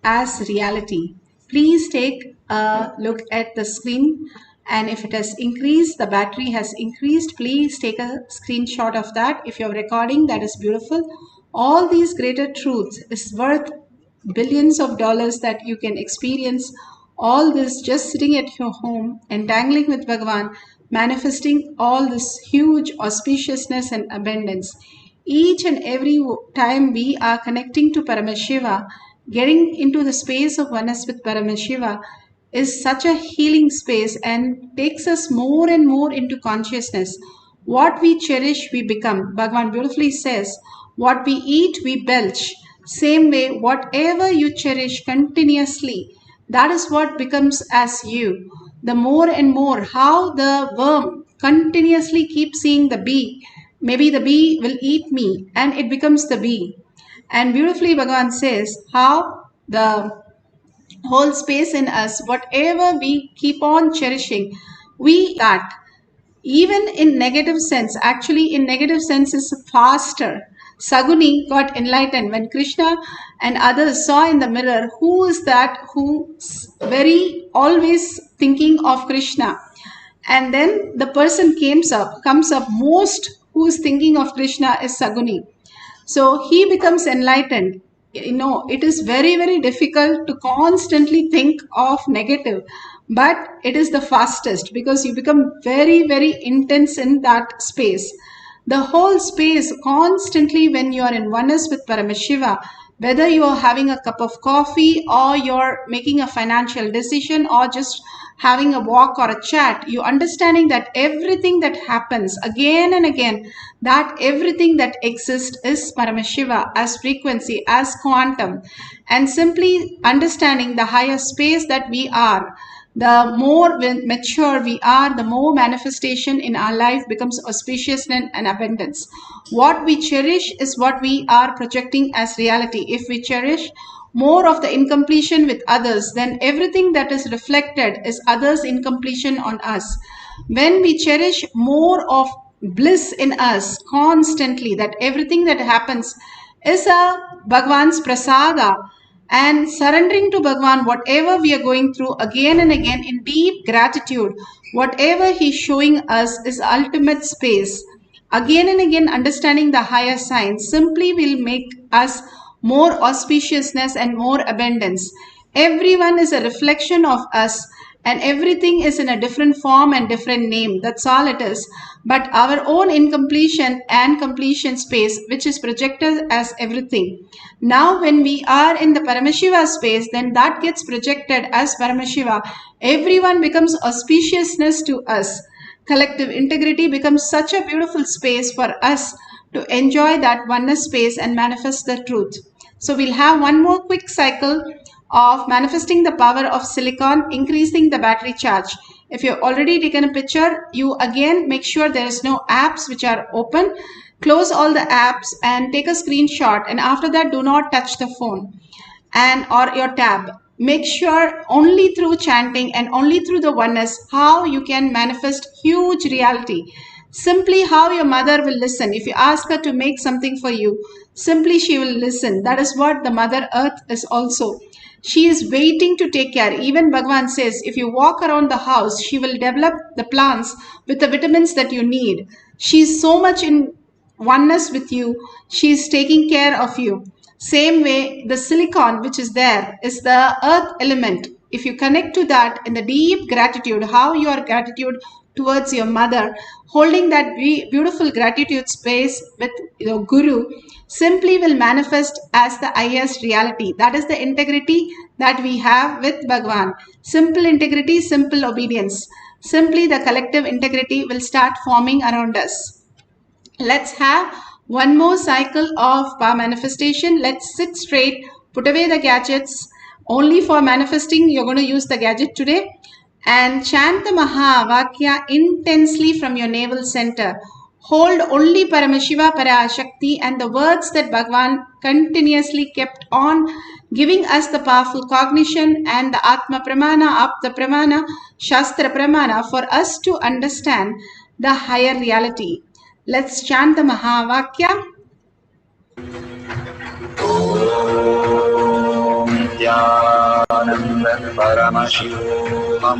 as reality, please take a look at the screen And if it has increased, the battery has increased, please take a screenshot of that. If you're recording, that is beautiful. All these greater truths is worth billions of dollars that you can experience all this just sitting at your home, entangling with Bhagavan, manifesting all this huge auspiciousness and abundance. Each and every time we are connecting to Paramashiva, getting into the space of oneness with Paramashiva is such a healing space and takes us more and more into consciousness. What we cherish, we become. Bhagavan beautifully says, what we eat, we belch. Same way, whatever you cherish continuously, that is what becomes as you. The more and more, how the worm continuously keeps seeing the bee. Maybe the bee will eat me and it becomes the bee. And beautifully Bhagavan says how the whole space in us, whatever we keep on cherishing, we that even in negative sense, actually in negative sense is faster. Saguni got enlightened when Krishna and others saw in the mirror who is that who's very always thinking of Krishna. And then the person comes up most who is thinking of Krishna is Saguni. So he becomes enlightened. It is very, very difficult to constantly think of negative, but it is the fastest because you become very, very intense in that space. The whole space constantly when you are in oneness with Paramashiva, whether you are having a cup of coffee or you're making a financial decision or just having a walk or a chat, you understanding that everything that happens again and again, that everything that exists is Paramashiva as frequency, as quantum, and simply understanding the higher space that we are. The more mature we are, the more manifestation in our life becomes auspiciousness and abundance. What we cherish is what we are projecting as reality. If we cherish more of the incompletion with others, then everything that is reflected is others' incompletion on us. When we cherish more of bliss in us constantly, that everything that happens is a Bhagavan's prasada, and surrendering to Bhagavan whatever we are going through again and again in deep gratitude, whatever he's showing us is ultimate space. Again and again understanding the higher signs simply will make us more auspiciousness and more abundance. Everyone is a reflection of us and everything is in a different form and different name. That's all it is. But our own incompletion and completion space, which is projected as everything. Now when we are in the Paramashiva space, then that gets projected as Paramashiva. Everyone becomes auspiciousness to us. Collective integrity becomes such a beautiful space for us to enjoy that oneness space and manifest the truth. So we'll have one more quick cycle of manifesting the power of silicon, increasing the battery charge. If you've already taken a picture, you again make sure there is no apps which are open. Close all the apps and take a screenshot, and after that do not touch the phone and or your tab. Make sure only through chanting and only through the oneness how you can manifest huge reality. Simply how your mother will listen. If you ask her to make something for you, simply she will listen. That is what the Mother Earth is also. She is waiting to take care. Even Bhagavan says, if you walk around the house, she will develop the plants with the vitamins that you need. She is so much in oneness with you. She is taking care of you. Same way, the silicon which is there is the earth element. If you connect to that in the deep gratitude, how your gratitude towards your mother, holding that beautiful gratitude space with your guru, simply will manifest as the highest reality. That is the integrity that we have with Bhagavan. Simple integrity, simple obedience. Simply the collective integrity will start forming around us. Let's have one more cycle of power manifestation. Let's sit straight, put away the gadgets. Only for manifesting, you're going to use the gadget today. And chant the Mahavakya intensely from your navel center. Hold only Paramashiva, Parashakti and the words that Bhagavan continuously kept on giving us the powerful cognition and the Atma Pramana, Apta Pramana, Shastra Pramana for us to understand the higher reality. Let's chant the Mahavakya. Nithyananda Paramashivam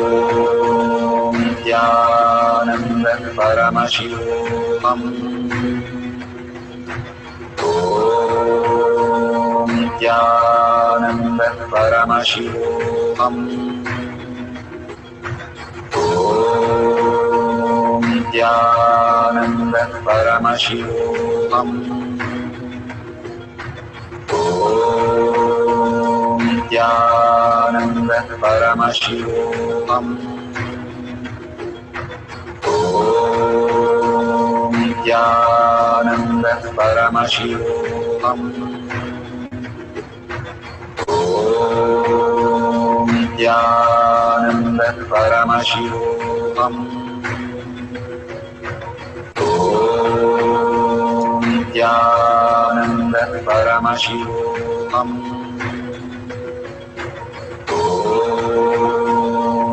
Nithyananda Paramashivam. Nithyananda Paramashivam. Nithyananda Paramashivam. Nithyananda Paramashivam. Nithyananda Paramashivam. Nithyananda Paramashivam. Nithyananda Paramashivam.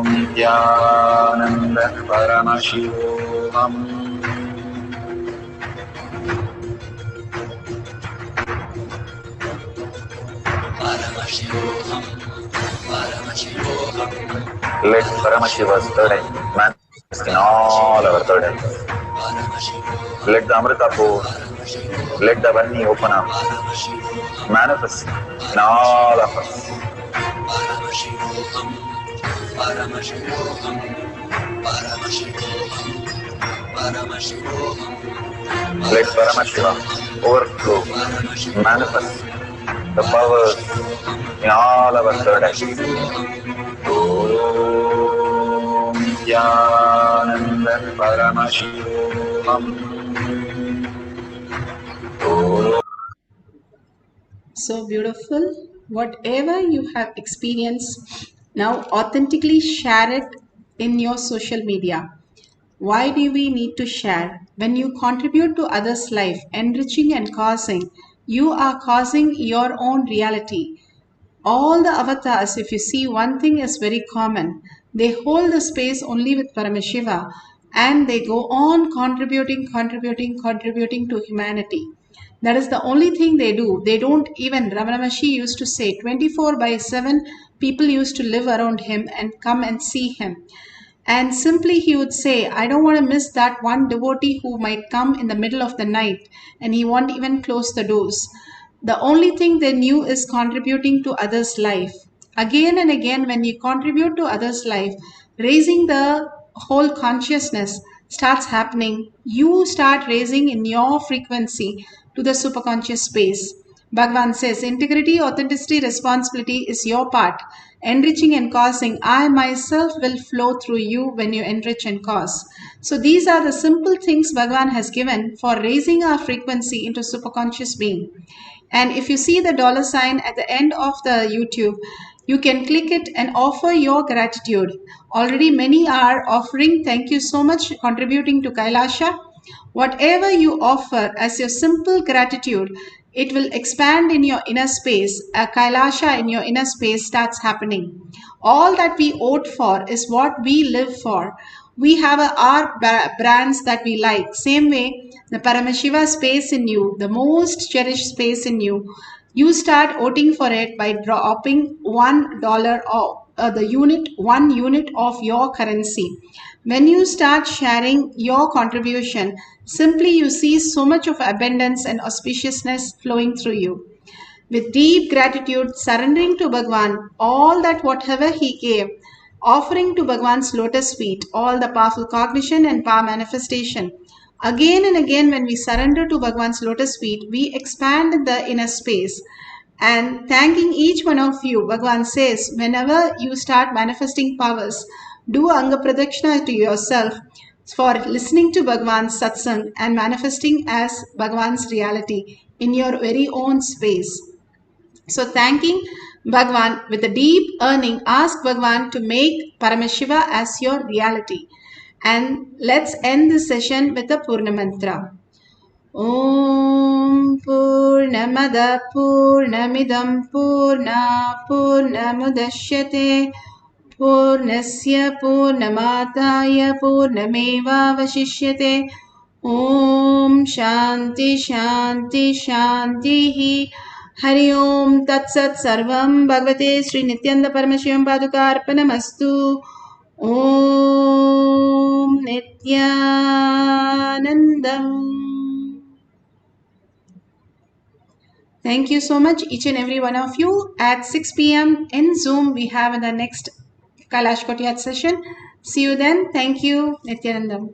Nithyananda Paramashivam. Let Paramashiva's third eye manifest in all our third eyes. Let the Amrita pour, let the Vani open up, manifest in all of us. Let Paramashiva overflow, manifest the powers in all our third eyes. Om Nithyananda Paramashivam. So beautiful. Whatever you have experienced, now authentically share it in your social media. Why do we need to share? When you contribute to others' life, enriching and causing, you are causing your own reality. All the avatars, if you see, one thing is very common. They hold the space only with Paramashiva and they go on contributing to humanity. That is the only thing they do. They don't even, Ramana Maharshi used to say, 24/7 people used to live around him and come and see him. And simply he would say, I don't want to miss that one devotee who might come in the middle of the night and he won't even close the doors. The only thing they knew is contributing to others' life. Again and again, when you contribute to others' life, raising the whole consciousness starts happening. You start raising in your frequency to the superconscious space. Bhagavan says, integrity, authenticity, responsibility is your part. Enriching and causing, I myself will flow through you when you enrich and cause. So these are the simple things Bhagavan has given for raising our frequency into superconscious being. And if you see the $sign at the end of the YouTube, you can click it and offer your gratitude. Already many are offering. Thank you so much contributing to Kailasa. Whatever you offer as your simple gratitude, it will expand in your inner space. A Kailasa in your inner space starts happening. All that we vote for is what we live for. We have our brands that we like. Same way, the Paramashiva space in you, the most cherished space in you, you start voting for it by dropping $1 of one unit of your currency. When you start sharing your contribution, simply you see so much of abundance and auspiciousness flowing through you. With deep gratitude, surrendering to Bhagavan all that whatever he gave, offering to Bhagavan's lotus feet all the powerful cognition and power manifestation. Again and again, when we surrender to Bhagavan's lotus feet, we expand the inner space. And thanking each one of you, Bhagavan says, whenever you start manifesting powers, do Anga Pradakshina to yourself for listening to Bhagavan's satsang and manifesting as Bhagavan's reality in your very own space. So thanking Bhagavan with a deep yearning, ask Bhagavan to make Paramashiva as your reality. And let's end this session with a Purna mantra. Om Purnamada Purnamidam Purna Purnamudashyate Purnasya Purnamataya Purnameva Vashishyate. Om Shanti Shanti Shanti Hari Om Tat Sat Sarvam Bhagavate Sri Nithyananda Paramashivam Padukarpanamastu. Om Nithyanandam. Thank you so much, each and every one of you. At 6 p.m. in Zoom, we have the next Kailash Kotiyat session. See you then. Thank you, Nithyanandam.